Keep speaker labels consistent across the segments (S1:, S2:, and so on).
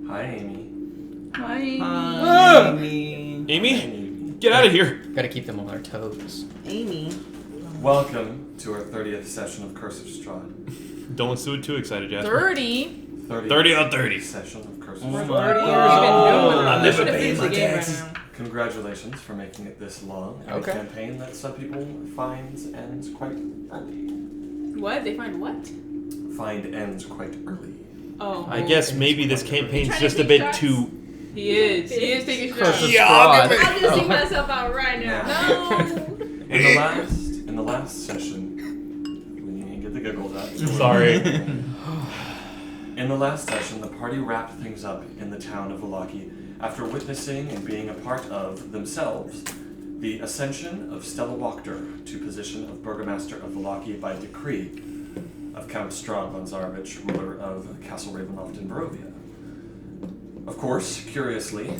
S1: Hi, Amy.
S2: Hi.
S3: Amy.
S4: Amy, get out of here.
S3: Gotta keep them on their toes.
S2: Amy.
S1: Welcome to our 30th session of Curse of Strahd.
S4: Don't get too excited, Jasper.
S2: 30?
S4: 30 on 30.
S1: Session of Curse of
S3: Oh
S1: Strahd.
S3: my
S2: 30 years
S3: God.
S4: I'm
S2: we
S4: never
S2: should have
S4: paying
S2: finished
S4: my
S2: the game
S4: taxes.
S2: right now.
S1: Congratulations for making it this long in
S3: Okay.
S1: a campaign that some people find ends quite early.
S2: What? They find what?
S1: Find ends quite early.
S2: Oh.
S4: I guess maybe this campaign's
S5: Trying to
S4: just a
S5: take
S4: bit
S5: shots?
S4: too...
S2: He is. He is taking
S3: Curse
S2: shots.
S3: of
S4: Yeah, I'll
S3: Strahd.
S5: I'm just seeing myself out right now.
S2: No.
S1: In the last session, when you get the giggles out.
S4: Sorry.
S1: In the last session, the party wrapped things up in the town of Vallaki after witnessing and being a part of themselves the ascension of Stella Wachter to position of Burgomaster of Vallaki by decree of Count Strahd von Zarovich, ruler of Castle Ravenloft in Barovia. Of course, curiously,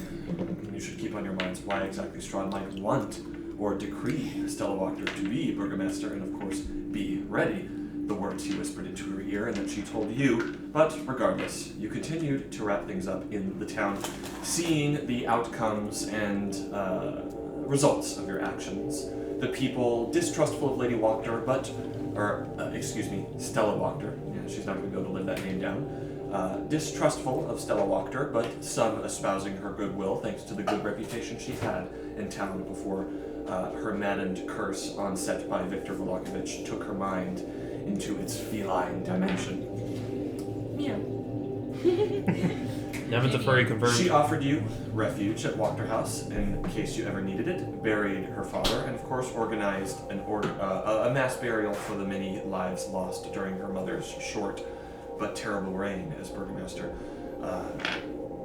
S1: you should keep on your minds why exactly Strahd might want or decree Stella Wachter to be Burgomaster and, of course, be ready. The words he whispered into her ear and that she told you, but regardless, you continued to wrap things up in the town, seeing the outcomes and results of your actions. The people distrustful of Lady Wachter, Stella Wachter. Yeah, she's not going to be able to live that name down. Distrustful of Stella Wachter, but some espousing her goodwill thanks to the good reputation she had in town before her maddened curse onset by Viktor Volokovich took her mind into its feline dimension.
S2: Meow.
S4: Never the furry confirmed.
S1: She offered you refuge at Wachter House in case you ever needed it, buried her father, and of course organized a mass burial for the many lives lost during her mother's short but terrible reign as Burgomaster.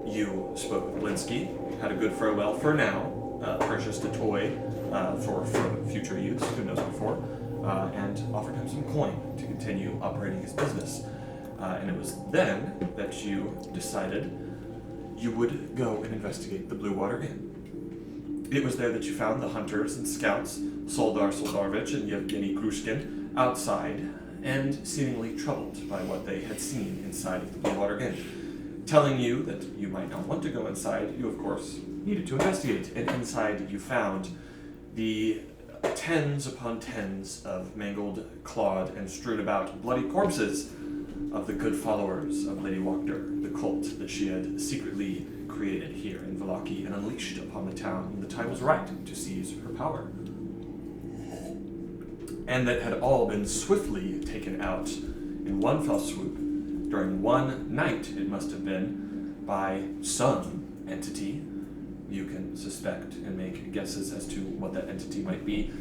S1: You spoke with Linsky, had a good farewell for now, purchased a toy for future use, who knows before, and offered him some coin to continue operating his business. And it was then that you decided you would go and investigate the Blue Water Inn. It was there that you found the hunters and scouts, Soldar Soldarovich and Yevgeny Krushkin, outside and seemingly troubled by what they had seen inside of the Blue Water Inn. Telling you that you might not want to go inside, you of course needed to investigate, and inside you found the tens upon tens of mangled, clawed, and strewn about bloody corpses of the good followers of Lady Wachter, the cult that she had secretly created here in Vallaki and unleashed upon the town when the time was right to seize her power. And that had all been swiftly taken out in one fell swoop during one night, it must have been, by some entity. You can suspect and make guesses as to what that entity might be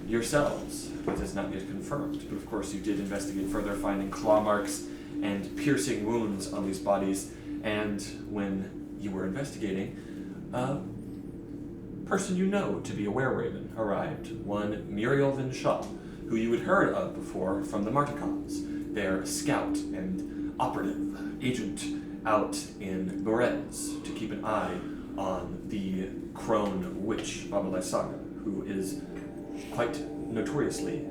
S1: yourselves. It is not yet confirmed, but of course you did investigate further, finding claw marks and piercing wounds on these bodies, and when you were investigating, a person you know to be a were-raven arrived, one Muriel Vinshaw, who you had heard of before from the Martikovs, their scout and operative agent out in Berez to keep an eye on the crone witch Babalai Saga, who is quite notoriously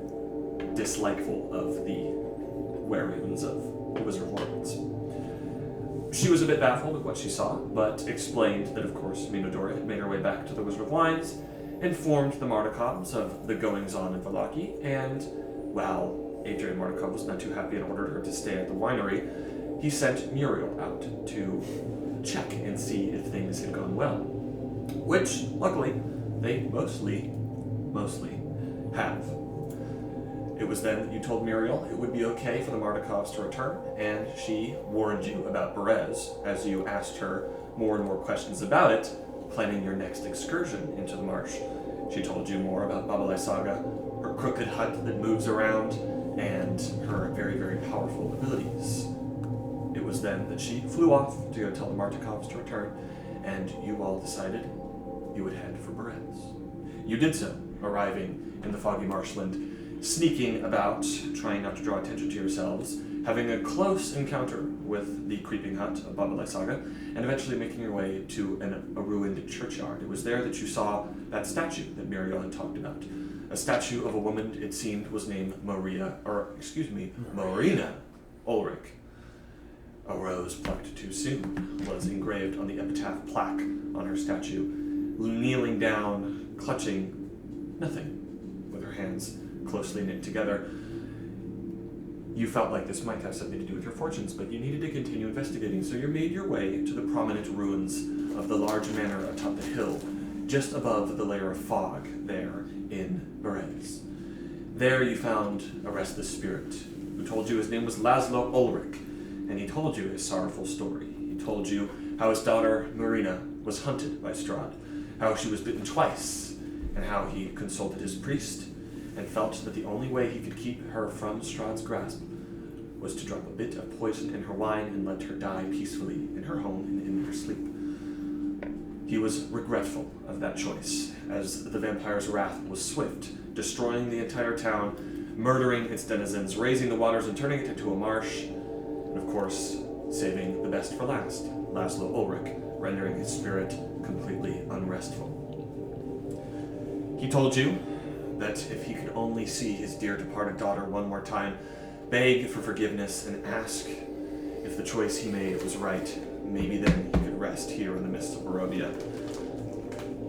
S1: dislikeful of the were-ravens of the Wizard Lords. She was a bit baffled at what she saw, but explained that, of course, Minodora had made her way back to the Wizard of Wines, informed the Martikovs of the goings-on in Vallaki, and while Adrian Martikov was not too happy and ordered her to stay at the winery, he sent Muriel out to check and see if things had gone well, which, luckily, they mostly have. It was then that you told Muriel it would be okay for the Martikovs to return, and she warned you about Berez as you asked her more and more questions about it, planning your next excursion into the marsh. She told you more about Babalai Saga, her crooked hut that moves around, and her very, very powerful abilities. It was then that she flew off to go tell the Martikovs to return, and you all decided you would head for Berez. You did so, arriving in the foggy marshland, sneaking about, trying not to draw attention to yourselves, having a close encounter with the creeping hut of Babalai Saga, and eventually making your way to a ruined churchyard. It was there that you saw that statue that Muriel had talked about. A statue of a woman, it seemed, was named Marina Ulrich. A rose plucked too soon was engraved on the epitaph plaque on her statue, kneeling down, clutching nothing, with her hands closely knit together. You felt like this might have something to do with your fortunes, but you needed to continue investigating, so you made your way to the prominent ruins of the large manor atop the hill, just above the layer of fog there in Berez. There you found a restless spirit who told you his name was Laszlo Ulrich, and he told you his sorrowful story. He told you how his daughter Marina was hunted by Strahd, how she was bitten twice, and how he consulted his priest and felt that the only way he could keep her from Strahd's grasp was to drop a bit of poison in her wine and let her die peacefully in her home and in her sleep. He was regretful of that choice, as the vampire's wrath was swift, destroying the entire town, murdering its denizens, raising the waters and turning it into a marsh, and of course, saving the best for last, Laszlo Ulrich, rendering his spirit completely unrestful. He told you that if he could only see his dear departed daughter one more time, beg for forgiveness and ask if the choice he made was right, maybe then he could rest here in the midst of Barovia.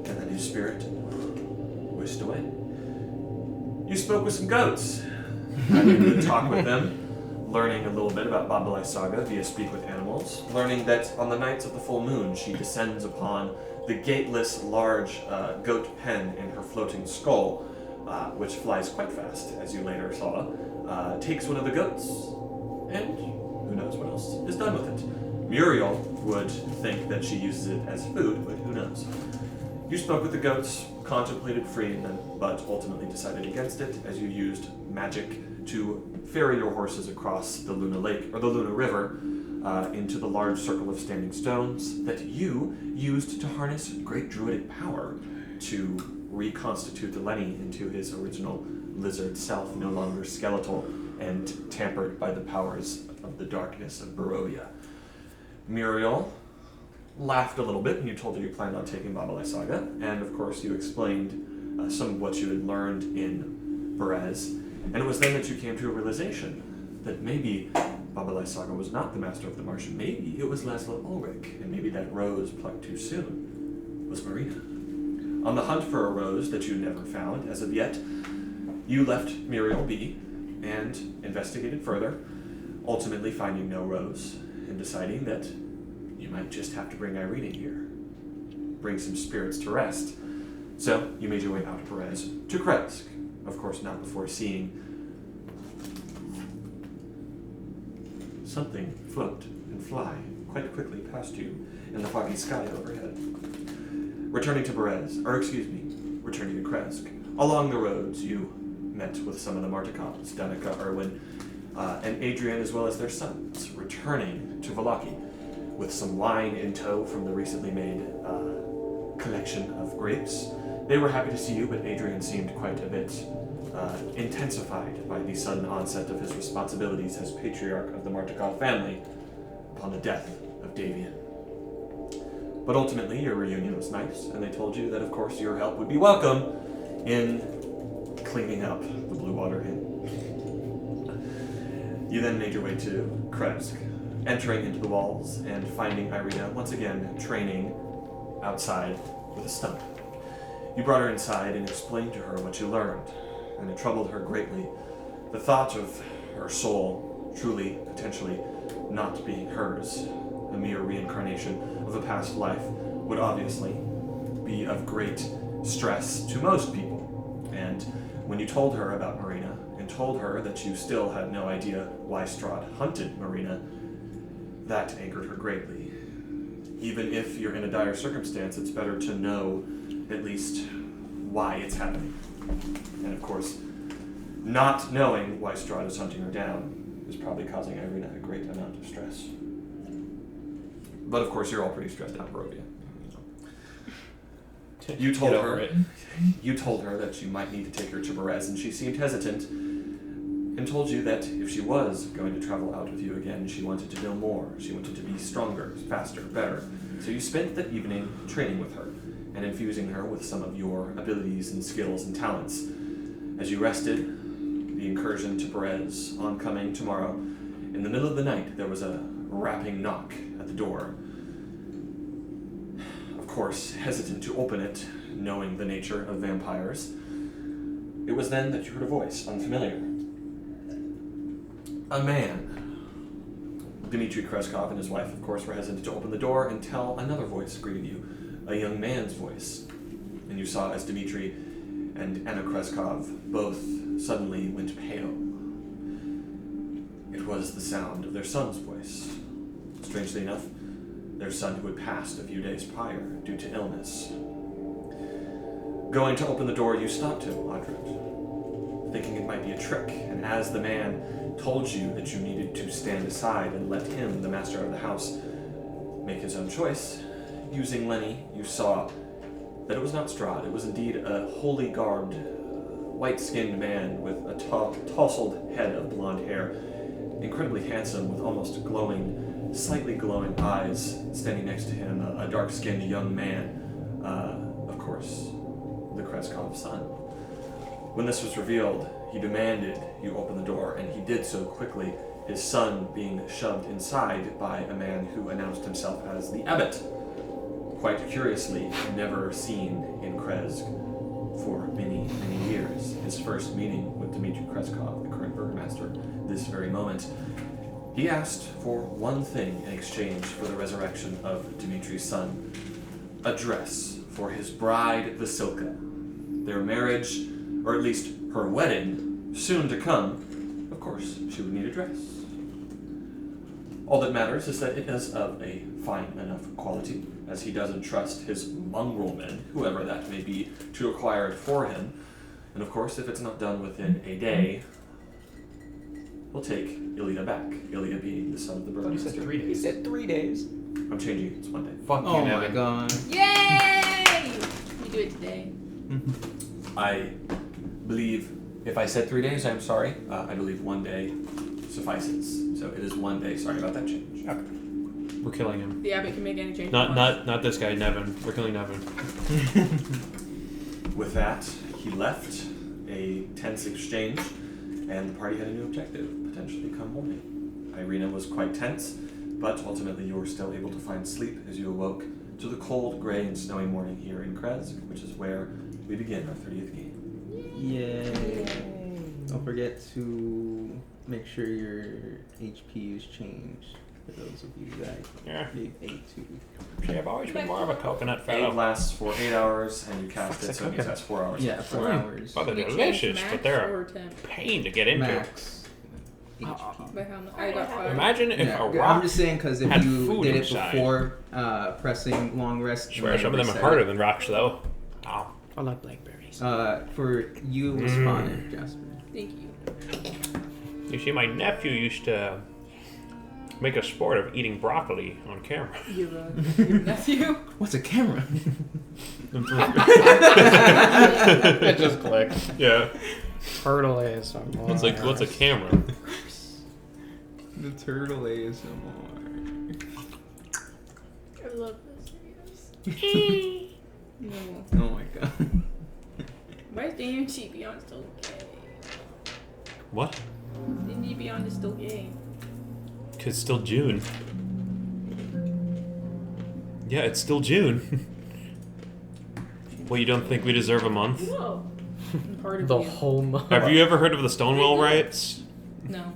S1: And then his spirit wished away. You spoke with some goats, having a good talk with them, learning a little bit about Babalai Saga via Speak with Animals, learning that on the nights of the full moon she descends upon the gateless large goat pen in her floating skull, which flies quite fast, as you later saw, takes one of the goats, and who knows what else is done with it. Muriel would think that she uses it as food, but who knows. You spoke with the goats, contemplated freeing them, but ultimately decided against it as you used magic to ferry your horses across the Luna Lake, or the Luna River, into the large circle of standing stones that you used to harness great druidic power to reconstitute the Lenny into his original lizard self, no longer skeletal and tampered by the powers of the darkness of Barovia. Muriel laughed a little bit when you told her you planned on taking Babalai Saga, and of course you explained some of what you had learned in Berez, and it was then that you came to a realization that maybe Babalai Saga was not the master of the marsh, maybe it was Laszlo Ulrich, and maybe that rose plucked too soon was Marina. On the hunt for a rose that you never found as of yet, you left Muriel be and investigated further, ultimately finding no rose and deciding that you might just have to bring Irene here, bring some spirits to rest. So you made your way out of Perez to Kresk, of course not before seeing something float and fly quite quickly past you in the foggy sky overhead. Returning to returning to Kresk. Along the roads, you met with some of the Martikals, Danica, Erwin, and Adrian, as well as their sons, returning to Vallaki with some wine in tow from the recently made collection of grapes. They were happy to see you, but Adrian seemed quite a bit intensified by the sudden onset of his responsibilities as patriarch of the Martikal family upon the death of Davian. But ultimately, your reunion was nice, and they told you that, of course, your help would be welcome in cleaning up the Blue Water Inn. You then made your way to Kresk, entering into the walls and finding Irina once again training outside with a stump. You brought her inside and explained to her what you learned, and it troubled her greatly. The thought of her soul truly, potentially, not being hers, a mere reincarnation of a past life, would obviously be of great stress to most people. And when you told her about Marina, and told her that you still had no idea why Strahd hunted Marina, that angered her greatly. Even if you're in a dire circumstance, it's better to know at least why it's happening. And of course, not knowing why Strahd is hunting her down is probably causing Irina a great amount of stress. But of course, you're all pretty stressed out, Barovia. You told her that you might need to take her to Berez, and she seemed hesitant, and told you that if she was going to travel out with you again, she wanted to know more. She wanted to be stronger, faster, better. So you spent the evening training with her, and infusing her with some of your abilities and skills and talents. As you rested, the incursion to Berez, oncoming tomorrow, in the middle of the night, there was a rapping knock at the door. course, hesitant to open it, knowing the nature of vampires. It was then that you heard a voice, unfamiliar. A man. Dmitry Kreskov and his wife, of course, were hesitant to open the door until another voice greeted you, a young man's voice. And you saw as Dmitry and Anna Kreskov both suddenly went pale. It was the sound of their son's voice. Strangely enough, their son who had passed a few days prior due to illness. Going to open the door, you stopped him, Audred, thinking it might be a trick, and as the man told you that you needed to stand aside and let him, the master of the house, make his own choice, using Lenny, you saw that it was not Strahd. It was indeed a wholly garbed, white-skinned man with a tousled head of blonde hair, incredibly handsome with almost glowing, slightly glowing eyes, standing next to him, a dark-skinned young man, of course, the Kreskov son. When this was revealed, he demanded you open the door, and he did so quickly, his son being shoved inside by a man who announced himself as the abbot. Quite curiously, never seen in Kresk for many, many years. His first meeting with Dmitry Kreskov, the current burgomaster, this very moment. He asked for one thing in exchange for the resurrection of Dmitry's son. A dress for his bride, Vasilka. Their marriage, or at least her wedding, soon to come, of course, she would need a dress. All that matters is that it is of a fine enough quality, as he doesn't trust his mongrel men, whoever that may be, to acquire it for him. And of course, if it's not done within a day, he'll take Ilya back. Ilya being the son of the
S3: You
S1: burgomaster.
S3: said 3 days. He said 3 days.
S1: I'm changing it, it's 1 day.
S4: Fuck
S3: Oh
S4: you,
S3: my
S4: Nevin.
S3: god.
S2: Yay! We do it today.
S1: I believe, if I said 3 days, I'm sorry. I believe 1 day suffices. So it is 1 day. Sorry about that change.
S4: Okay. We're killing him.
S2: The abbot can make any change.
S4: Not this guy, Nevin. We're killing Nevin.
S1: With that, he left a tense exchange, and the party had a new objective, potentially come home. Irina was quite tense, but ultimately you were still able to find sleep as you awoke to the cold, gray, and snowy morning here in Krez, which is where we begin our 30th game.
S3: Yay. Don't forget to make sure your HP is changed. For those of you that
S4: Yeah.
S3: need aid to.
S4: See, I've always been more of a coconut
S1: Aid
S4: fellow.
S1: lasts for 8 hours, and you cast it,
S4: Fuck's
S1: so
S4: a
S1: it means
S4: coconut.
S1: that's 4 hours.
S3: Yeah, 4 hours.
S4: Oh, they're
S2: We change
S4: delicious,
S2: max
S4: but they're
S2: or
S4: a
S2: temp?
S4: pain to get into.
S3: Max HP.
S2: By how much? I got 5.
S4: Imagine if
S3: Yeah,
S4: a
S3: I'm
S4: rock.
S3: just saying because if
S4: had
S3: you
S4: food
S3: did it
S4: inside.
S3: before pressing long rest,
S4: I
S3: and
S4: swear
S3: then
S4: some of them are
S3: reset
S4: harder
S3: it.
S4: than rocks, though. Oh.
S3: I like blackberries. For you, it was fine, Jasper.
S2: Thank you.
S4: You see, my nephew used to make a sport of eating broccoli on camera.
S2: Your nephew?
S3: What's a camera?
S6: It just clicked.
S4: Yeah.
S6: Turtle ASMR.
S4: What's a camera?
S3: The turtle ASMR.
S5: I love those videos.
S2: No.
S3: Oh my god.
S2: Why is damn cheap beyond still gay?
S4: What?
S2: Didn't you beyond is still gay?
S4: Cause it's still June. Yeah, it's still June. Well, you don't think we deserve a month?
S5: Whoa.
S2: I'm part of
S6: The
S2: you.
S6: whole month.
S4: Have you ever heard of the Stonewall riots?
S2: No.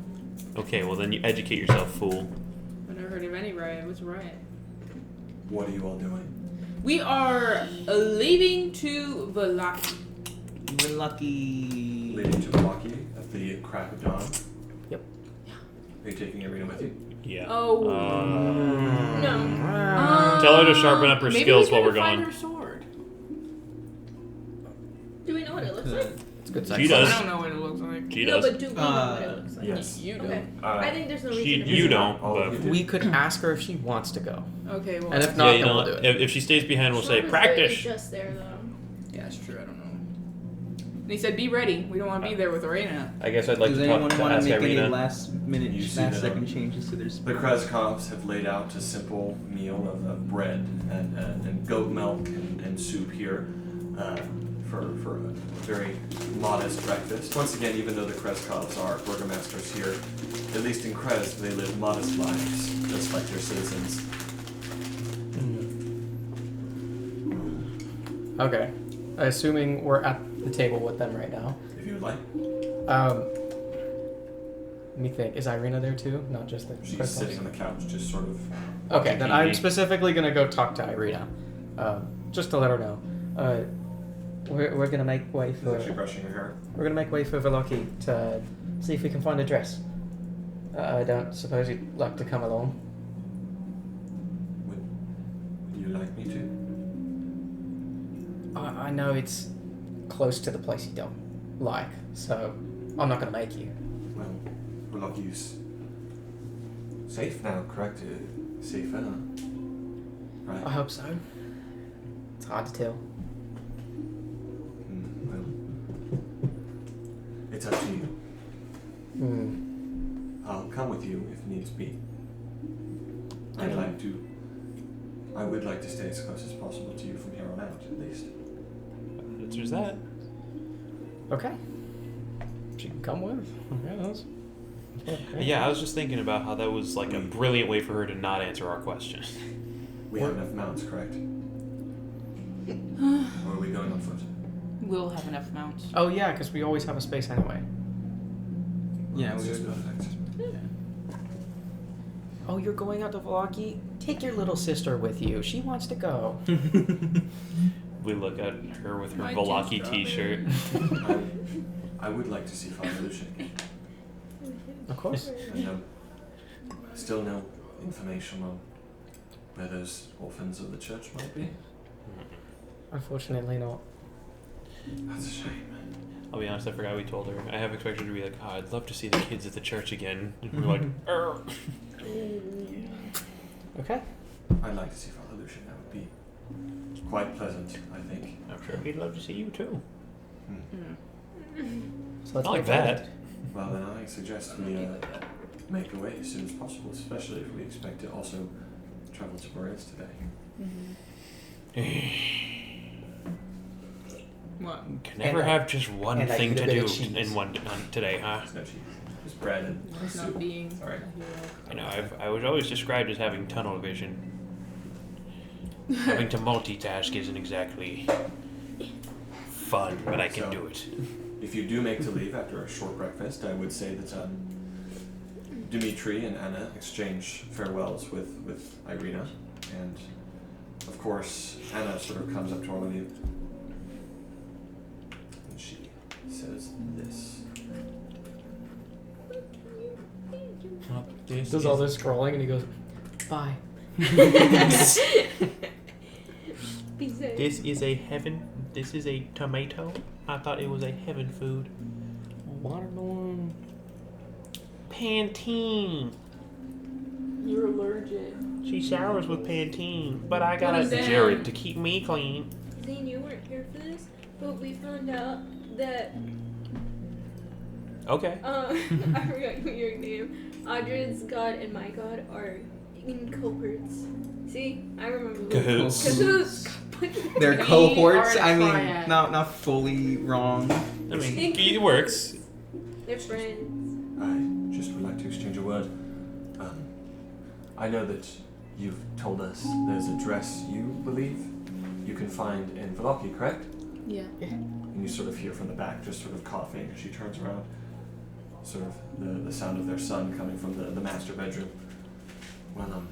S4: Okay, well then you educate yourself, fool.
S2: I've never heard of any riot. What's a riot?
S1: What are you all doing?
S2: We are leaving to Valaki.
S3: You're lucky.
S1: Leaving to Milwaukee at the crack of dawn?
S6: Yep.
S1: Are you taking Irina with you?
S4: Yeah.
S2: Oh. No.
S4: Tell her to sharpen up her
S2: Maybe
S4: skills
S2: we
S4: while
S2: gotta
S4: we're
S2: find
S4: going.
S2: her sword.
S5: Do we know what it looks like?
S6: It's a good
S4: She does.
S2: I don't know what it looks like.
S4: She
S5: No,
S4: does.
S5: but do we know what it looks like?
S1: Yes.
S2: You don't.
S5: Okay. I think there's no reason to
S4: You don't,
S1: All of
S4: but
S1: you.
S6: We could ask her if she wants to go.
S2: Okay, well.
S6: And if
S4: yeah,
S6: not,
S4: you
S6: then
S4: know,
S6: we'll do it.
S4: if she stays behind, we'll say
S5: Sean was
S4: practice.
S5: literally just there though.
S2: Yeah, that's true. I don't know. And he said, "Be ready. We don't want to be there with Arena."
S4: I guess I'd like
S3: Does
S4: to
S3: anyone
S4: talk to
S3: want to
S4: ask
S3: make any
S4: Irina.
S3: last minute,
S1: You see
S3: last
S1: that,
S3: second changes to their
S1: The
S3: spell?
S1: Krezkovs have laid out a simple meal of bread and goat milk and soup here for a very modest breakfast. Once again, even though the Krezkovs are burgomasters here, at least in Krez, they live modest lives, just like their citizens.
S6: Okay. Assuming we're at the table with them right now.
S1: If you would like.
S6: Let me think. Is Irina there too? Not just the
S1: She's
S6: crystals?
S1: sitting on the couch, just sort of.
S6: Okay, then I'm
S4: TV.
S6: specifically gonna go talk to Irina, just to let her know. We're gonna make way
S1: She's
S6: for
S1: actually brushing her hair.
S6: Veloki to see if we can find a dress. I don't suppose you'd like to come along.
S1: Would you like me to?
S6: I know it's close to the place you don't like, so I'm not gonna make you.
S1: Well, Veloki's safe now, correct? Safer, right?
S6: I hope so. It's hard to tell.
S1: Well, it's up to you. I'll come with you if needs be. I would like to stay as close as possible to you from here on out, at least.
S4: There's that.
S6: Okay. She can come with. Yes.
S4: Yeah, I was just thinking about how that was like a brilliant way for her to not answer our question.
S1: We have enough mounts, correct? Or are we going on foot?
S2: We'll have enough mounts.
S6: Oh yeah, because we always have a space anyway.
S3: Yeah,
S1: That's
S3: we
S1: just
S3: would.
S1: perfect.
S6: Oh, you're going out to Velaki? Take your little sister with you. She wants to go.
S4: We look at her with her
S2: My
S4: Velaki
S2: teeth
S4: t-shirt.
S1: I would like to see Father Lucian again.
S6: Of course.
S1: Still no information on where those orphans of the church might be.
S6: Unfortunately not.
S1: That's a shame.
S4: I'll be honest, I forgot we told her. I have expected her to be like, oh, I'd love to see the kids at the church again. And we're like, "Arr."
S6: Okay.
S1: I'd like to see Father Lucian. That would be quite pleasant, I think.
S4: I'm sure he'd love to see you too.
S6: So
S4: Not like that.
S1: Well, then I suggest we make a way as soon as possible, especially if we expect to also travel to Paris today.
S2: What?
S4: Can never
S6: And I-
S4: have just one
S6: and I
S4: thing
S6: eat a
S4: to
S6: bit
S4: do
S6: of cheese.
S4: in one today, huh?
S1: There's no cheese. Just bread and
S2: It's
S1: soup.
S2: not being
S1: Sorry.
S2: a hero.
S4: I know, I was always described as having tunnel vision. Having to multitask isn't exactly fun, but I can
S1: So-
S4: do it.
S1: If you do make to leave after a short breakfast, I would say that Dimitri and Anna exchange farewells with Irina, and of course Anna sort of comes up to all of you and she says this.
S6: Does all this scrolling and he goes, bye.
S4: This is a heaven. This is a tomato. I thought it was a heaven food.
S6: Watermelon.
S4: Pantene.
S2: You're allergic.
S4: She showers with Pantene, but I got
S2: What
S4: a
S2: is that?
S4: Jared to keep me clean.
S5: Zane, you weren't here for this, but we found out that
S4: Okay.
S5: I forgot your name. Audrey's god and my god are in cohorts. See, I remember.
S4: Cahoots.
S5: Cahoots.
S3: They're
S2: We
S3: cohorts.
S2: are a
S3: I mean,
S2: triad.
S3: not fully wrong.
S4: I mean, it works.
S5: They're friends.
S1: I just would like to exchange a word. I know that you've told us there's a dress you believe you can find in Veloki, correct?
S2: Yeah.
S1: And you sort of hear from the back, just sort of coughing as she turns around. Sort of the sound of their son coming from the master bedroom. Well,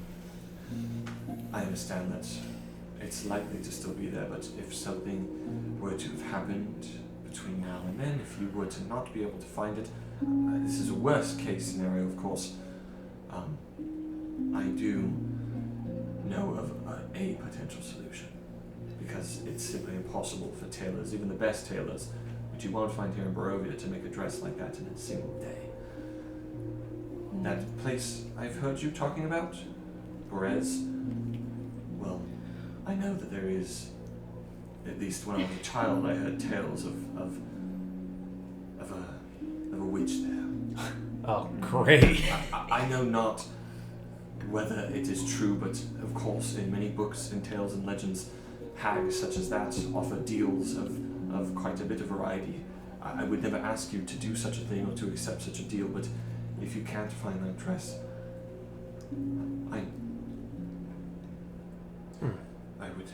S1: I understand that it's likely to still be there, but if something were to have happened between now and then, if you were to not be able to find it, this is a worst case scenario, of course. I do know of a potential solution, because it's simply impossible for tailors, even the best tailors, which you won't find here in Barovia, to make a dress like that in a single day. That place I've heard you talking about, Perez, well, I know that there is, at least when I was a child, I heard tales of a witch there.
S4: Oh, great.
S1: I know not whether it is true, but of course in many books and tales and legends, hags such as that offer deals of quite a bit of variety. I would never ask you to do such a thing or to accept such a deal, but if you can't find that dress, I would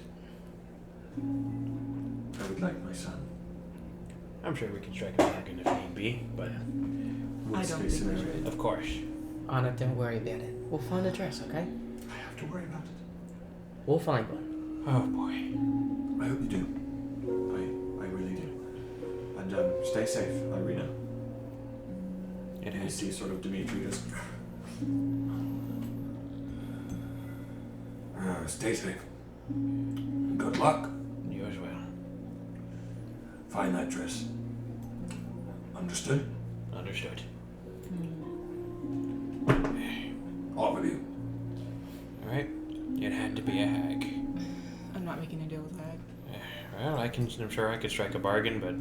S1: would like, my son?
S4: I'm sure we can strike a bargain if need be, but
S1: Worst
S2: don't
S1: case
S2: think we
S1: scenario.
S2: should.
S4: of course.
S6: Anna, don't worry about it. We'll find a dress, okay?
S1: I have to worry about it.
S6: We'll find one.
S4: Oh boy.
S1: I hope you do. I really do. And stay safe, Irina.
S4: It
S1: And you
S4: has
S1: see sort of Dimitri just... stay safe. Good luck.
S4: you as well.
S1: Find that dress. Understood?
S4: Understood.
S1: All of you.
S4: All right. It had to be a hag.
S2: I'm not making a deal with that.
S4: Well, I'm sure I could strike a bargain, but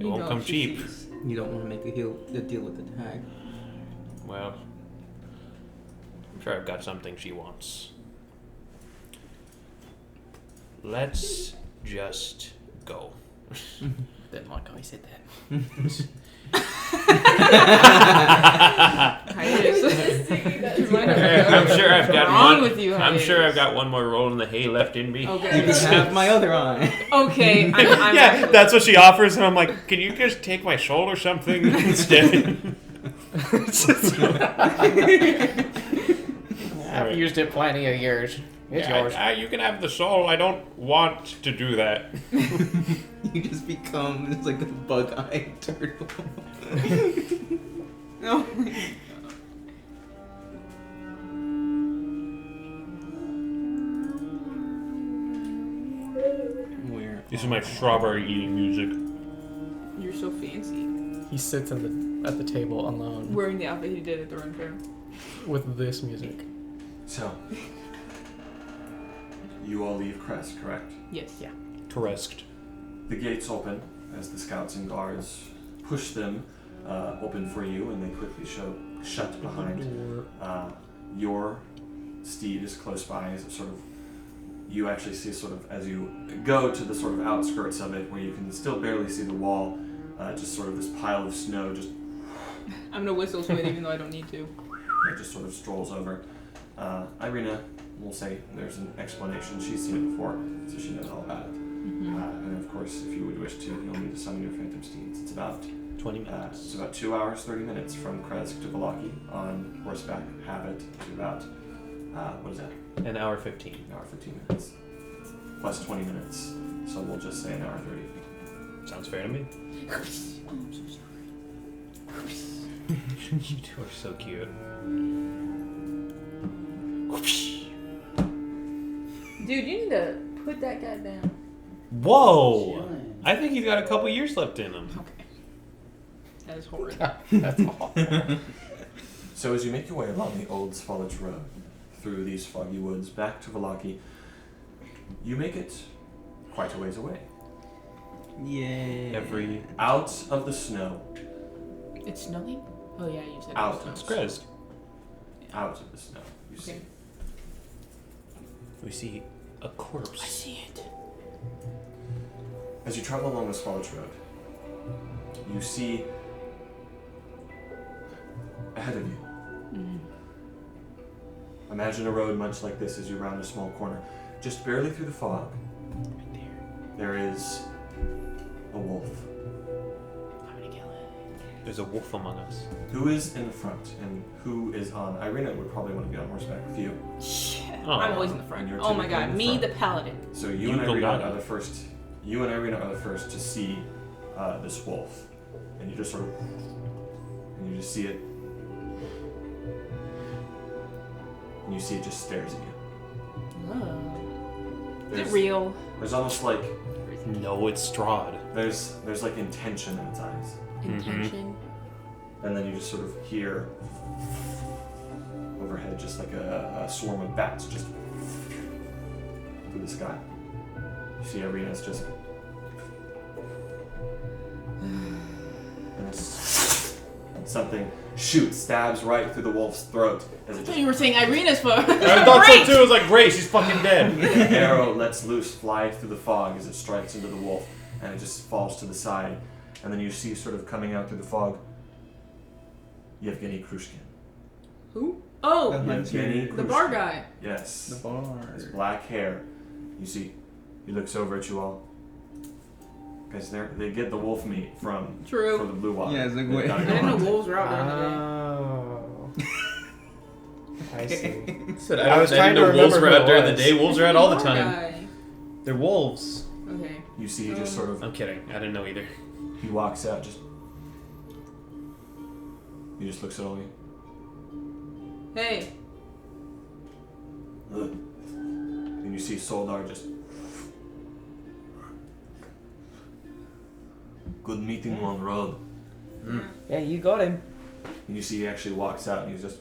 S4: it won't come cheap.
S3: You don't want to make a deal with the hag.
S4: Well, I'm sure I've got something she wants. Let's just go.
S6: Didn't like how he said that.
S2: Hiatus.
S4: I'm sure I've got
S2: wrong
S4: one.
S2: with you,
S4: I'm sure
S2: Hiatus?
S4: I've got one more roll in the hay left in me.
S2: Okay.
S3: You can have my other eye.
S2: Okay. I'm
S4: Yeah,
S2: actually-
S4: that's what she offers, and I'm like, can you just take my soul or something instead?
S6: I've used it plenty of years. It's
S4: Yeah,
S6: yours.
S4: you can have the soul. I don't want to do that.
S3: You just become it's like a bug-eyed turtle.
S2: Oh my
S3: Where?
S4: This is my strawberry eating music.
S2: You're so fancy.
S6: He sits at the table alone
S2: Wearing the outfit he did at the run fair.
S6: with this music.
S1: So, you all leave Crest, correct?
S2: Yes.
S6: Yeah.
S4: Correct.
S1: The gates open as the scouts and guards push them open for you, and they quickly shut behind. Your steed is close by, as it sort of. You actually see sort of as you go to the sort of outskirts of it, where you can still barely see the wall, just sort of this pile of snow just
S2: I'm gonna whistle to it even though I don't need to.
S1: it just sort of strolls over. Irina will say there's an explanation. She's seen it before, so she knows all about it. And of course, if you would wish to, you'll need to summon your phantom steeds. It's about
S4: 20 minutes.
S1: it's about 2 hours 30 minutes from Kresk to Valaki on horseback. Have it to about what is that?
S4: An hour 15.
S1: An hour 15 minutes plus 20 minutes. So we'll just say an hour 30.
S4: Sounds fair to me.
S2: Oh, I'm so sorry.
S4: You two are so cute.
S2: Dude, you need to put that guy down.
S4: Whoa! I think he's got a couple years left in him.
S2: Okay. That is horrid.
S6: That's awful.
S1: So as you make your way along the old Svalich road through these foggy woods back to Valaki, you make it quite a ways away.
S3: Yeah.
S1: Out of the snow.
S2: It's snowing? Oh yeah, you said
S1: Out
S2: it was
S1: of
S4: It's
S1: the
S2: snowing.
S4: Krez.
S1: snow. Out of the snow. You see.
S2: Okay.
S4: We see a corpse.
S2: I see it.
S1: As you travel along the Svalich road, you see ahead of you. Imagine a road much like this as you round a small corner. Just barely through the fog,
S4: Right there.
S1: there is a wolf.
S2: I'm gonna kill it.
S4: There's a wolf among us.
S1: Who is in the front and who is on? Irina would probably want to be on horseback with you.
S2: Shit.
S4: Aw.
S2: I'm always in the front.
S1: And you're
S2: Oh my
S1: typically in
S2: god,
S1: the
S2: me
S1: front.
S2: the paladin.
S1: So
S4: You
S1: you and
S4: go
S1: Irina
S4: down.
S1: are the first. You and Irina are the first to see this wolf, and you just sort of, and you just see it, and you see it just stares at you.
S2: Oh. Is
S1: There's-
S2: it real?
S1: There's almost like
S4: No, it's Strahd.
S1: there's like intention in its eyes,
S2: Intention.
S1: and then you just sort of hear overhead just like a swarm of bats just through the sky. You see Irina's just. And something shoots, stabs right through the wolf's throat as
S2: I
S1: it
S2: thought you were saying Irina's for.
S4: I thought so too. I was like, great, she's fucking dead.
S1: the arrow lets loose, fly through the fog as it strikes into the wolf, and it just falls to the side. And then you see sort of coming out through the fog, Yevgeny Krushkin.
S2: Who? Oh,
S1: Yevgeny
S2: the
S1: Krushkin.
S2: bar guy.
S1: Yes.
S3: The bar.
S1: His black hair. You see, he looks over at you all. Because they get the wolf meat from
S2: True.
S1: for the blue water.
S3: Yeah, it's like,
S1: They
S3: wait.
S1: gotta
S2: I
S1: go
S2: didn't know
S1: hunt.
S2: wolves were out during the day.
S6: Oh. I see.
S7: So
S6: I was
S7: I
S6: trying
S7: didn't
S6: to
S7: know wolves
S6: remember
S7: were
S6: who
S7: out
S6: it
S7: during the
S6: was.
S7: day. Wolves are out all the
S2: Poor
S7: time.
S2: guy.
S7: They're wolves.
S2: Okay.
S1: You see, he just sort of
S7: I'm kidding. I didn't know either.
S1: he walks out. He just looks at all you.
S2: Hey.
S1: And you see Soldar just. Good meeting you on the road.
S6: Yeah, you got him.
S1: And you see he actually walks out and he just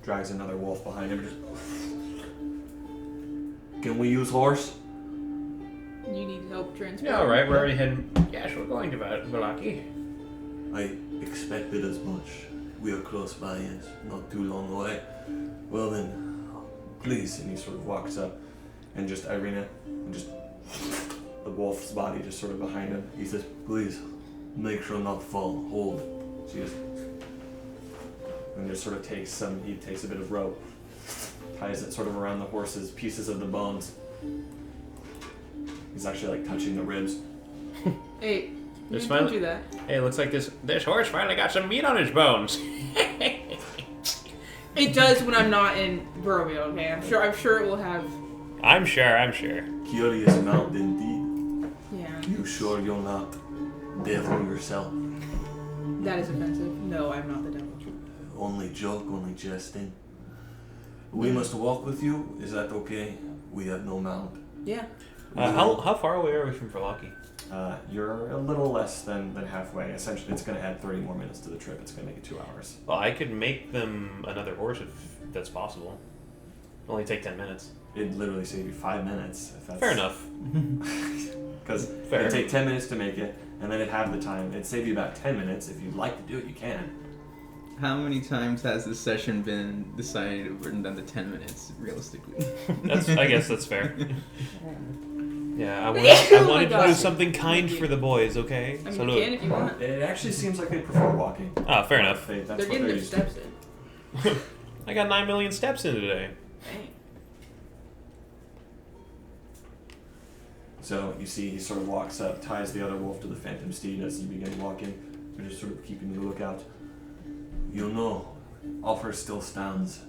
S1: drags another wolf behind him. Just. Can we use horse?
S2: You need help transporting.
S7: Yeah, all right. We're already heading. Yes, we're going to Valaki.
S1: I expected as much. We are close by, yes, not too long away. Well then, please. And he sort of walks up and just Irina, and just the wolf's body just sort of behind him. He says, please, make sure not to fall. Hold. She just, and just sort of he takes a bit of rope, ties it sort of around the horse's pieces of the bones. He's actually like touching the ribs.
S2: Hey.
S7: There's
S2: Don't
S7: finally-
S2: do that.
S7: Hey, looks like this horse finally got some meat on his bones.
S2: It does when I'm not in Barovia, okay? I'm sure it will have.
S4: I'm sure.
S1: Curious mount indeed.
S2: Yeah.
S1: You sure you're not devil yourself?
S2: That is offensive. No, I'm not the devil.
S1: Only joke, only jesting. We must walk with you. Is that okay? We have no mount.
S2: Yeah.
S4: How far away are we from Verlaki?
S1: You're a little less than halfway. Essentially, it's going to add 30 more minutes to the trip. It's going to make it 2 hours.
S4: Well, I could make them another horse if that's possible. It'll only take 10 minutes.
S1: It'd literally save you 5 minutes. If that's
S4: Fair enough.
S1: Because
S4: Fair.
S1: it'd take 10 minutes to make it, and then it'd have the time. It'd save you about 10 minutes. If you'd like to do it, you can.
S3: How many times has this session been decided written down to 10 minutes, realistically?
S4: I guess that's fair. Yeah, I
S2: Oh
S4: wanted
S2: my
S4: to do
S2: gosh.
S4: something kind for the boys, okay?
S2: I mean,
S4: Salute.
S2: you can if you want.
S1: It actually seems like they prefer walking.
S4: Ah, fair enough.
S1: That's
S2: They're
S1: what
S2: getting their
S1: used to.
S2: steps in.
S4: I got 9 million steps in today.
S2: Dang.
S1: So you see, he sort of walks up, ties the other wolf to the phantom steed as you begin walking. You're just sort of keeping the lookout. You know, offer still stands.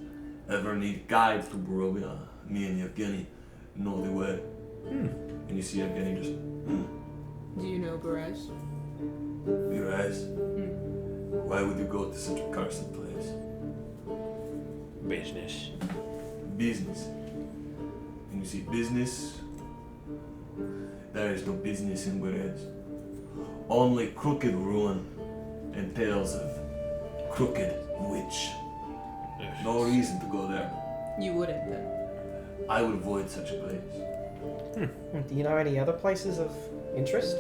S1: Ever need guides to Barovia? Me and Yevgeny know the way. And you see Yevgeny just,
S2: Do you know Perez?
S1: your eyes. Why would you go to such a cursed place?
S4: Business.
S1: Business. And you see business. There is no business in Perez. Only crooked ruin and tales of crooked witch. No reason to go there.
S2: You wouldn't then.
S1: I would avoid such a place.
S6: Do you know any other places of interest?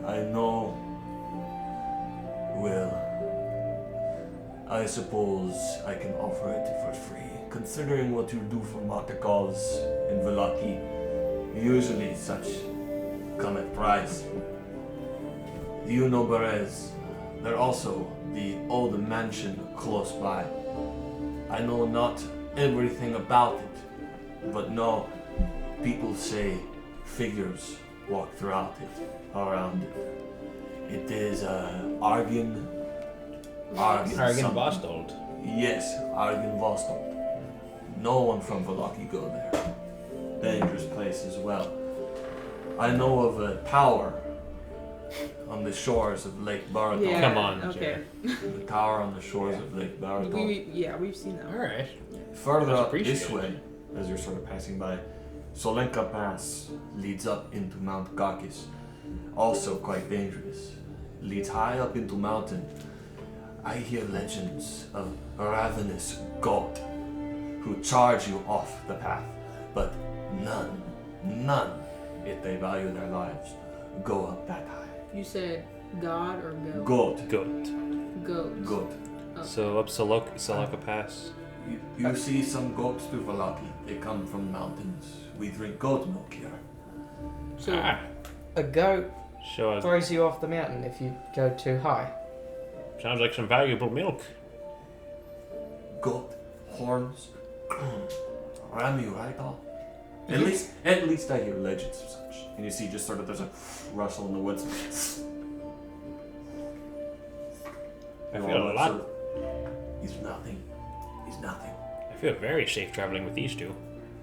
S1: I know. Well, I suppose I can offer it for free. Considering what you do for Matakals and Velaki, usually such come at price. You know Perez. There also the old mansion close by. I know not everything about it, but no, people say figures walk throughout it, around it. It is Argin
S7: Argen
S1: something.
S7: Vostold.
S1: Yes, Argin Vostold. No one from Velaki go there. Dangerous place as well. I know of a tower on the shores of Lake Baraton.
S2: Yeah.
S4: Come on,
S2: Okay.
S1: The tower on the shores of Lake Baraton.
S2: We've seen that.
S7: All right.
S1: Further
S7: That's
S1: up this
S7: appreciated.
S1: way, as you're sort of passing by, Solenka Pass leads up into Mount Kakis. Also quite dangerous. Leads high up into mountain. I hear legends of a ravenous goat who charge you off the path, but none, if they value their lives, go up that high.
S2: You said God or goat?
S1: Goat.
S4: Goat.
S2: Goat.
S1: Goat.
S4: So up Salaka Pass.
S1: You see some goats to Velaki. They come from mountains. We drink goat milk here.
S2: So
S6: A goat
S4: Show us.
S6: throws you off the mountain if you go too high.
S4: Sounds like some valuable milk.
S1: Goat horns ram you right off. At least I hear legends of such. And you see just sort of there's a rustle in the woods.
S4: I feel a lot.
S1: He's nothing. He's nothing.
S4: I feel very safe traveling with these two.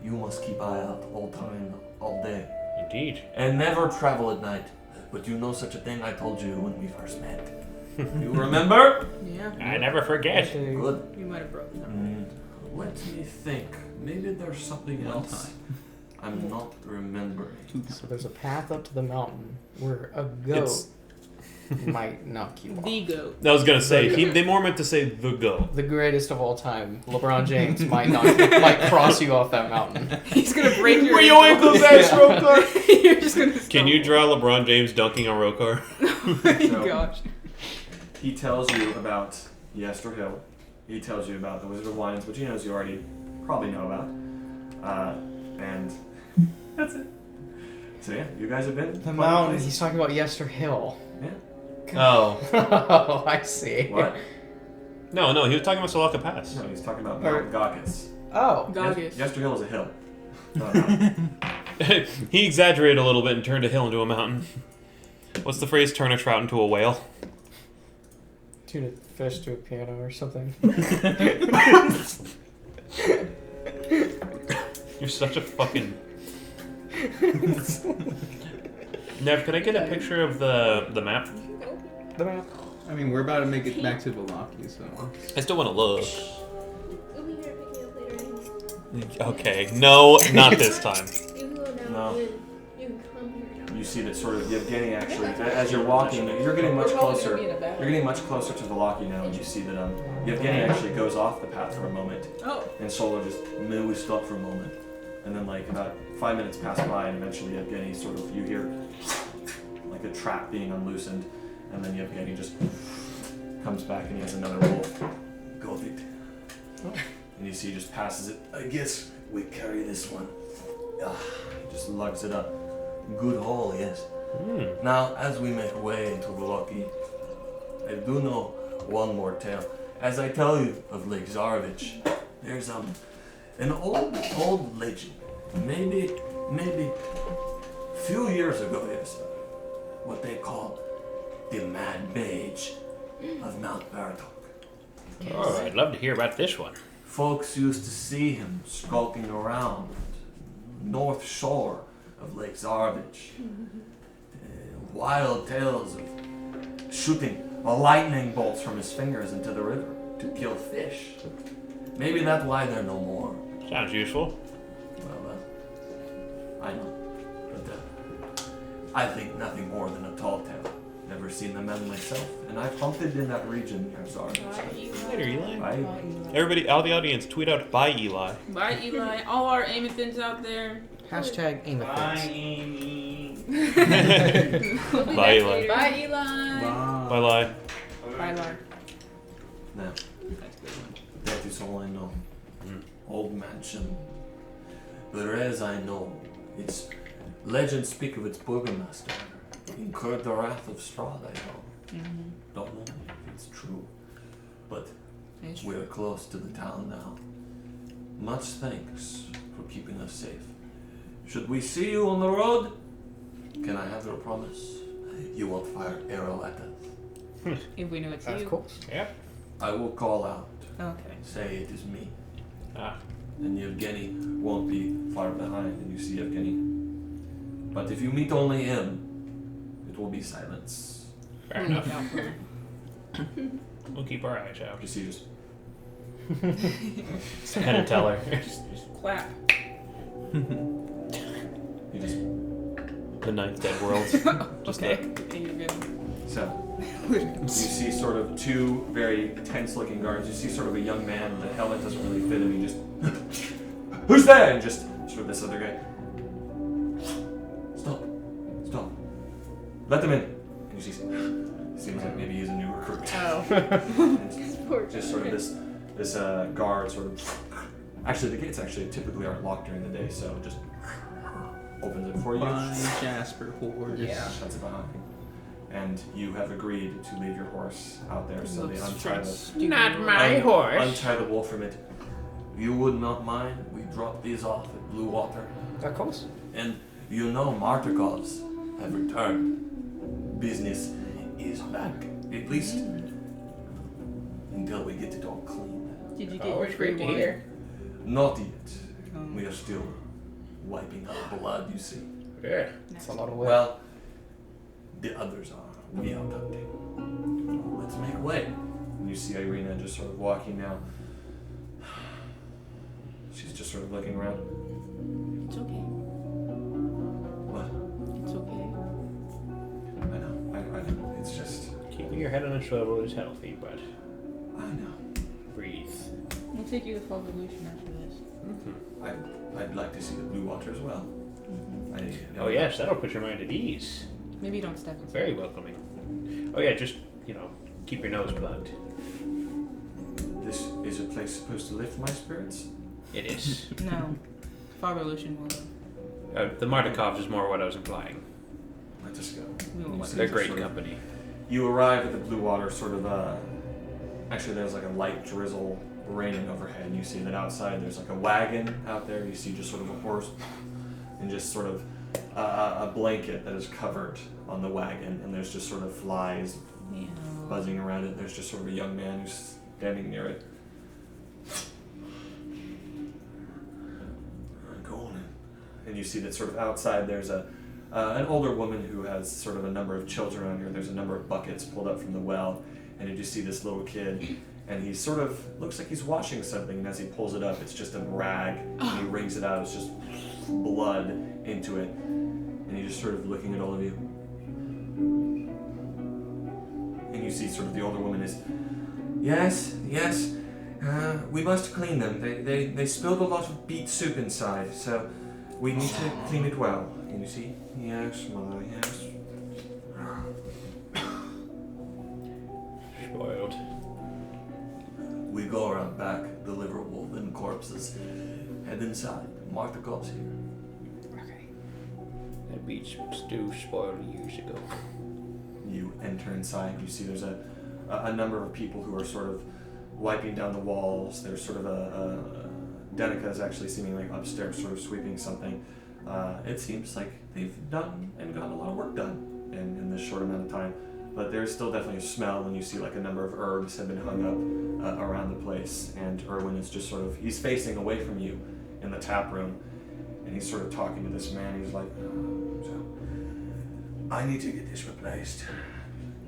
S1: You must keep eye out all time, all day.
S4: Indeed.
S1: And never travel at night. But you know such a thing I told you when we first met. You remember?
S2: Yeah.
S4: I never forget.
S1: Good.
S2: You might have broken them.
S1: Let me think. Maybe there's something
S3: One
S1: else.
S3: time.
S1: I'm not remembering.
S6: So there's a path up to the mountain where a goat might knock you off.
S2: The goat.
S4: I was gonna say they more meant to say the goat.
S6: The greatest of all time, LeBron James might cross you off that mountain.
S2: He's gonna break your
S4: Your ankles, ass,
S2: Rokar. You're just gonna.
S4: Can you draw LeBron James dunking on Rokar?
S2: Oh my
S1: So-
S2: gosh.
S1: He tells you about Yester Hill. He tells you about the Wizard of Wines, which he knows you already probably know about. And that's it. So yeah, you guys have been
S6: The
S1: quite
S6: mountain.
S1: places.
S6: He's talking about Yester Hill.
S1: Yeah.
S4: Oh.
S6: Oh, I see.
S1: What?
S4: No, he was talking about Salaka Pass.
S1: No, he's talking about
S6: Or-
S1: Mount Gaucus.
S6: Oh.
S2: Goggis.
S1: Yester Hill is a hill. Not a mountain.
S4: He exaggerated a little bit and turned a hill into a mountain. What's the phrase? Turn a trout into a whale.
S6: Tune a fish to a piano or something.
S4: You're such a fucking. Nev, can I get a picture of the map?
S6: The map.
S3: I mean, we're about to make it back to Velaki, so.
S4: I still want to look.
S5: You'll be here picking up later.
S4: Okay, no, not this time.
S5: You can go now.
S1: No.
S5: You can come here now.
S1: You see that sort of Yevgeny actually, as you're walking, you're getting much closer. You're getting much closer to Velaki now, and you see that Yevgeny actually goes off the path for a moment,
S2: Oh.
S1: and Solo just moves up for a moment, and then like about 5 minutes pass by, and eventually Yevgeny sort of you hear like a trap being unloosened, and then Yevgeny just comes back and he has another wolf. Got it. And you see he just passes it. I guess we carry this one. He just lugs it up. Good haul, yes. Now, as we make way into Velaki, I do know one more tale. As I tell you of Lake Zarovich, there's an old legend. Maybe few years ago, yes, what they call the Mad Mage of Mount Baratok.
S4: Oh, I'd love to hear about this one.
S1: Folks used to see him skulking around north shore of Lake Zarovich. Wild tales of shooting lightning bolts from his fingers into the river to kill fish. Maybe that's why they're no more.
S4: Sounds useful.
S1: Well, I know. But I think nothing more than a tall tale. Never seen the men myself, and I've hunted in that region near Zarovich.
S4: Later, Eli.
S1: Right?
S4: Everybody, all the audience, tweet out "Bye, Eli."
S2: Bye, Eli. All our Amathins out there.
S6: Hashtag aim at things.
S5: We'll be
S4: Bye,
S5: back
S4: Eli.
S5: later.
S2: Bye, Eli.
S4: Bye, Eli.
S2: Bye, Lar.
S1: Now, that is all I know. Old mansion. But as I know, its legends speak of its burgomaster. Incurred the wrath of Strahd, I know. Don't know if it's true. But
S2: It's
S1: we're close to the town now. Much thanks for keeping us safe. Should we see you on the road? Can I have your promise? You won't fire arrow at us.
S2: If we know it's
S6: Of
S2: you.
S6: course.
S4: Yep.
S1: I will call out.
S2: Okay.
S1: Say it is me.
S4: Ah,
S1: And Yevgeny won't be far behind, and you see Yevgeny. But if you meet only him, it will be silence.
S4: fair
S2: We'll look
S4: enough.
S2: out for him.
S4: We'll keep our eyes out.
S1: You see just
S4: Penn and Teller.
S2: Just clap.
S1: you just
S4: The Ninth Dead World. Just
S2: Okay. And you're good.
S1: so you see sort of two very tense looking guards. You see sort of a young man, the helmet doesn't really fit him, he just who's there? And just sort of this other guy. Stop. Let them in. And you see seems like maybe he's a new recruit.
S2: Oh.
S1: And
S5: Poor
S1: just sort of this guard sort of actually the gates actually typically aren't locked during the day, so just opens it for you.
S3: By Jasper Horse.
S2: Yeah.
S1: Shuts it behind you. And you have agreed to leave your horse out there, so they untie
S7: Not my horse.
S1: untie the wool from it. You would not mind? We drop these off at blue water.
S6: Of course.
S1: And you know Martikovs have returned. Business is back. At least until we get it all clean.
S2: Did you get
S7: Always
S2: your free
S7: great to
S2: wine?
S7: hear.
S1: Not yet. We are still wiping out blood, you see.
S7: Yeah.
S6: It's a lot of work.
S1: Well, the others are. We are hunting. Let's make way. And you see Irina just sort of walking now. She's just sort of looking around.
S2: It's okay.
S1: What?
S2: It's okay.
S1: I know. I know. It's just.
S7: Keeping your head on a swivel is healthy, but
S1: I know.
S7: breathe.
S2: We'll take you to Fall Evolution after this.
S1: I'd like to see the blue water as well.
S7: Oh yes, that'll put your mind at ease.
S2: Maybe don't step inside.
S7: Very welcoming. Oh yeah, just keep your nose plugged.
S1: This is a place supposed to lift my spirits?
S7: It is.
S2: No. Fall Evolution will.
S7: The Martikovs is more what I was implying.
S1: Let us go.
S2: We won't let
S7: They're
S1: Just
S7: great
S1: sort of-
S7: company.
S1: You arrive at the blue water, sort of, actually there's like a light drizzle raining overhead, and you see that outside there's like a wagon out there, you see just sort of a horse, and just sort of a blanket that is covered on the wagon, and there's just sort of flies buzzing around it, there's just sort of a young man who's standing near it. Go on in. And you see that sort of outside there's an older woman who has sort of a number of children on her. There's a number of buckets pulled up from the well, and you just see this little kid, and he sort of looks like he's washing something, and as he pulls it up, it's just a rag, and he wrings it out, it's just blood into it, and he's just sort of looking at all of you. And you see sort of the older woman is, yes, we must clean them. They spilled a lot of beet soup inside, so we need to clean it well. And you see, yes, mother, yes.
S7: Spoiled.
S1: We go around back, deliver wolven corpses, head inside. Martha calls here.
S7: That beach stew spoiled years ago.
S1: You enter inside. You see there's a number of people who are sort of wiping down the walls. There's sort of Denica is actually seeming like upstairs, sort of sweeping something. It seems like they've done and gotten a lot of work done in this short amount of time. But there's still definitely a smell, and you see like a number of herbs have been hung up around the place. And Erwin is just sort of, he's facing away from you in the tap room, and he's sort of talking to this man. He's like, so I need to get this replaced,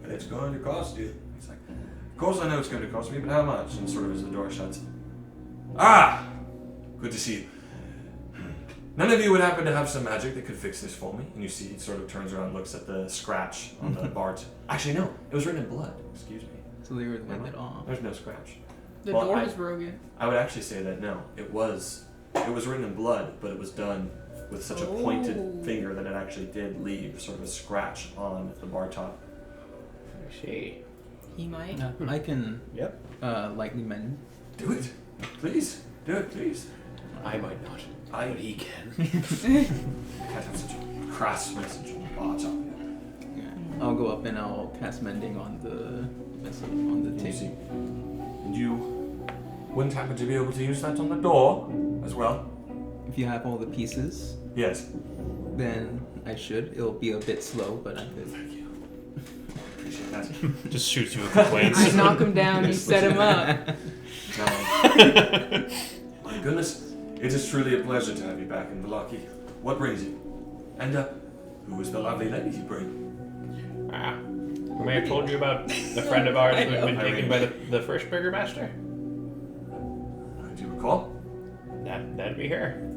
S1: but it's going to cost you. He's like, of course I know it's going to cost me, but how much? And sort of as the door shuts, good to see you. None of you would happen to have some magic that could fix this for me? And you see he sort of turns around and looks at the scratch on the Bart. Actually, no, it was written in blood. Excuse me.
S3: So they were laying it off.
S1: There's no scratch.
S2: The
S1: Well,
S2: door
S1: I-
S2: was broken.
S1: I would actually say that no, it was written in blood, but it was done with such a pointed
S2: Oh.
S1: finger that it actually did leave sort of a scratch on the bar top.
S7: I see.
S2: He might.
S3: I can
S7: Yep.
S3: lightly mend.
S1: Do it, please. Do it, please.
S7: I might not, but he can.
S1: Can't have such a crass message on the bar top.
S3: Yeah. I'll go up and I'll cast mending on the on the
S1: You see,
S3: table.
S1: and you wouldn't happen to be able to use that on the door as well?
S3: If you have all the pieces,
S1: Yes.
S3: then I should. It'll be a bit slow, but I could.
S1: Thank you. Appreciate that.
S4: Just shoots you with the glance.
S2: I knock him down, you set him up.
S1: My goodness, it is truly a pleasure to have you back in Velaki. What brings you? And who is the lovely lady you bring?
S7: We may have told you about the friend of ours who had been taken by the first burgermaster.
S1: Do you recall?
S7: That'd be her.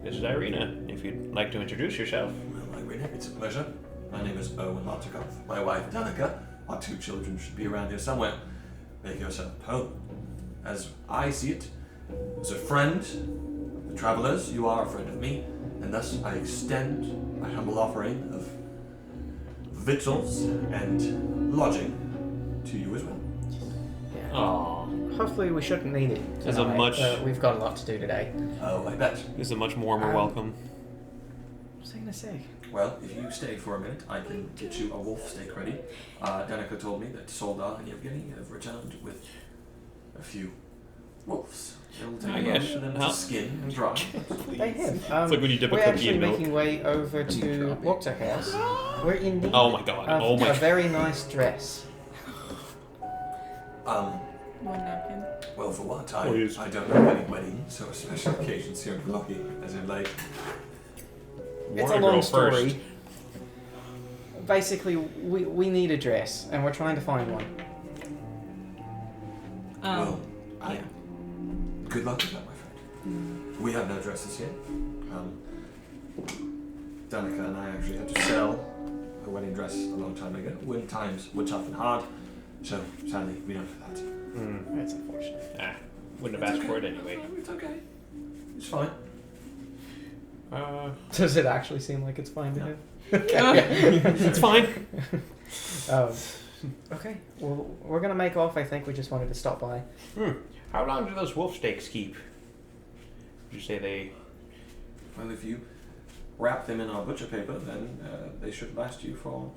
S7: This is Irina, if you'd like to introduce yourself.
S1: Well, Irina, it's a pleasure. My name is Owen Martikov. My wife, Danica. Our 2 children should be around here somewhere. Make yourself at home. As I see it, as a friend of the travelers, you are a friend of me, and thus I extend my humble offering of victuals and lodging to you as well.
S4: Aww.
S6: Hopefully we shouldn't need it.
S4: There's a
S6: tonight.
S4: much-
S6: We've got a lot to do today.
S1: Oh, I bet.
S4: This is a much warmer welcome.
S6: What was I gonna say?
S1: Well, if you stay for a minute, I can get you a wolf steak ready. Danica told me that Soldar and Yevgeny have returned with a few wolves. It'll
S4: I
S1: take a
S4: guess.
S1: moment for them
S4: How-
S1: to skin and dry.
S6: They have.
S4: It's like when you dip a
S6: We're
S4: cookie
S6: actually
S4: in milk.
S6: making way over to Water House. We're in need
S4: Oh my god.
S6: of
S4: Oh my
S6: a very nice dress.
S2: One napkin.
S1: Well, for one,
S4: Please.
S1: I don't know of any weddings or special occasions here in Plucked, as in like.
S6: It's
S4: Wanna
S6: a long
S4: go
S6: story.
S4: first.
S6: Basically, we need a dress, and we're trying to find one.
S1: Well,
S2: yeah.
S1: good luck with that, my friend. We have no dresses yet. Danica and I actually had to sell a wedding dress a long time ago when times were tough and hard. So sadly, we don't have that.
S6: That's unfortunate.
S4: Ah, wouldn't have asked for it anyway.
S1: It's okay. It's fine.
S6: Does it actually seem like it's fine to
S1: No.
S6: him?
S4: It's fine.
S6: Okay. Well, we're gonna make off. I think we just wanted to stop by.
S4: How long do those wolf steaks keep? Did you say they?
S1: Well, if you wrap them in our butcher paper, then they should last you for.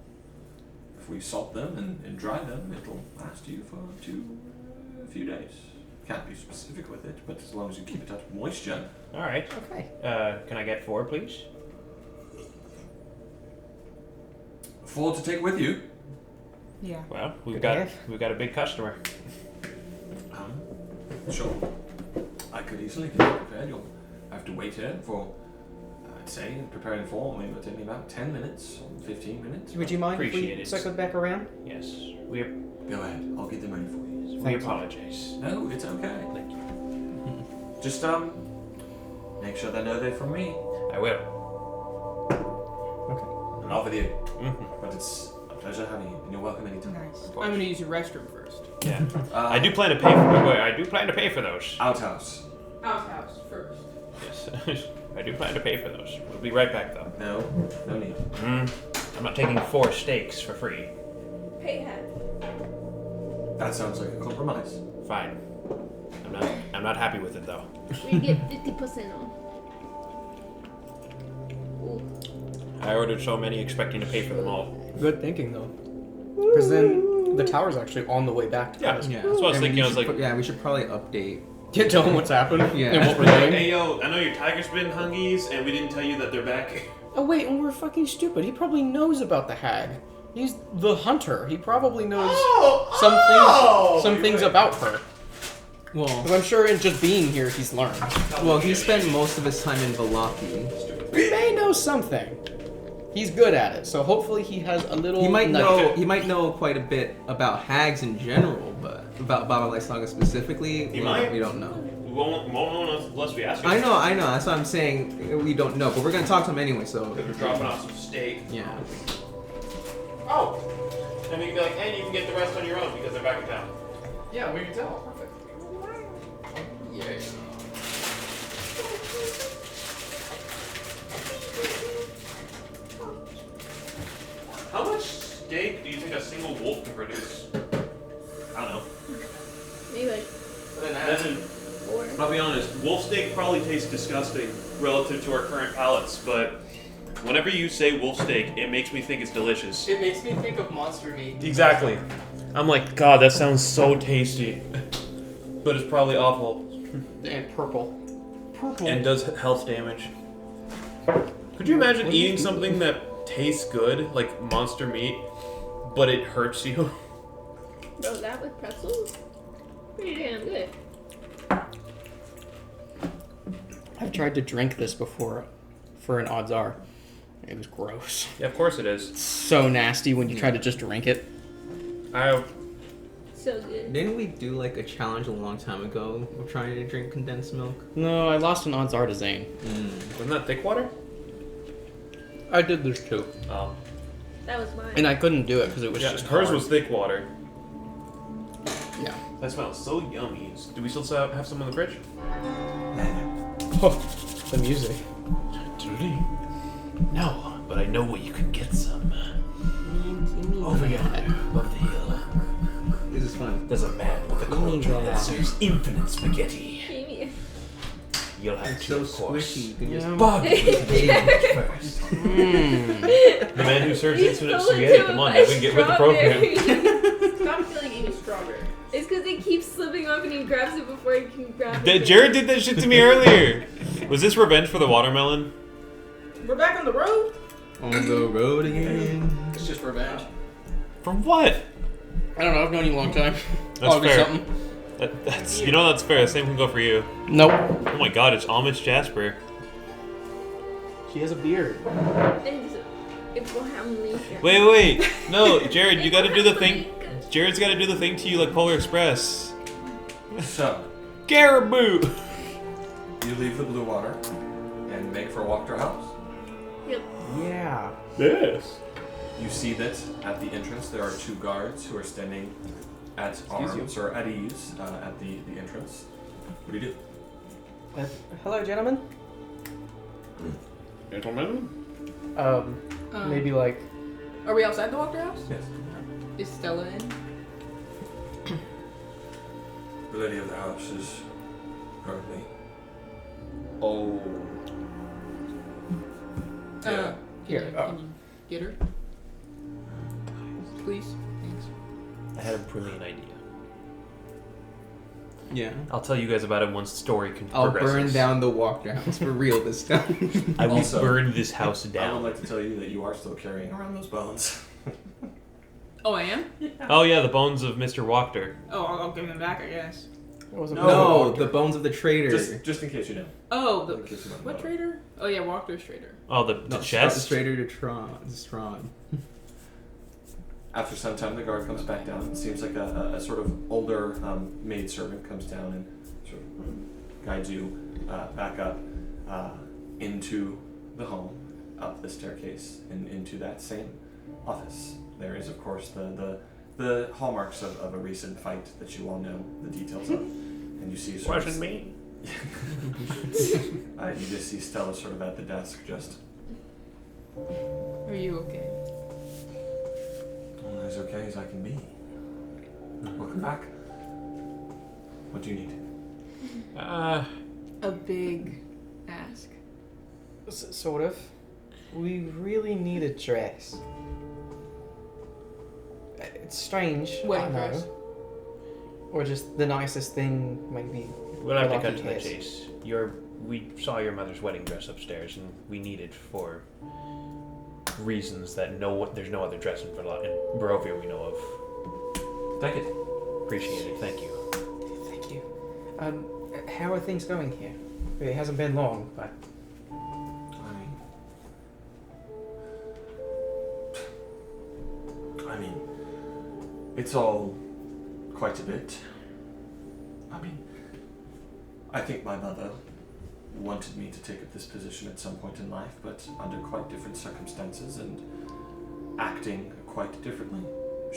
S1: If we salt them and dry them, it'll last you for a few days. Can't be specific with it, but as long as you keep it out of moisture.
S4: All right.
S6: Okay.
S4: Can I get 4, please?
S1: 4 to take with you.
S2: Yeah.
S4: Well,
S6: Good to have.
S4: we've got a big customer.
S1: Sure. I could easily get you prepared. You'll have to wait here for, I'd say, preparing for maybe it'll take me about 10 minutes or 15 minutes.
S6: Would you mind if
S4: Appreciate
S6: we
S4: it.
S6: circle back around?
S4: Yes, we
S1: Go ahead. I'll get them ready for you.
S6: Thank you.
S4: apologize.
S1: No, it's okay.
S4: Thank you.
S1: Just make sure they know they're from me.
S4: I will.
S6: Okay.
S1: Not with you,
S4: Mm-hmm.
S1: but it's a pleasure having you, and you're welcome anytime.
S2: Nice. I'm gonna use your restroom first.
S4: Yeah. I do plan to pay for. Wait, I do plan to pay for those.
S1: Outhouse.
S2: Outhouse first.
S4: Yes, I do plan to pay for those. We'll be right back though.
S1: No need.
S4: I'm not taking 4 steaks for free.
S5: Pay half.
S1: That sounds like a compromise.
S4: Fine. I'm not happy with it though.
S5: We get 50% off. Ooh.
S4: I ordered so many expecting to pay for them all.
S6: Good thinking though. Because then the tower's actually on the way back to
S4: Yeah.
S6: us.
S3: Yeah.
S4: That's what I was
S3: mean,
S4: thinking.
S3: you
S4: I was
S3: should
S4: like,
S3: pro- we should probably update.
S6: Can't tell them what's happened
S3: Yeah.
S6: and what we're doing.
S8: Hey yo, I know your tiger's been hungies, and we didn't tell you that they're back.
S6: Oh wait, and we're fucking stupid. He probably knows about the hag. He's the hunter. He probably knows some things about her.
S3: Well,
S6: Because I'm sure in just being here, he's learned.
S3: he spent most of his time in Valaki.
S6: He may know something. He's good at it, so hopefully he has a little.
S3: He might
S6: nugget.
S3: know quite a bit about hags in general, but about Baba Lysaga specifically,
S8: He might.
S3: we don't know.
S8: We won't know unless we ask you.
S3: I know. That's what I'm saying. We don't know, but we're gonna talk to him anyway. So
S8: Because we're dropping off some steak.
S3: yeah.
S8: Oh! And we can be like, and you can get the rest on your own because they're back in town.
S6: Yeah, we can tell. Perfect.
S8: Yeah. How much steak do you think a single wolf can produce? I don't know.
S5: Maybe like
S8: As in,
S5: 4.
S8: I'll be honest, wolf steak probably tastes disgusting relative to our current palates, but whenever you say wolf steak, it makes me think it's delicious.
S6: It makes me think of monster meat.
S8: Exactly. I'm like, God, that sounds so tasty. But it's probably awful.
S6: And purple. Purple.
S8: And does health damage. Could you imagine eating something that tastes good, like monster meat, but it hurts you?
S5: Bro, that with pretzels? Pretty damn good.
S6: I've tried to drink this before for an odds are. It was gross.
S4: Yeah, of course it is.
S6: So nasty when you try to just drink it.
S5: So good.
S3: Didn't we do like a challenge a long time ago of trying to drink condensed milk?
S6: No, I lost an odds are to Zane.
S4: Wasn't that thick water?
S6: I did this too.
S4: Oh.
S5: That was mine.
S6: And I couldn't do it because it was
S4: Yeah,
S6: just
S4: hers
S6: hard.
S4: was thick water.
S6: Yeah.
S4: That smells so yummy. Do we still have some in the fridge?
S6: Oh, the music.
S4: No, but I know where you can get some.
S6: Over yonder.
S4: Above the hill.
S3: This is fun.
S4: There's a man with a
S6: Give me
S4: cauldron that
S6: that.
S4: serves infinite spaghetti.
S5: Amy.
S4: You'll have
S3: It's
S4: to,
S3: so
S4: of course.
S3: squishy. You can just
S6: Yeah.
S4: Bug first. The man who serves infinite spaghetti. Come on, now we can get with the program.
S2: Stop feeling Amy's strawberry.
S5: It's because it keeps slipping off and he grabs it before he can grab it.
S8: Jared did that shit to me earlier. Was this revenge for the watermelon?
S2: We're back on the road.
S3: On the road again.
S6: It's just revenge.
S8: For what?
S6: I don't know. I've known you a long time.
S8: That's
S6: Always
S8: fair.
S6: something.
S8: That's that's fair. The same can go for you.
S6: Nope.
S8: Oh my god, it's Amish Jasper.
S3: She has a beard.
S5: It's family.
S8: Wait. No, Jared, you gotta do the thing. Jared's gotta do the thing to you like Polar Express.
S1: So,
S8: Caribou!
S1: you leave the blue water and make for a walk to her house.
S5: Yep.
S3: Yeah.
S8: Yes.
S1: You see that at the entrance there are 2 guards who are standing at arms or at ease at the entrance. What do you do?
S3: Hello, gentlemen.
S8: Gentlemen?
S3: Maybe like.
S2: Are we outside the Walker house?
S1: Yes.
S2: Is Stella in?
S1: The lady of the house is currently.
S8: Oh.
S1: Yeah.
S3: Here,
S2: Can you get her? Please. Thanks.
S8: I had a brilliant idea.
S3: Yeah.
S8: I'll tell you guys about it once the story
S3: I'll
S8: progresses.
S3: burn down the Walker house for real this time.
S8: I will
S1: Also,
S8: burn this house
S1: I would
S8: down.
S1: like to tell you that you are still carrying around those bones.
S2: Oh, I am?
S8: Oh yeah, the bones of Mr. Wachter.
S2: Oh, I'll give them back, I guess.
S3: No, the bones of the traitor.
S1: Just in case you know.
S2: Oh,
S1: In case you don't
S2: what
S1: know.
S2: trader? Oh yeah, Walker's trader.
S8: Oh, the
S3: No,
S8: chest?
S3: Traitor to Strahd.
S1: After some time, the guard comes back down. It seems like a sort of older maidservant comes down and sort of guides you back up into the home, up the staircase, and into that same office. There is, of course, the hallmarks of a recent fight that you all know the details of. And you see sort
S4: Wasn't me.
S1: you just see Stella sort of at the desk, just
S2: Are you okay?
S1: as okay as I can be. Welcome back. What do you need?
S2: A big ask.
S6: Sort of. We really need a dress. It's strange.
S2: Wedding
S6: I know.
S2: dress.
S6: Or just the nicest thing, maybe.
S4: We'll have to
S6: Lucky
S4: cut to the
S6: kiss.
S4: chase. We saw your mother's wedding dress upstairs, and we need it for reasons that there's no other dress in Barovia we know of.
S1: Take it.
S4: Appreciate it. Thank you.
S6: Thank you. How are things going here? It hasn't been long, but
S1: I mean, it's all quite a bit. I think my mother wanted me to take up this position at some point in life, but under quite different circumstances and acting quite differently.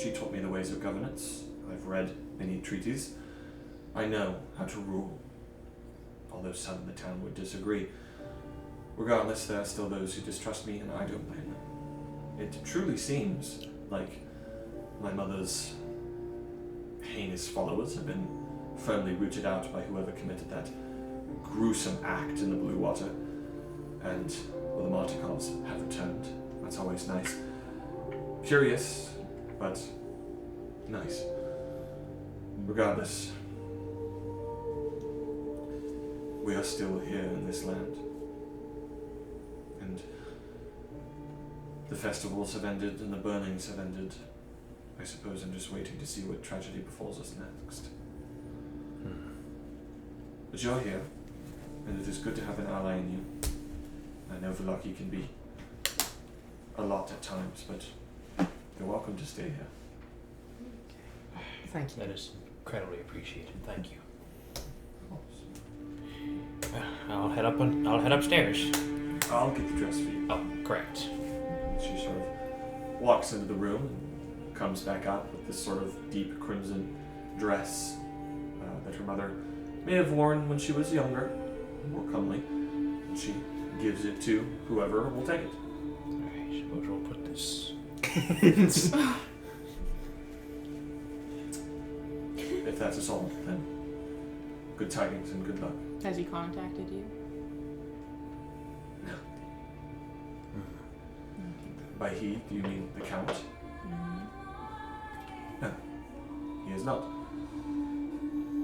S1: She taught me the ways of governance. I've read many treaties. I know how to rule, although some in the town would disagree. Regardless, there are still those who distrust me, and I don't blame them. It truly seems like my mother's heinous followers have been firmly rooted out by whoever committed that gruesome act in the blue water. And, well, the Martikovs have returned. That's always nice. Curious, but nice. Regardless, we are still here in this land. And the festivals have ended and the burnings have ended. I suppose I'm just waiting to see what tragedy befalls us next. But you're here, and it is good to have an ally in you. I know Velaki can be a lot at times, but you're welcome to stay here.
S6: thank you.
S4: That is incredibly appreciated. Thank you.
S1: Of course.
S4: I'll head upstairs.
S1: I'll get the dress for you.
S4: Oh, correct.
S1: She sort of walks into the room and comes back up with this sort of deep crimson dress that her mother may have worn when she was younger, more comely. And she gives it to whoever will take it.
S4: Alright, suppose we'll put this.
S1: If that's us all, then good tidings and good luck.
S2: Has he contacted you?
S1: By he, do you mean the Count?
S2: Mm-hmm.
S1: No, he is not.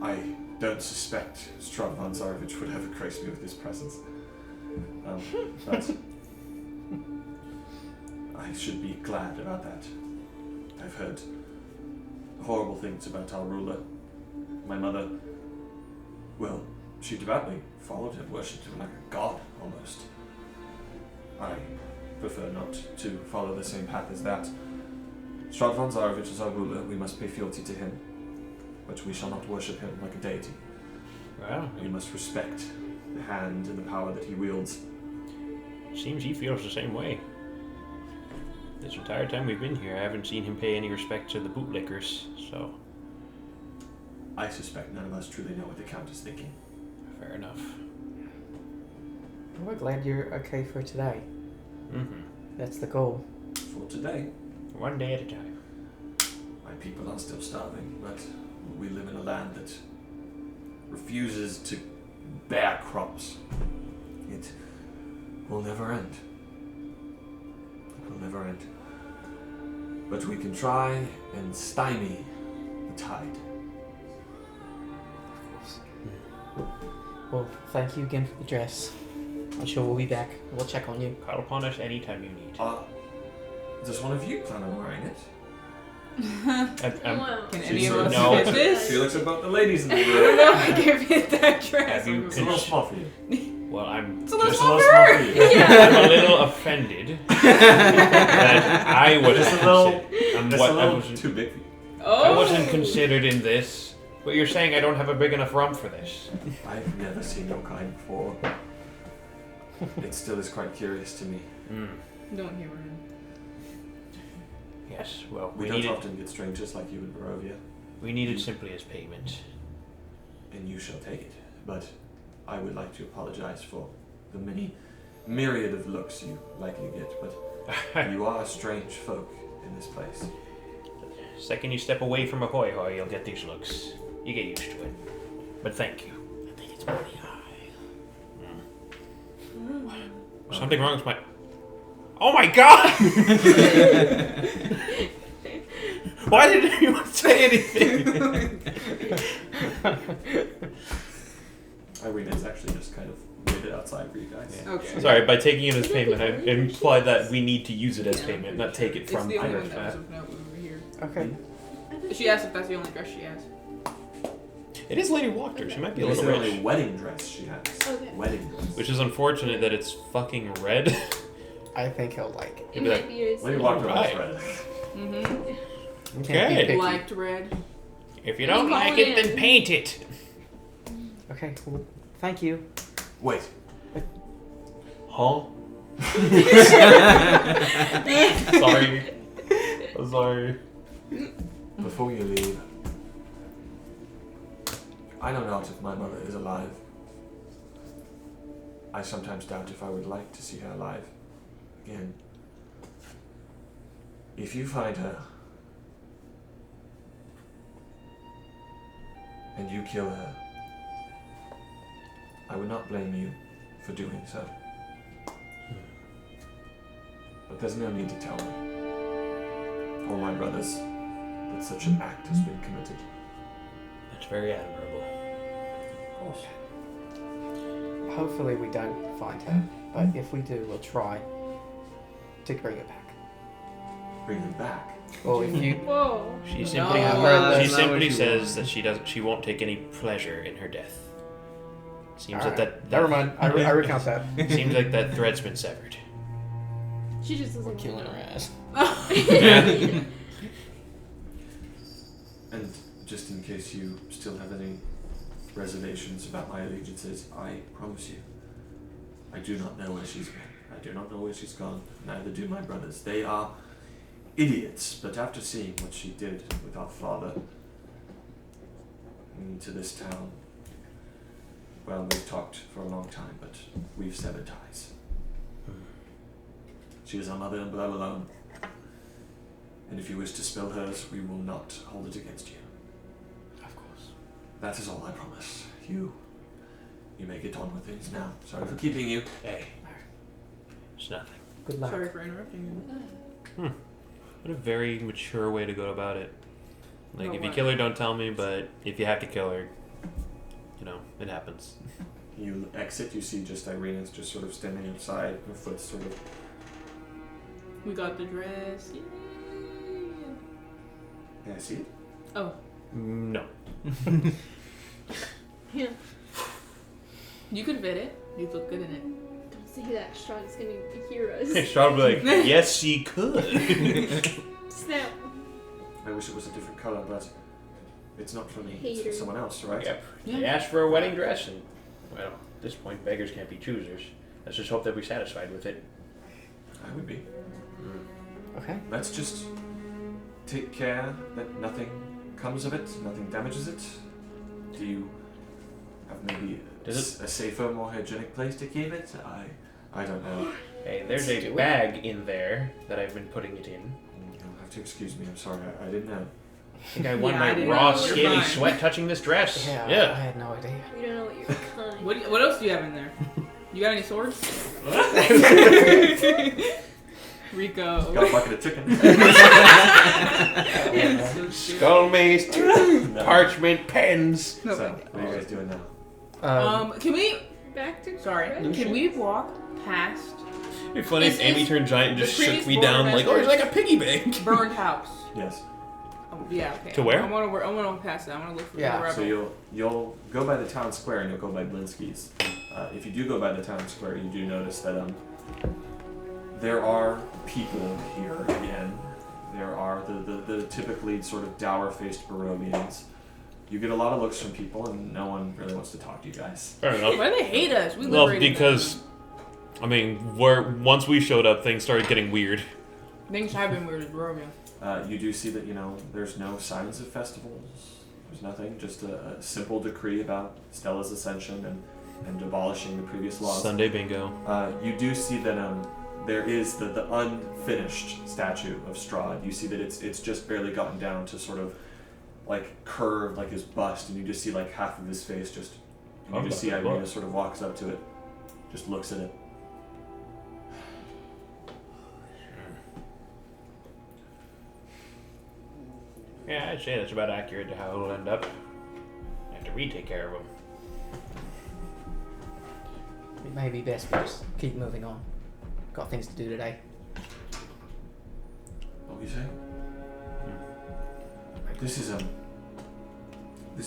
S1: I don't suspect Strahd von Zarovich would ever grace me with his presence. But I should be glad about that. I've heard horrible things about our ruler. My mother, well, she devoutly followed him, worshipped him like a god, almost. I prefer not to follow the same path as that. Strahd von Zarovich is our ruler. We must pay fealty to him. But we shall not worship him like a deity.
S7: Well,
S1: We must respect the hand and the power that he wields.
S7: seems he feels the same way. This entire time we've been here, I haven't seen him pay any respect to the bootlickers, so
S1: I suspect none of us truly know what the Count is thinking.
S7: fair enough.
S6: We're glad you're okay for today.
S7: Mm-hmm.
S6: That's the goal.
S1: For today,
S7: One day at a time.
S1: my people are still starving, but we live in a land that refuses to bear crops. It will never end. It will never end. But we can try and stymie the tide.
S6: Well, thank you again for the dress. I'm sure we'll be back. We'll check on you.
S7: Call upon us anytime you need.
S1: Does one of you plan on wearing it?
S5: Wow.
S2: Can
S1: She's
S2: any of
S1: so-
S2: us
S7: No.
S2: fit this?
S1: Felix about the ladies in the
S2: I don't
S1: room.
S2: know if I can fit that dress.
S7: Have you
S1: It's a little small for you.
S7: Well, I'm
S2: It's a little
S1: Just a
S2: small
S1: little
S2: for
S1: small
S2: her.
S1: for you.
S7: I'm a little offended that I wasn't
S1: Just a little-
S7: considered.
S1: Just
S7: What,
S1: a
S7: I
S1: little
S7: wasn't,
S1: too big for you.
S2: Oh.
S7: I wasn't considered in this. But you're saying I don't have a big enough rump for this.
S1: I've never seen your kind before. It still is quite curious to me.
S2: Don't humor him.
S7: Yes, well,
S1: We
S7: we
S1: don't
S7: needed
S1: often get strangers like you in Barovia,
S7: simply as payment.
S1: and you shall take it. But I would like to apologize for the many myriad of looks you likely get, but you are strange folk in this place.
S7: Second you step away from a hoy hoy, you'll get these looks. You get used to it. But thank you.
S6: I think it's pretty high.
S7: Something wrong with my... Oh my god! Why didn't anyone say anything?
S1: Irena's actually just kind of waited outside for you guys.
S7: Yeah.
S2: Okay.
S7: Sorry, by taking it as payment, I imply that we need to use it as payment, not take it
S2: It's
S7: from
S2: the only
S7: her.
S2: one that was of note over here.
S6: Okay.
S2: She asked if that's the only dress she has.
S7: It is Lady Walker. She might be a
S1: It's
S7: little
S1: the only
S7: rich.
S1: wedding dress she has.
S5: Okay.
S1: Wedding dress.
S7: Which is unfortunate that it's fucking red.
S6: I think he'll like it.
S5: It
S7: Maybe
S5: might be yours.
S1: Lady Walker was
S7: Right.
S1: red.
S2: Mm-hmm.
S6: Can't be
S7: Okay.
S6: picky.
S2: Liked red.
S7: If you don't like it, then paint it.
S6: Okay, well, thank you.
S1: Wait.
S7: Huh? Sorry. I'm sorry.
S1: Before you leave, I know not if my mother is alive. I sometimes doubt if I would like to see her alive again. If you find her and you kill her, I would not blame you for doing so. But there's no need to tell me, or my brothers, that such an act has been committed.
S7: That's very admirable.
S1: Of course.
S6: Hopefully we don't find her, but if we do, we'll try to bring her back.
S1: Bring them back.
S6: Or if you...
S5: Whoa.
S7: She
S2: No.
S7: simply,
S6: That's
S7: she
S3: not
S7: simply
S3: what she
S7: says
S3: wants.
S7: that she won't take any pleasure in her death. Seems
S6: Alright.
S7: that
S6: Never mind, I recount that.
S7: seems like that thread's been severed.
S5: She just doesn't
S6: We're killing her ass.
S1: And just in case you still have any reservations about my allegiances, I promise you, I do not know where she's been. I do not know where she's gone. Neither do my brothers. They are idiots, but after seeing what she did with our father into this town, well, we've talked for a long time, but we've severed ties. She is our mother and blood alone. And if you wish to spill hers, we will not hold it against you.
S6: Of course.
S1: That is all I promise. You may get on with things now. Sorry for keeping you.
S7: Hey, it's nothing.
S6: Good luck.
S2: Sorry for interrupting you.
S7: What a very mature way to go about it. Like,
S2: No
S7: if you
S2: way.
S7: kill her, don't tell me, but if you have to kill her, it happens.
S1: You exit, you see just Irena's just sort of standing outside, her foot sort of...
S2: We got the dress. Yay.
S1: Can I see it?
S2: Oh.
S7: No.
S5: Yeah.
S2: You could fit it. You look good in it.
S5: Don't say that. Strahd's gonna hear us.
S7: Strahd will be like, yes, she could.
S5: Snap.
S1: I wish it was a different color, but it's not for me. It's
S5: Hater.
S1: for someone else, right?
S7: Yep. They asked for a wedding dress, and, well, at this point, beggars can't be choosers. Let's just hope they'll be satisfied with it.
S1: I would be.
S6: Okay.
S1: Let's just take care that nothing comes of it, nothing damages it. Do you have maybe a safer, more hygienic place to keep it? I don't know.
S7: Hey, there's
S6: Let's
S7: a
S6: do it.
S7: bag in there that I've been putting it in.
S1: You'll have to excuse me. I'm sorry. I didn't know.
S7: I think I want
S2: Yeah, I
S7: my
S2: didn't
S7: raw,
S2: know. You're
S7: scaly
S2: fine.
S7: sweat touching this dress.
S6: Yeah, I
S7: Yeah.
S6: had no idea.
S5: We don't know what you're kind.
S2: What else do you have in there? You got any swords? Rico.
S1: Got a bucket of chicken.
S7: Skull mace, parchment, pens.
S2: No.
S1: So, what are you guys doing now?
S2: Can we?
S5: Back to
S2: Sorry.
S5: Red?
S2: Can we walk past
S8: It'd be funny if
S2: Is-
S8: Amy
S2: is
S8: turned giant and
S2: the
S8: just shook
S2: previous
S8: me down like, oh,
S2: Bordermasters-
S8: you're like a piggy bank.
S2: burned house?
S1: Yes.
S2: Oh, yeah. Okay.
S7: To where?
S2: I want to walk past that. I want to look for
S6: Yeah.
S2: the rebel.
S1: So you'll go by the town square and you'll go by Blinsky's. If you do go by the town square, you do notice that there are people here again. There are the typically sort of dour-faced Barovians. You get a lot of looks from people, and no one really wants to talk to you guys.
S7: Fair enough.
S2: Why do they hate us? We
S7: Well,
S2: liberated
S7: because, I mean, once we showed up, things started getting weird.
S2: them. Things have been weird as Barovia.
S1: You do see that there's no signs of festivals. There's nothing. Just a simple decree about Stella's ascension and abolishing the previous laws.
S7: Sunday bingo.
S1: You do see that there is the unfinished statue of Strahd. You see that it's just barely gotten down to sort of like curved like his bust, and you just see like half of his face just. And you just see Irina sort of walks up to it, just looks at it.
S7: Yeah, I'd say that's about accurate to how it'll end up. After we take care of them.
S6: It may be best we just keep moving on. Got things to do today.
S1: What were you saying? This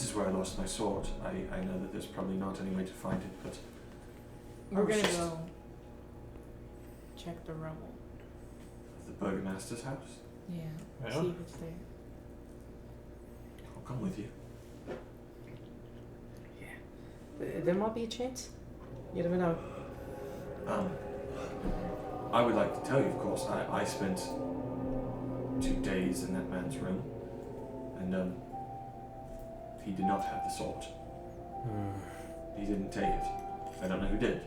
S1: is where I lost my sword. I know that there's probably not any way to find it, but
S2: We're
S1: was
S2: gonna
S1: just-
S2: go check the rubble.
S1: the burgomaster's house.
S2: Yeah.
S7: Well.
S2: See if it's there.
S1: I'll come with you.
S6: There might be a chance. You never know.
S1: I would like to tell you, of course, I spent 2 days in that man's room, and he did not have the sword. He didn't take it. I don't know who did.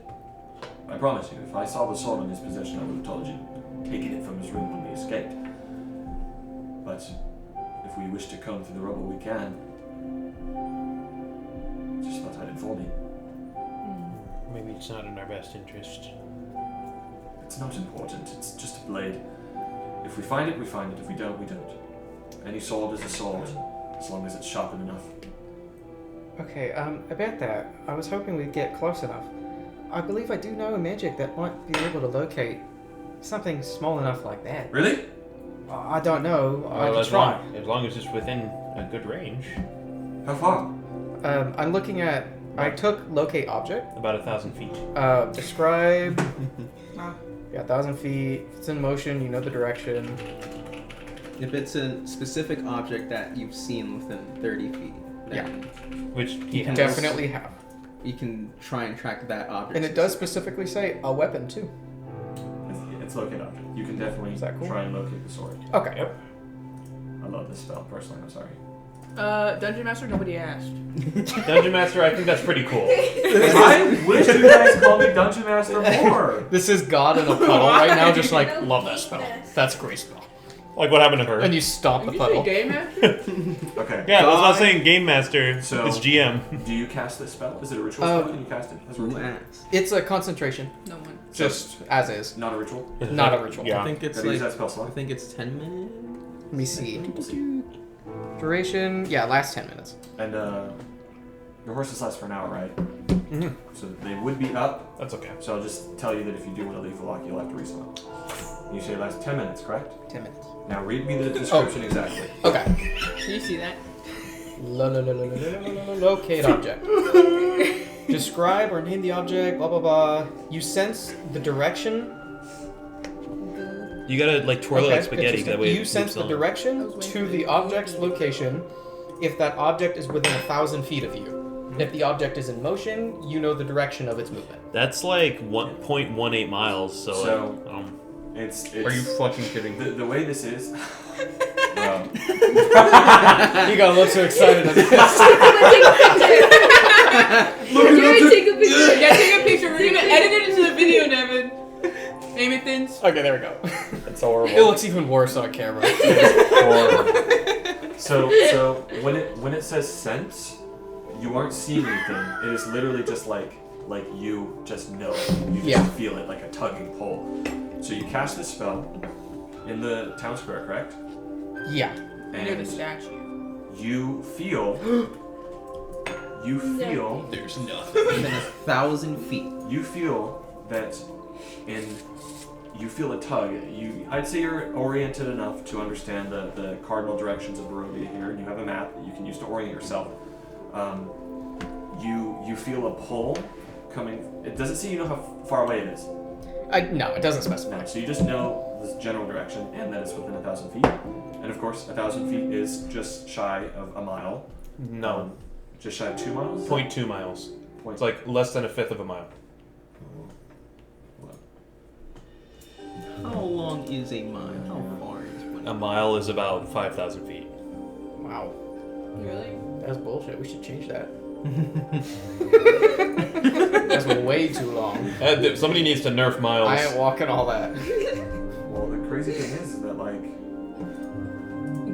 S1: I promise you, if I saw the sword in his possession, I would have told you, taken it from his room when we escaped. But if we wish to comb through the rubble, we can. Just thought I'd inform you.
S7: Maybe it's not in our best interest.
S1: It's not important. It's just a blade. If we find it, we find it. If we don't, we don't. Any sword is a sword, as long as it's sharpened enough.
S6: Okay, about that, I was hoping we'd get close enough. I believe I do know a magic that might be able to locate something small enough like that.
S1: Really?
S6: I don't know. I
S7: Well,
S6: could try.
S7: as long as it's within a good range.
S1: How far?
S6: I'm looking at. I took locate object.
S7: About 1,000 feet.
S6: Describe.
S2: Wow.
S6: Yeah, 1,000 feet. If it's in motion, you know the direction.
S3: If it's a specific object that you've seen within 30 feet, then
S7: Which he
S6: You
S7: has.
S6: definitely have.
S3: you can try and track that object.
S6: And it does specifically say a weapon too.
S1: It's locate object. You can definitely
S6: Is that cool?
S1: try and locate the sword.
S6: Okay.
S7: Yep.
S1: I love this spell, personally. I'm sorry.
S2: Dungeon Master, nobody asked.
S7: Dungeon Master, I think that's pretty cool.
S1: I wish you guys called me Dungeon Master more.
S6: This is God in a puddle right now, just like,
S5: Don't
S6: love that
S5: hate
S6: spell.
S5: this.
S6: That's a great spell.
S7: Like what happened to her.
S6: And you stomp the
S2: Did you say
S6: puddle.
S2: Game Master?
S1: Okay.
S7: Yeah, that's what I was
S1: God.
S7: saying. Game Master.
S1: So-
S7: it's GM.
S1: Do you cast this spell? Is it a ritual spell? Can you cast it as a
S3: Who
S1: ritual?
S3: asked?
S6: It's a concentration,
S2: No one.
S6: just as is.
S1: Not a ritual?
S6: Not a ritual.
S3: I
S7: Yeah.
S3: think it's
S1: Gotta use
S3: like
S1: that spell slot.
S3: I think it's 10 minutes.
S6: Let me see.
S1: We'll see.
S6: Duration, yeah, last 10 minutes.
S1: And Your horses last for an hour, right?
S8: Mm-hmm.
S1: So they would be up.
S8: That's okay.
S1: So I'll just tell you that if you do want to leave the lock, you'll have to resummon. You say it lasts 10 minutes, correct?
S6: 10 minutes.
S1: Now read me the description exactly.
S6: Okay.
S2: Do you see that?
S6: Locate object. Describe or name the object, blah blah blah. You sense the direction.
S4: You gotta like twirl it like
S6: Okay,
S4: spaghetti.
S6: interesting.
S4: That way
S6: You
S4: it
S6: sense
S4: moves
S6: the
S4: on.
S6: direction to the object's location if that object is within 1,000 feet of you. If the object is in motion, you know the direction of its movement.
S4: That's like 1.18 miles. So,
S1: So-
S4: like,
S1: It's
S8: Are you fucking kidding?
S1: the way this is?
S6: You gotta look so excited at this.
S5: Jared, take a picture.
S2: Yeah, take a picture. We're gonna edit it into the video, Nevin. Aim it, Thins.
S6: Okay, there we go.
S8: That's horrible.
S6: It looks even worse on camera.
S1: So when it says sense, you aren't seeing anything. It is literally just like you just know it. You just feel it like a tugging pull. So you cast this spell in the town square, correct?
S6: Yeah.
S2: Near the
S1: And
S2: statue.
S1: you feel
S8: There's nothing.
S3: Within 1,000 feet.
S1: you feel that you feel a tug. I'd say you're oriented enough to understand the cardinal directions of Barovia here, and you have a map that you can use to orient yourself. You feel a pull coming. It doesn't say you know how far away it is.
S6: No, it doesn't specify.
S1: No, so you just know the general direction and that it's within 1,000 feet. And of course, 1,000 feet is just shy of a mile.
S8: No.
S1: Just shy of 2 miles.
S8: 0.2 miles.
S1: Point-
S8: It's like less than a fifth of a mile.
S3: How long is a mile? How far is one?
S4: a mile is about 5,000 feet.
S6: Wow.
S2: Really?
S6: That's bullshit. We should change that. That's way too long.
S8: Somebody needs to nerf miles.
S6: I ain't walking all that.
S1: Well, the crazy thing is that like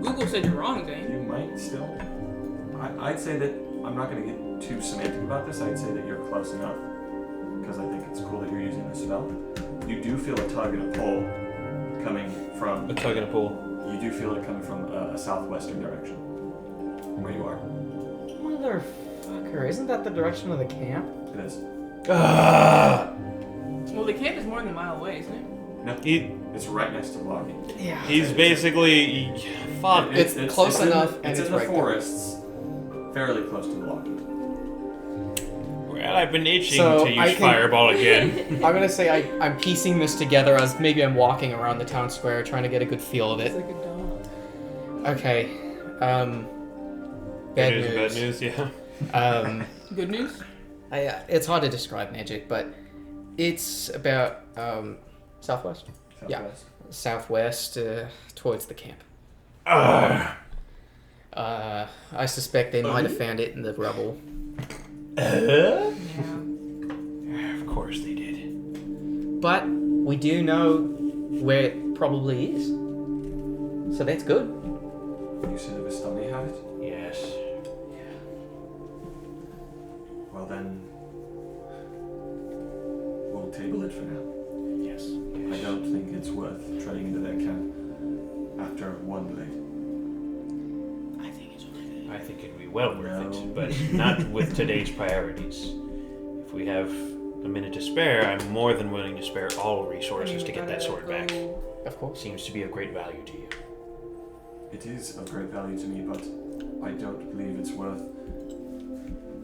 S2: Google said you're wrong, Zane.
S1: you might still. I'd say that I'm not going to get too semantic about this. I'd say that you're close enough because I think it's cool that you're using this spell. You do feel a tug and a pull coming from.
S8: A tug and a pull.
S1: You do feel it coming from a southwestern direction where you are.
S6: Motherfucker, isn't that the direction of the camp?
S1: It is.
S2: Well, the camp is more than a mile away, isn't it?
S1: No, it's right next to the lobby.
S6: Yeah.
S4: He's basically fuck.
S6: It's close enough, and
S1: It's
S6: it's
S1: in the
S6: right there.
S1: forests, fairly close to the lobby.
S4: Well, I've been itching
S6: So,
S4: to use
S6: I can-
S4: fireball again.
S6: I'm gonna say I'm piecing this together as maybe I'm walking around the town square trying to get a good feel of
S2: It's
S6: it.
S2: like a dog.
S6: Okay. Bad
S4: It is
S6: news.
S4: bad news, yeah.
S2: Good news?
S6: It's hard to describe magic, but it's about southwest. Yeah. Southwest towards the camp. I suspect they might have found it in the rubble.
S2: Yeah.
S4: Of course they did.
S6: But we do know where it probably is. So that's good.
S1: You said the Vistani had it?
S4: Yes.
S1: Well then, we'll table it for now.
S4: Yes.
S1: I don't think it's worth treading into their camp after one blade.
S2: I think it's worth it.
S4: I think it'd be well worth
S1: No.
S4: it, but not with today's priorities. If we have a minute to spare, I'm more than willing to spare all resources to get that sword back.
S6: Of course.
S4: Seems to be of great value to you.
S1: It is of great value to me, but I don't believe it's worth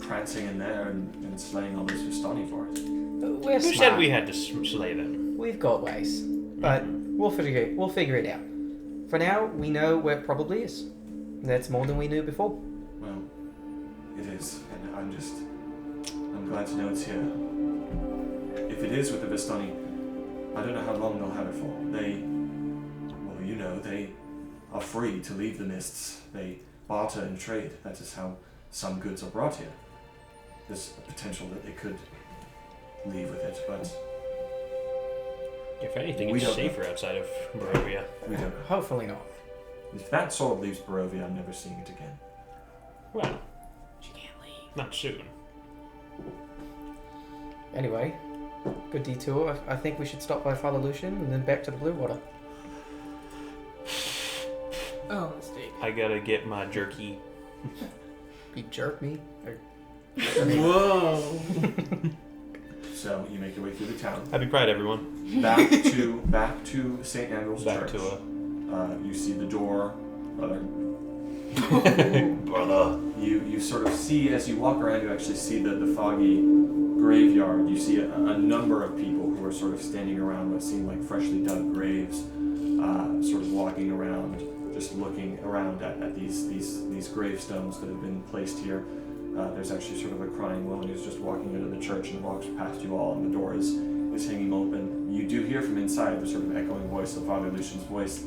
S1: prancing in there and slaying all those Vistani for it.
S6: We're
S4: Who
S6: smart.
S4: said we had to slay them?
S6: We've got ways, but we'll figure it out. For now, we know where it probably is. That's more than we knew before.
S1: Well, it is, and I'm glad to know it's here. If it is with the Vistani, I don't know how long they'll have it for. They are free to leave the mists. They barter and trade. That is how some goods are brought here. There's a potential that they could leave with it, but
S4: If anything,
S1: We
S4: it's
S1: don't know.
S4: safer outside of Barovia.
S1: we don't know.
S6: Hopefully not.
S1: If that sword leaves Barovia, I'm never seeing it again.
S4: Well,
S2: She can't leave.
S4: not soon.
S6: Anyway, good detour. I think we should stop by Father Lucian and then back to the Blue Water.
S2: Oh, mistake.
S4: I gotta get my jerky.
S6: You jerk me.
S3: Whoa.
S1: So you make your way through the town.
S8: Happy Pride, everyone.
S1: Back to St. Andrew's
S4: Back
S1: Church.
S4: to
S1: You see the door, brother.
S8: Brother.
S1: You sort of see, as you walk around, you actually see the foggy graveyard. You see a number of people who are sort of standing around what seem like freshly dug graves, sort of walking around, just looking around at these gravestones that have been placed here. There's actually sort of a crying woman who's just walking into the church and walks past you all, and the door is hanging open. You do hear from inside the sort of echoing voice of Father Lucian's voice,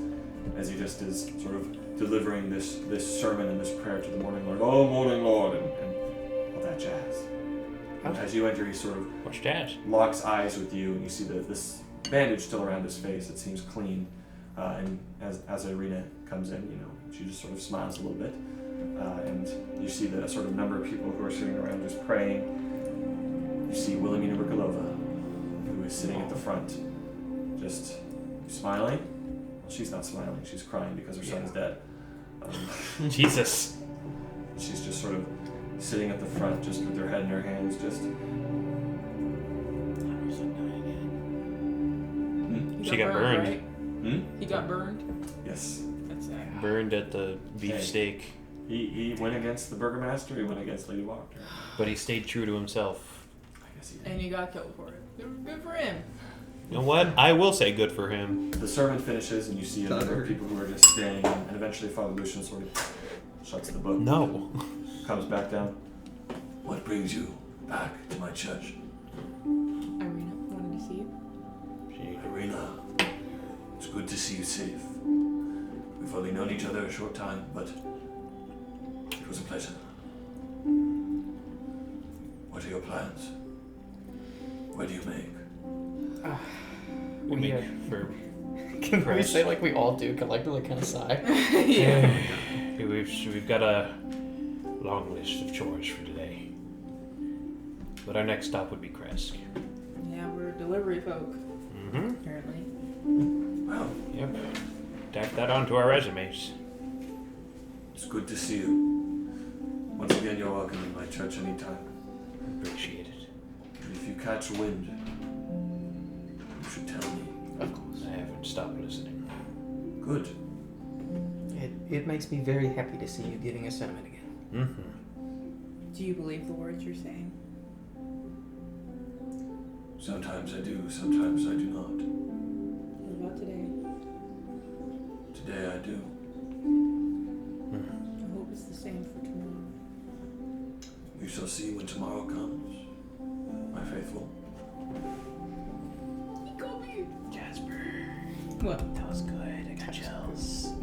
S1: as he just is sort of delivering this sermon and this prayer to the morning Lord. Oh, morning Lord, and all that jazz. And as you enter, he sort of
S7: What's jazz?
S1: locks eyes with you, and you see this bandage still around his face. It seems clean. And as Irina comes in, she just sort of smiles a little bit. And you see the sort of number of people who are sitting around just praying. You see Wilhelmina Rikolova, who is sitting at the front, just smiling. Well, she's not smiling. She's crying because her son is dead.
S8: Jesus.
S1: She's just sort of sitting at the front, just with her head in her hands, just.
S7: She got burned.
S2: Right?
S1: Hmm?
S2: He got burned.
S1: Yes.
S2: That's sad.
S7: Burned at the beefsteak,
S1: He went against the burgomaster. He went against Lady Walker.
S7: but he stayed true to himself.
S1: I guess he did.
S2: And he got killed for it. Good for him.
S7: You know what? I will say good for him.
S1: The sermon finishes, and you see a number of people who are just staying, and eventually Father Lucian sort of shuts the book,
S7: No.
S1: comes back down. What brings you back to my church?
S2: Irina wanted to see you.
S1: Irina, it's good to see you safe. We've only known each other a short time, but it was a pleasure. What are your plans? What do you make?
S7: We make for.
S6: Can we
S7: Press.
S6: say like we all do collectively kind of sigh?
S2: Yeah.
S7: We've got a long list of chores for today. But our next stop would be Kresk.
S2: Yeah, we're delivery folk,
S7: Mm-hmm.
S2: apparently.
S1: Well,
S7: Yep. Tack that onto our resumes.
S1: it's good to see you. Once again, you're welcome in my church anytime.
S7: Appreciate it.
S1: And if you catch wind, you should tell me.
S6: Of course.
S7: I haven't stopped listening.
S1: Good.
S6: It makes me very happy to see you giving a sermon again.
S7: Mm-hmm.
S2: Do you believe the words you're saying?
S1: Sometimes I do, sometimes I do not.
S2: What about today?
S1: Today I do.
S2: I hope it's the same for tomorrow.
S1: We shall see when tomorrow comes, my faithful.
S2: He got me.
S7: Jasper.
S2: What?
S7: That was good. I got chills.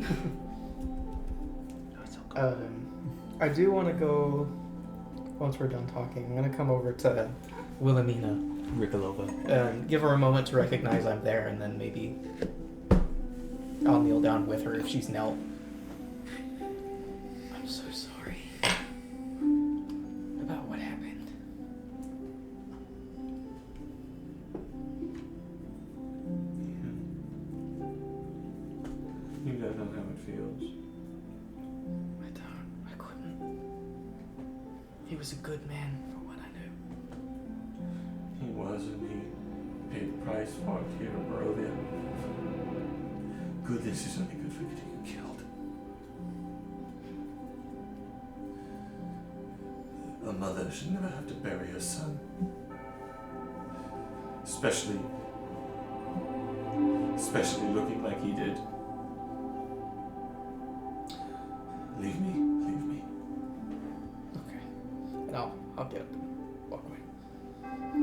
S6: I do want to go. Once we're done talking, I'm gonna come over to Wilhelmina,
S7: Rikolova.
S6: give her a moment to recognize I'm there, and then maybe I'll kneel down with her if she's knelt. I'm so sorry about what happened.
S1: You don't know how it feels.
S6: I don't. I couldn't. He was a good man for what I knew.
S1: He was, and he paid the price for it here in Barovia. Goodness is only good for getting you killed. A mother should never have to bury her son. Especially looking like he did. Leave me, leave me.
S6: Okay. And I'll get up and walk away.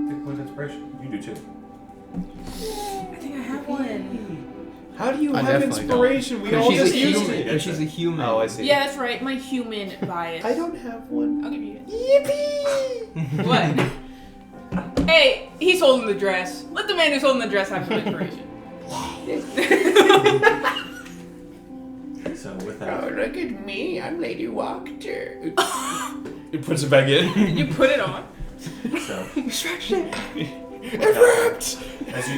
S1: Pick one inspiration. You do too.
S2: I think I have one.
S8: How do you
S3: I
S8: have
S3: definitely
S8: inspiration? We
S3: Because
S8: all
S3: she's
S8: just
S3: a
S8: used
S3: human.
S8: it.
S3: Because she's a human.
S8: Oh, I see.
S2: Yeah, that's right. My human bias.
S8: I don't have one.
S2: I'll give you it. What? Hey, he's holding the dress. Let the man who's holding the dress have some inspiration.
S1: So with that,
S8: look at me. I'm Lady Walker. It puts it back in.
S2: You put it on.
S1: so
S8: Erupt!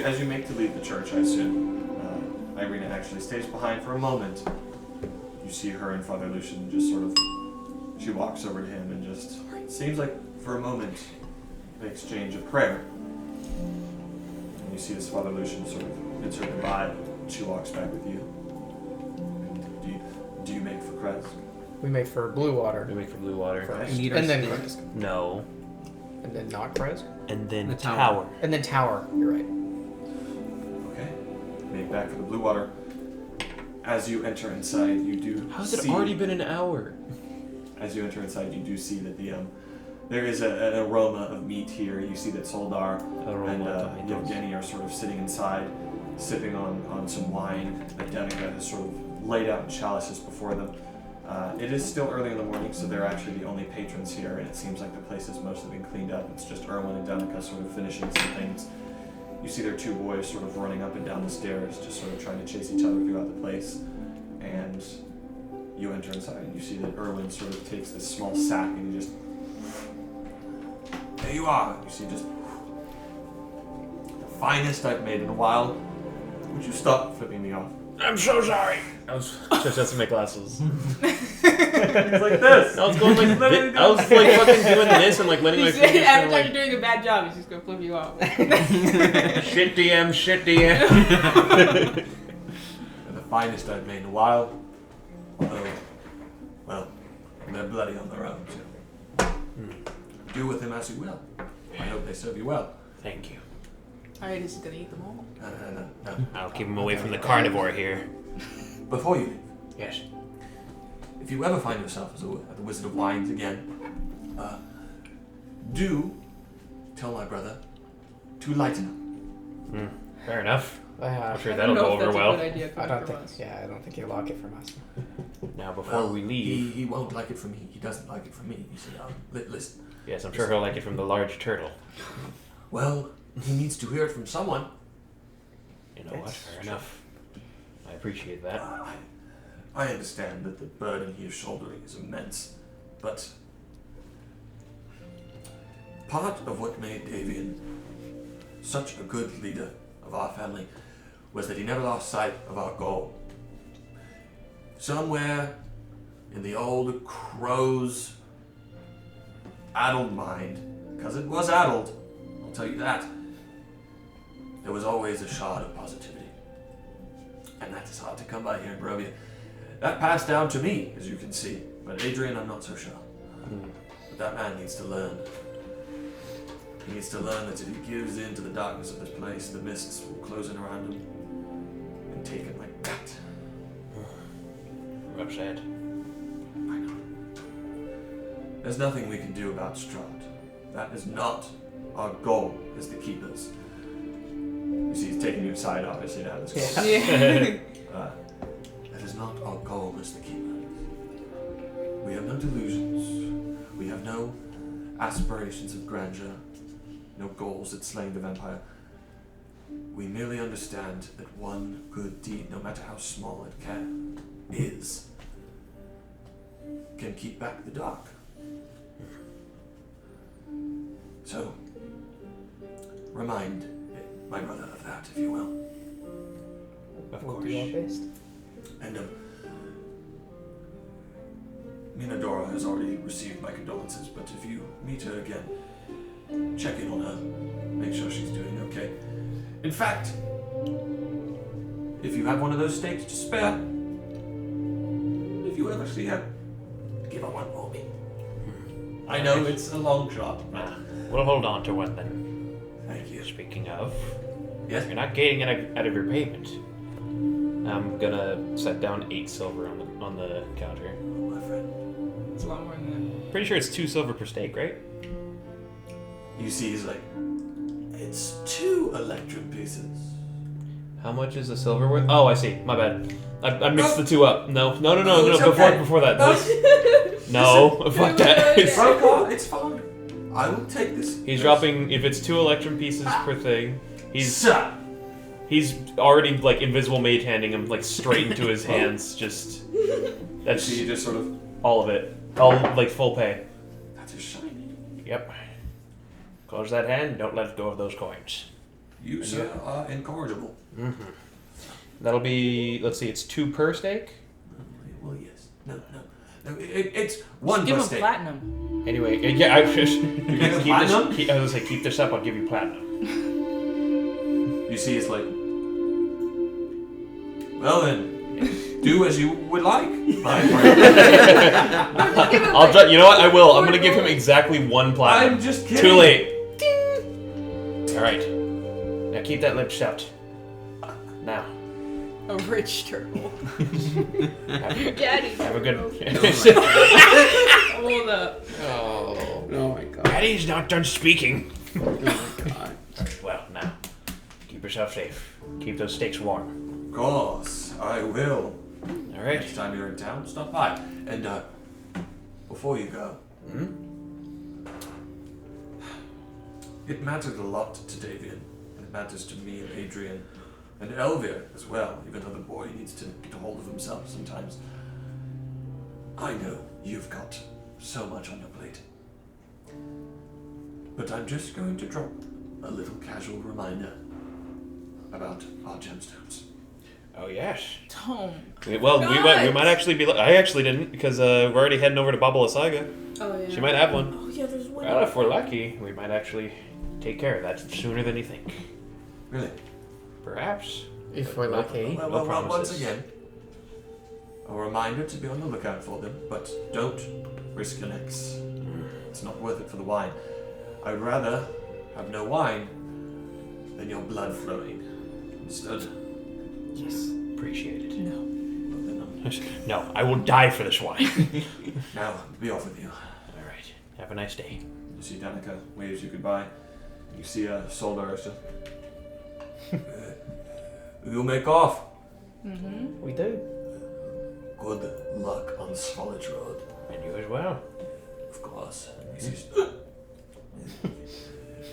S1: as you make to leave the church, I assume Irina actually stays behind for a moment. You see her and Father Lucian just sort of. She walks over to him and just seems like for a moment, they exchange a prayer. And you see this Father Lucian sort of bids her goodbye. She walks back with you. Do you make for Krez?
S6: We make for blue water.
S7: We make for blue water.
S6: First.
S3: We need our
S6: And then
S3: stakes.
S6: Kresk.
S7: No.
S6: And then not Kresk.
S7: And then
S3: The tower.
S7: tower.
S6: And then tower. You're right.
S1: Okay. Make back for the blue water. As you enter inside, you do
S7: How's it
S1: see,
S7: already been an hour?
S1: As you enter inside, you do see that there is an aroma of meat here. You see that Soldar and Yevgeny are sort of sitting inside, sipping on some wine that Danica has sort of laid out in chalices before them. It is still early in the morning, so they're actually the only patrons here, and it seems like the place has mostly been cleaned up. It's just Erwin and Danica sort of finishing some things. You see their two boys sort of running up and down the stairs, just sort of trying to chase each other throughout the place. And you enter inside, and you see that Erwin sort of takes this small sack and he just... There you are! You see just... The finest I've made in a while. Would you stop flipping me off?
S7: I'm so sorry. I was just adjusting my glasses.
S1: He's like this!
S7: I was going like this. I was like fucking doing this and like letting my
S2: He's
S7: fingers
S2: every
S7: go,
S2: time
S7: like,
S2: you're doing a bad job, he's just gonna flip you off.
S7: shit DM, shit DM.
S1: And the finest I've made in a while. Although, well, they're bloody on their own, so... Do with them as you will. I hope they serve you well.
S7: Thank you.
S2: Alright, is he gonna eat them all?
S1: No.
S7: I'll keep him away from the carnivore here.
S1: Before you leave,
S7: Yes.
S1: if you ever find yourself at the Wizard of Wines again, do tell my brother to lighten up.
S7: Fair enough. I'm sure
S2: I
S7: that'll
S2: don't know
S7: go
S2: if
S7: over
S2: that's
S7: well.
S2: A good idea
S6: I
S2: coming
S6: don't
S2: from
S6: think.
S2: us.
S6: Yeah, I don't think he'll lock it from us.
S7: Now before we leave,
S1: He won't like it from me. He doesn't like it from me. You see, listen.
S7: yes, I'm sure he'll like it from the large turtle.
S1: Well, he needs to hear it from someone.
S7: You know what? Fair enough. I appreciate that.
S1: I understand that the burden he is shouldering is immense, but part of what made Davian such a good leader of our family was that he never lost sight of our goal. Somewhere in the old crow's addled mind, because it was addled, I'll tell you that, there was always a shard of positivity. And that is hard to come by here in Barovia. That passed down to me, as you can see. But Adrian, I'm not so sure. But that man needs to learn. He needs to learn that if he gives in to the darkness of this place, the mists will close in around him and take him like that.
S7: Rough said.
S1: I know. There's nothing we can do about Strahd. That is not our goal as the Keepers. You see, he's taking you aside, obviously, to have this conversation. That is not our goal as the Keepers. We have no delusions. We have no aspirations of grandeur. No goals at slaying the vampire. We merely understand that one good deed, no matter how small it can keep back the dark. So, remind my brother of that, if you will.
S7: Of
S6: We'll
S7: course.
S6: do our best.
S1: And Minadora has already received my condolences, but if you meet her again, check in on her, make sure she's doing okay. In fact, if you have one of those steaks to spare, if you ever see her, give her one for me. I know it's a long shot.
S7: We'll hold on to one then.
S1: Thank you.
S7: Speaking of,
S1: Yes?
S7: you're not getting it out of your payment. I'm gonna set down 8 silver on the counter.
S1: Oh, my friend.
S2: It's a lot more than
S7: Pretty sure it's 2 silver per steak, right?
S1: You see, he's like, it's 2 electrum pieces.
S7: How much is a silver worth? Oh, I see. My bad. I mixed
S1: Oh.
S7: the two up. No.
S1: It's okay.
S7: Before that.
S1: No.
S7: No, fuck that.
S1: Brokaw, it's fine. I will take this.
S7: He's dropping. If it's 2 electrum pieces per thing,
S1: Sir.
S7: he's already like invisible mage handing him like straight into his hands. Just that's
S1: See, you just sort of,
S7: all of it. All like full pay.
S1: that is shiny.
S7: Yep. Close that hand. Don't let go of those coins.
S1: You, sir, are incorrigible.
S7: That'll be. Let's see. It's 2 per steak.
S1: Well, yes. No. It's one
S2: Give
S1: per
S2: him
S1: state.
S2: platinum.
S4: Anyway, yeah, I just
S1: You give him platinum?
S4: I was gonna say keep this up. I'll give you platinum.
S1: You see, it's like, well then, do as you would like. My friend.
S4: You know what? I will. I'm gonna give him exactly 1 platinum.
S1: I'm just kidding.
S4: Too late. All right. Now keep that lip shut. Now.
S2: A rich turtle.
S5: Daddy.
S4: Have a good.
S2: Hold up.
S3: Oh my god.
S4: Daddy's not done speaking.
S3: Oh my god.
S4: Well, now keep yourself safe. Keep those steaks warm.
S1: Of course, I will.
S4: All right.
S1: Next time you're in town, stop by. And before you go, it mattered a lot to Davian. It matters to me and Adrian. And Elvir as well, even though the boy needs to get a hold of himself sometimes. I know you've got so much on your plate. But I'm just going to drop a little casual reminder about our gemstones.
S4: Oh yes.
S2: Tom.
S4: Well, we might actually be. I actually didn't because we're already heading over to Baba Saga.
S2: Oh yeah.
S4: She might have one.
S2: Oh yeah, there's one.
S4: Well, if we're lucky, we might actually take care of that sooner than you think.
S1: Really?
S4: Perhaps.
S6: If we're lucky.
S1: Well, once
S4: promises.
S1: again, a reminder to be on the lookout for them, but don't risk your necks. It's not worth it for the wine. I'd rather have no wine than your blood flowing. Instead,
S4: Yes. Appreciate it.
S2: No.
S1: well, then
S4: No, I will die for this wine.
S1: now, be off with you.
S4: All right. Have a nice day.
S1: You see Danica waves you goodbye. You see Soldar just... We'll make off.
S2: Mm-hmm.
S6: We do.
S1: Good luck on Svolage Road.
S4: And you as well.
S1: Of course. And he says,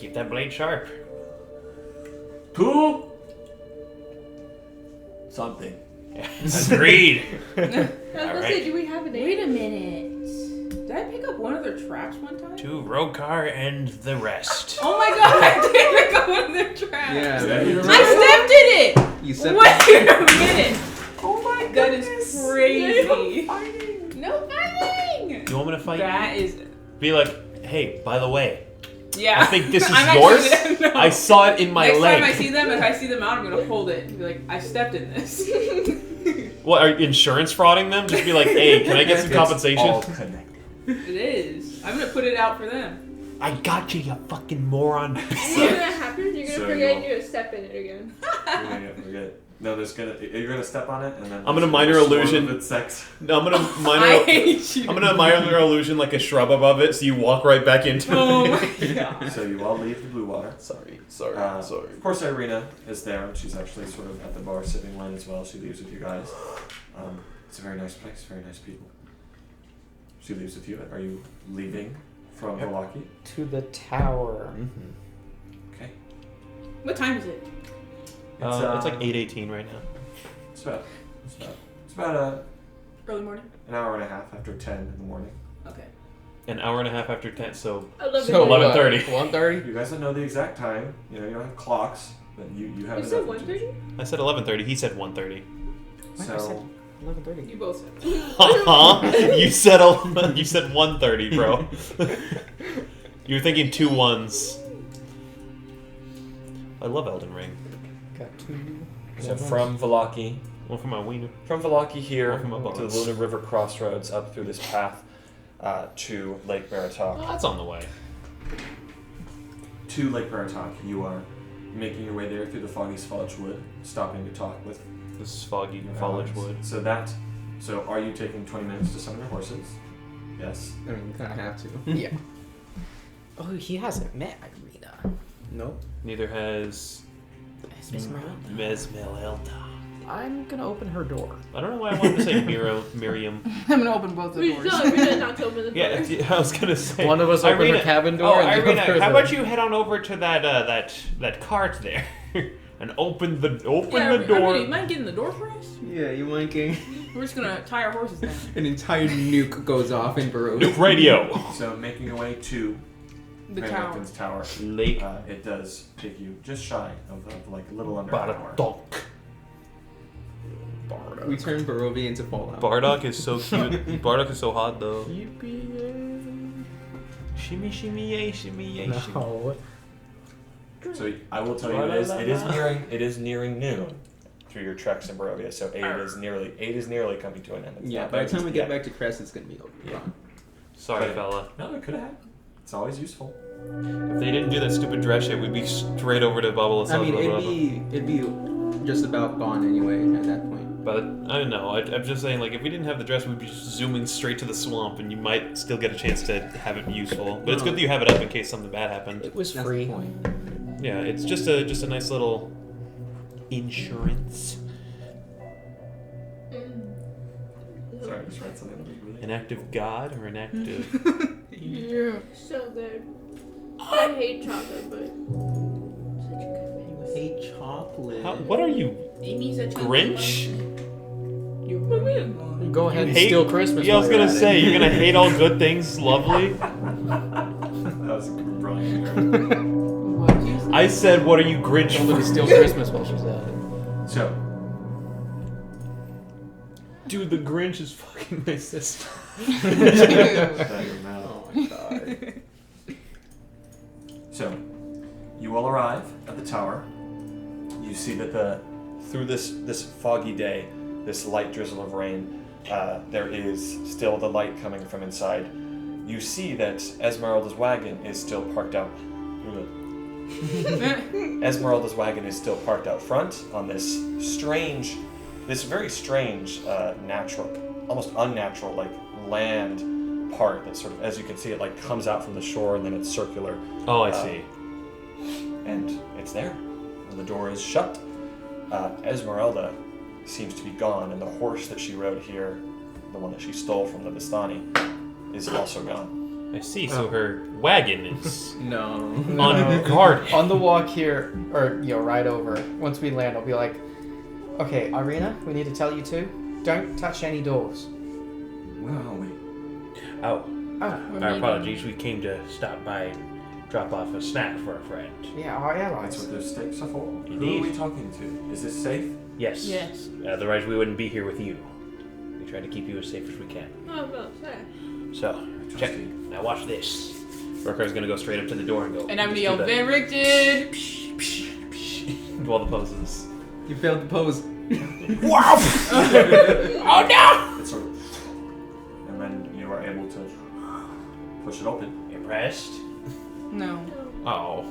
S4: Keep that blade sharp.
S1: "Two something."
S4: Agreed.
S5: I was gonna
S4: Alright.
S5: say, do we have a name?
S2: Wait a minute. Did I pick up one of their traps one time?
S4: To Rogar and the rest.
S2: Oh my god, I did pick up one of their traps.
S3: Yeah.
S2: I stepped in it.
S3: You said
S2: Wait a minute. Oh my god, that is crazy. No fighting.
S4: You want me to fight
S2: That
S4: you?
S2: is.
S4: Be like, hey, by the way,
S2: Yeah.
S4: I think this is
S2: I'm
S4: yours.
S2: actually- no.
S4: I saw it in my
S2: Next
S4: leg.
S2: time I see them, if I see them out, I'm gonna hold it and be like, I stepped in this.
S4: What, are you insurance frauding them? Just be like, hey, can I get some compensation?
S1: All connected.
S2: It is. I'm gonna put it out for them.
S4: I got you, you fucking moron.
S5: You know what happens? You're gonna
S1: So
S5: forget
S1: you
S5: and you're gonna step in it again.
S1: You're gonna forget. No, you're gonna step on it and then
S4: I'm gonna minor
S1: swarm
S4: illusion.
S1: of insects.
S4: No, I'm gonna
S2: I
S4: minor.
S2: hate you.
S4: I'm gonna minor illusion like a shrub above it, so you walk right back into
S2: Oh
S4: it.
S2: my god.
S1: So you all leave the blue water.
S3: Sorry.
S1: Of course, Irina is there, and she's actually sort of at the bar sipping wine as well. She leaves with you guys. It's a very nice place, very nice people. She leaves with you. Are you leaving from Milwaukee?
S6: To the tower.
S1: Okay.
S2: What time is it?
S4: It's like 8:18 right now.
S1: It's about
S2: Early morning?
S1: an hour and a half after 10 in the morning.
S2: Okay.
S4: An hour and a half after 10, so
S5: 11:30.
S4: 11:30.
S1: You guys don't know the exact time. You know, you don't have clocks, but you have
S5: You said
S1: enough.
S5: 1:30?
S4: I said 11:30. He said 1:30.
S6: I
S1: So
S6: said 11:30.
S2: You both said.
S4: You said 1:30, bro. You're thinking 2 1s. I love Elden Ring.
S6: Got two.
S1: So from Valaki,
S4: One for my wiener.
S1: From Valaki here
S4: Welcome up,
S1: to the
S4: boys.
S1: Luna River crossroads up through this path to Lake Baratok.
S4: Oh, that's on the way.
S1: To Lake Baratok, you are making your way there through the foggy Svolage Wood, stopping to talk with
S4: This foggy
S1: your
S4: foliage
S1: allies.
S4: wood.
S1: So are you taking 20 minutes to summon your horses? Yes.
S3: I mean, you kind of have to.
S6: Yeah. Oh, he hasn't met Irina.
S3: Nope.
S4: Neither has
S6: Esmeralda.
S4: Mesmeralda.
S6: I'm gonna open her door.
S4: I don't know why I wanted to say Miriam.
S2: I'm gonna open both the
S5: We
S2: doors.
S5: still Irina not to open the door.
S4: Yeah, I was gonna say.
S6: One of us open
S4: Irina,
S6: the cabin door.
S4: Oh,
S6: and the
S4: Irina,
S6: other
S4: how
S6: the-
S4: about you head on over to that cart there and open the door?
S2: Irina, you mind getting the door for us?
S3: Yeah, you wanking?
S2: We're just gonna tie our horses down.
S3: An entire nuke goes off in Baroque.
S4: Nuke radio.
S1: So making your way to
S2: The
S1: Van
S2: tower.
S1: Licton's tower,
S4: Lake
S1: it does take you just shy of like a little under an hour.
S4: Baratok.
S3: We turn Barovia into Fallout.
S8: Bardock is so cute. Bardock is so hot though.
S4: Yippee! Shimmy, shimmy, yay, shimmy, yay, shimmy.
S6: No.
S1: So I will tell you it is nearing noon through your treks in Barovia. So 8 is nearly coming to an end. It's
S3: Yeah,
S1: not
S3: by the
S1: very
S3: time we
S1: just
S3: get
S1: yet.
S3: back to Crest, it's gonna be over.
S1: Yeah.
S8: Sorry,
S1: But-
S8: fella.
S1: No, it could have. It's always useful.
S8: If they didn't do that stupid dress shit, we'd be straight over to Bubble.
S3: I mean, it'd be just about gone anyway at that point.
S8: But I don't know. I'm just saying, like, if we didn't have the dress, we'd be just zooming straight to the swamp, and you might still get a chance to have it useful. But it's good that you have it up in case something bad happened.
S6: It was
S3: That's
S6: free.
S3: the point.
S8: Yeah, it's just a nice little insurance.
S1: Sorry, I just read something.
S8: An act of God or an act of
S2: Yeah.
S5: So good. I hate chocolate, but such a good mix.
S3: Hey, chocolate.
S8: what are you,
S2: Amy's a
S8: Grinch?
S2: You
S6: Go ahead and
S8: Hate-
S6: steal Christmas.
S8: Yeah, I was
S6: while you're
S8: gonna
S6: at
S8: say
S6: it.
S8: you're gonna hate all good things, lovely.
S1: That was brilliant.
S2: What you say?
S8: I said, what are you, Grinch?
S6: Told her to steal Christmas while she's at it.
S1: So,
S8: Dude, the Grinch is fucking my sister.
S1: shut your mouth.
S3: Oh my god.
S1: So, you all arrive at the tower. You see that through this foggy day, this light drizzle of rain, there is still the light coming from inside. You see that Esmeralda's wagon is still parked out. Esmeralda's wagon is still parked out front on this very strange, natural, almost unnatural, like land part that sort of, as you can see, it like comes out from the shore and then it's circular.
S8: Oh, I see.
S1: And it's there. And the door is shut. Esmeralda seems to be gone, and the horse that she rode here, the one that she stole from the Vistani, is also gone.
S8: I see. So her wagon is
S3: No.
S8: unguarded.
S6: On the walk here, or right over, once we land, I'll be like, okay, Irina, we need to tell you too. Don't touch any doors.
S1: Where are we?
S8: Oh,
S6: Ah,
S8: our apologies. We came to stop by and drop off a snack for a friend.
S6: yeah, our
S1: That's
S6: allies.
S1: what those stakes are for. Who are
S8: Indeed.
S1: we talking to? Is this safe?
S8: Yes.
S2: Yes.
S8: Otherwise, we wouldn't be here with you. We try to keep you as safe as we can.
S5: How about that?
S8: So, check. Now watch this. Rorkar's gonna go straight up to the door and go.
S2: And I'm gonna
S8: just
S2: yell,
S8: do the-
S2: Van Richten!
S8: do all the poses.
S3: You failed the pose.
S2: Oh no!
S1: It's sort of, and then you are able to push it open.
S8: Impressed?
S2: No,
S8: Oh,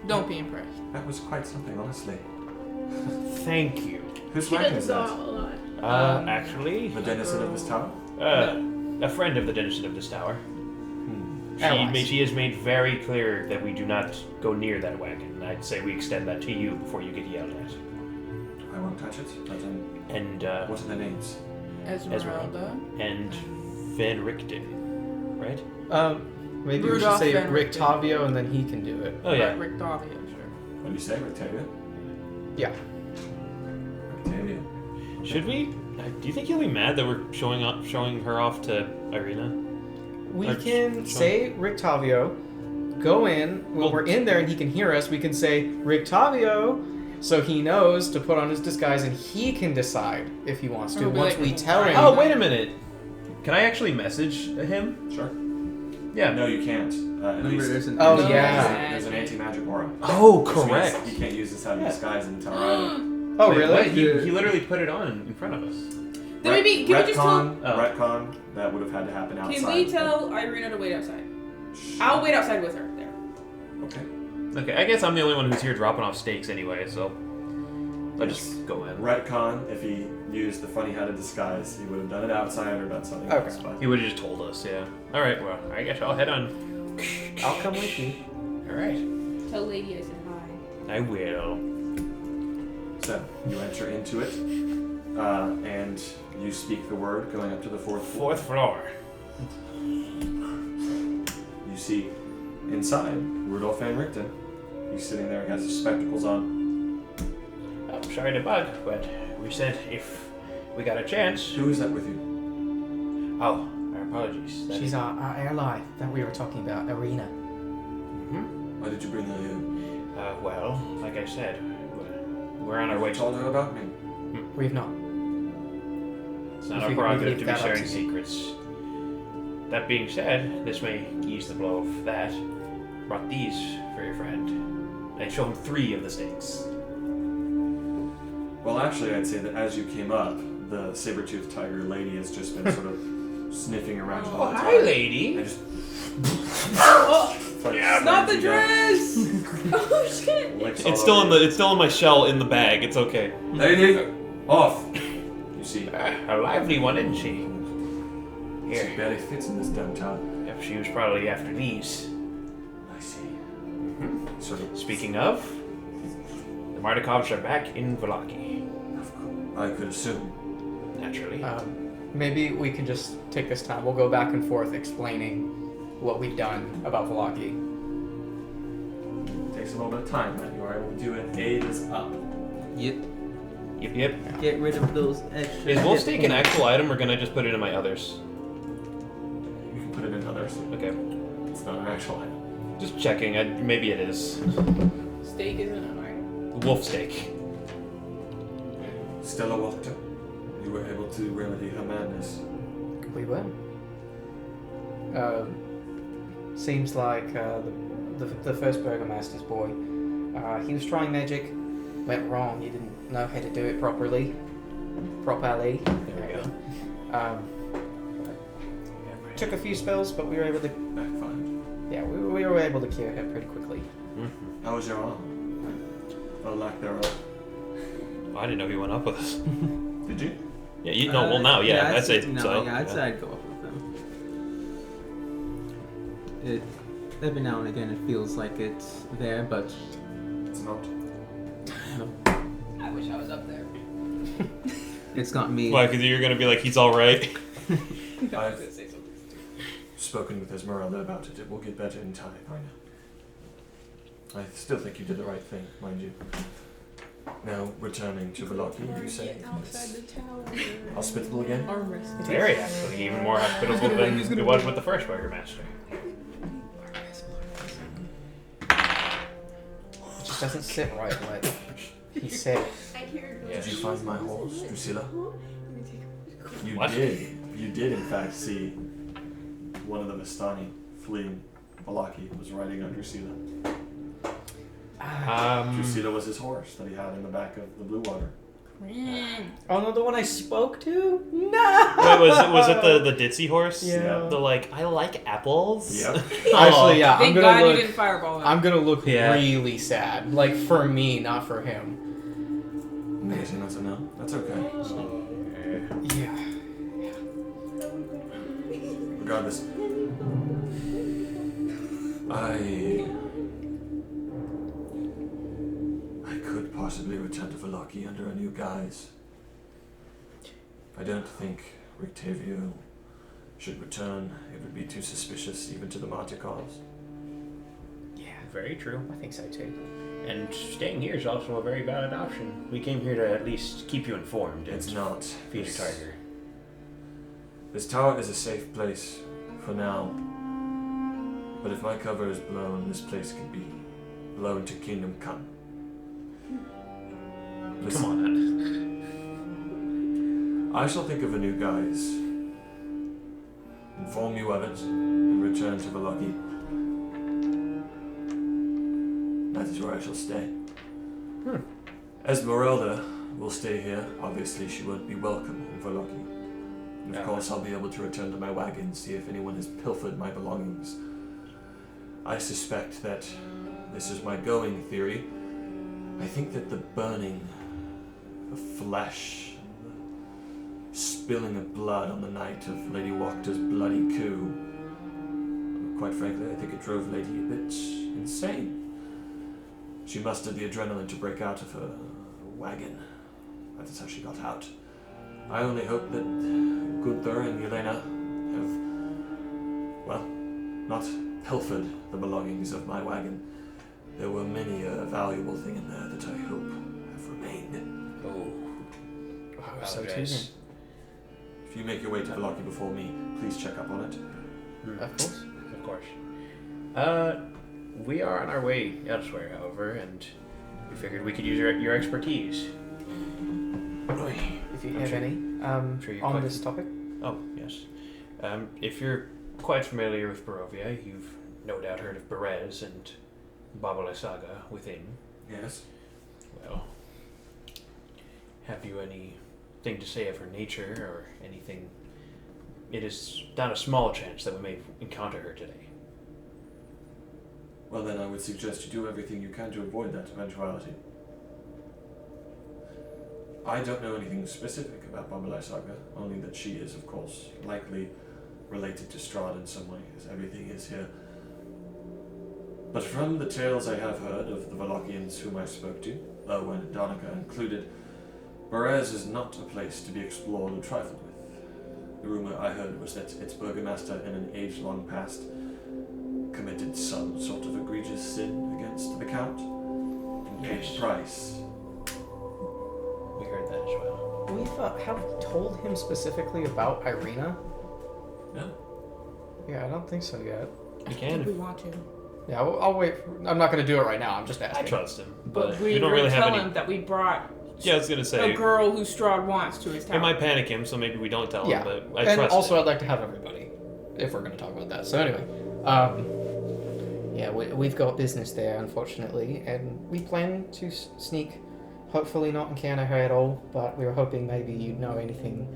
S2: don't be impressed.
S1: That was quite something, honestly.
S8: thank you.
S1: Whose
S5: She
S1: wagon
S5: does
S1: is
S5: go
S1: that?
S5: out a lot.
S8: Actually,
S1: The denizen of this tower?
S8: a friend of the denizen of this tower.
S6: Allies.
S8: She has made very clear that we do not go near that wagon. I'd say we extend that to you before you get yelled at.
S1: I won't touch it. But then,
S8: And
S1: what are the names?
S2: Esmeralda.
S8: and Van Richten, right?
S6: Maybe
S2: Rudolph
S6: we should say
S2: Van
S6: Rick
S2: Richten.
S6: Tavio and then he can do it.
S8: Oh yeah.
S2: Rick Davia, sure.
S1: What do you say, Rictavia?
S6: Yeah.
S1: Rictavia.
S8: Should we? Do you think he'll be mad that we're showing her off to Irina?
S6: We
S8: Or
S6: can
S8: show-
S6: say Rick Tavio, go in, when
S8: Well-
S6: we're in there and he can hear us, we can say Rick Tavio, so he knows to put on his disguise and he can decide if he wants to
S2: Or be
S6: once
S2: like,
S6: we tell him.
S8: Oh, wait a minute. Can I actually message him?
S1: Sure.
S8: Yeah.
S1: No, you can't. At
S3: Remember,
S1: least
S3: there's an
S6: Oh,
S2: No,
S6: yeah.
S1: there's an anti-magic aura.
S8: Oh,
S1: Which means
S8: correct.
S1: You can't use this out of
S8: Yeah.
S1: disguise in the tower either.
S6: Oh,
S8: Wait,
S6: really?
S8: what? He literally put it on in front of us.
S2: Then maybe, can we just tell...
S1: Retcon, that would have had to happen outside.
S2: Can we tell Irina to wait outside? I'll wait outside with her, there.
S1: Okay.
S8: Okay, I guess I'm the only one who's here dropping off stakes anyway, so I'll
S1: Yes.
S8: just go in.
S1: Retcon, if he used the funny-headed disguise, he would have done it outside or done something
S6: Okay.
S1: else. But
S8: He would have just told us, yeah. Alright, well, I guess I'll head on.
S6: I'll come with you.
S8: Alright.
S2: Tell Lady I said hi.
S8: I will.
S1: so you enter into it, and you speak the word going up to the fourth floor.
S8: Fourth floor.
S1: You see inside Rudolph Van Richten. He's sitting there, he has his spectacles on.
S8: I'm sorry to bug, but we said if we got a chance.
S1: Who is that with you?
S8: Oh, our apologies. That-
S6: She's our ally that we were talking about, Irina.
S8: Mhm.
S1: Why did you bring her here?
S8: Well, like I said, we're on our way
S1: You
S8: to.
S1: told her about me.
S6: We've not.
S7: not
S6: If
S7: our
S6: we
S7: prerogative
S6: leave
S7: to be
S6: that up
S7: sharing
S6: to you.
S7: secrets. That being said, this may ease the blow of that. Brought these for your friend. I show him 3 of the snakes.
S1: Well, actually, I'd say that as you came up, the saber-toothed tiger lady has just been sort of sniffing around all the time.
S7: Hi, lady.
S1: And just
S2: Oh,
S1: like,
S2: not the
S1: slams you down,
S2: dress!
S5: Oh shit!
S1: licks all
S8: It's still
S1: over
S8: in the
S1: you.
S8: it's still in my shell in the bag. It's okay.
S1: Lady, off! You see,
S7: A lively one, isn't she?
S1: she
S7: Here.
S1: barely fits in this downtown.
S7: Yep, she was probably after these.
S1: I see. Sort of.
S7: Speaking of, the Mardikovs are back in Vallaki.
S1: Of course, I could assume.
S7: Naturally.
S6: Maybe we can just take this time. We'll go back and forth explaining what we've done about Vallaki.
S1: Takes a little bit of time, but you are able to do it. 8 is up.
S3: Yep.
S7: Yep.
S3: Get rid of those extra.
S8: Is
S3: hit
S8: wolf steak an
S3: points.
S8: actual item, or can I just put it in my others?
S1: You can put it in others.
S8: Okay.
S1: It's not an actual item.
S8: Just checking. Maybe it is.
S2: Steak isn't an item.
S8: Wolf steak.
S1: Stella Walker, you were able to remedy her madness.
S6: We will. Seems like the first burgomaster's boy. He was trying magic, went wrong. He didn't know how to do it properly. Properly.
S8: There we go.
S6: Took a few spells, but we were able to.
S1: Backfired.
S6: Yeah, we were able to cure her pretty quickly.
S8: Mm-hmm.
S1: How was your arm? Or lack thereof.
S8: I didn't know he went up with us.
S1: Did you?
S8: Yeah. You know. Well, now, yeah.
S3: I'd
S8: I'd say
S3: no,
S8: so.
S3: Yeah, I'd say I'd go up with them. Every now and again, it feels like it's there, but
S1: It's not.
S2: I wish I was up there.
S3: it's not me.
S8: Why? Because you're gonna be like, he's all right.
S2: I was gonna say something.
S1: Spoken with Esmeralda about it. It will get better in time, I know. I still think you did the right thing, mind you. Now, returning to Vallaki, you say
S2: Outside the
S1: it's
S2: tower.
S1: hospitable again?
S2: Arm wrestling.
S7: Very actually, even more hospitable than it was with the first burgomaster.
S6: It just doesn't sit right, like he said.
S5: I hear.
S1: Did you find my horse, Drusilla? You
S7: What?
S1: did. You did, in fact, see one of the Vistani fleeing Vallaki was riding on Drusilla. Drusilla was his horse that he had in the back of the Blue Water.
S6: Oh no, the one I spoke to? No.
S8: Wait, was it the ditzy horse?
S6: Yeah.
S8: The like, I like apples.
S1: Yep.
S6: Actually, yeah.
S2: Thank
S6: I'm
S2: God
S6: gonna
S2: you didn't
S6: look.
S2: fireball him.
S6: I'm gonna look
S8: Yeah.
S6: really sad. Like for me, not for him.
S1: Amazing, that's a no. That's okay.
S6: Yeah.
S1: Regardless, I could possibly return to Vallaki under a new guise. I don't think Rictavio should return. It would be too suspicious even to the Martikovs.
S6: Yeah.
S7: Very true.
S6: I think so too.
S7: And staying here is also a very valid option. We came here to at least keep you informed.
S1: It's
S7: and
S1: not.
S7: feed a tiger.
S1: This tower is a safe place for now. But if my cover is blown, this place could be blown to Kingdom Come. Listen,
S7: Come on,
S1: I shall think of a new guise, inform you of it, and return to Vallaki. That is where I shall stay. Esmeralda will stay here. Obviously, she won't be welcome in Vallaki. And of course, I'll be able to return to my wagon, see if anyone has pilfered my belongings. I suspect that this is my going theory. I think that the burning of flesh, the spilling of blood on the night of Lady Wakta's bloody coup, quite frankly, I think it drove Lady a bit insane. She mustered the adrenaline to break out of her wagon. That is how she got out. I only hope that Gunther and Yelena have, well, not pilfered the belongings of my wagon. There were many a valuable thing in there that I hope have remained.
S7: Oh,
S6: So too.
S7: apologize.
S1: If you make your way to Vallaki before me, please check up on it.
S6: Of course.
S7: Of course. We are on our way elsewhere, however, and we figured we could use your expertise.
S6: If if you
S4: I'm
S6: have
S4: sure-
S6: any,
S4: sure you're
S6: on
S4: quite
S6: this topic.
S4: Oh, yes. If you're quite familiar with Barovia, you've no doubt heard of Berez and Babale Saga within.
S1: Yes.
S4: Well, have you anything to say of her nature or anything? It is not a small chance that we may encounter her today.
S1: Well, then I would suggest you do everything you can to avoid that eventuality. I don't know anything specific about Babylai Saga, only that she is, of course, likely related to Strahd in some way, as everything is here. But from the tales I have heard of the Valachians whom I spoke to, Owen and Donica included, Berez is not a place to be explored or trifled with. The rumor I heard was that its burgomaster in an age-long past committed some sort of egregious sin against the Count and paid the price.
S4: We heard that as well.
S6: Have we told him specifically about Irina?
S1: No?
S6: Yeah, I don't think so yet.
S4: We
S2: Do
S4: can.
S2: we want to?
S6: Yeah, I'll wait. I'm not going to do it right now. I'm just
S4: I
S6: asking.
S4: trust him,
S2: But
S4: but
S2: we
S4: we don't
S2: were
S4: really have
S2: tell
S4: any.
S2: him that we brought
S4: Yeah, I was gonna say
S2: a girl who Strahd wants to his tower.
S4: it might panic him, so maybe we don't tell
S6: Yeah,
S4: him. But I
S6: and
S4: trust
S6: also
S4: him.
S6: I'd like to have everybody, if we're going to talk about that. So anyway, yeah, we've got business there, unfortunately, and we plan to sneak. Hopefully not encounter her at all, but we were hoping maybe you'd know anything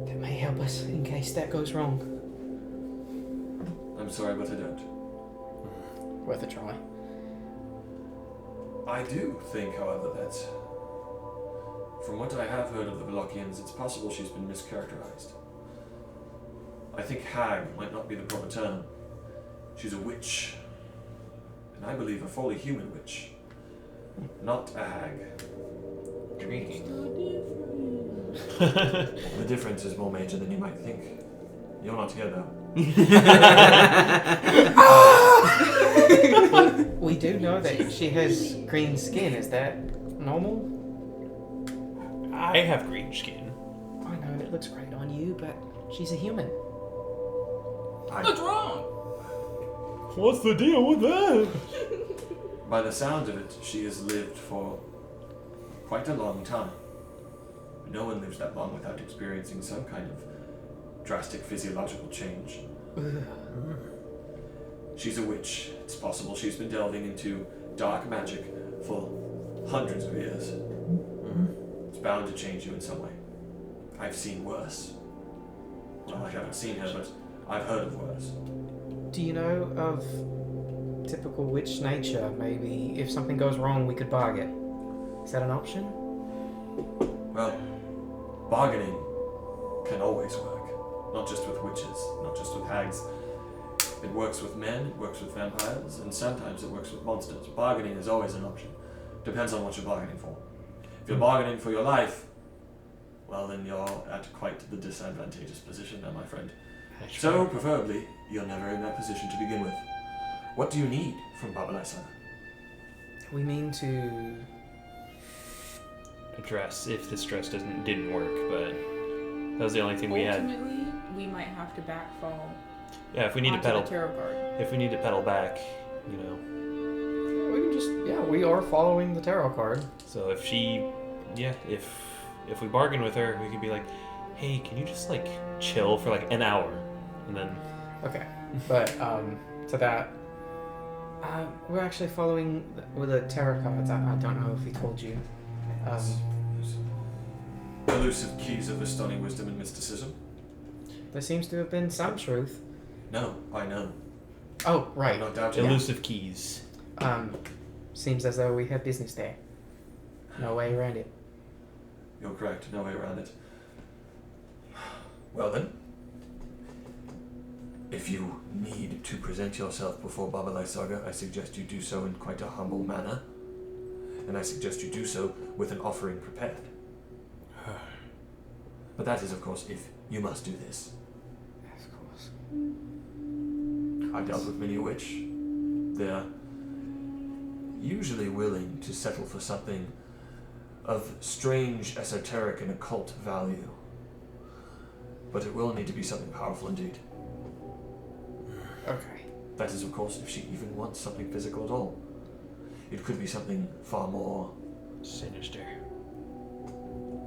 S6: that may help us in case that goes wrong.
S1: I'm sorry, but I don't.
S6: Worth a try.
S1: I do think, however, that from what I have heard of the Valachians, it's possible she's been mischaracterized. I think hag might not be the proper term. She's a witch. And I believe a fully human witch. Not a hag.
S4: Intriguing.
S1: The difference is more major than you might think. You're not here, though.
S6: We do know that she has green skin. Is that normal?
S4: I have green skin.
S6: I know it looks great on you, but she's a human.
S2: What's wrong?
S4: What's the deal with that?
S1: By the sound of it, she has lived for quite a long time. No one lives that long without experiencing some kind of drastic physiological change. She's a witch. It's possible she's been delving into dark magic for hundreds of years. It's bound to change you in some way. I've seen worse. Well, I haven't seen her, but I've heard of worse.
S6: Do you know of typical witch nature? Maybe if something goes wrong, we could bargain. Is that an option?
S1: Well, bargaining can always work. Not just with witches, not just with hags. It works with men, it works with vampires, and sometimes it works with monsters. Bargaining is always an option. Depends on what you're bargaining for. If you're bargaining for your life, well then you're at quite the disadvantageous position there, my friend. So, preferably, you're never in that position to begin with. What do you need from Babalai-san?
S6: We mean to.
S4: Address if this dress didn't work, but that was the only thing we had.
S2: Ultimately, we might have to backfall
S4: Yeah, if we need to
S2: onto
S4: pedal,
S2: the tarot card.
S4: if we need to pedal back, you know.
S6: We can just. Yeah, we are following the tarot card.
S4: So if she, yeah, if we bargain with her, we could be like, hey, can you just like chill for like an hour, and then.
S6: Okay, but to that, we're actually following with the tarot cards. I don't know if he told you.
S1: Elusive keys of Vistani wisdom and mysticism?
S6: There seems to have been some truth.
S1: No, I know.
S6: Oh, right.
S1: I'm not doubting it.
S4: Elusive keys.
S6: Seems as though we have business there. No way around it.
S1: You're correct, no way around it. Well then, if you need to present yourself before Babalai Saga, I suggest you do so in quite a humble manner. And I suggest you do so with an offering prepared. But that is, of course, if you must do this.
S6: Of course.
S1: I've dealt with many a witch. They're usually willing to settle for something of strange, esoteric, and occult value. But it will need to be something powerful indeed.
S6: Okay.
S1: That is, of course, if she even wants something physical at all. It could be something far more
S4: Sinister.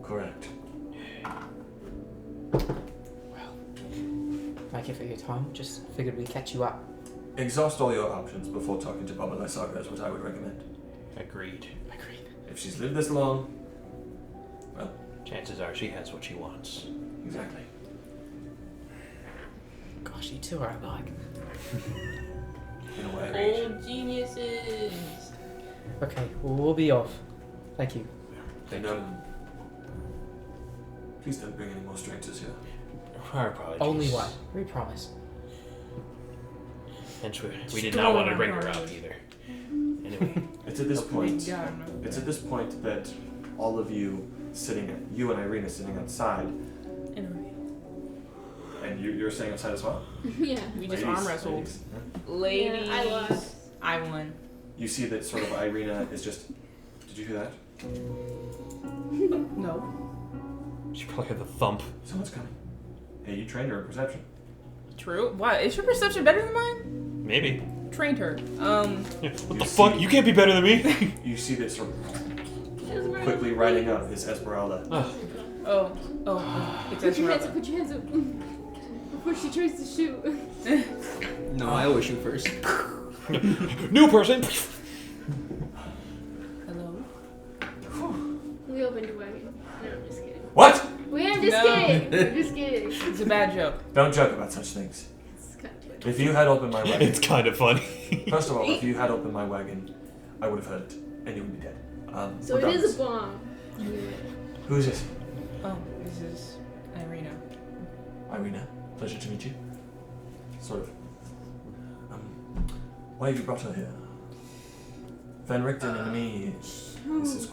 S1: correct.
S4: Yeah.
S6: Thank you for your time. Just figured we'd catch you up.
S1: Exhaust all your options before talking to Baba Lysaga is what I would recommend.
S7: Agreed.
S1: If she's lived this long, well,
S7: Chances are she has what she wants.
S1: exactly.
S6: Gosh, you two are alike.
S1: In a way.
S2: Old geniuses.
S6: Okay, well, we'll be off. Thank you.
S1: And, please don't bring any more strangers here.
S7: Our apologies.
S6: Only one. We promise.
S7: Hence, we did not want to bring her out either. Anyway,
S1: It's at this point.
S2: God, no.
S1: It's at this point that all of you you and Irina sitting outside, and you're sitting outside as well.
S5: Yeah.
S2: We just arm wrestled.
S1: Ladies.
S2: Ladies.
S5: Yeah, I lost.
S2: I won.
S1: You see that sort of Irina is just. Did you hear that?
S2: No.
S7: she probably had the thump.
S1: Someone's coming. Hey, you trained her in perception.
S2: True. What? Is your perception better than mine?
S7: Maybe.
S2: Trained her.
S7: What
S1: You
S7: the fuck?
S1: see-
S7: You can't be better than me.
S1: You see this sort of quickly writing up his Esmeralda.
S2: Oh. It's
S5: Put your hands
S2: Esmeralda.
S5: up, put your hands up. Before she tries to shoot.
S3: No, I always shoot first.
S7: New person.
S2: Hello.
S5: We opened a wagon. No, I'm just kidding.
S1: What?
S5: I'm just
S2: No.
S5: kidding. I'm just kidding.
S2: It's a bad joke.
S1: Don't joke about such things.
S5: It's kind of funny.
S1: If you had opened my wagon,
S7: It's kind of funny.
S1: first of all, if you had opened my wagon, I would have heard it, and you would be dead.
S5: So it
S1: regardless.
S5: is a bomb. Yeah.
S1: Who is this?
S2: Oh, this is Irina.
S1: Irina. Pleasure to meet you. Sort of. Why have you brought her here? Van Richten and me. This is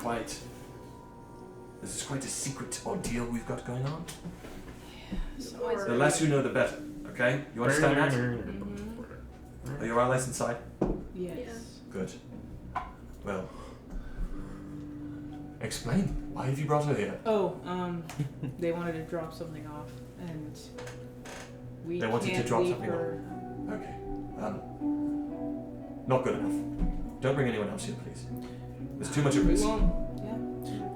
S1: quite a secret ordeal we've got going on. The less you know, the better. Okay? You understand that?
S2: Mm-hmm.
S1: Are your allies inside?
S2: Yes.
S5: Yeah.
S1: Good. Well, explain. Why have you brought her here?
S2: Oh, they wanted to drop something off, and we
S1: They wanted to
S2: can't
S1: drop
S2: leave
S1: something
S2: her.
S1: Okay. Not good enough. Don't bring anyone else here, please. There's too much at
S2: We
S1: risk.
S2: won't.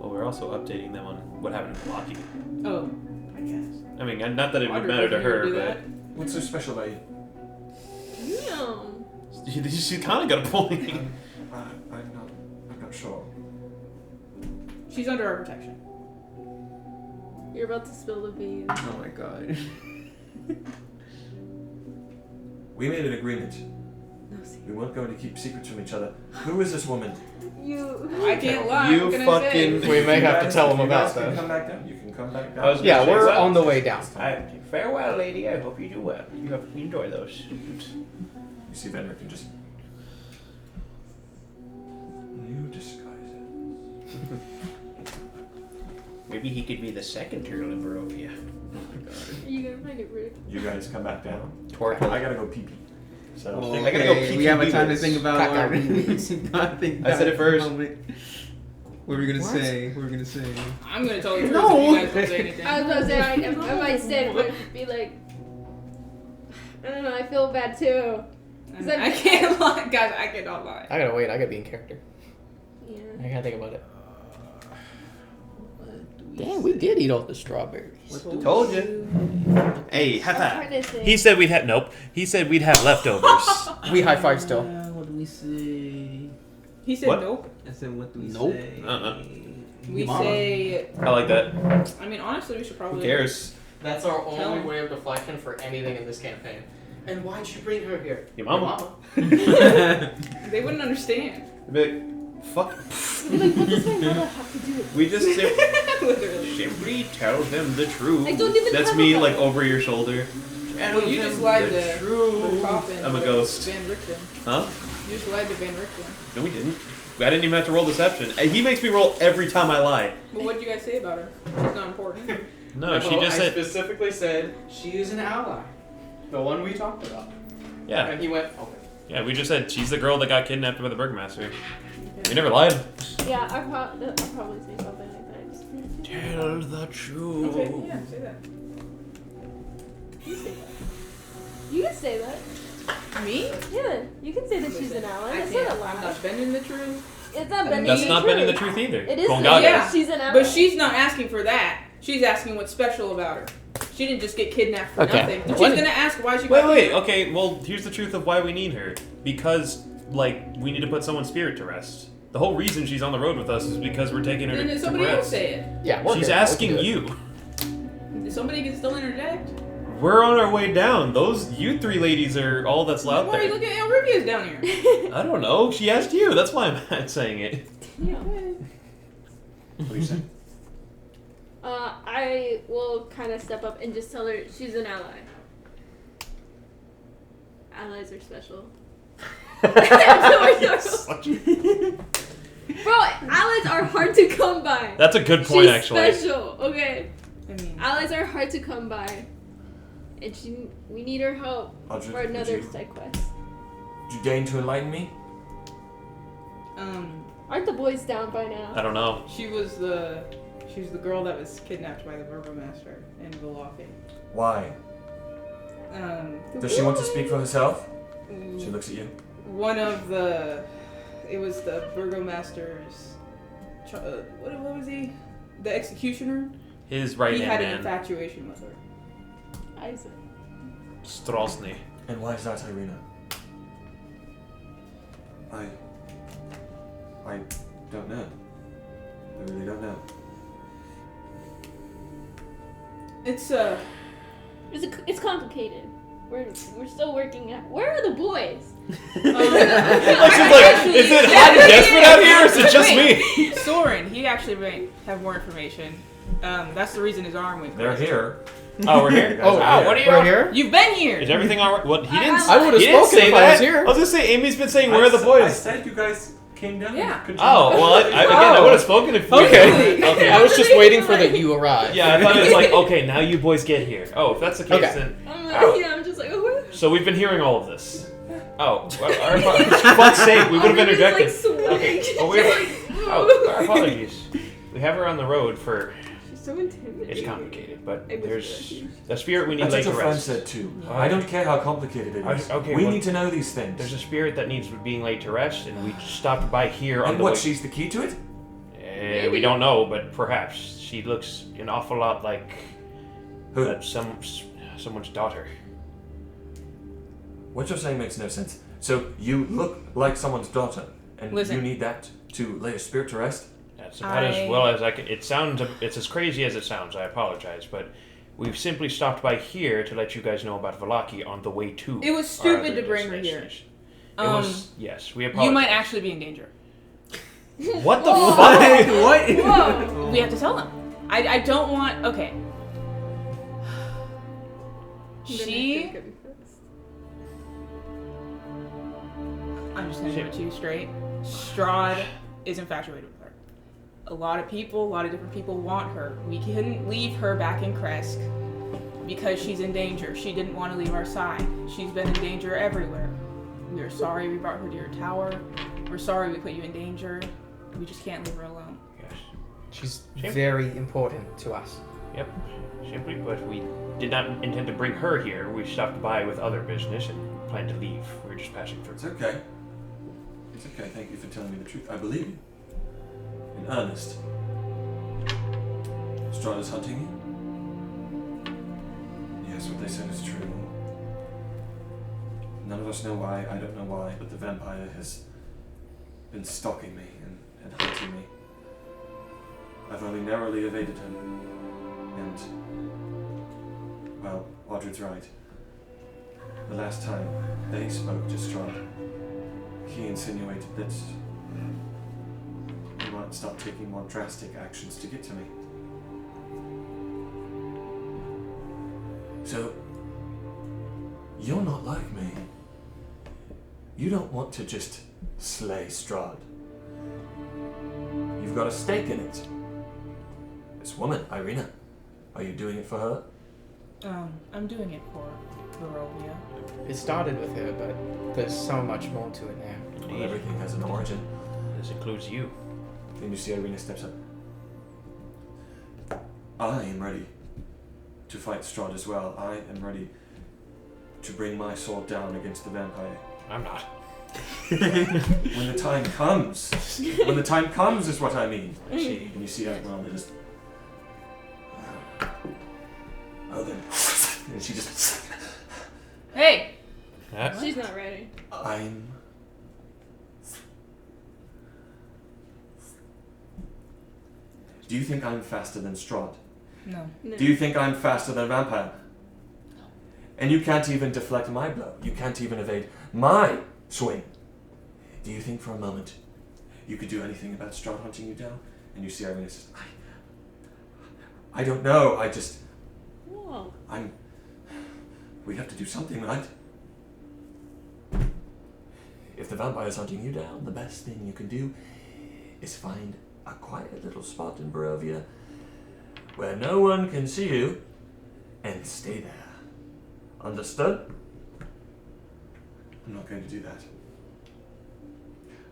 S7: Well, we're also updating them on what happened in Plucked.
S2: Yeah. Oh, I guess.
S7: I mean, not that it would
S2: Audrey
S7: matter to
S2: doesn't
S7: her,
S2: do
S7: but
S2: that.
S1: What's so special about you?
S5: No.
S7: she kind of got a point.
S1: I'm not sure.
S2: She's under our protection.
S5: You're about to spill the beans.
S3: Oh my god.
S1: We made an agreement.
S5: No, see.
S1: We weren't going to keep secrets from each other. Who is this woman?
S5: You.
S2: I can't lie.
S8: You
S2: what can
S8: fucking-
S2: I say?
S6: We may have to tell them
S1: You
S6: about
S1: guys can
S6: that.
S1: come back down. You can come back
S7: I was
S1: down.
S6: Yeah,
S7: gonna say,
S6: we're
S7: well,
S6: on the way down.
S7: Farewell, lady. I hope you do well. You enjoy those.
S1: You see Van Richten just. New disguises.
S7: Maybe he could be the second Earl of Barovia.
S5: Are you gonna find it rude?
S1: You guys come back down.
S7: Tortle.
S1: I gotta go pee pee. So.
S3: Oh,
S7: I gotta go
S3: okay,
S7: pee
S3: we have a
S7: pee
S3: time to
S7: this.
S3: think about
S6: Caca.
S3: I
S7: said it first.
S3: What were we gonna
S6: What?
S3: say? What were we gonna say?
S2: I'm gonna tell the truth
S6: No.
S2: if you guys don't say anything.
S5: I was about to say, I might say it, but be like, I don't know, I feel bad too.
S2: I can't lie. Guys, I cannot lie.
S6: I gotta wait. I gotta be in character.
S5: Yeah.
S6: I gotta think about it. Dang, we did eat all the strawberries.
S7: Told you. Hey, have
S5: I'm
S7: that.
S5: trying to say.
S7: He said we'd have nope. He said we'd have leftovers.
S6: We high five still.
S3: What do we say?
S2: He said
S7: What?
S2: nope.
S3: I said, what do we
S6: Nope.
S3: say?
S2: We
S6: Mama.
S2: say.
S7: I like that.
S2: I mean, honestly, we should probably.
S7: Who cares?
S6: That's our
S2: Tell
S6: only
S2: him.
S6: way of deflection for anything in this campaign. And why'd you bring her here?
S7: Your mama.
S2: They wouldn't understand.
S7: Be like, fuck.
S5: Be like, what does my mother have to do with
S7: We just
S2: Literally.
S7: simply tell them the truth.
S5: I don't even
S7: That's
S5: have
S7: me,
S5: a
S7: like
S5: mother.
S7: over your shoulder. Tell
S2: Well, you
S7: them
S2: just lied
S7: the
S2: to
S7: truth.
S2: the coffin.
S7: I'm a
S2: with
S7: ghost.
S2: Van Richten.
S7: Huh?
S2: You just lied to Van Richten.
S7: No, we didn't. I didn't even have to roll deception. And he makes me roll every time I lie.
S2: Well, what did you guys say about her? She's not important.
S7: No, she just said,
S6: specifically said she is an ally. The one we talked about.
S7: yeah,
S6: And he went, okay.
S7: yeah. We just said she's the girl that got kidnapped by the Burgomaster. We never lied.
S5: Yeah, I'll probably say something like that. Just-
S7: Tell the truth.
S2: Okay, yeah, say that.
S5: You say that. You can say that.
S2: Me?
S5: Yeah, you can say that she's an ally.
S2: I
S5: It's not a
S2: can't. I'm
S5: lie.
S2: not bending the truth.
S5: It's not bending
S7: That's
S5: the
S7: not
S5: truth.
S7: bending the truth either.
S5: It is.
S7: Con
S5: Yeah,
S7: Gaga.
S2: Yeah.
S5: she's an ally.
S2: But she's not asking for that. She's asking what's special about her. She didn't just get kidnapped for
S6: Okay.
S2: nothing. She's
S6: What-
S2: gonna ask why she
S8: Wait,
S2: got
S8: wait.
S2: kidnapped.
S8: Okay, well, here's the truth of why we need her. Because, like, we need to put someone's spirit to rest. The whole reason she's on the road with us is because we're taking her
S2: Then
S8: to
S2: somebody else
S8: rest.
S2: say it.
S6: Yeah, we're
S8: She's
S6: good.
S8: asking
S6: We're good.
S8: you.
S2: Did somebody can still interject?
S8: We're on our way down. You three ladies are all that's out
S2: Why are you
S8: there.
S2: looking at Olivia's down here?
S8: I don't know. She asked you. That's why I'm saying it.
S5: Yeah.
S8: What are you saying?
S5: I will kind of step up and just tell her she's an ally. Allies are special. Bro, allies are hard to come by.
S8: That's a good point,
S5: She's
S8: actually.
S5: special, okay?
S2: I mean,
S5: Allies are hard to come by. And we need her help
S1: Audrey,
S5: for another
S1: would
S5: side quest.
S1: you deign to enlighten me?
S5: Aren't the boys down by now?
S8: I don't know.
S2: she was the girl that was kidnapped by the burgomaster in Valafi.
S1: Why? Does she want to speak for herself? She looks at you.
S2: It was the burgomaster's, what was he? The executioner?
S8: His right
S2: He had an
S8: hand man,
S2: infatuation with her.
S5: Isaac.
S8: Strosny.
S1: And why is that, Irina? I don't know. I really don't know.
S2: It's
S5: It's complicated. We're still working out. Where are the boys?
S8: She's like, is it hot and desperate out here, or is it just me?
S2: Soren, he actually might have more information. That's the reason his arm went
S1: They're
S2: crazy.
S1: here.
S8: Oh, we're here.
S6: Oh,
S8: wow. What are you?
S6: we're here?
S2: You've been here!
S8: Is everything alright? What he didn't?
S6: I would've
S8: he didn't
S6: spoken
S8: say
S6: if I
S8: that.
S6: was here.
S8: I was gonna say Amy's been saying where are the
S1: I
S8: boys.
S1: said you guys came down.
S2: Yeah.
S1: Could you-
S8: Oh well, I would have spoken if.
S6: Okay.
S8: Okay.
S6: I was just waiting for that you arrive.
S8: Yeah, I thought it was like, okay, now you boys get here. Oh, if that's the case,
S6: Okay.
S8: then.
S5: I'm just like, oh,
S8: So we've been hearing all of this. Oh, well, for fuck's sake, we would have interjected. Okay. Oh, our apologies. We have her on the road for.
S5: She's so intimidating.
S8: It's complicated, but
S5: I was
S8: there's
S5: very-
S8: a spirit we need
S1: That's
S8: laid
S1: what
S8: to
S1: your friend
S8: rest.
S1: said too. I don't care how complicated it is.
S8: Okay,
S1: we
S8: well,
S1: need to know these things.
S8: There's a spirit that needs being laid to rest, and we stopped by here on
S1: and
S8: the
S1: what?
S8: way.
S1: She's the key to it?
S8: We don't know, but perhaps she looks an awful lot like
S1: Who?
S8: someone's daughter.
S1: What you're saying makes no sense. So you look like someone's daughter, and
S2: Listen.
S1: you need that to lay a spirit to rest?
S8: That's about as well as I can. It's as crazy as it sounds. I apologize, but we've simply stopped by here to let you guys know about Valaki on the way to.
S2: It was
S8: our
S2: stupid
S8: other
S2: to bring her here.
S8: destination. It was, yes, we apologize.
S2: You might actually be in danger.
S8: What the
S5: Whoa.
S8: fuck?
S3: What?
S5: Whoa.
S2: We have to tell them. I don't want. Okay. She. I'm just gonna give it to you straight. Strahd is infatuated with her. A lot of different people want her. We couldn't leave her back in Kresk because she's in danger. She didn't want to leave our side. She's been in danger everywhere. We are sorry we brought her to your tower. We're sorry we put you in danger. We just can't leave her alone.
S8: Yes.
S6: She's
S8: Sure.
S6: very important to us.
S8: Yep. Simply put, we did not intend to bring her here. We stopped by with other business and planned to leave. We were just passing through.
S1: It's okay. It's okay. Thank you for telling me the truth. I believe you. In earnest. Strahd is hunting you? Yes, what they said is true. None of us know why. I don't know why, but the vampire has been stalking me and hunting me. I've only narrowly evaded him. And, well, Audrey's right. The last time they spoke to Strahd, he insinuated that he might start taking more drastic actions to get to me. So, you're not like me. You don't want to just slay Strahd. You've got a stake in it. This woman, Irina, are you doing it for her?
S2: I'm doing it for Barovia.
S6: It started with her, but there's so much more to it now.
S1: Well, everything has an origin.
S8: This includes you.
S1: Then you see Irina steps up. I am ready to fight Strahd as well. I am ready to bring my sword down against the vampire.
S8: I'm not.
S1: When the time comes. When the time comes is what I mean.
S8: I see.
S1: And you see that well, it is. Oh, then. And she just...
S2: Hey!
S5: She's not ready.
S1: I'm... Do you think I'm faster than Strahd?
S2: No.
S5: No.
S1: Do you think I'm faster than a vampire? And you can't even deflect my blow. You can't even evade my swing. Do you think for a moment you could do anything about Strahd hunting you down? And you see Irene says, I don't know.
S5: Whoa.
S1: We have to do something, right? If the vampire's hunting you down, the best thing you can do is find a quiet little spot in Barovia where no one can see you and stay there. Understood? I'm not going to do that.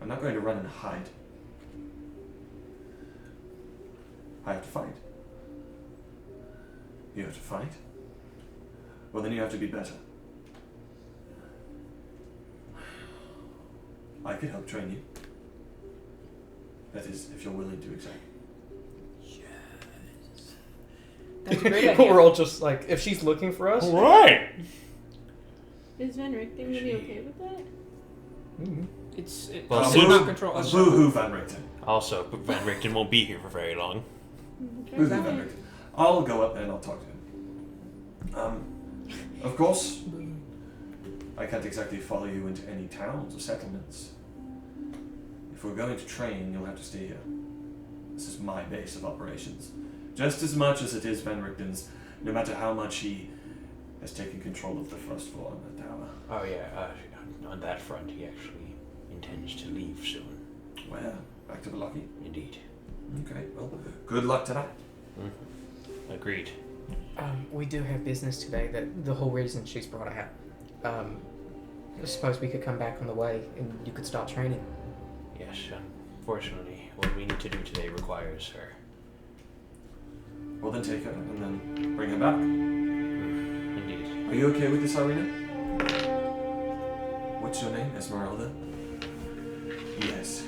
S1: I'm not going to run and hide. I have to fight. You have to fight? Well, then you have to be better. I could help train you. That is, if you're willing to accept.
S2: That's a great idea.
S6: We're all just like, if she's looking for us.
S8: Right.
S5: Is Van Richten gonna be okay with that?
S6: Mm-hmm.
S2: It's
S8: Well,
S2: it's
S8: soon-
S2: not control.
S1: Boo-hoo, Van Richten.
S8: Also, Van Richten won't be here for very long.
S1: Boo-hoo, Van Richten. I'll go up there and I'll talk to him. Of course, I can't exactly follow you into any towns or settlements. If we're going to train, you'll have to stay here. This is my base of operations. Just as much as it is Van Richten's, no matter how much he has taken control of the first floor of the tower.
S8: Oh yeah, on that front, he actually intends to leave soon.
S1: Where? Back to the Lucky?
S8: Indeed.
S1: Okay, well, good luck to that.
S8: Mm-hmm. Agreed.
S6: We do have business today. That the whole reason she's brought it out. I suppose we could come back on the way and you could start training.
S8: Yes, unfortunately, what we need to do today requires her.
S1: Well, then take her and then bring her back.
S8: Indeed.
S1: Are you okay with this, Irina? What's your name, Esmeralda? Yes.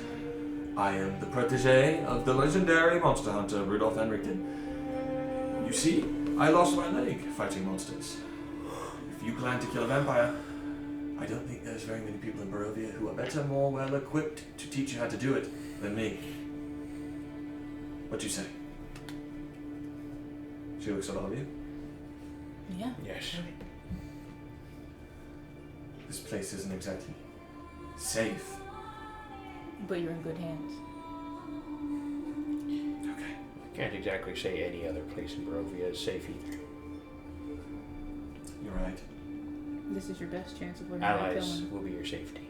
S1: I am the protege of the legendary monster hunter, Rudolph Van Richten. You see, I lost my leg fighting monsters. If you plan to kill a vampire, I don't think there's very many people in Barovia who are better, more well equipped to teach you how to do it than me. What do you say? She looks at all of you.
S2: Yeah.
S8: Yes.
S1: This place isn't exactly safe.
S2: But you're in good hands.
S1: Okay.
S8: Can't exactly say any other place in Barovia is safe either.
S1: You're right.
S2: This is your best chance of learning how to kill
S8: Allies
S2: him.
S8: will be your safety.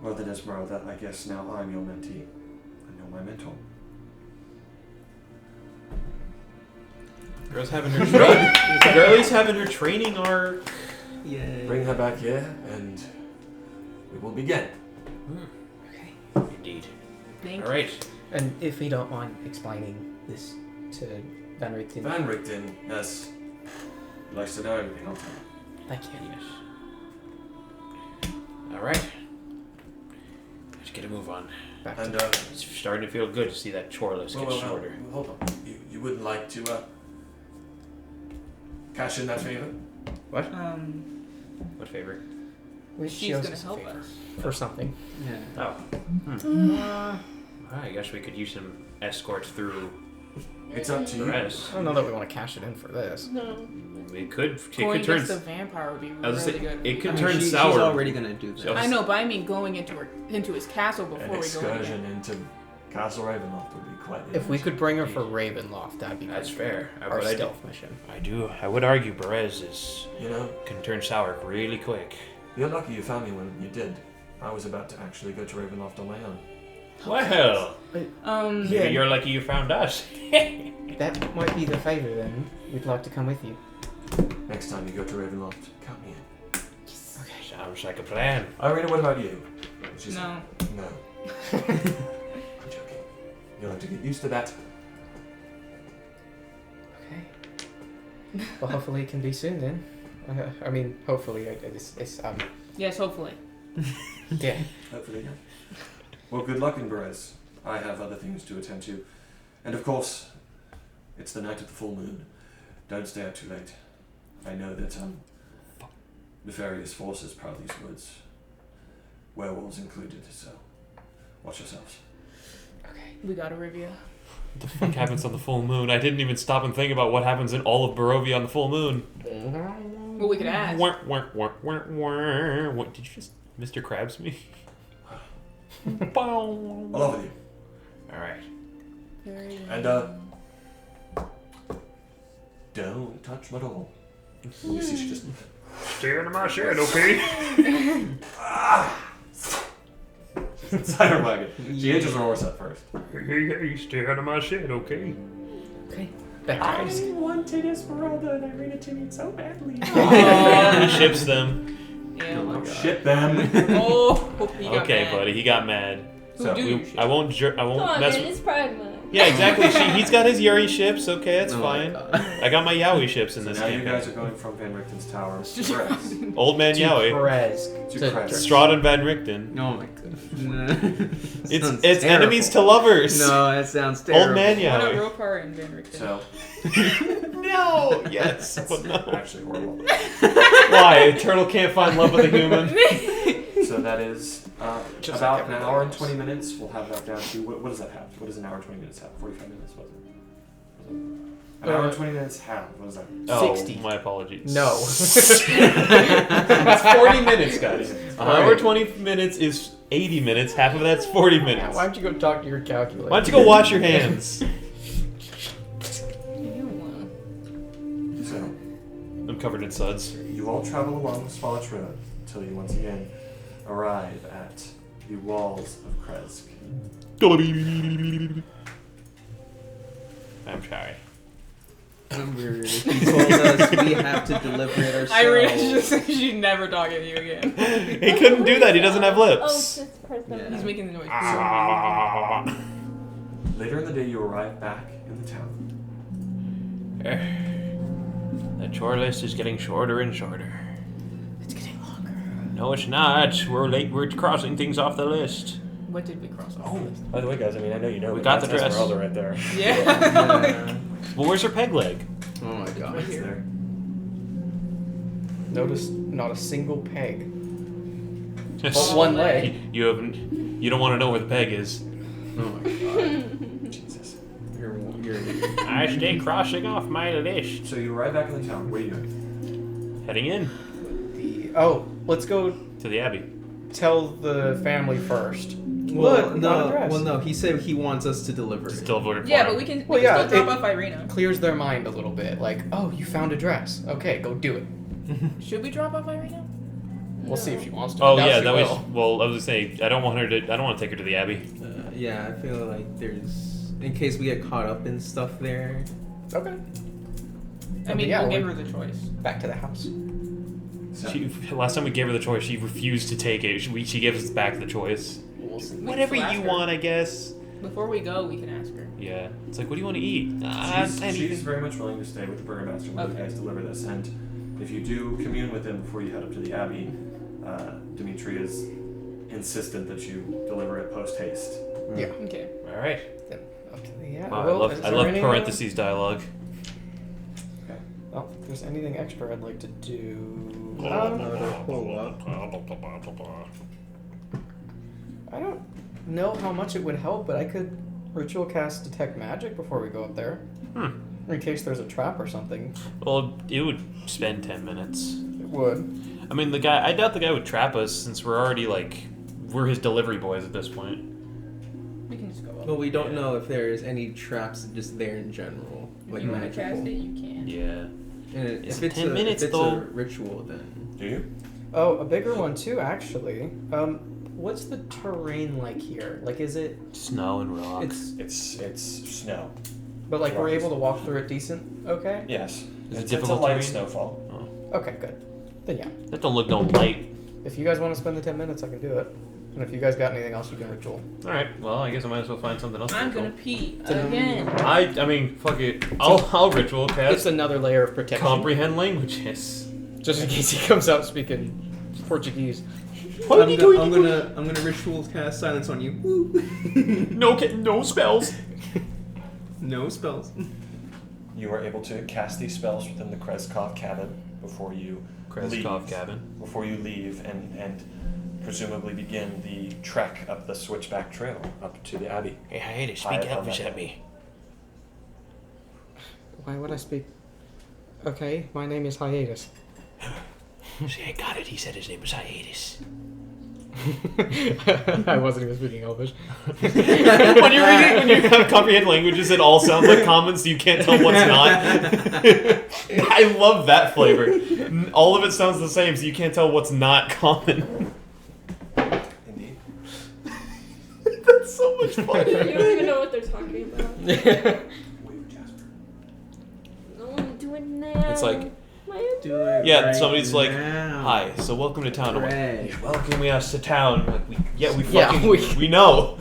S1: Well then, Esmeralda, I guess now I'm your mentee. And you're my mentor.
S4: Girl's having her Girlie's having her training arc.
S3: Yay.
S1: Bring her back here, and we will begin.
S6: Okay.
S8: Indeed.
S2: Thank
S8: All right.
S6: And if you don't mind explaining this to Van Richten.
S1: Van Richten, yes, likes to know everything. I'll tell him.
S6: Thank you.
S8: Yes. All right. Let's get a move on.
S6: Back
S1: And
S6: to
S8: It's starting to feel good to see that chore list get shorter.
S1: hold on. You wouldn't like to cash in that favor?
S8: What favor?
S6: which
S2: She's
S6: shows
S2: gonna
S6: us a
S2: help
S6: favor
S2: us.
S6: or something.
S3: Yeah.
S8: Oh. I guess we could use some escorts through
S1: It's up to
S8: the
S1: you.
S8: rest.
S6: I don't know that we want to cash it in for this.
S5: No.
S8: It could
S2: Going
S8: turn.
S2: against the vampire would be
S8: I was
S2: really
S8: gonna say,
S2: good.
S8: it could
S3: I mean,
S8: turn
S3: she's
S8: sour.
S3: already gonna do that.
S8: So-
S2: I know, but I mean going into his castle
S1: An
S2: before we go in.
S1: excursion into Castle Ravenloft would be quite.
S6: If we could bring her for Ravenloft, that'd be
S8: That's
S6: good.
S8: fair.
S6: Our
S8: But I
S6: stealth mission.
S8: I would argue Perez
S1: You know,
S8: can turn sour really quick.
S1: you're lucky you found me when you did. I was about to actually go to Ravenloft on my own.
S8: Well, maybe
S6: Yeah.
S8: you're lucky you found us.
S6: That might be the favor then. We'd like to come with you.
S1: Next time you go to Ravenloft, count me in.
S6: Okay.
S8: Sounds like a plan.
S1: Irina, what about you? She's
S2: No.
S1: No. I'm joking. You'll have to get used to that.
S6: Okay. Well, hopefully it can be soon then. I mean, hopefully it's
S2: Yes, hopefully.
S6: yeah.
S1: Hopefully, yeah. Well, good luck in Perez. I have other things to attend to. And of course, it's the night of the full moon. Don't stay up too late. I know that nefarious forces prowl these woods. Werewolves included, so watch yourselves.
S6: Okay.
S2: We got a review.
S8: What the fuck happens on the full moon? I didn't even stop and think about what happens in all of Barovia on the full moon.
S2: Well, we could ask.
S8: What did you just Mr. Krabs me?
S1: Along with you.
S8: Alright.
S1: And don't touch my doll. You see, she just
S7: Stay under my shadow, okay?
S1: inside her wagon. She hitches her horse up first.
S7: Hey, stay out of my shed, okay?
S6: Okay. Back to Iris.
S8: wanted Esmeralda and Irina to meet so badly.
S2: Aw.
S8: He ships them.
S2: Yeah.
S1: Don't ship them.
S2: Oh, he got
S8: Okay,
S2: mad.
S8: buddy, he got mad.
S2: Who
S8: So
S2: do you ship?
S8: I won't. I
S5: Come
S8: won't
S5: on,
S8: mess
S5: man,
S8: with.
S5: it's Pride Month.
S8: Yeah, exactly. He's got his Yuri ships. Okay, that's
S3: Oh my
S8: fine.
S3: God.
S8: I got my Yowie ships in
S1: So
S8: this
S1: now you
S8: campaign.
S1: guys are going from Van Richten's tower to Perez.
S8: Old man Yowie.
S6: Perez.
S1: To
S6: To-
S1: Perez.
S8: Strahd and Van Richten.
S3: Oh my goodness.
S8: It's enemies to lovers.
S3: No, that sounds terrible.
S8: Old man
S2: Why not
S8: Yowie.
S2: real car and Van Richten?
S1: So,
S8: No. Yes. But no.
S1: actually horrible.
S8: Why? A turtle can't find love with a human.
S1: So that is
S6: Just
S1: about
S6: like
S1: an
S6: everybody
S1: hour and
S6: else.
S1: 20 minutes. We'll have that down to, what does that have? What does an hour and 20 minutes have? 45 minutes, was it? An hour and 20 minutes have. What is that?
S8: Oh,
S6: 60.
S8: my apologies.
S6: No.
S8: It's 40 minutes, guys. An hour
S6: Alright.
S8: 20 minutes is 80 minutes. Half of that's 40 minutes.
S6: Why don't you go talk to your calculator?
S8: Why don't you go wash your hands?
S1: So,
S8: I'm covered in suds.
S1: you all travel along the Swalloch Road until you once again arrive at the walls of Kresk.
S8: I'm sorry.
S3: Remember, he told us we have to deliver it ourselves.
S2: Irina's just saying she's never talking to you again.
S8: He couldn't do that. He doesn't have
S5: Oh,
S8: lips.
S5: just press
S3: Yeah.
S5: them.
S2: He's making the noise.
S8: Ah.
S1: Later in the day, you arrive back in the town.
S7: The chore list is getting shorter and shorter.
S2: It's getting longer.
S7: No, it's not. We're late. We're crossing things off the list.
S2: What did we cross off?
S1: Oh, by the way, guys, I mean, I know you know,
S7: We
S1: but
S7: got
S1: that's
S7: the dress.
S1: Esmeralda right there.
S2: Yeah.
S3: Yeah.
S8: Well, where's her peg leg?
S3: Oh my god.
S1: It's there.
S6: Notice not a single peg.
S8: But
S6: one leg.
S8: You haven't. You don't want to know where the peg is.
S3: Oh my god.
S1: Jesus.
S3: You're
S7: I stay crossing off my list.
S1: So you arrive back in the town. What are you doing?
S8: Heading in
S6: Let's go
S8: to the abbey.
S6: tell the family first.
S3: well,
S6: Look, not a dress.
S3: no. He said he wants us to deliver it.
S8: Still voted for
S2: Yeah,
S8: him.
S2: but we can,
S6: Well,
S2: we can
S6: yeah,
S2: still drop
S6: it-
S2: off Irina.
S6: Clears their mind a little bit. Like, oh, you found a dress. Okay, go do it.
S2: Should we drop off Irina?
S6: We'll see if she wants to.
S8: Oh
S6: I doubt
S8: yeah,
S6: she
S8: that
S6: will.
S8: was. Well, I was saying I don't want her to. I don't want to take her to the abbey.
S3: Yeah, I feel like there's, in case we get caught up in stuff there.
S6: Okay.
S2: I mean,
S6: yeah,
S2: we'll give
S6: we're-
S2: her the choice.
S6: Back to the house.
S1: So,
S8: Last time we gave her the choice, she refused to take it. She gave us back the choice.
S6: We'll see.
S8: Whatever
S2: still ask
S8: you
S2: her.
S8: want, I guess.
S2: Before we go, we can ask her.
S8: Yeah. It's like, what do you want to eat?
S1: she's
S8: Anything.
S1: very much willing to stay with the burgomaster while you
S2: Okay.
S1: guys deliver this. And if you do commune with him before you head up to the abbey, Dimitri is insistent that you deliver it post haste.
S6: Yeah.
S2: Okay.
S8: All right.
S6: Then up to the yeah.
S8: Wow,
S6: well, is
S8: I
S6: there
S8: love
S6: any-
S8: parentheses dialogue.
S6: Oh, if there's anything extra I'd like to do. I don't know how much it would help, but I could ritual cast detect magic before we go up there. In case there's a trap or something.
S8: Well, it would spend 10 minutes.
S6: It would.
S8: I mean, I doubt the guy would trap us since we're already we're his delivery boys at this point.
S2: We can just go up.
S3: But we don't know if there's any traps just there in general, like
S2: if you want to
S3: magical.
S2: cast it, you can.
S8: Yeah.
S3: And
S8: It's
S3: if it's
S8: 10 minutes,
S3: if it's
S8: though.
S3: a ritual, then
S1: Do you?
S6: Oh, a bigger one too, actually. What's the terrain like here? Like, is it?
S8: Snow and rock.
S1: It's snow.
S6: But like, we're able to walk through it decent. Okay.
S1: Yes.
S8: Is it
S1: It's a
S8: difficult
S1: light
S8: terrain?
S1: snowfall.
S6: Okay, good. Then yeah.
S8: That don't look no light.
S6: If you guys want to spend the 10 minutes, I can do it. And if you guys got anything else, you can ritual.
S8: All right. Well, I guess I might as well find something else.
S2: I'm
S8: to
S2: gonna
S8: ritual.
S2: pee
S6: It's a-
S2: again.
S8: I mean, fuck it. I'll ritual
S6: It's
S8: cast
S6: another layer of protection.
S8: comprehend languages.
S6: Just in case he comes out speaking Portuguese.
S3: I'm gonna ritual cast silence on you. Woo.
S8: No spells.
S3: No spells.
S1: You are able to cast these spells within the Kreskov cabin before you
S4: Kreskov
S1: leave,
S4: cabin.
S1: Before you leave and presumably begin the trek up the Switchback Trail up to the Abbey.
S7: Hey, Hiatus,
S1: High
S7: speak
S1: upon
S7: Elvish
S1: that
S7: at
S1: hill.
S7: me.
S6: Why would I speak? Okay, my name is Hiatus.
S7: See, I got it. He said his name was Hiatus.
S6: I wasn't even speaking Elvish.
S8: When you're reading, when you have comprehend languages, it all sounds like common, so you can't tell what's not. I love that flavor. All of it sounds the same, so you can't tell what's not common.
S1: Indeed.
S8: That's so much fun.
S5: You don't even know what they're talking about.
S1: Wait for Jasper.
S5: No, do it now.
S8: It's like,
S3: Do it
S8: yeah,
S3: right
S8: somebody's like,
S3: now.
S8: hi, so welcome to town. I'm like,
S3: Greg.
S8: "You're welcoming us to town. I'm like,
S6: Yeah,
S8: we know.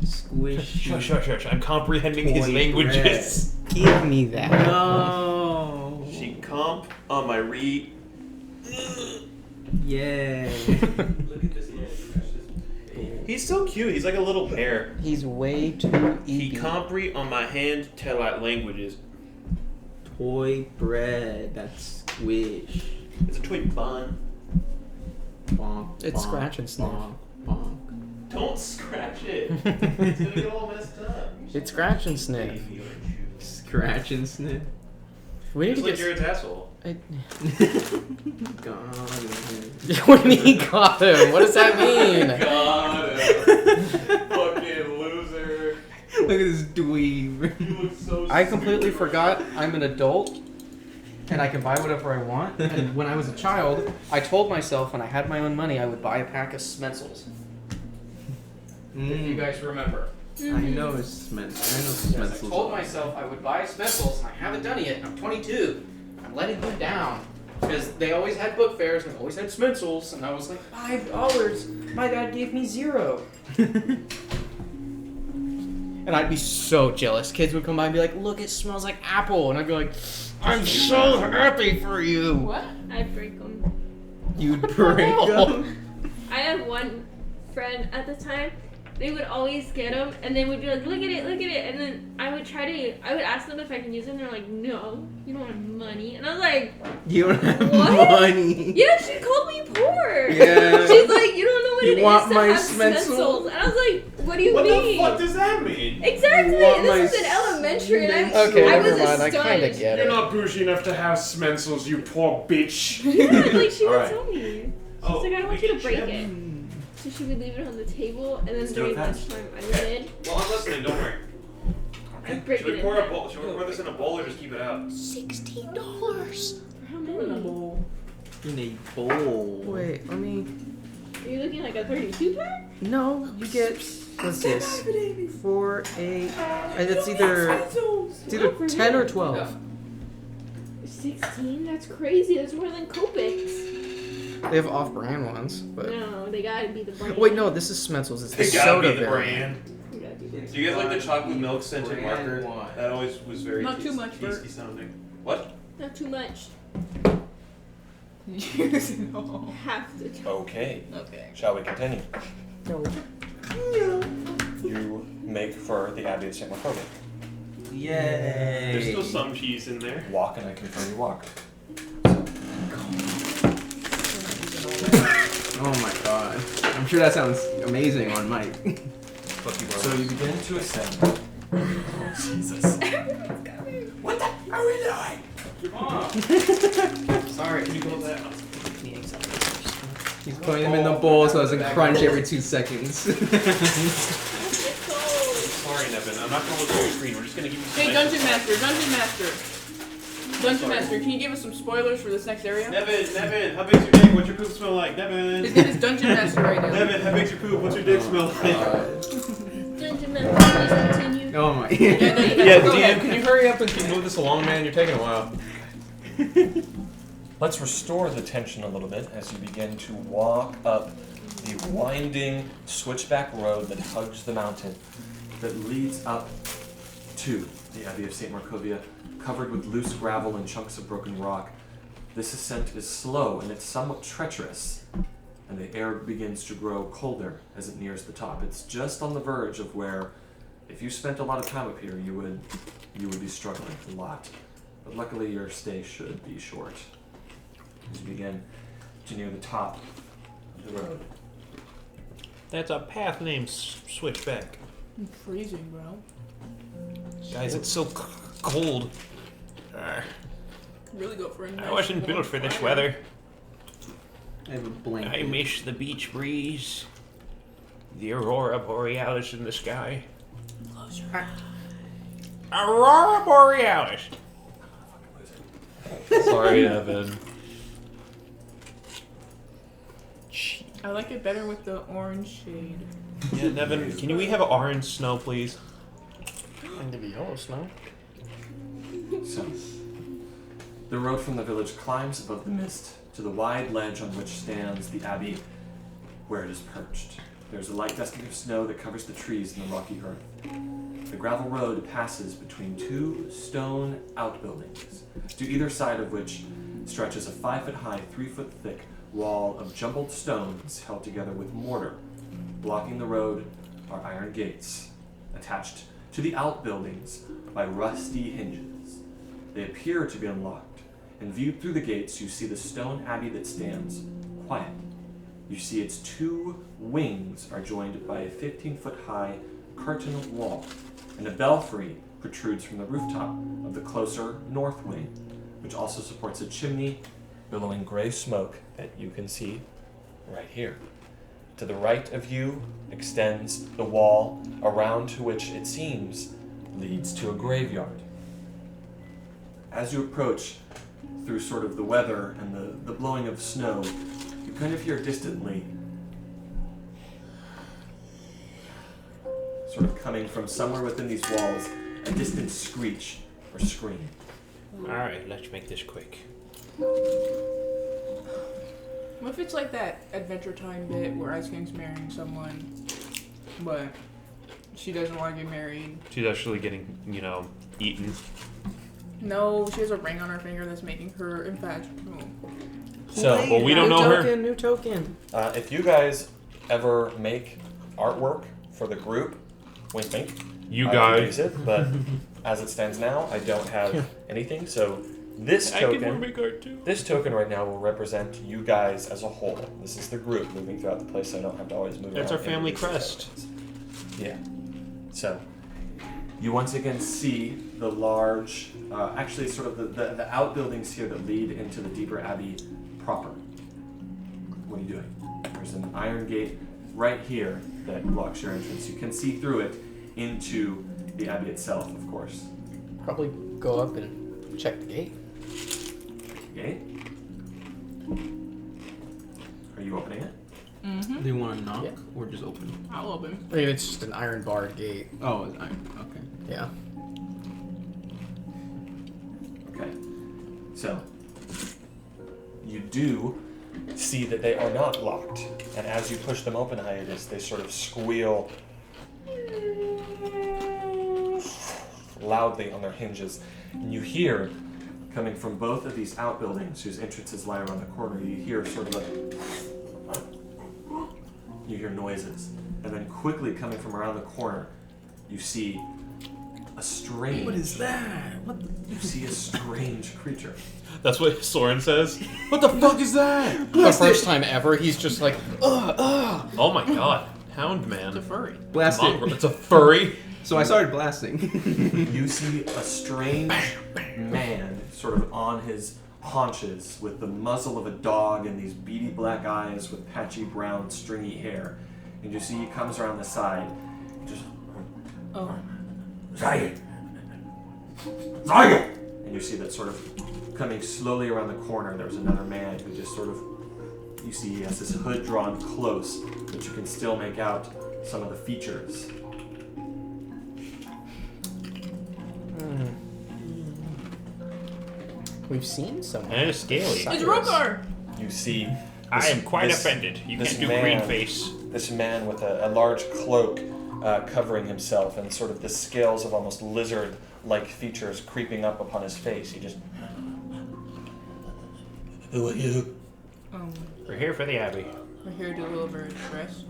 S3: Squish.
S8: Shush. I'm comprehending his
S3: Toy
S8: languages.
S6: Give me that.
S3: No.
S8: She comp on my read.
S3: Yay.
S1: Look at this
S8: He's so cute. He's like a little bear.
S6: He's way too
S8: He
S6: easy.
S8: compre on my hand tell like languages.
S3: Toy bread. That's squish.
S8: It's a toy bun.
S3: Bonk.
S6: It's
S3: bonk,
S6: scratch and sniff.
S3: Bonk. Bonk.
S8: Don't scratch it. It's gonna get all messed up.
S6: It's scratch and sniff.
S3: Scratch and sniff.
S6: We need
S8: Just
S6: to
S8: like
S6: get.
S8: you're a tassel.
S3: God.
S6: When he got him, what does that mean?
S8: God, fucking loser.
S3: Look at this dweeb.
S8: You look so.
S6: I completely forgot I'm an adult and I can buy whatever I want. And when I was a child, I told myself when I had my own money, I would buy a pack of Smetzels. If you guys remember.
S3: I know it's Smetzels. I know
S6: Yes, I
S3: Smetzels.
S6: told myself I would buy Smetzels, and I haven't done it yet. I'm 22. I'm letting you down. Because they always had book fairs and always had Smetzels, and I was like, $5. My dad gave me $0. And I'd be so jealous. Kids would come by and be like, look, it smells like apple. And I'd be like, I'm so happy for you.
S2: What?
S5: I'd break them.
S3: You'd break them.
S5: I had one friend at the time. They would always get them, and they would be like, look at it, and then I would ask them if I can use them, and they're like, no, you don't have money. And I was like,
S3: You don't have
S5: What?
S3: money.
S5: yeah, she called me poor.
S3: Yeah.
S5: She's like, you don't know what
S3: You
S5: it is
S3: want
S5: to
S3: my
S5: have
S3: Smetzels?
S5: Smetzels. And I was like, what do you
S8: What
S5: mean?
S8: the fuck does that mean?
S5: Exactly.
S3: You want my
S5: This was in elementary, and
S6: Okay,
S5: I was
S6: never mind. I
S5: astonished.
S6: kind of get it.
S8: not bougie enough to have Smetzels, you poor bitch.
S5: Yeah, like she would
S1: Alright.
S5: tell me. She's
S8: Oh,
S5: like, I don't want
S8: we
S5: you to
S8: can
S5: break
S8: ship.
S5: it. So she would leave it on the table, and then
S1: Let's do
S5: during
S1: it fast.
S5: lunchtime, I did.
S8: Well, I'm listening. Don't worry.
S5: I'd break
S8: Should
S5: it
S8: we
S5: in
S8: pour
S5: half.
S8: Should we pour this in a bowl or just keep it out?
S5: $16. For how many?
S3: In a bowl.
S6: Wait, let me...
S5: Are you looking like a 32 pack?
S6: No, you get... What's this? 4, 8... It's either 10 or 12.
S5: 16? That's crazy. That's more than Kopecks.
S6: They have off-brand ones, but...
S5: No, they gotta be the brand.
S6: Wait, no, this is Smetzels. It's the
S8: They gotta
S6: soda
S8: be the
S6: variant.
S8: brand.
S5: They gotta be the
S8: Do you guys like the chocolate milk scented
S3: Brand
S8: marker?
S3: one.
S8: That always was very
S2: Not too much, Bert.
S8: tasty sounding. What?
S5: Not too much.
S2: No.
S5: Half the time.
S1: Okay.
S2: Okay.
S1: Shall we continue?
S6: No.
S1: You make for the Abbey of St. Macobia.
S3: Yay.
S8: There's still some cheese in there.
S1: Walk, and I confirm you walk.
S3: Oh my god. I'm sure that sounds amazing on mic.
S8: Fuck you,
S1: So you begin to ascend. Oh, Jesus. What the are we doing?
S6: Sorry.
S8: Can you hold that?
S3: He's putting them in the bowl so it doesn't crunch every 2 seconds.
S5: It's cold.
S8: Sorry, Nevin. I'm not gonna look at your screen. We're just gonna give you some.
S2: Hey,
S8: nice-
S2: Dungeon Master, can you give us some spoilers for this next area?
S8: Nevin, how big's your dick? What's your poop smell like?
S2: His
S8: Nevin.
S2: name is Dungeon Master right now.
S8: Nevin, how big's your poop? What's your dick smell like?
S5: Dungeon Master, please continue.
S3: Oh my.
S2: Yeah, Dungeon Master,
S8: Yeah,
S2: go ahead.
S8: DM, can you hurry up and move this along, man? You're taking a while.
S1: Let's restore the tension a little bit as you begin to walk up the winding switchback road that hugs the mountain that leads up to the Abbey of St. Markovia, covered with loose gravel and chunks of broken rock. This ascent is slow and it's somewhat treacherous, and the air begins to grow colder as it nears the top. It's just on the verge of where if you spent a lot of time up here, you would be struggling a lot. But luckily, your stay should be short. As you begin to near the top of the road.
S7: That's a path named Switchback.
S2: I'm freezing, bro.
S7: Guys, it's so cold.
S2: Really go for a nice
S7: I wasn't
S2: warm
S7: built for this
S2: fire.
S7: weather.
S3: I have a blanket.
S7: I miss the beach breeze, the aurora borealis in the sky.
S2: Close your eyes.
S7: Aurora borealis.
S8: Sorry, Evan.
S2: I like it better with the orange shade.
S8: Yeah, Nevin, can we have orange snow, please?
S6: And to be yellow snow.
S1: So, the road from the village climbs above the mist to the wide ledge on which stands the abbey where it is perched. There's a light dusting of snow that covers the trees and the rocky earth. The gravel road passes between two stone outbuildings, to either side of which stretches a 5-foot-high, 3-foot-thick wall of jumbled stones held together with mortar. Blocking the road are iron gates, attached to the outbuildings by rusty hinges. They appear to be unlocked, and viewed through the gates you see the stone abbey that stands quiet. You see its two wings are joined by a 15-foot-high curtain wall, and a belfry protrudes from the rooftop of the closer north wing, which also supports a chimney billowing gray smoke that you can see right here. To the right of you extends the wall around to which it seems leads to a graveyard. As you approach through sort of the weather and the blowing of snow, you kind of hear distantly, sort of coming from somewhere within these walls, a distant screech or scream.
S7: Alright, let's make this quick.
S2: What if it's like that Adventure Time bit where Ice King's marrying someone, but she doesn't want to get married?
S8: She's actually getting, eaten.
S2: No, she has a ring on her finger that's making her infatuated.
S1: So,
S8: Well, we don't know her.
S6: New token.
S1: if you guys ever make artwork for the group, wink wink,
S8: You
S1: I could
S8: guys.
S1: use it, but as it stands now, I don't have anything, so this
S7: I can
S1: token...
S7: make art too.
S1: This token right now will represent you guys as a whole. This is the group moving throughout the place, so I don't have to always move
S7: That's
S1: around
S7: our family
S1: individual
S7: crest.
S1: sections. Yeah. So, you once again see the large, actually sort of the outbuildings here that lead into the deeper abbey proper. What are you doing? There's an iron gate right here that blocks your entrance. You can see through it into the abbey itself, of course.
S6: Probably go up and check the gate.
S1: Gate? Are you opening it?
S2: Mm-hmm.
S3: Do you want to knock
S6: Yeah.
S3: or just open?
S2: I'll open.
S6: I mean, it's just an iron barred gate.
S3: Oh, it's iron. Okay.
S6: Yeah.
S1: Okay. So, you do see that they are not locked, and as you push them open, Hiatus, they sort of squeal loudly on their hinges, and you hear, coming from both of these outbuildings whose entrances lie around the corner, you hear sort of you hear noises, and then quickly coming from around the corner, you see a strange...
S3: What is that? What the...
S1: You see a strange creature.
S8: That's what Soren says.
S3: What the fuck is that?
S6: The first time ever, he's just like, ugh.
S8: Oh my god. Hound
S2: It's a
S8: man.
S2: furry.
S3: Blast
S8: Mongrel.
S3: it.
S8: It's a furry.
S3: So I started blasting.
S1: You see a strange man sort of on his haunches with the muzzle of a dog and these beady black eyes with patchy brown stringy hair. And you see he comes around the side. Just...
S2: Oh.
S1: Zion! Zion! And you see that sort of coming slowly around the corner, there's another man who just sort of, you see he has his hood drawn close, but you can still make out some of the features.
S6: We've seen someone.
S7: And it's scaly.
S2: It's Rokar!
S1: You see
S7: I am quite
S1: this-
S7: offended. You
S1: this
S7: can't do
S1: man-
S7: green face.
S1: this man with a large cloak covering himself and sort of the scales of almost lizard-like features creeping up upon his face. He just... Who are you?
S7: We're here for the Abbey.
S2: We're here to deliver express.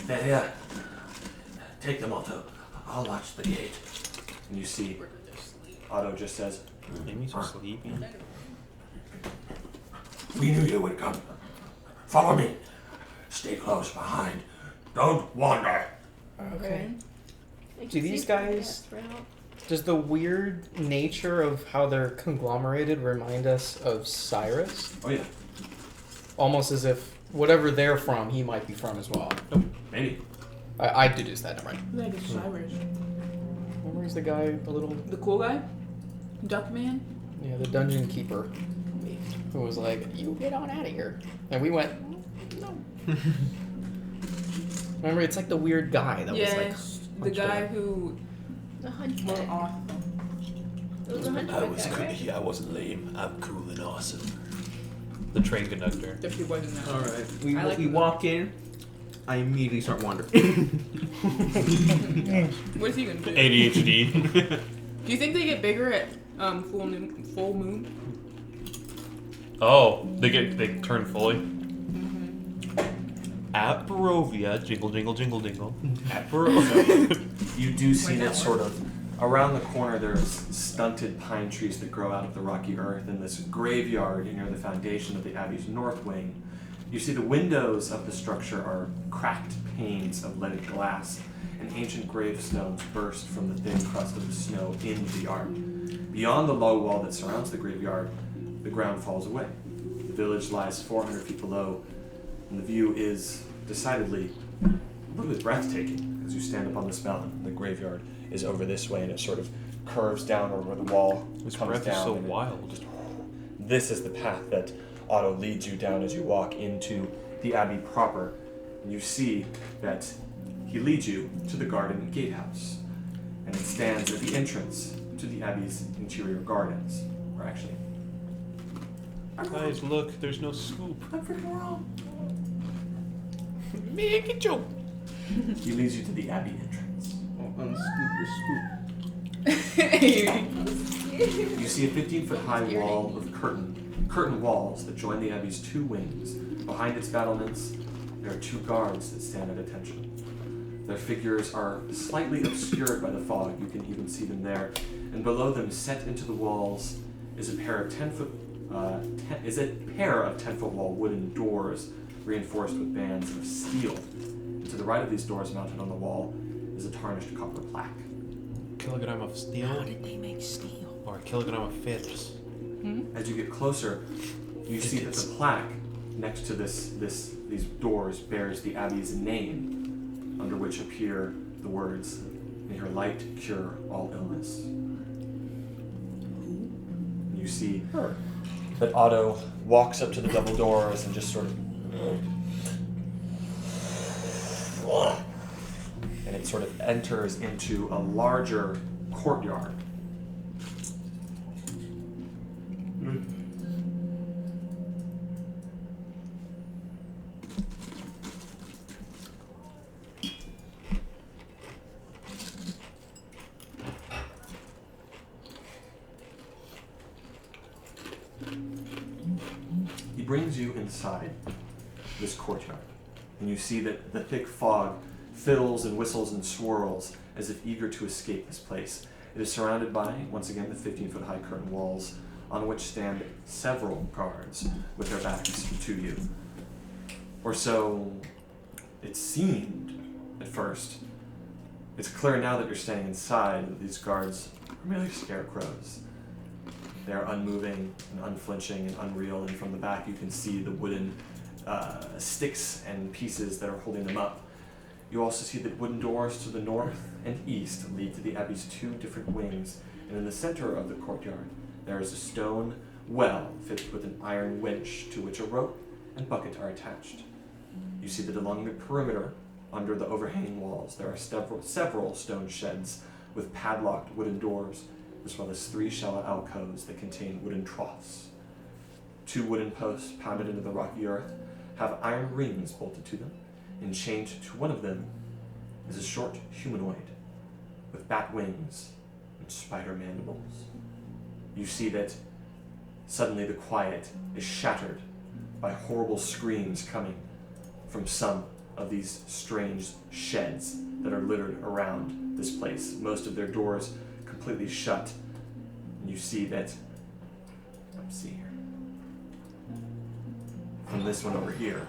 S1: Yeah. Take them, Otto. I'll watch the gate. And you see, Otto just says,
S7: Amy's so sleepy.
S9: We knew you would come. Follow me. Stay close behind. Don't wander.
S6: Okay.
S5: Like,
S6: Do these
S5: see if I can
S6: guys-
S5: get route.
S6: Does the weird nature of how they're conglomerated remind us of Cyrus?
S1: oh yeah,
S6: Almost as if whatever they're from, he might be from as well.
S1: maybe.
S6: I deduced that, never mind.
S2: I think it's Cyrus.
S6: Remember he's the guy, the little,
S2: The cool guy? Duck man?
S6: yeah, the dungeon keeper, who was like, "You get on out of here," and we went, "No." Remember, it's like the weird guy that was like,
S2: Yes. The
S6: hunched
S2: guy
S6: over.
S2: who
S5: The
S2: went
S5: hunchback.
S2: off.
S5: It was a hunchback guy, right?
S9: I wasn't lame. I'm cool and awesome.
S7: The train conductor.
S2: If he wasn't that.
S3: All right. We
S2: I like
S3: we
S2: them.
S3: walk in. I immediately start wandering.
S2: What is he gonna do?
S7: ADHD.
S2: Do you think they get bigger at full moon?
S7: Oh, they turn fully. At Barovia, jingle jingle jingle jingle. At Barovia.
S1: You do see
S2: Might
S1: that
S2: not
S1: sort of around the corner. There's stunted pine trees that grow out of the rocky earth, and this graveyard near the foundation of the abbey's north wing. You see the windows of the structure are cracked panes of leaded glass, and ancient gravestones burst from the thin crust of the snow into the yard. Beyond the low wall that surrounds the graveyard, the ground falls away. The village lies 400 feet below, and the view is decidedly a little bit breathtaking as you stand up on this mountain. The graveyard is over this way, and it sort of curves downward where the wall
S7: This
S1: comes
S7: breath
S1: down.
S7: is so
S1: and it
S7: wild.
S1: just- this is the path that Otto leads you down as you walk into the abbey proper, and you see that he leads you to the garden gatehouse, and it stands at the entrance to the abbey's interior gardens. Or actually,
S7: Guys, look, there's no scoop.
S1: I'm freaking wrong.
S7: Make a joke.
S1: He leads you to the abbey entrance.
S3: Unscoop your scoop.
S1: You see a 15-foot high wall of curtain walls that join the abbey's two wings. Behind its battlements, there are two guards that stand at attention. Their figures are slightly obscured by the fog. You can even see them there. And below them, set into the walls, is a pair of 10-foot wall wooden doors reinforced with bands of steel. And to the right of these doors, mounted on the wall, is a tarnished copper plaque.
S7: Kilogram of steel.
S6: How did they make steel?
S7: Or a kilogram of fips.
S1: As you get closer, you see that the plaque next to these doors bears the abbey's name, under which appear the words, "May her light cure all illness." And you see that Otto walks up to the double doors and just sort of, and it sort of enters into a larger courtyard. He brings you inside this courtyard, and you see that the thick fog fills and whistles and swirls as if eager to escape this place. It is surrounded by, once again, the 15-foot high curtain walls, on which stand several guards with their backs to you. Or so it seemed at first. It's clear now that you're standing inside that these guards are merely scarecrows. They are unmoving and unflinching and unreal, and from the back you can see the wooden sticks and pieces that are holding them up. You also see that wooden doors to the north and east lead to the abbey's two different wings, and in the center of the courtyard there is a stone well fitted with an iron winch to which a rope and bucket are attached. You see that along the perimeter, under the overhanging walls, there are several stone sheds with padlocked wooden doors, as well as 3 shallow alcoves that contain wooden troughs. 2 wooden posts pounded into the rocky earth have iron rings bolted to them, and chained to one of them is a short humanoid with bat wings and spider mandibles. You see that suddenly the quiet is shattered by horrible screams coming from some of these strange sheds that are littered around this place. Most of their doors completely shut. And you see that, let's see here, from this one over here,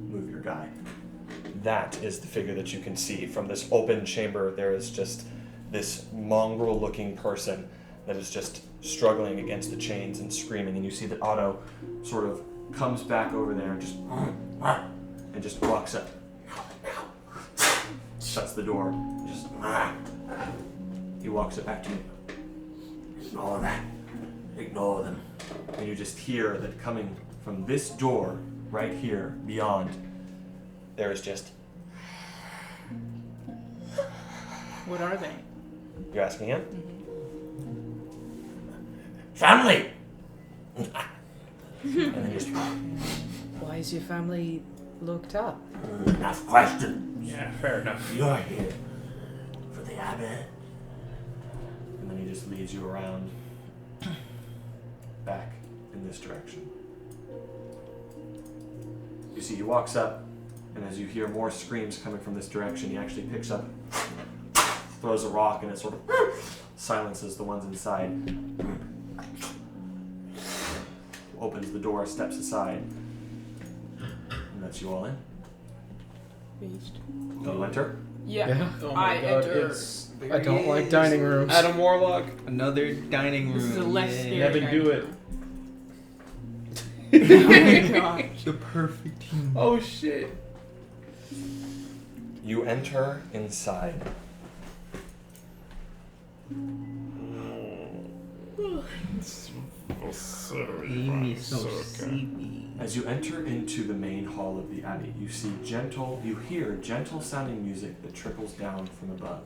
S1: move your guy. That is the figure that you can see. From this open chamber, there is just this mongrel-looking person that is just struggling against the chains and screaming. And you see that Otto sort of comes back over there and just walks up, shuts the door, just he walks it back to you.
S9: Ignore that. Ignore them.
S1: And you just hear that coming from this door right here beyond, there is just,
S2: What are they?
S1: you're asking him?
S9: Family!
S1: And then just,
S6: Why is your family looked up?
S9: Enough questions.
S7: Yeah, fair enough.
S9: You're here for the abbot.
S1: and then he just leads you around back in this direction. You see, he walks up, and as you hear more screams coming from this direction, he actually picks up, throws a rock, and it sort of silences the ones inside. Opens the door, steps aside, and lets you all in.
S2: Beast.
S1: Do you enter?
S2: Yeah.
S3: Oh
S2: I enter.
S6: I don't like dining rooms.
S4: Adam Warlock.
S3: Another dining room.
S2: This is a less
S3: Yay.
S2: scary
S4: Never
S2: dining
S4: do it.
S2: room. Oh my gosh.
S3: The perfect team.
S4: Oh shit.
S1: You enter inside.
S3: Amy so sleepy.
S1: As you enter into the main hall of the abbey, you hear gentle sounding music that trickles down from above.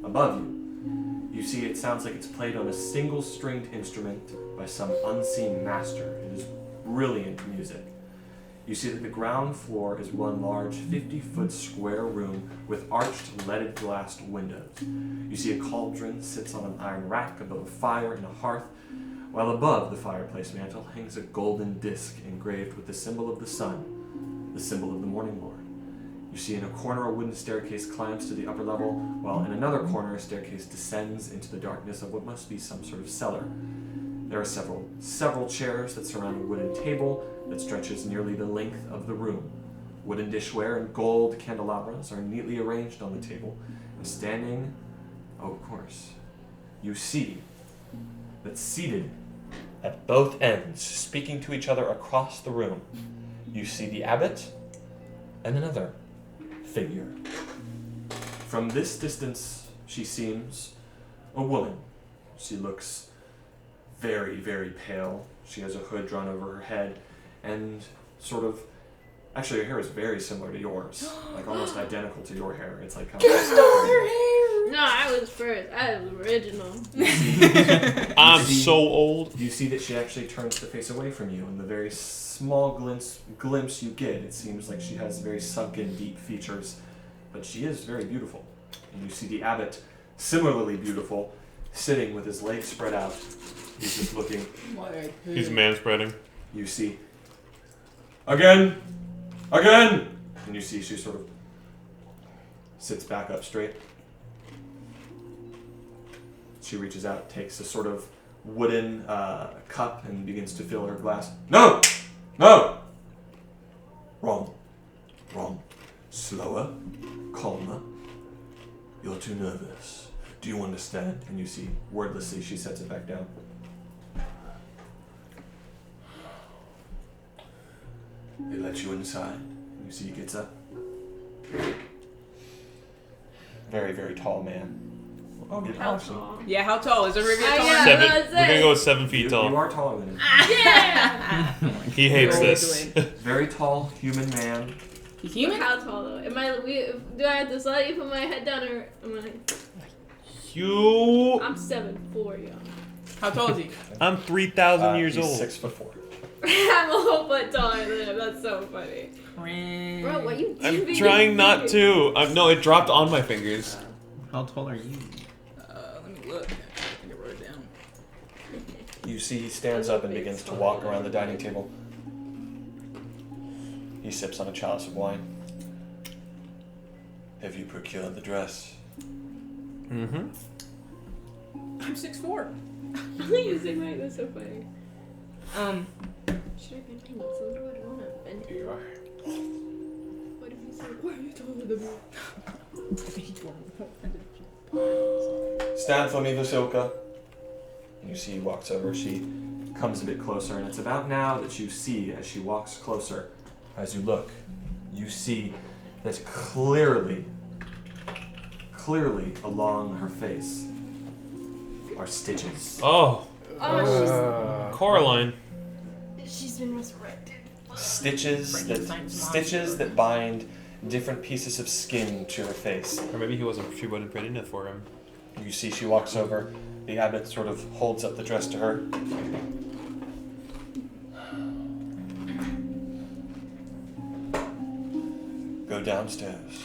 S1: Above you, you see it sounds like it's played on a single stringed instrument by some unseen master. It is brilliant music. You see that the ground floor is one large 50-foot square room with arched leaded glass windows. You see a cauldron sits on an iron rack above a fire in a hearth, while above the fireplace mantel hangs a golden disc engraved with the symbol of the sun, the symbol of the morning lord. You see in a corner a wooden staircase climbs to the upper level, while in another corner a staircase descends into the darkness of what must be some sort of cellar. There are several chairs that surround a wooden table that stretches nearly the length of the room. Wooden dishware and gold candelabras are neatly arranged on the table, and standing, oh of course, you see that seated at both ends, speaking to each other across the room, you see the abbot and another figure. From this distance, she seems a woman. She looks very, very pale. She has a hood drawn over her head, and sort of, actually her hair is very similar to yours, like almost identical to your hair. It's like kind of
S5: No, I was first. I was original.
S8: I'm so old.
S1: You see that she actually turns to face away from you, and the very small glimpse you get, it seems like she has very sunken, deep features, but she is very beautiful. And you see the abbot, similarly beautiful, sitting with his legs spread out. He's just looking.
S8: He's manspreading.
S1: You see, again, and you see she sort of sits back up straight. She reaches out, takes a sort of wooden cup and begins to fill her glass. No! Wrong. Slower, calmer. You're too nervous. Do you understand? And you see, wordlessly, she sets it back down. They let you inside. You see he gets up. Very, very tall man. Oh,
S5: How tall?
S2: Yeah, how tall is Olivia
S5: I
S2: taller
S5: know.
S2: than
S8: Seven.
S5: that's
S8: We're gonna
S5: it.
S8: go with 7 feet
S1: You
S8: tall.
S1: are taller than him.
S5: Yeah.
S8: He hates
S2: You're
S8: this.
S1: Very tall human man.
S2: He's human?
S5: How tall though? Do I have to slightly put my head down or am I?
S8: You.
S5: I'm 7'4", y'all.
S2: How tall is he?
S8: I'm 3,000 years
S1: he's
S8: old.
S1: 6'4".
S5: I'm a whole foot taller than him. That's so funny. Bro, what you
S8: I'm
S5: doing?
S8: trying not to. No, it dropped on my fingers.
S3: How tall are you?
S2: Let me look. I think I wrote it down.
S1: You see he stands up and begins to walk around the dining table. He sips on a chalice of wine. Have you procured the dress?
S8: Mm-hmm.
S2: I'm 6'4".
S5: You say right, that's so funny. Should I bend my knees a little? I don't want to bend it.
S1: Here you are.
S5: What if you say, why are you taller than me?
S1: Stand for me, Vasilka. You see he walks over. She comes a bit closer, and it's about now that you see, as she walks closer, as you look, you see that clearly along her face are stitches.
S8: Oh,
S5: Oh,
S8: Coraline.
S5: she's been resurrected.
S1: Stitches that bind different pieces of skin to her face.
S8: Or maybe she wasn't pretty enough for him.
S1: You see she walks over. The abbot sort of holds up the dress to her. Go downstairs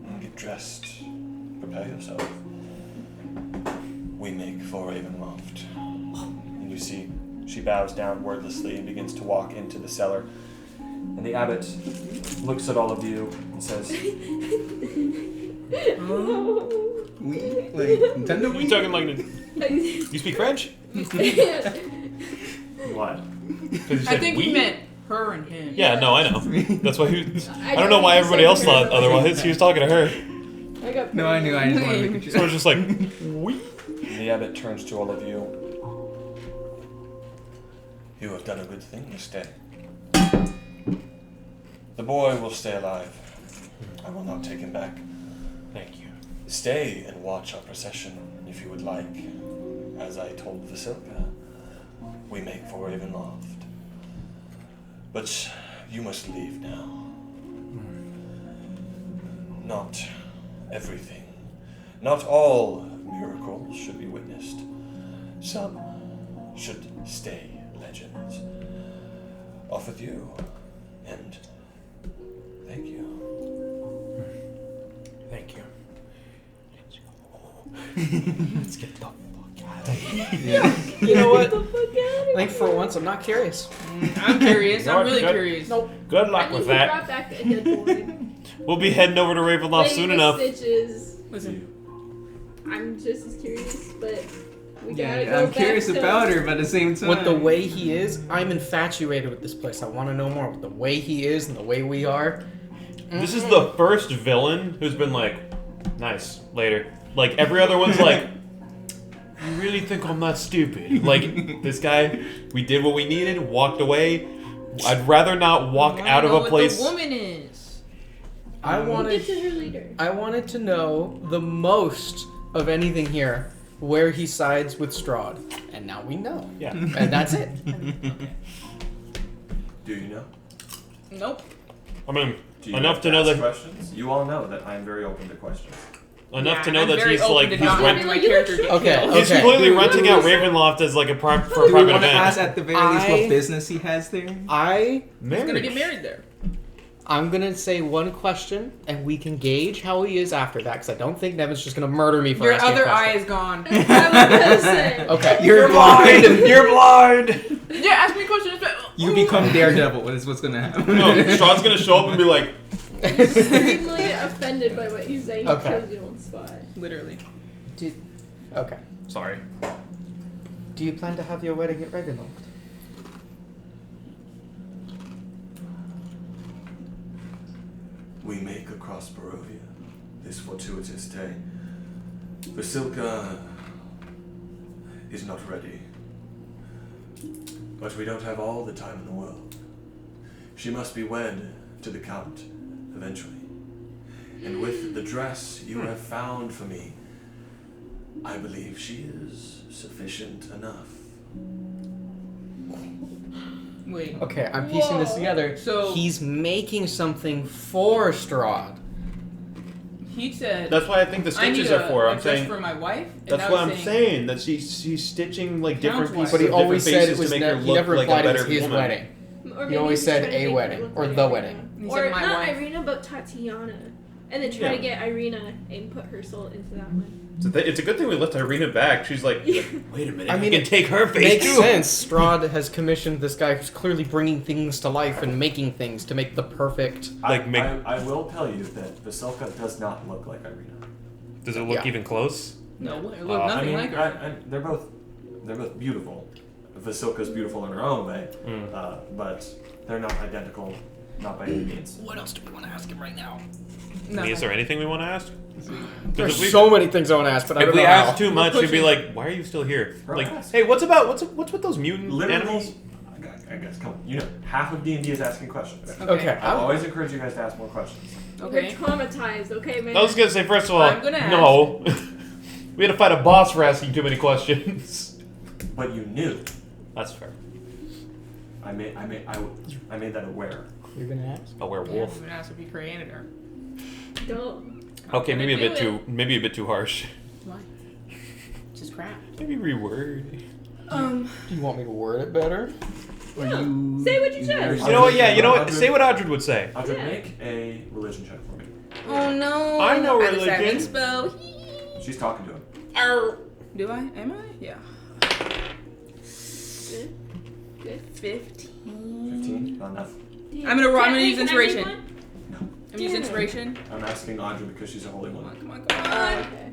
S1: and get dressed. Prepare yourself. We make for Ravenloft. And you see she bows down wordlessly and begins to walk into the cellar. And the abbot looks at all of you and says,
S3: We like Nintendo.
S8: Are you talking like you speak French?
S1: what?
S8: 'Cause you
S2: I
S8: said
S2: think
S8: we?
S2: he meant her and him.
S8: Yeah, no, I know. That's why I don't know why everybody else thought otherwise. He was talking to her.
S5: I got
S3: No, I knew. I just wanted to make
S8: So
S3: sure.
S8: it's just like we.
S1: The abbot turns to all of you. You have done a good thing this day. The boy will stay alive. I will not take him back.
S8: Thank you.
S1: Stay and watch our procession if you would like. As I told Vasilka, we make for Ravenloft. But you must leave now. Not everything. Not all miracles should be witnessed. Some should stay legends. Off with you. And thank you.
S8: Thank you.
S4: Let's get the fuck out of here.
S3: Yeah.
S6: You know what?
S5: the fuck out
S6: I think for once I'm not curious.
S2: I'm curious.
S8: You know
S2: I'm
S8: what?
S2: really
S8: Good.
S2: curious.
S6: Nope.
S8: Good
S5: I
S8: luck
S5: need
S8: with
S5: to
S8: that.
S5: drop back the headboard.
S8: We'll be heading over to Ravenloft
S5: Lady
S8: soon
S5: with
S8: enough.
S5: Stitches.
S2: Listen,
S5: I'm just as curious, but we gotta
S3: Yeah,
S5: go
S3: I'm
S5: back
S3: curious
S5: to
S3: about her, but at the same time,
S6: With the way he is, I'm infatuated with this place. I want to know more. With the way he is and the way we are.
S8: This is the first villain who's been like, nice, later. Like, every other one's like, you really think I'm not stupid? Like, this guy, we did what we needed, walked away. I'd rather not walk out of a place.
S2: What the woman is.
S6: I
S5: We'll
S6: wanted.
S5: get to her later.
S6: I wanted to know the most of anything here, where he sides with Strahd, and now we know.
S8: Yeah.
S6: And that's it.
S1: Do you know?
S2: Nope.
S8: I mean,
S1: Do you
S8: enough
S1: have
S8: to know
S1: ask
S8: that
S1: questions? You all know that I'm very open to questions.
S8: enough
S2: Yeah,
S8: to know
S2: I'm
S8: that
S2: very
S8: he's
S2: open
S8: like
S2: to
S8: he's,
S2: not
S8: rent,
S2: having my character get
S6: Okay,
S2: killed.
S8: he's
S6: okay.
S8: completely
S6: Do-
S8: renting out Ravenloft as like a for a
S3: do we
S8: private
S3: want to ask
S8: event.
S3: at the very least what
S6: I-
S3: business he has there?
S2: He's gonna get married there.
S6: I'm gonna say one question, and we can gauge how he is after that, because I don't think Nevin's just gonna murder me for
S2: Your
S6: asking a
S2: other eye
S6: question.
S2: is gone.
S5: I was gonna say.
S6: Okay.
S3: You're blind.
S8: You're blind.
S2: Yeah, ask me questions.
S3: You become Daredevil. What is what's gonna happen?
S8: No, Strahd's gonna show up and be like,
S5: Extremely offended by what you say. He
S6: Okay.
S5: kills you on the spot.
S2: Literally.
S6: Okay.
S8: sorry.
S6: Do you plan to have your wedding at Ravenloft?
S1: We make across Barovia this fortuitous day. Vasilka is not ready. But we don't have all the time in the world. She must be wed to the Count eventually. And with the dress you have found for me, I believe she is sufficient enough.
S2: Wait.
S6: Okay, I'm piecing this
S5: Whoa.
S6: together.
S2: So-
S6: he's making something for Strahd.
S2: He said.
S8: That's why I think the
S2: I need
S8: stitches
S2: a,
S8: are for.
S2: a
S8: I'm
S2: dress
S8: saying
S2: for my wife. And
S8: that's
S2: I
S8: what
S2: was
S8: I'm saying. That she's stitching like different
S2: Counts-wise.
S8: pieces
S6: But he
S8: of
S6: always
S8: different
S6: said
S8: faces
S6: it was
S8: to make
S6: ne-
S8: her
S6: he
S8: look
S6: never
S8: like a
S6: implied it
S8: better
S6: was his
S8: woman.
S6: wedding.
S5: Or
S6: He
S5: maybe
S6: always
S5: he's
S6: said
S5: trying to
S6: a
S5: make
S6: wedding,
S5: her look
S6: or
S5: like
S6: the
S5: Irina.
S6: wedding.
S2: He
S5: Or
S2: said my
S5: not
S2: wife.
S5: Irina, but Tatiana. and then try
S8: Yeah.
S5: to get Irina and put her soul into that one.
S8: It's a good thing we left Irina back. She's like, wait a minute,
S6: I mean,
S8: we can take her face
S6: Makes
S8: too.
S6: sense. Strahd has commissioned this guy who's clearly bringing things to life and making things to make the perfect.
S1: I will tell you that Vasilka does not look like Irina.
S8: Does it look
S6: Yeah.
S8: even close?
S2: No, it looked nothing like her.
S1: they're both beautiful. Vasilka's beautiful in her own way, but they're not identical, not by any means.
S6: What else do we want to ask him right now?
S8: I mean, is there anything we want to ask?
S6: There's so many things I want to ask, but I
S8: If
S6: don't
S8: we
S6: know
S8: ask
S6: how.
S8: too much,
S2: We're
S8: he'd be
S2: pushing.
S8: like, "Why are you still here?"
S1: Bro,
S8: Like,
S1: ask.
S8: "Hey, what's with those mutant animals?"
S1: I guess, come on. You know, half of D&D is asking questions.
S6: Okay.
S1: I always encourage you guys to ask more questions.
S2: Okay.
S5: We're traumatized, okay, man?
S8: I was gonna say, first of all,
S2: I'm gonna
S8: no. We had to fight a boss for asking too many questions.
S1: But you knew.
S8: That's fair.
S1: I made that aware.
S6: You're gonna ask?
S8: A
S2: Yeah,
S8: werewolf.
S2: I'm gonna ask if you created her.
S5: Don't.
S8: Okay,
S2: I'm
S8: maybe a
S2: gonna
S8: bit
S2: do
S8: too harsh.
S2: Why? Just crap.
S8: Maybe reword.
S6: Do you want me to word it better? Or you?
S5: Say what you said.
S8: You know what? Yeah, you know what? Say what Audred would say.
S1: Audrey,
S5: Yeah.
S1: make a religion check for me.
S2: Oh no!
S8: I know
S2: I just had
S8: religion.
S2: inspo.
S1: She's talking to him.
S2: Do I? Am I? Yeah.
S5: Good.
S2: 15.
S1: 15? Not enough.
S5: Damn.
S2: I'm gonna
S5: Can
S2: use
S5: I
S2: inspiration.
S5: read one?
S2: I'm gonna use
S5: Damn.
S2: inspiration.
S1: I'm asking Audrey because she's a holy
S2: Come on,
S1: one.
S2: come on, come on.
S5: Okay.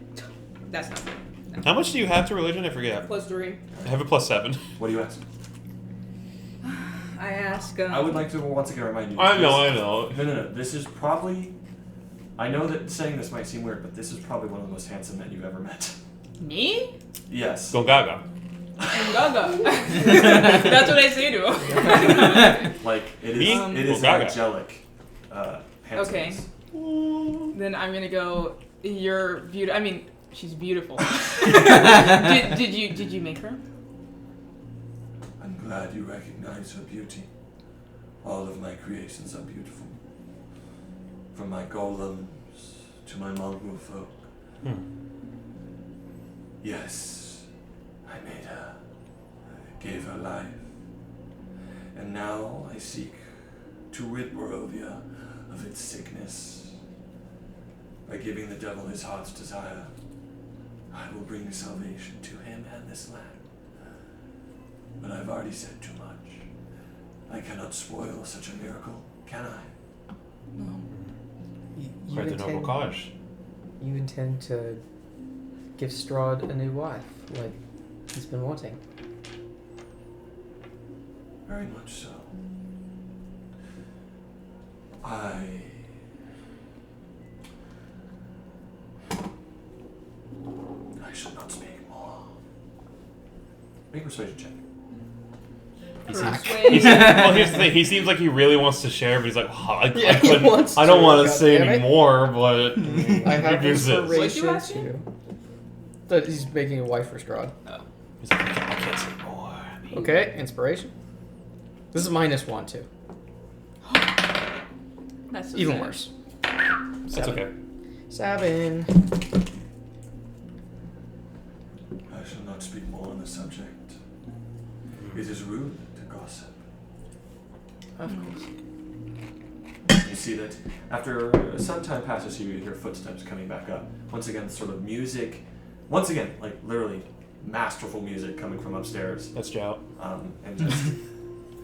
S2: That's not good.
S8: How much do you have to religion? I forget.
S2: Plus 3.
S8: I have a +7.
S1: What do you ask?
S2: I ask.
S1: I would like to once again remind you.
S8: I know.
S1: No. This is probably. I know that saying this might seem weird, but this is probably one of the most handsome men you've ever met.
S2: Me?
S1: Yes.
S8: Go Gaga.
S2: I'm Gaga. That's what I say to him.
S1: Like it
S8: Me?
S1: is
S8: Gaga.
S1: angelic. Handsomeness.
S2: Then I'm gonna go. You're beautiful. I mean, she's beautiful. did you make her?
S9: I'm glad you recognize her beauty. All of my creations are beautiful. From my golems to my mongrel folk. Yes, I made her, gave her life. And now I seek to rid Barovia of its sickness. By giving the devil his heart's desire, I will bring salvation to him and this land. But I've already said too much. I cannot spoil such a miracle, can I?
S2: No.
S6: You
S8: Quite the noble cause.
S6: You intend to give Strahd a new wife, like he's been wanting.
S9: Very much so. I shall not speak more.
S1: Make a persuasion check.
S8: Well, here's the thing. He seems like he really wants to share, but he's like,
S6: Yeah, he wants
S8: I don't
S6: to,
S8: want to say
S6: goddammit.
S8: any more, but
S6: I have
S8: here's this.
S2: What'd you
S6: inspiration
S2: ask me?
S6: too. That he's making a wife for Strahd.
S8: He's like, I can't say more. I mean,
S6: Okay, inspiration. This is -1 too.
S2: That's so
S6: Even
S2: sad.
S6: worse.
S8: That's okay.
S6: 7.
S9: I shall not speak more on the subject. It is rude to gossip.
S6: Of course.
S1: You see that after some time passes, you hear footsteps coming back up. Once again, sort of music. Once again, like literally masterful music coming from upstairs.
S8: That's Jout.
S1: And just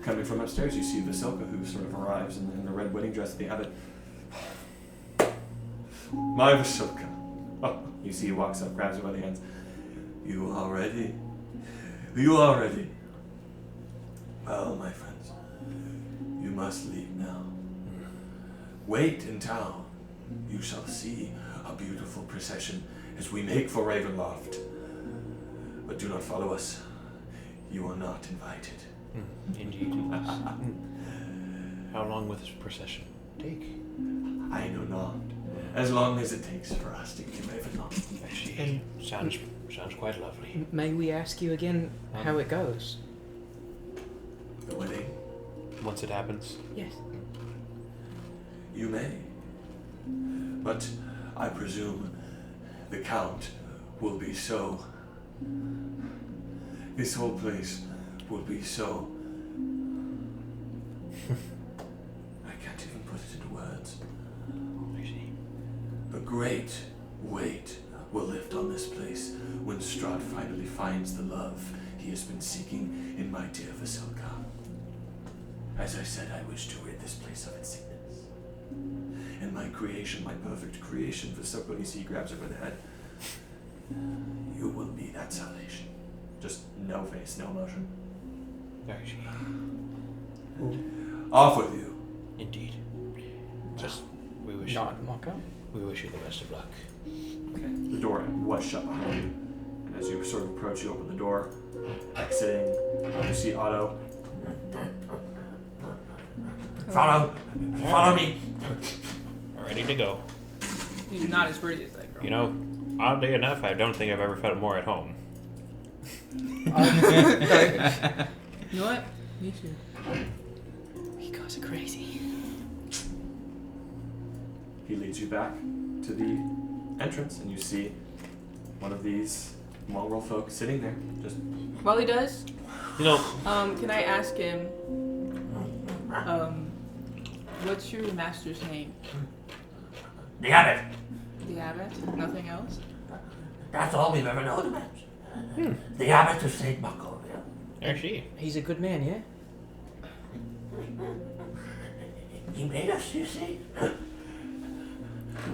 S1: coming from upstairs, you see Vasilka, who sort of arrives in the red wedding dress of the abbot. My Vasilka. Oh, you see he walks up, grabs her by the hands.
S9: You are ready? You are ready. Well, my friends, you must leave now. Wait in town. You shall see a beautiful procession as we make for Ravenloft. But do not follow us. You are not invited.
S8: Indeed. How long will this procession take?
S9: I know not. As long as it takes for us to get to Ravenloft.
S8: Actually, sounds quite lovely.
S6: May we ask you again how it goes?
S9: The wedding,
S8: Once it happens.
S6: Yes.
S9: you may. But I presume the Count will be so... This whole place will be so... I can't even put it into words.
S8: I see.
S9: great weight will lift on this place when Strahd finally finds the love he has been seeking in my dear Vasilka. As I said, I wish to rid this place of its sickness. And my creation, my perfect creation, Vasilka, you see, he grabs her by the head. You will be that salvation. Just no face, no emotion.
S7: Archie.
S9: Off with you.
S7: Indeed. Just we wish
S6: Not mock up.
S7: we wish you the best of luck.
S1: Okay. The door was shut behind you. And as you sort of approach, you open the door, exiting. You see Otto.
S9: Follow me.
S7: Ready to go.
S2: He's not as pretty as that girl.
S7: You know, oddly enough, I don't think I've ever felt more at home.
S2: You know what? Me too.
S6: You guys are crazy.
S1: He leads you back to the entrance, and you see one of these mongrel folk sitting there. Just
S2: While he does,
S7: You know,
S2: can I ask him, what's your master's name?
S9: The Abbot.
S2: The Abbot? Nothing else?
S9: That's all we've ever known about. The Abbot of St. Macovia.
S7: Archie.
S6: He's a good man, yeah?
S9: He made us, you see.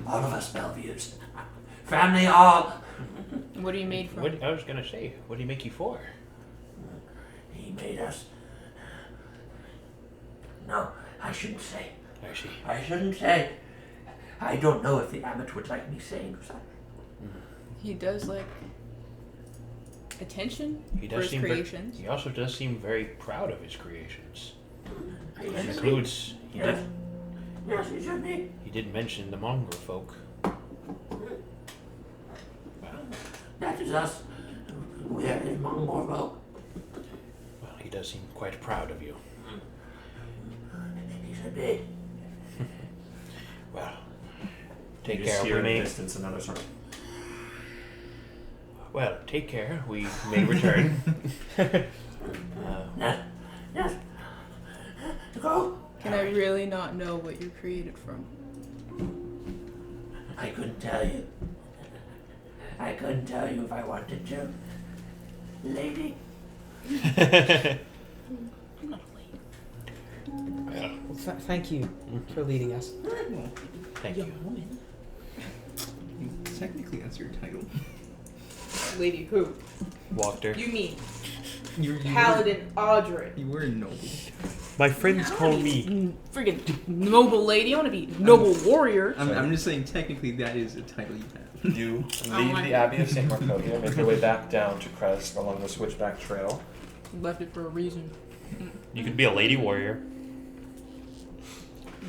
S9: All of us Bellevues. Family all.
S2: What are you made from?
S7: What I was gonna say, what did he make you for?
S9: He made us. No, I shouldn't say.
S7: Archie.
S9: I shouldn't say. I don't know if the Abbot would like me saying so.
S2: He does like attention
S7: He
S2: for
S7: does
S2: his
S7: seem
S2: creations.
S7: he also does seem very proud of his creations.
S9: He
S7: That
S9: should be.
S7: includes
S9: Yes. Yes, he should be.
S7: he did mention the mongrel folk.
S9: That is us. We are his Mongol.
S7: Well, he does seem quite proud of you.
S9: He should be.
S7: Well, take
S1: you
S7: care.
S1: just
S7: We
S1: hear in the
S7: may
S1: distance another sort of.
S7: well take care. We may return.
S9: Yes. Yes. Go.
S2: Can I really not know what you're created from?
S9: I couldn't tell you. I couldn't tell you if I wanted to. Lady.
S2: I'm not a lady.
S6: Well, thank you for leading us.
S7: Thank you.
S2: Woman.
S3: Technically, that's your title.
S2: Lady who?
S7: Walked her.
S2: You mean
S3: You
S2: Paladin Audrey?
S3: You were a noble.
S7: My friends
S2: I
S7: call
S2: wanna
S7: me.
S2: be friggin' noble lady. I want to be noble warrior.
S3: I'm just saying, technically, that is a title you have.
S1: You
S2: Oh
S1: leave
S2: my
S1: the
S2: God.
S1: Abbey of St. Markovia, make your way back down to Kresk along the Switchback Trail.
S2: Left it for a reason.
S7: You could be a lady warrior.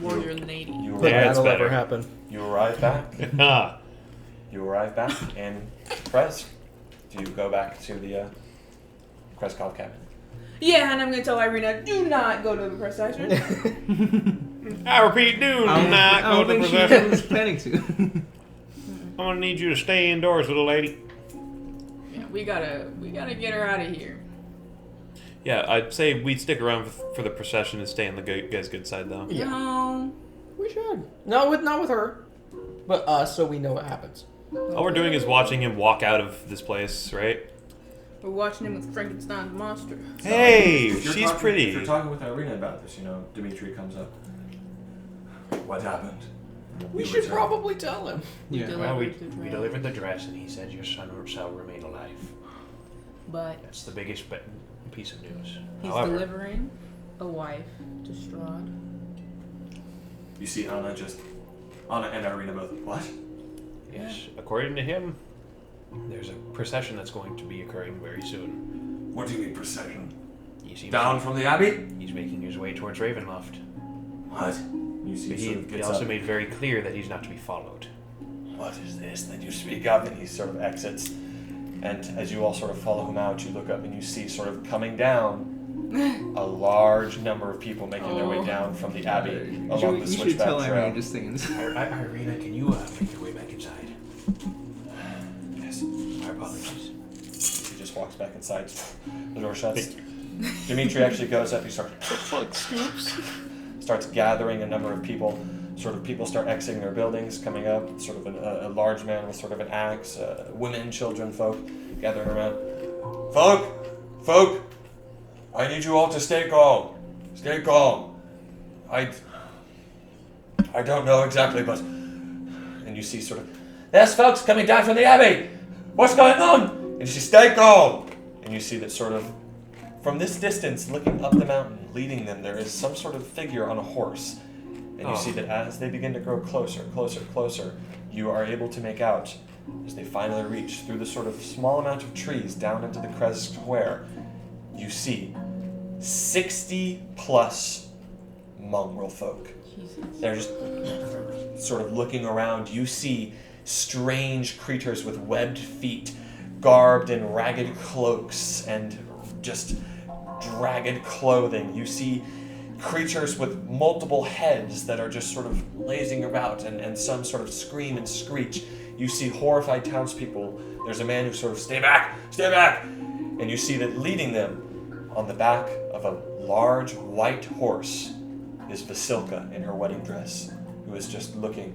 S2: Warrior lady.
S1: You
S6: But
S1: arrive,
S7: That's
S6: that'll
S7: better.
S6: ever happen.
S1: you arrive back.
S7: Ah,
S1: You arrive back in Kresk. Do you go back to the Kreskov cabin?
S2: Yeah, and I'm gonna tell Irina, do not go to the procession.
S7: I repeat, do not go to the
S3: she
S7: procession.
S3: was planning to.
S7: I'm gonna need you to stay indoors, little lady.
S2: Yeah, we gotta get her out of here.
S8: Yeah, I'd say we'd stick around for the procession and stay on the guy's good side, though.
S6: Yeah.
S2: No.
S6: We should. Not with her, but us, so we know what happens.
S8: All we're doing is watching him walk out of this place, right?
S2: We're watching him with Frankenstein's monster.
S8: Hey,
S1: If you're
S8: she's
S1: talking-
S8: pretty.
S1: If you're talking with Irina about this, Dimitri comes up. What happened?
S6: We
S1: You
S6: should
S1: returned.
S6: probably tell him.
S3: Yeah.
S7: Well, we
S2: Delivered the dress.
S7: delivered the dress, and he said your son shall remain alive.
S2: But
S7: That's the biggest piece of news.
S2: he's
S7: However,
S2: delivering a wife to Strahd.
S1: You see Anna and Irina both. What?
S7: yes, according to him, there's a procession that's going to be occurring very soon.
S9: What do you mean procession?
S7: He seems
S9: Down from the Abbey?
S7: he's making his way towards Ravenloft.
S9: What?
S1: You see
S7: But
S1: he sort of
S7: he
S1: gets
S7: also
S1: up.
S7: made very clear that he's not to be followed.
S1: What is this that you speak of? And he sort of exits. And as you all sort of follow him out, you look up and you see sort of coming down a large number of people making their way
S2: Oh.
S1: down from the Abbey
S3: You
S1: along the
S3: should
S1: Switchback
S3: tell
S1: Trail.
S3: Irene just things.
S7: Irina, can you make your way back inside?
S1: Yes.
S7: Our apologies.
S1: He just walks back inside. The door shuts. Dimitri actually goes up. He starts gathering a number of people sort of people start exiting their buildings, coming up. Sort of a large man with sort of an axe. Women, children, folk gathering around. Folk, I need you all to stay calm. Stay calm. I don't know exactly, but... And you see sort of, there's folks coming down from the Abbey. What's going on? And you see, stay calm. And you see that sort of, from this distance, looking up the mountain, leading them, there is some sort of figure on a horse. And you see that as they begin to grow closer, you are able to make out, as they finally reach through the sort of small amount of trees down into the Krez Square, you see 60 plus mongrel folk. They're just sort of looking around. You see strange creatures with webbed feet, garbed in ragged cloaks and just dragged clothing. You see creatures with multiple heads that are just sort of lazing about and some sort of scream and screech. You see horrified townspeople. There's a man who sort of, stay back! And you see that leading them on the back of a large white horse is Vasilka in her wedding dress, who is just looking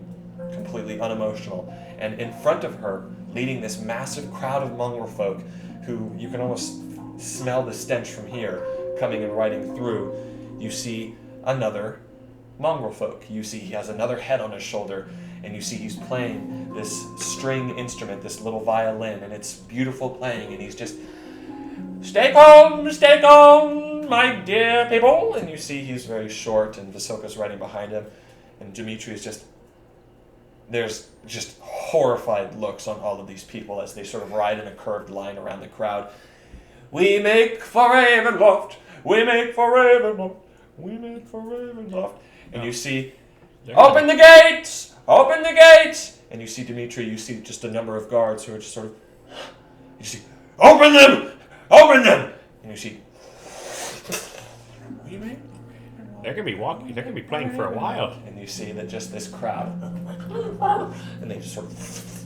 S1: completely unemotional. And in front of her, leading this massive crowd of mongrel folk, who you can almost smell the stench from here, coming and riding through, you see another mongrel folk. You see he has another head on his shoulder, and you see he's playing this string instrument, this little violin, and it's beautiful playing, and he's just, stay calm, my dear people. And you see he's very short, and Vasilka's riding behind him, and Dimitri is just, there's just horrified looks on all of these people as they sort of ride in a curved line around the crowd. We make for Ravenloft, we make for Ravenloft, we make for Ravenloft. And you see, open the gates! And you see Dimitri, you see just a number of guards who are just sort of, you see, open them! And you see,
S7: They're gonna be playing for a while.
S1: and you see that just this crowd, and they just sort of,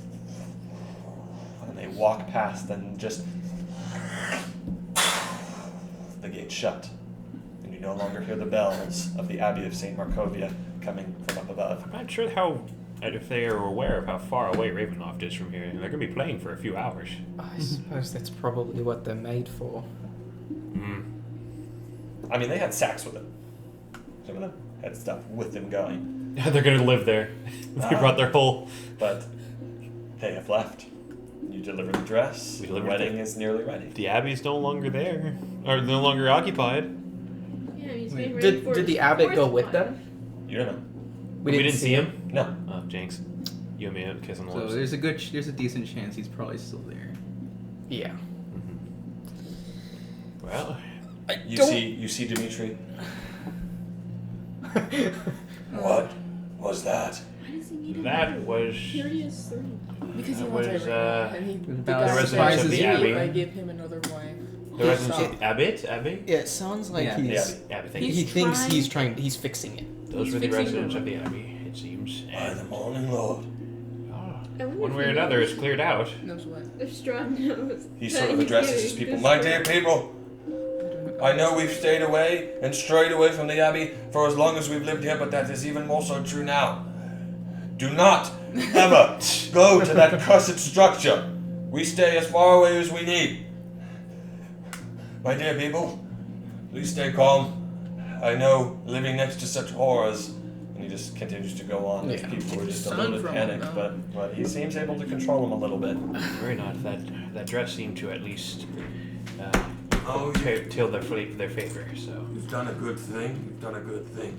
S1: and they walk past and just, the gate shut, and you no longer hear the bells of the Abbey of St. Markovia coming from up above.
S7: I'm not sure if they are aware of how far away Ravenloft is from here, and they're gonna be playing for a few hours.
S6: I suppose that's probably what they're made for.
S1: I mean, they had sacks with them. Some of them had stuff with them going.
S7: They're gonna live there. They brought their whole.
S1: But they have left. You deliver the dress.
S7: We
S1: The
S7: delivered
S1: wedding is nearly ready.
S7: The Abbey's no longer there, or no longer occupied.
S5: Yeah, he's getting ready for
S6: Did the
S5: his
S6: abbot go
S5: fourth
S6: with
S5: one.
S6: them?
S1: You don't know.
S6: We didn't see him.
S1: No.
S7: Oh, Jinx. You and me out kissing
S3: So
S7: lips.
S3: there's a decent chance he's probably still there.
S6: Yeah.
S7: Well,
S1: You see Dimitri. What was that?
S5: Why does he need
S7: that was
S5: Curious 3.
S2: Because he
S7: That
S2: wants
S7: was,
S2: everything. And he, the
S3: about
S2: guy
S3: the
S2: said,
S3: residents of the
S2: "Gee,
S7: Abbey."
S2: if I give him another wife.
S7: the residents
S2: Stop.
S7: of Abbey.
S6: Yeah, it sounds like
S3: Yeah.
S6: he's.
S7: Abbey. Thank
S2: He's
S7: you.
S6: He thinks
S2: trying-
S6: he's fixing it.
S7: Those
S2: he's
S7: were the
S2: fixing
S7: residents
S2: the
S7: of the Abbey, it seems.
S9: By
S7: And
S9: the morning, Lord.
S5: I wonder
S7: one
S5: if
S7: way or
S5: he
S7: another,
S5: knows.
S7: it's cleared out.
S2: Knows what?
S5: If Strahd knows.
S1: He
S5: that
S1: sort of
S5: he's
S1: addresses
S5: getting
S1: his people.
S5: this
S1: My
S5: far.
S1: dear people, I know we've stayed away and strayed away from the Abbey for as long as we've lived here, but that is even more so true now. Do not ever go to that cursed structure. We stay as far away as we need. My dear people, please stay calm. I know living next to such horrors. And he just continues to go on.
S6: Yeah.
S1: People are just a
S2: Son
S1: little bit
S2: from
S1: panicked,
S2: him,
S1: but he seems able to control them a little bit.
S7: Very not. That dress seemed to at least
S9: Oh,
S7: till their favor. So,
S9: you've done a good thing. You've done a good thing.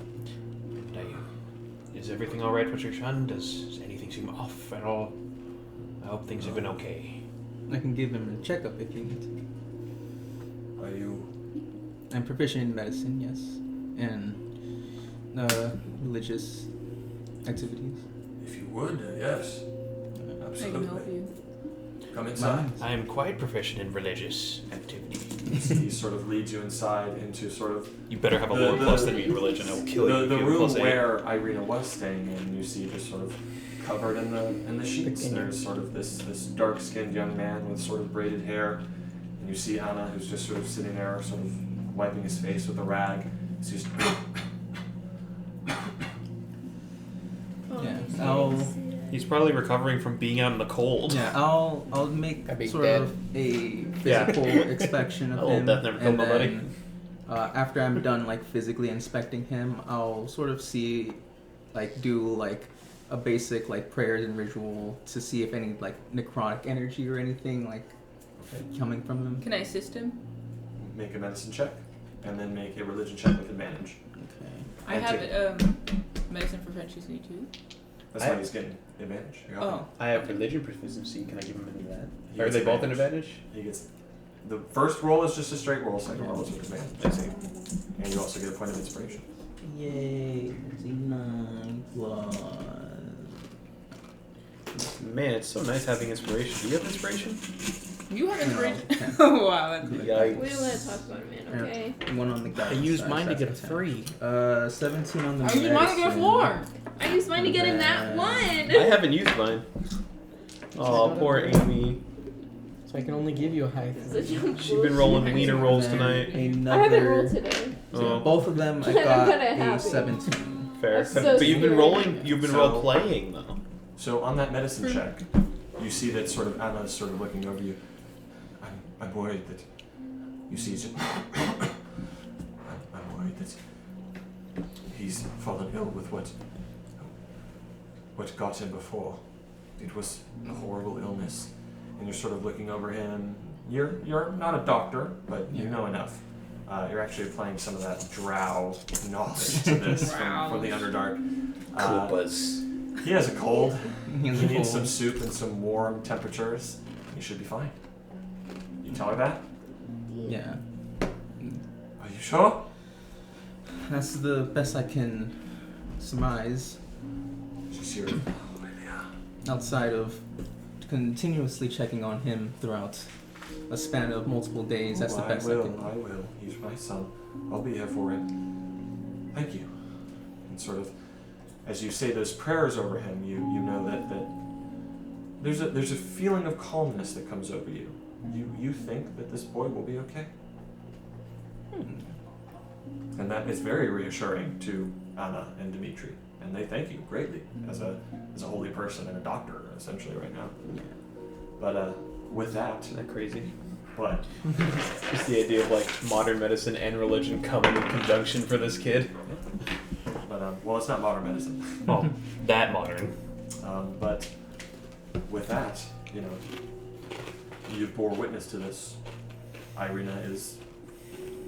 S7: is everything all right with your son? Does anything seem off at all? I hope things have been okay.
S3: I can give him a checkup if you need.
S9: Are you?
S3: I'm proficient in medicine, yes, and religious activities.
S9: If you would, yes.
S2: I can help
S9: Absolutely.
S2: you.
S9: Come inside.
S7: I am quite proficient in religious activity.
S1: He sort of leads you inside into sort of
S4: You better have a
S1: The-
S4: lower
S1: the-
S4: plus than me in religion. I will kill you.
S1: the
S4: if you have
S1: room
S4: +8.
S1: where Irina was staying in. You see just sort of covered in the sheets. There's sort of this dark-skinned young man with sort of braided hair, and you see Anna, who's just sort of sitting there, sort of wiping his face with a rag. So he's
S8: He's probably recovering from being out in the cold.
S3: Yeah, I'll make
S6: I'd be
S3: sort
S6: dead.
S3: of a
S8: Yeah.
S3: physical inspection of
S8: A little
S3: him,
S8: death never killed
S3: and
S8: nobody.
S3: then after I'm done like physically inspecting him, I'll sort of see, like, do like a basic like prayers and ritual to see if any like necrotic energy or anything like coming from him.
S2: Can I assist him?
S1: Make a medicine check, and then make a religion check with advantage.
S3: Okay.
S2: I
S1: And
S2: have medicine proficiency too.
S1: That's
S4: I-
S1: why he's getting advantage. You got it.
S2: Oh,
S4: I have religion proficiency. Can I give him any of that?
S1: He
S4: Are
S1: gets
S4: they both an advantage?
S1: He gets the first roll is just a straight roll. Second roll is with advantage.
S4: I see.
S1: And you also get a point of inspiration.
S3: Yay! 9 plus.
S4: Man, it's so nice having inspiration. Do you have inspiration?
S2: you have inspiration.
S3: No,
S2: Oh wow, that's
S5: We
S4: Yikes.
S5: don't want to talk about it, man. Okay.
S3: One on the
S6: I
S3: guy.
S6: used mine to get a 3.
S3: 17 on the.
S2: I used mine to get a
S3: medicine.
S2: 4.
S5: I used mine to get in that
S3: Yeah.
S5: one.
S4: I haven't used mine. Oh, poor Amy.
S6: So I can only give you a high 3.
S5: Such a
S4: She's been rolling
S5: bullshit.
S4: wiener rolls tonight.
S5: I haven't rolled today.
S3: So
S4: Oh,
S3: both of them, I
S5: I'm
S3: got
S5: kinda
S3: a
S5: happy.
S3: 17.
S4: fair.
S5: That's so
S4: But you've been
S5: scary.
S4: rolling. You've been
S1: So-
S4: role playing though.
S1: So on that medicine check, you see that sort of Anna's sort of looking over you. I'm worried that you see. I'm worried that he's fallen ill with what got him before. It was a horrible illness, and you're sort of looking over him. You're not a doctor, but you know enough. You're actually applying some of that drow knowledge to this from the Underdark.
S4: Koopas.
S1: He has a cold. He
S3: He's
S1: needs some
S3: old.
S1: soup and some warm temperatures. He should be fine. You tell her that?
S3: Yeah.
S1: Are you sure?
S3: That's the best I can surmise.
S1: She's here.
S3: Outside of continuously checking on him throughout a span of multiple days, that's the best I can.
S1: I will. He's my son. I'll be here for him. Thank you. And sort of, as you say those prayers over him, you know that there's a feeling of calmness that comes over you. You think that this boy will be okay. And that is very reassuring to Anna and Dimitri. And they thank you greatly as a holy person and a doctor, essentially, right now. But with that,
S4: Isn't that crazy?
S1: what?
S4: Just the idea of like modern medicine and religion coming in conjunction for this kid.
S1: But well, it's not modern medicine.
S8: Oh, that modern.
S1: But with that, you know, you bore witness to this. Irina is,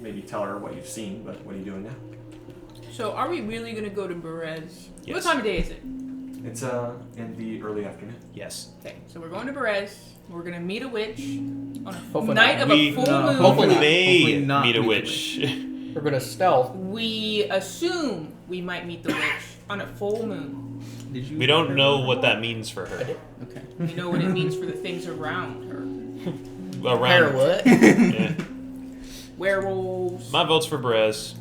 S1: maybe tell her what you've seen, but what are you doing now?
S2: So are we really gonna go to Berez? What
S8: Yes.
S2: time of day is it?
S1: It's in the early afternoon.
S8: Yes.
S2: Okay, so we're going to Berez. We're gonna meet a witch on a
S6: Hopefully
S2: night
S6: not.
S2: of
S8: We-
S2: a full
S3: no,
S2: moon.
S6: hopefully not.
S8: May
S3: Hopefully not
S8: meet a
S3: meet a
S8: witch.
S6: We're gonna stealth.
S2: We assume we might meet the witch on a full moon.
S3: Did you?
S8: We don't know what that means for her.
S3: Okay.
S2: We know what it means for the things around her.
S6: Hair
S8: Around.
S6: what?
S8: Yeah.
S2: Werewolves.
S8: My vote's for Perez.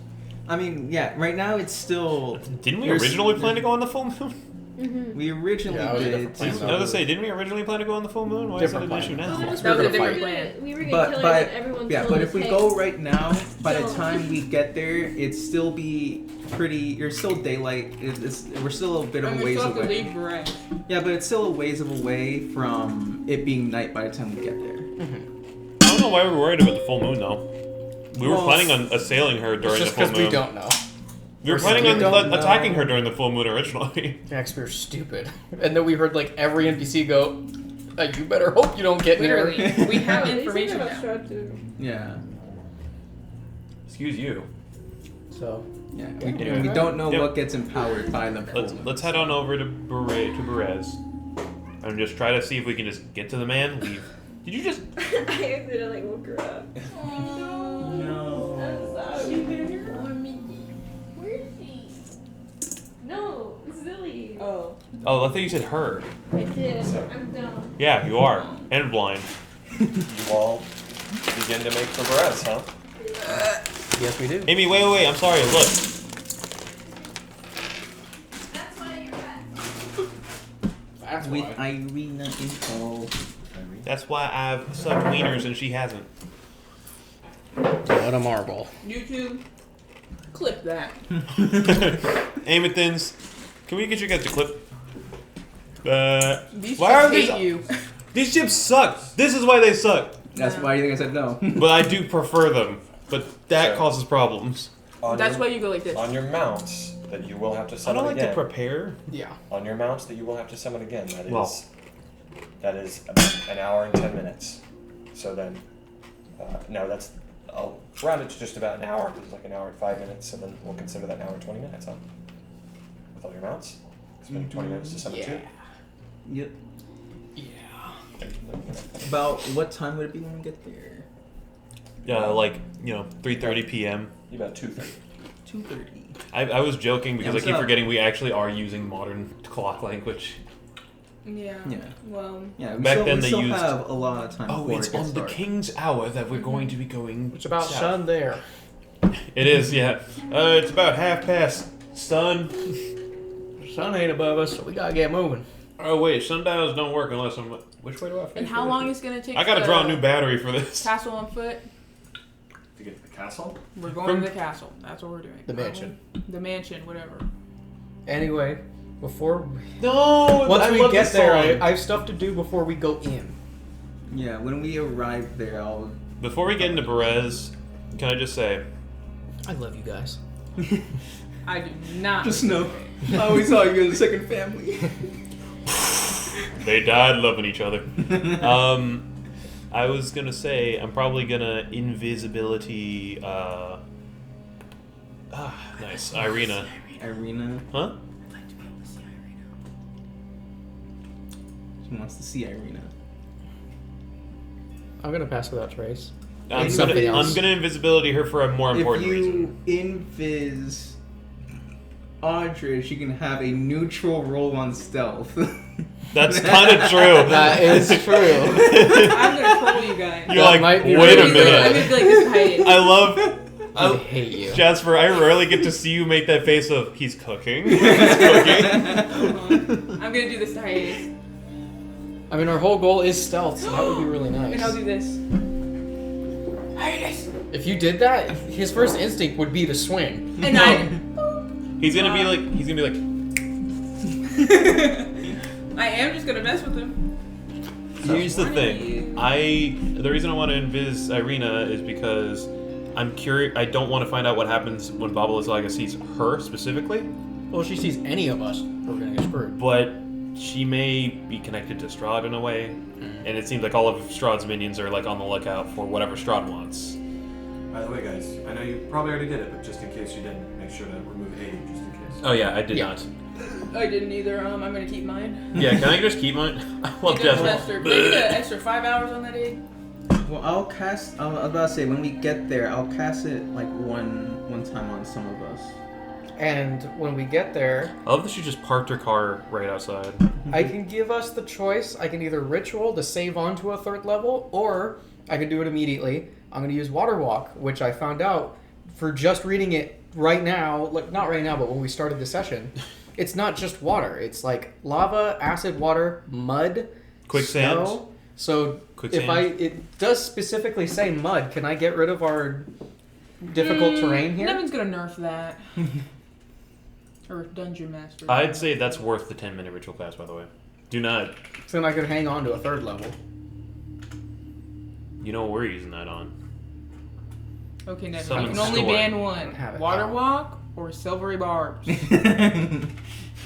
S3: I mean, yeah. Right now, it's still.
S8: Didn't we
S3: There's-
S8: originally plan to go on the full moon?
S5: Mm-hmm.
S3: We originally
S6: Yeah, it was a
S3: did.
S6: different plan,
S8: I was gonna say, didn't we originally plan to go on the full moon? Why
S6: Different
S8: is that an
S6: plan.
S8: issue now?
S2: That was a different plan.
S5: We were gonna
S3: But-
S5: kill her,
S3: but-
S5: and everyone's
S3: Yeah,
S5: telling
S3: but
S5: us,
S3: if we
S5: hey,
S3: go right now, by the
S5: don't.
S3: time we get there, it'd still be pretty. You're still daylight. We're still a bit of
S2: And
S3: a
S2: we
S3: ways
S2: still have to
S3: away.
S2: leave Berez.
S3: Yeah, but it's still a ways of away from it being night by the time we get there.
S8: I don't know why we're worried about the full moon though. We were
S3: Well,
S8: planning on assailing her
S6: It's
S8: during the
S6: just
S8: full
S6: because
S8: moon.
S6: we don't know.
S8: We were
S6: We're
S8: planning
S6: we don't
S8: on
S3: know.
S8: attacking her during the full moon originally.
S6: Max, we're stupid. And then we heard like every NPC go, you better hope you don't get near.
S2: Literally, we have
S5: Oh, they said
S2: information
S5: about
S2: now.
S5: Strahd too.
S3: Yeah.
S8: Excuse you.
S6: So,
S3: Yeah.
S8: Anyway.
S3: We don't know
S8: Yep.
S3: what gets empowered by the full moon.
S8: Let's head on over to Berez and just try to see if we can just get to the man. Leave. Did you just?
S5: I accidentally woke her up.
S3: No.
S5: I'm sorry. Where is she? No, Zilly.
S2: Oh.
S8: Oh, I thought you said her.
S5: I did. I'm dumb.
S8: Yeah, you are, and blind.
S1: You all begin to make for Perez, huh?
S6: yes, we do.
S8: Amy, wait. I'm sorry. Look.
S5: That's why you're back.
S6: That's
S3: With
S6: why.
S3: Irina involved.
S8: That's why I've sucked wieners and she hasn't.
S6: What a marble.
S2: YouTube, clip that.
S8: Amathins, can we get you guys to clip?
S2: These
S8: Why are
S2: ships
S8: these?
S2: hate you.
S8: These ships suck. This is why they suck.
S3: That's why you think I said no.
S8: But I do prefer them. But that
S1: So-
S8: causes problems.
S2: That's why you go like this.
S1: On your mounts that you will have to
S8: I
S1: summon
S8: don't like
S1: again.
S8: to prepare.
S6: Yeah.
S1: On your mounts that you will have to summon again.
S8: Well.
S1: That is about an hour and 10 minutes. So then, no, that's. I'll round it to just about an hour. It's like an hour and 5 minutes, so then we'll consider that an hour and 20 minutes, huh? With all your mounts, spending 20 minutes to summon two.
S3: Yep.
S6: Yeah.
S3: About what time would it be when we get there?
S8: Like 3:30 p.m.
S1: About 2:30.
S3: 2:30.
S8: I was joking because
S3: Yeah,
S8: I keep
S3: what's up?
S8: forgetting we actually are using modern clock language.
S2: Yeah.
S3: Yeah.
S2: Well.
S3: Yeah.
S8: Back then
S3: we
S8: they
S3: still
S8: used-
S3: have a lot of time.
S8: Oh,
S3: before
S8: it's
S3: it gets
S8: on the
S3: dark.
S8: king's hour that we're going to be going.
S6: It's about
S8: south.
S6: sun there.
S8: It is, yeah. It's about 1:30. Sun.
S6: Sun ain't above us, so we gotta get moving.
S8: Oh wait, sundials don't work unless I'm. Which way do I?
S2: And
S8: face
S2: how
S8: first?
S2: long is it gonna take?
S8: I gotta
S2: to
S8: draw a new battery for this.
S2: Castle on foot.
S1: To get to the castle?
S2: We're going
S8: From-
S2: to the castle. That's what we're doing.
S6: The mansion.
S2: The mansion, whatever.
S6: Anyway, before
S8: No.
S6: once
S8: I
S6: we
S8: love
S6: get
S8: this
S6: there,
S8: song.
S6: I have stuff to do before we go in.
S3: Yeah. When we arrive there, I'll.
S8: Before we get into Perez, can I just say,
S6: I love you guys.
S2: I do not.
S3: Just know. I always thought you were the second family.
S8: they died loving each other. I was gonna say I'm probably gonna invisibility. Nice, Irina.
S3: Irina.
S8: Huh?
S3: She wants to see Irina.
S6: I'm gonna pass without trace.
S8: I'm
S6: something
S8: gonna,
S6: else.
S8: I'm gonna invisibility her for a more important
S3: if you
S8: reason.
S3: invis Audrey, she can have a neutral roll on stealth.
S8: That's kind of true.
S6: That is true.
S2: I'm gonna troll you guys.
S8: You're
S6: That
S8: like,
S6: might be
S8: wait a
S6: really
S2: I'm
S8: minute.
S2: gonna be like this hiding.
S8: I love.
S6: I hate you.
S8: Jasper, I rarely get to see you make that face of he's cooking. He's cooking.
S2: I'm gonna do this to hiatus.
S6: I mean, our whole goal is stealth, so that would be really
S2: And I'll
S6: nice.
S2: do this. Hiatus.
S6: If you did that, his first instinct would be to swing.
S2: And I.
S8: He's gonna be like.
S2: I am just gonna mess with him.
S8: Here's the thing. The reason I want to invis Irina is because I'm curious. I don't want to find out what happens when Baba Lysaga sees her specifically,
S6: Well, if she sees any of us, we're gonna get screwed.
S8: but she may be connected to Strahd in a way, and it seems like all of Strahd's minions are like on the lookout for whatever Strahd wants.
S1: By the way, guys, I know you probably already did it, but just in case you didn't, make sure to remove A just in case.
S8: Oh yeah, I did
S6: Yeah.
S8: not.
S2: I didn't either. I'm gonna keep mine.
S8: Yeah, can I just keep mine? I love
S2: It does
S8: Jasper.
S2: extra. Can I get an extra 5 hours on that egg?
S3: Well, I'll cast. I was about to say when we get there, I'll cast it like one time on some of us.
S6: And when we get there,
S8: I love that she just parked her car right outside.
S6: I can give us the choice. I can either ritual to save on to a 3rd level, or I can do it immediately. I'm going to use Water Walk, which I found out for just reading it right now, like not right now, but when we started the session, it's not just water. It's like lava, acid, water, mud,
S8: Quicksand.
S6: snow. So
S8: Quicksand.
S6: it does specifically say mud. Can I get rid of our difficult terrain here?
S2: Nevin's gonna nerf that. Or Dungeon Master.
S8: I'd say that's worth the 10-minute ritual class, by the way. Do not.
S6: So then I could hang on to a 3rd level.
S8: You know what we're using that on.
S2: Okay, Nevin.
S8: Summon
S2: You can only
S8: Storm.
S2: ban one.
S6: Have it.
S2: Water Walk or Silvery Barbs.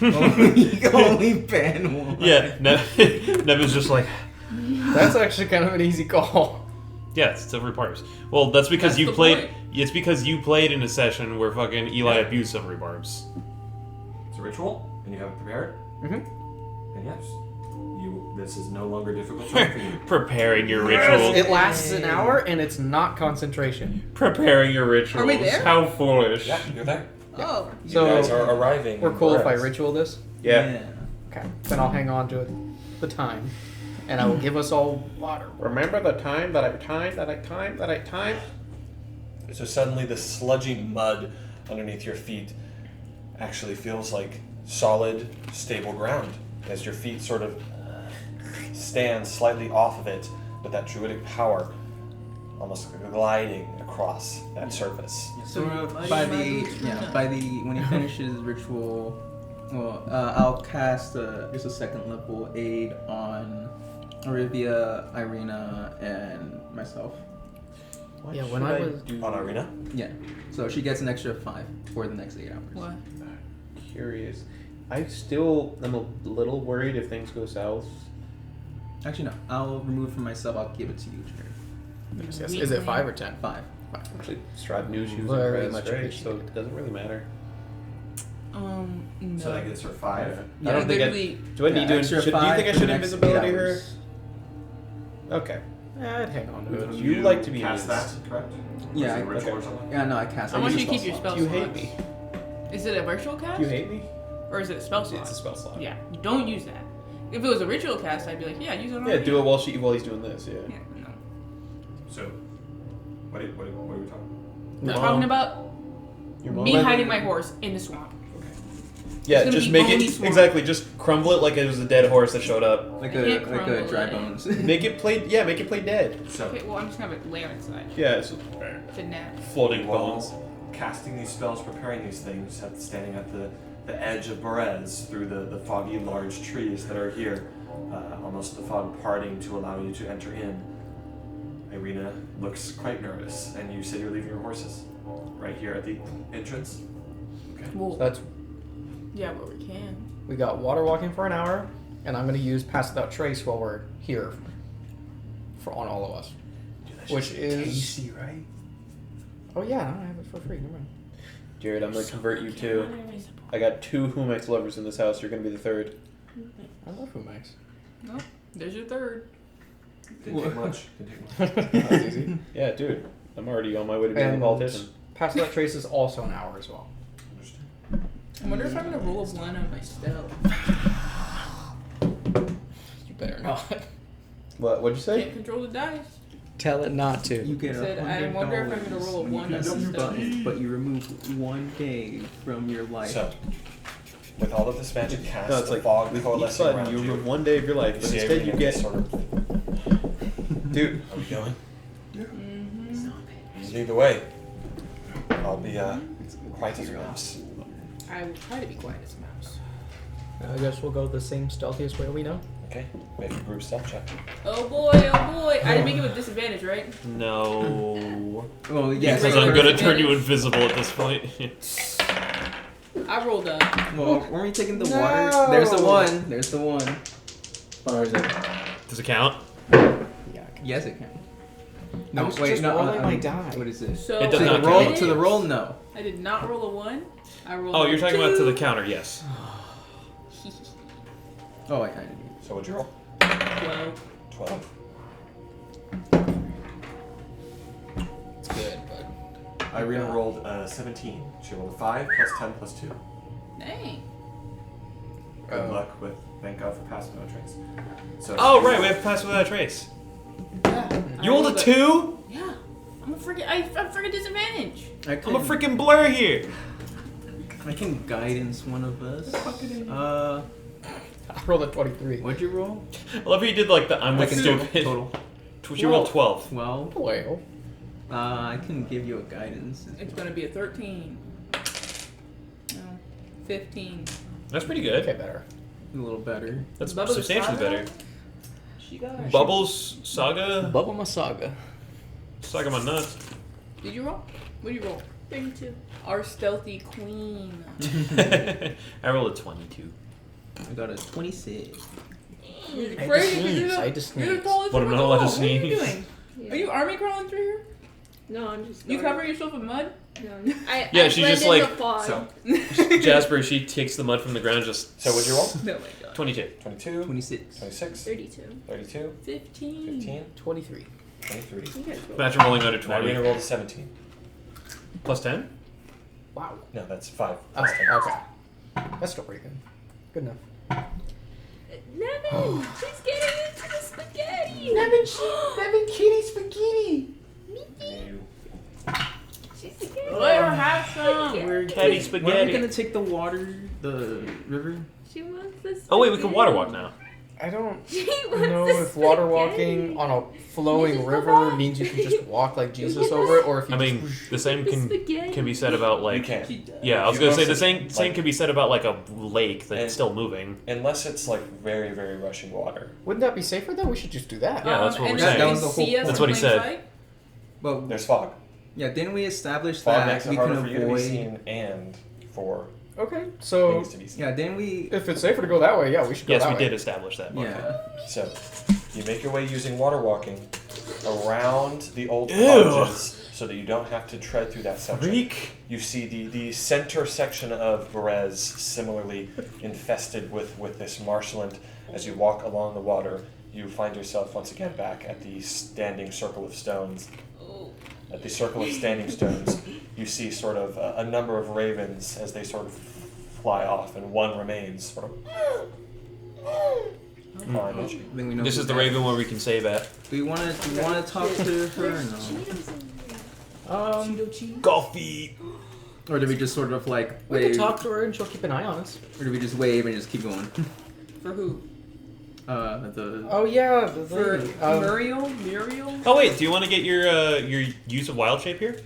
S3: only ban one.
S8: Yeah, Nevin's just like,
S6: That's actually kind of an easy call.
S8: yeah, it's Silvery Barbs. Well, that's because
S2: That's
S8: you
S2: the
S8: played.
S2: point.
S8: It's because you played in a session where fucking Eli abused Silvery Barbs.
S1: It's a ritual, and you have it prepared.
S6: Mhm.
S1: And yes, this is no longer difficult time for you.
S8: Preparing your rituals.
S6: It lasts an hour and it's not concentration.
S8: Preparing your rituals.
S2: Are we there?
S8: How foolish.
S1: Yeah, you're there.
S2: Oh.
S1: You
S6: So,
S1: guys are arriving.
S6: We're
S1: in
S6: cool if I
S1: Perez.
S6: ritual this?
S8: Yeah.
S6: Okay. Then I'll hang on to the time. And I will give us all water.
S4: Remember the time that I timed?
S1: So suddenly the sludgy mud underneath your feet actually feels like solid, stable ground as your feet sort of stand slightly off of it, with that druidic power almost gliding across that surface.
S3: So by the when he finishes ritual, Well, I'll cast just a second level aid on Olivia, Irina, and myself.
S7: What
S6: Yeah, when
S7: should
S6: I was-
S7: do?
S1: On Irina?
S3: Yeah. So she gets an extra 5 for the next 8 hours.
S2: What?
S7: Curious. I still am a little worried if things go south.
S3: Actually, no. I'll remove it from myself. I'll give it to you, Jerry.
S6: Yes. Is it 5 or 10?
S3: 5.
S7: Actually, Strahd knew she was
S6: Very
S7: impressed,
S6: much
S7: right?
S6: appreciated.
S7: So it doesn't really matter.
S2: No.
S1: So that gets her 5.
S3: Yeah,
S7: I don't think I...
S2: literally,
S7: Do I need to...
S3: extra
S7: do you
S3: 5
S7: think I
S3: for
S7: should
S3: the next 8
S7: invisibility her?
S3: hours.
S7: Okay.
S6: I'd hang on to it.
S7: You like to be
S1: cast
S7: used.
S1: that, correct?
S3: Yeah,
S1: Or is it
S3: I-
S1: ritual
S7: okay.
S1: or something?
S3: Yeah, no, I cast.
S2: I
S3: I
S2: want
S3: use
S2: you to
S3: a
S2: keep your
S3: slot.
S2: spell
S7: You hate
S2: slots.
S7: me.
S2: Is it a virtual cast?
S7: You hate me?
S2: Or is it a spell slot?
S7: It's a spell slot.
S2: Yeah, don't use that. If it was a ritual cast, I'd be like, yeah, use it on
S7: Yeah,
S2: me.
S7: do it while he's doing this, yeah.
S2: Yeah, no.
S1: So, what are we talking
S2: We're
S6: No.
S2: talking about
S7: Your
S2: me
S7: mom-
S2: hiding my horse in the swamp.
S7: Yeah,
S2: It's gonna
S7: just
S2: be
S7: make
S2: bony
S7: it...
S2: swamp.
S7: Exactly, just crumble it like it was a dead horse that showed up.
S3: Like
S2: I can't
S3: a
S2: crumble
S3: dry
S2: it.
S3: bones.
S7: Make it play... Yeah, make it play dead.
S1: about? So,
S2: Okay, well, I'm just gonna have it layer inside.
S7: Yeah, it's
S2: To nap.
S7: floating
S1: while
S7: bones.
S1: casting these spells, preparing these things, standing at the edge of Berez through the foggy large trees that are here, almost the fog parting to allow you to enter in. Irina looks quite nervous, and you say you're leaving your horses right here at the entrance. Okay.
S2: Well,
S7: That's...
S2: yeah, but we can.
S6: We got water walking for an hour, and I'm going to use Pass Without Trace while we're here on all of us. Which is...
S7: tasty, right?
S6: Oh yeah, I have it for free. Never mind.
S7: Jared, I'm gonna convert you too. I got 2 Humex lovers in this house. You're gonna be the 3rd.
S6: I love Humax.
S2: Nope. There's your third.
S1: Didn't take much. Didn't take much.
S6: That's easy.
S7: Yeah, dude. I'm already on my way to being a
S6: And
S7: politician.
S6: Pass Without Trace is also an hour as well.
S2: I wonder if I'm gonna roll a 1 on my stealth.
S6: You better not.
S7: What'd you say?
S2: Can't control the dice.
S6: Tell it not to.
S3: You get
S2: I said, I wonder if I'm gonna roll a
S3: when you
S2: 1
S3: press
S2: on
S3: this
S2: stealth.
S3: button, but you remove 1 day from your life.
S1: So, with all of this magic cast,
S7: No, it's
S1: the
S7: like
S1: fog
S7: with each
S1: coalescing
S7: button,
S1: around
S7: you
S1: you,
S7: remove 1 day of your life,
S1: you
S7: but
S1: see
S7: instead you
S1: Irina
S7: get...
S1: sort of.
S7: Dude,
S1: Are we going?
S2: Mm-hmm.
S1: Either way, I'll be quiet as a mouse.
S2: I will try to be quiet as a mouse.
S6: I guess we'll go the same stealthiest way we know.
S1: Okay, make a group stealth check.
S2: Oh boy, oh boy. I didn't make it with disadvantage, right?
S8: No.
S3: Well, yes.
S8: Because I'm gonna turn you invisible at this point.
S2: I rolled a.
S3: Well, weren't we taking the
S6: No.
S3: water? There's the 1. There's the 1.
S6: Or is it?
S8: Does it count?
S6: Yeah.
S3: Yes, it can.
S6: I was just rolling my die.
S3: What is it?
S2: So
S8: It does
S3: To
S8: not
S3: the roll.
S8: count.
S3: To the roll, no.
S2: I did not roll a 1. I rolled
S8: Oh,
S2: a
S8: you're talking
S2: 2.
S8: about to the counter, yes.
S3: Oh, wait, I didn't.
S1: So what'd you roll?
S2: 12.
S1: 12.
S6: It's good, but
S1: Irina rolled 17. She rolled a 5 plus 10 plus 2.
S2: Dang.
S1: Good luck with. Thank God for passing no trace. So
S8: Oh, right, we have to pass without a trace.
S2: Yeah. I
S8: You rolled a 2?
S2: Yeah. I'm a freaking disadvantage.
S3: I
S8: I'm a freaking blur here.
S3: I can guidance one of us.
S6: I rolled a 23.
S3: What'd you roll?
S8: I love how you did like the I'm with
S3: Like a
S8: stupid.
S3: total.
S8: She rolled 12.
S3: 12.
S6: Well,
S3: I can give you a guidance.
S2: It's gonna be a 13. No. 15.
S8: That's pretty good.
S6: okay, better.
S3: A little better.
S8: That's
S2: Bubbles
S8: substantially
S2: Saga?
S8: better.
S2: She got.
S8: Bubbles, Saga,
S6: Bubble Masaga.
S8: Saga my nuts.
S2: Did you roll? What did you roll?
S5: 32.
S2: Our stealthy queen.
S8: I rolled a 22.
S3: I got a 26.
S2: You're
S6: I
S2: crazy.
S6: just
S2: You're
S6: sneeze.
S2: the-
S6: I just
S2: You're the
S6: sneeze.
S2: tallest
S8: What, I'm
S2: one
S8: not
S2: of
S8: allowed to
S2: all. What are you
S8: sneeze?
S2: doing?
S5: Yeah.
S2: Are you army crawling through here?
S5: No, I'm just.
S2: You cover yourself in mud?
S5: No.
S8: Yeah,
S5: I
S8: she
S5: blend
S8: just,
S5: in
S8: like-
S5: the fog.
S1: So
S8: Jasper, she takes the mud from the ground, just.
S1: what'd you roll?
S2: No, my god.
S8: 22.
S1: 22,
S3: 26.
S1: 26,
S5: 32.
S1: 32,
S2: 15.
S1: 15,
S6: 23.
S1: 23.
S2: You guys roll.
S8: Imagine rolling under
S1: Now Irina
S8: 20.
S1: rolled a 17.
S8: Plus 10?
S6: Wow.
S1: No, that's 5
S6: Oh,
S1: plus 10.
S6: okay. That's still pretty good. Good enough.
S5: Nevin! She's getting into the spaghetti!
S6: Nevin kitty spaghetti.
S1: You-
S5: She's getting
S2: Let her have some.
S8: We're catty
S3: When are we
S8: spaghetti.
S3: gonna take the water, the river?
S5: She wants this.
S8: Oh, wait, we can water walk now.
S6: I don't
S5: She wants
S6: know
S5: the
S6: if water
S5: spaghetti.
S6: walking on a flowing
S5: Mrs.
S6: river
S5: Papa.
S6: means you can just walk like Jesus
S5: Get
S6: over it, or if you
S8: I mean, the same
S5: The
S8: can
S5: spaghetti.
S8: be said about
S1: You
S8: like.
S1: can.
S8: Yeah, I was
S1: You
S8: gonna say
S1: also-
S8: the same
S1: like-
S8: can be said about like a lake that's
S1: And-
S8: still moving.
S1: Unless it's like very, very rushing water.
S6: wouldn't that be safer then? We should just do that.
S8: Yeah, that's what
S2: and
S8: we're
S2: then
S8: saying.
S2: they
S3: That was the whole
S2: see us
S8: That's
S2: in
S8: what he
S2: plain
S8: said.
S2: sight?
S3: But
S1: There's fog.
S3: yeah, didn't we establish
S1: Fog
S3: that
S1: makes it
S3: we
S1: harder
S3: can
S1: for you to be
S3: avoid?
S1: seen and for
S6: Okay, so
S1: things to be seen.
S3: Yeah, didn't we?
S6: if it's safer to go that way, yeah, we should go
S8: Yes,
S6: that
S8: we
S6: way.
S8: did establish that. Mark.
S3: Yeah.
S1: So, you make your way using water walking around the old
S8: Ew.
S1: cottages so that you don't have to tread through that section.
S8: Freak.
S1: You see the center section of Berez similarly infested with this marshland. As you walk along the water, you find yourself once again back at the standing circle of stones. At the circle of standing stones, you see sort of a number of ravens as they sort of fly off, and one remains sort of flying at you.
S3: I think we know
S8: This
S3: who's
S8: is the
S3: that.
S8: raven where we can say that.
S3: Do you want to talk to her or no?
S8: Coffee.
S3: Or do we just sort of like
S6: We can
S3: wave?
S6: talk to her and she'll keep an eye on us.
S3: Or do we just wave and just keep going?
S2: For who?
S3: The
S6: Oh yeah, the
S2: For
S6: lady.
S2: Muriel?
S8: Oh wait, do you want to get your use of wild shape here?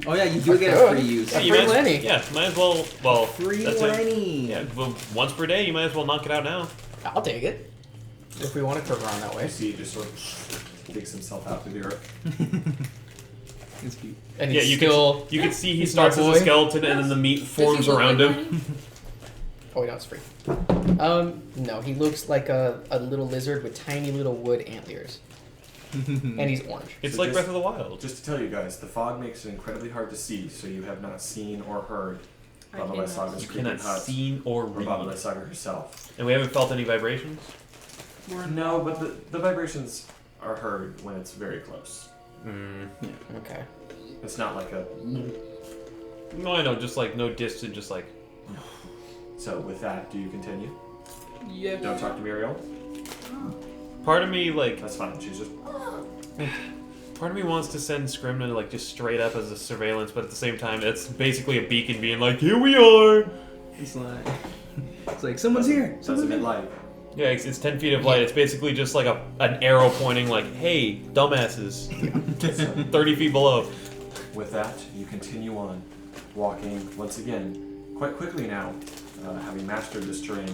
S3: oh yeah, you do get a
S6: could.
S3: free use.
S6: Yeah,
S8: you
S6: free
S8: might
S6: Lenny.
S8: might as well. Well,
S3: Free
S8: that's it.
S3: Lenny.
S8: Yeah, well, once per day, you might as well knock it out now.
S6: I'll take it. If we want to curve around that way.
S1: You see, he just sort of digs himself out through the earth.
S3: It's cute.
S6: And
S8: Yeah,
S6: he's
S8: you
S6: still.
S8: can you can see he
S6: he's
S8: starts
S6: my
S8: as a
S6: boy.
S8: skeleton and then the meat forms around him.
S6: Oh, wait, no, it's free. No, he looks like a little lizard with tiny little wood antlers. And he's orange.
S8: It's
S1: So
S8: like
S1: just-
S8: Breath of the Wild.
S1: Just to tell you guys, the fog makes it incredibly hard to see, so you have not seen or heard
S2: I
S1: Baba
S2: cannot
S1: Saga's
S8: You
S1: creeping
S8: cannot
S1: hut
S8: see or
S1: or Baba
S8: read,
S1: Saga herself.
S8: and we haven't felt any vibrations.
S1: No, but the vibrations are heard when it's very close.
S6: Okay.
S1: It's not like a.
S8: No, I know, just like no distant, just like.
S1: So with that, do you continue?
S2: Yeah.
S1: Don't talk to Muriel.
S8: Part of me like,
S1: That's fine. She's just.
S8: part of me wants to send Scrimna like just straight up as a surveillance, but at the same time, it's basically a beacon being like, here we are.
S3: It's like someone's here.
S1: Does
S3: Someone's
S1: emit
S3: here.
S1: light.
S8: Yeah, it's 10 feet of light. It's basically just like an arrow pointing like, hey, dumbasses. 30 feet below.
S1: With that, you continue on, walking once again, quite quickly now, having mastered this terrain,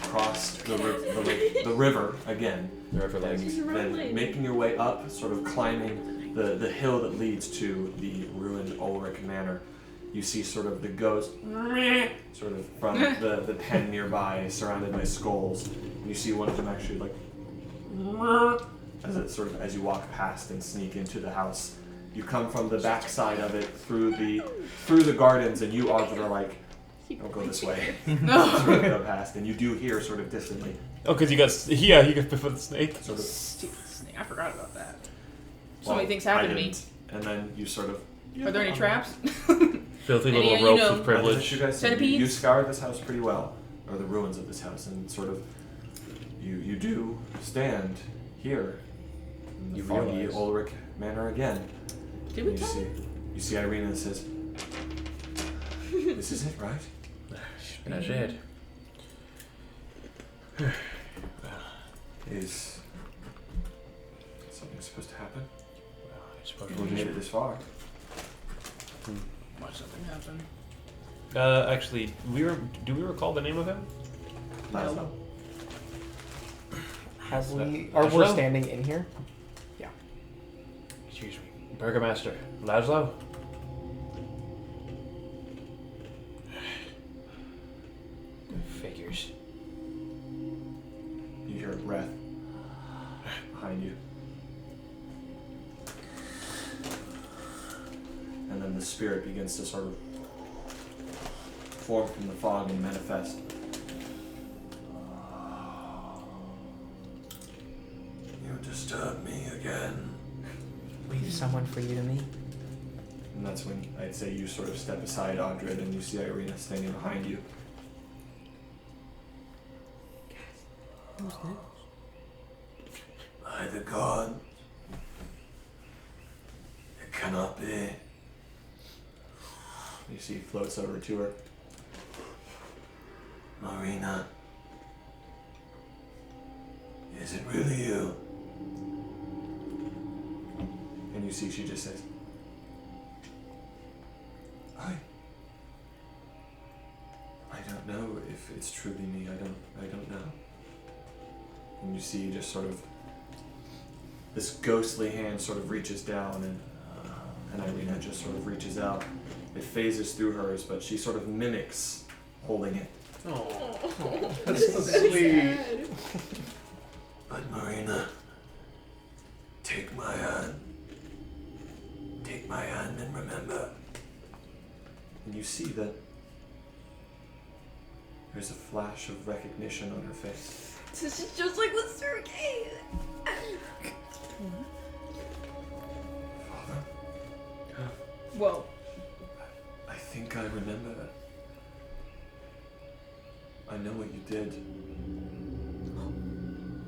S1: across the river again,
S8: The river lake.
S1: and then making your way up, sort of climbing the hill that leads to the ruined Ulrich Manor. You see sort of the ghost, sort of from the pen nearby, surrounded by skulls. And you see one of them actually like, as you walk past and sneak into the house. You come from the backside of it through the gardens, and you Audra are like, don't go this way. Sort of go past, and you do hear sort of distantly,
S8: Oh, because you got bit by the snake.
S1: sort of.
S2: Stupid snake. I forgot about that. So
S1: well,
S2: many things
S1: I
S2: happened to me.
S1: didn't. And then you sort of.
S2: Are there any traps?
S8: Filthy
S2: And
S8: little
S2: yeah, you
S8: ropes
S2: know,
S8: of privilege.
S1: You guys see,
S2: Centipedes?
S1: you scoured this house pretty well, or the ruins of this house, and sort of. You do stand here in the
S8: You
S1: foggy
S8: realize.
S1: Ulrich Manor again.
S2: Did we
S1: You
S2: tell
S1: see, Irina and says, "This is it, right?"
S8: That's it.
S1: Is something supposed to happen?
S8: I suppose
S1: We
S8: we'll
S1: made
S8: just-
S1: it this far.
S2: Watch something happen.
S8: Actually, do we recall the name of him?
S1: Laszlo.
S6: Have we?
S8: Laszlo?
S6: Are we standing in here?
S8: Excuse me. Burgomaster Laszlo? Figures.
S1: You hear a breath behind you. And then the spirit begins to sort of form from the fog and manifest. You disturb me again.
S6: Leave someone for you to meet.
S1: And that's when I'd say you sort of step aside, Audred, and you see Irina standing behind you. By the god, it cannot be. You see, he floats over to her. Marina,
S9: Is it really you?
S1: And you see she just says, I don't know if it's truly me. I don't know. And you see just sort of this ghostly hand sort of reaches down and Irina just sort of reaches out. It phases through hers, but she sort of mimics holding it.
S4: Oh, that's so sweet.
S9: But Marina, take my hand. Take my hand and remember.
S1: And you see that there's a flash of recognition on her face.
S5: This is just like with Sergei.
S1: Father,
S2: Whoa.
S1: I think I remember that. I know what you did.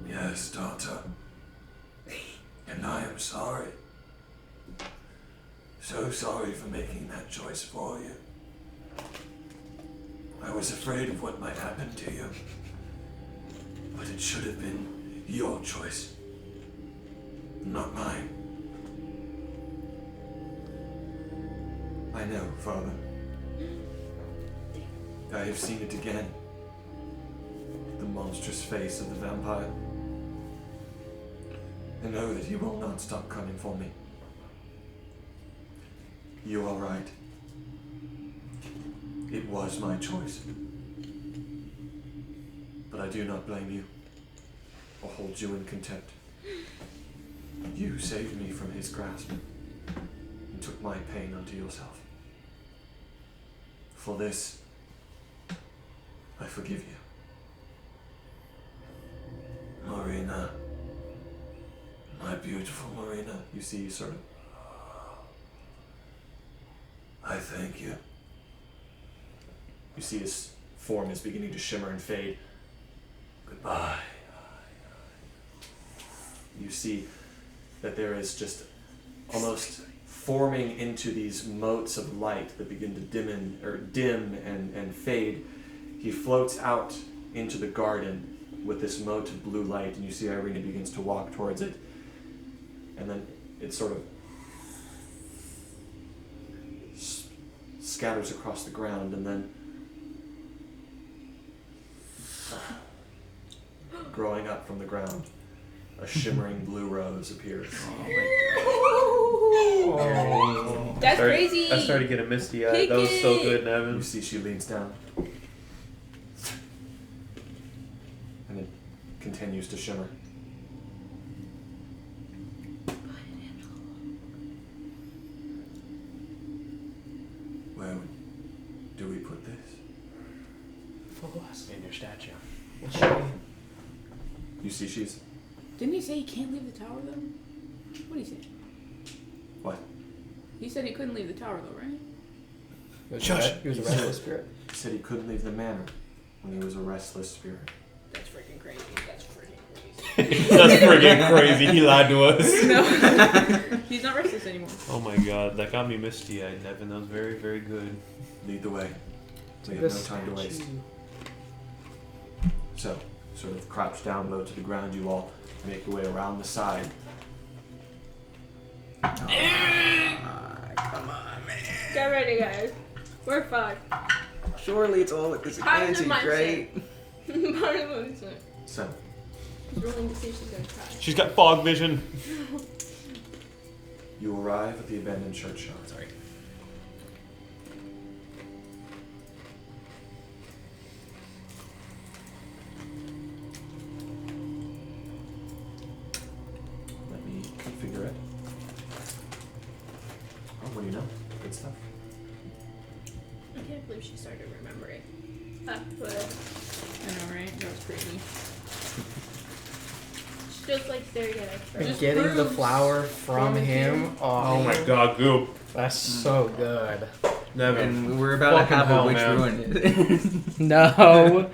S9: Yes, daughter. And I am sorry. So sorry for making that choice for you. I was afraid of what might happen to you. But it should have been your choice, not mine.
S1: I know, Father. I have seen it again. The monstrous face of the vampire. I know that he will not stop coming for me. You are right. It was my choice. But I do not blame you or hold you in contempt. You saved me from his grasp and took my pain unto yourself. For this, I forgive you.
S9: Marina. My beautiful Marina.
S1: You see, sort of,
S9: I thank you.
S1: you see his form is beginning to shimmer and fade.
S9: Goodbye.
S1: You see that there is just almost forming into these motes of light that begin to dim and fade. He floats out into the garden with this mote of blue light, and you see Irina begins to walk towards it. And then it sort of scatters across the ground, and then growing up from the ground, a shimmering blue rose appears.
S4: Oh.
S2: That's crazy.
S8: I started getting misty eyed.
S2: Kick
S8: That was so
S2: it.
S8: good,
S1: You
S8: Nevin.
S1: see she leans down. And it continues to shimmer.
S9: Where do we put this?
S6: Follow us.
S4: In your statue.
S1: You see she's...
S2: Didn't he say he can't leave the tower though? What did he say?
S1: What?
S2: He said he couldn't leave the tower though, right?
S6: He was a restless spirit.
S1: He said he couldn't leave the manor when he was a restless spirit.
S2: That's freaking crazy. That's freaking crazy.
S8: That's freaking crazy. He lied to us.
S2: No. He's not restless anymore.
S8: Oh my god, that got me misty eyed, Nevin. That was very, very good.
S1: Lead the way. We have no time to waste. So, sort of crouched down low to the ground, you all make your way around the side.
S3: Come on, man.
S5: Get ready, guys. We're fucked.
S3: Surely it's all like this
S5: Part of
S3: again.
S5: the
S3: She's great.
S5: Part of the mindset.
S1: So,
S5: She's rolling to see if she's gonna cry.
S8: She's got fog vision.
S1: you arrive at the abandoned churchyard. Sorry. Let me configure it. Oh, what do you know? Good stuff.
S5: I can't believe she started remembering. But
S2: I know, right? That was crazy.
S5: she's just like staring at us.
S6: And
S2: Just
S6: getting the
S2: proves
S6: flower from him.
S8: Oh my god, Goop.
S6: That's so good.
S8: Nevin.
S3: And we're about to
S8: Fucking
S3: have
S8: hell,
S3: a witch
S8: man.
S3: ruin it.
S6: No.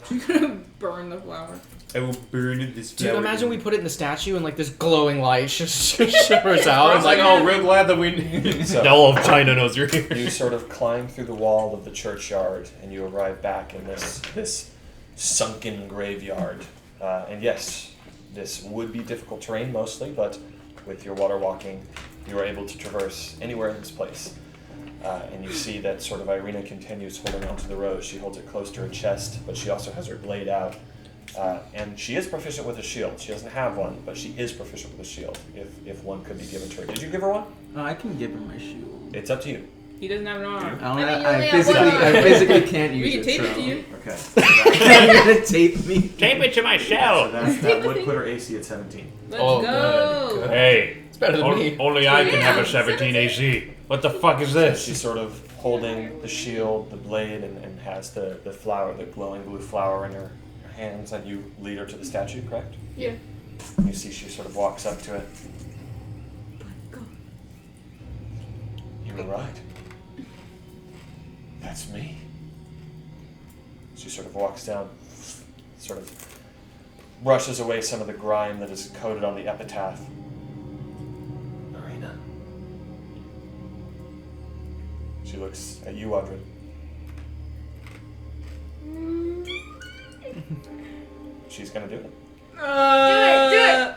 S2: She's gonna burn the flower.
S8: I will burn this
S6: Dude,
S8: flower.
S6: imagine we put it in the statue and like this glowing light just shimmers out.
S8: It's like, oh, real glad that we.
S1: So-
S8: All of China knows you're here.
S1: You sort of climb through the wall of the churchyard, and you arrive back in this sunken graveyard. And yes, this would be difficult terrain mostly, but with your water walking, you are able to traverse anywhere in this place. And you see that sort of Irina continues holding onto the rose. She holds it close to her chest, but she also has her blade out. And she is proficient with a shield. She doesn't have one, but she is proficient with a shield, if one could be given to her. Did you give her one?
S3: I can give her my shield.
S1: It's up to you.
S2: He doesn't have an arm.
S3: I physically can't use
S2: We
S3: it.
S2: can tape it
S3: so.
S2: to you.
S1: Okay. So
S3: You're gonna tape me.
S7: Tape it to my shell.
S1: that would put her AC at 17.
S2: Let's
S6: Oh,
S2: go.
S6: good.
S7: Hey,
S6: It's better than me.
S7: only I can have a
S5: Yeah,
S7: 17 AC. What the fuck is this?
S1: She's sort of holding the shield, the blade, and has the flower, the glowing blue flower in her hands, and you lead her to the statue, correct?
S5: Yeah.
S1: You see she sort of walks up to it. You were right. That's me. She sort of walks down, sort of brushes away some of the grime that is coated on the epitaph. Marina. She looks at you, Audrey. She's gonna do it.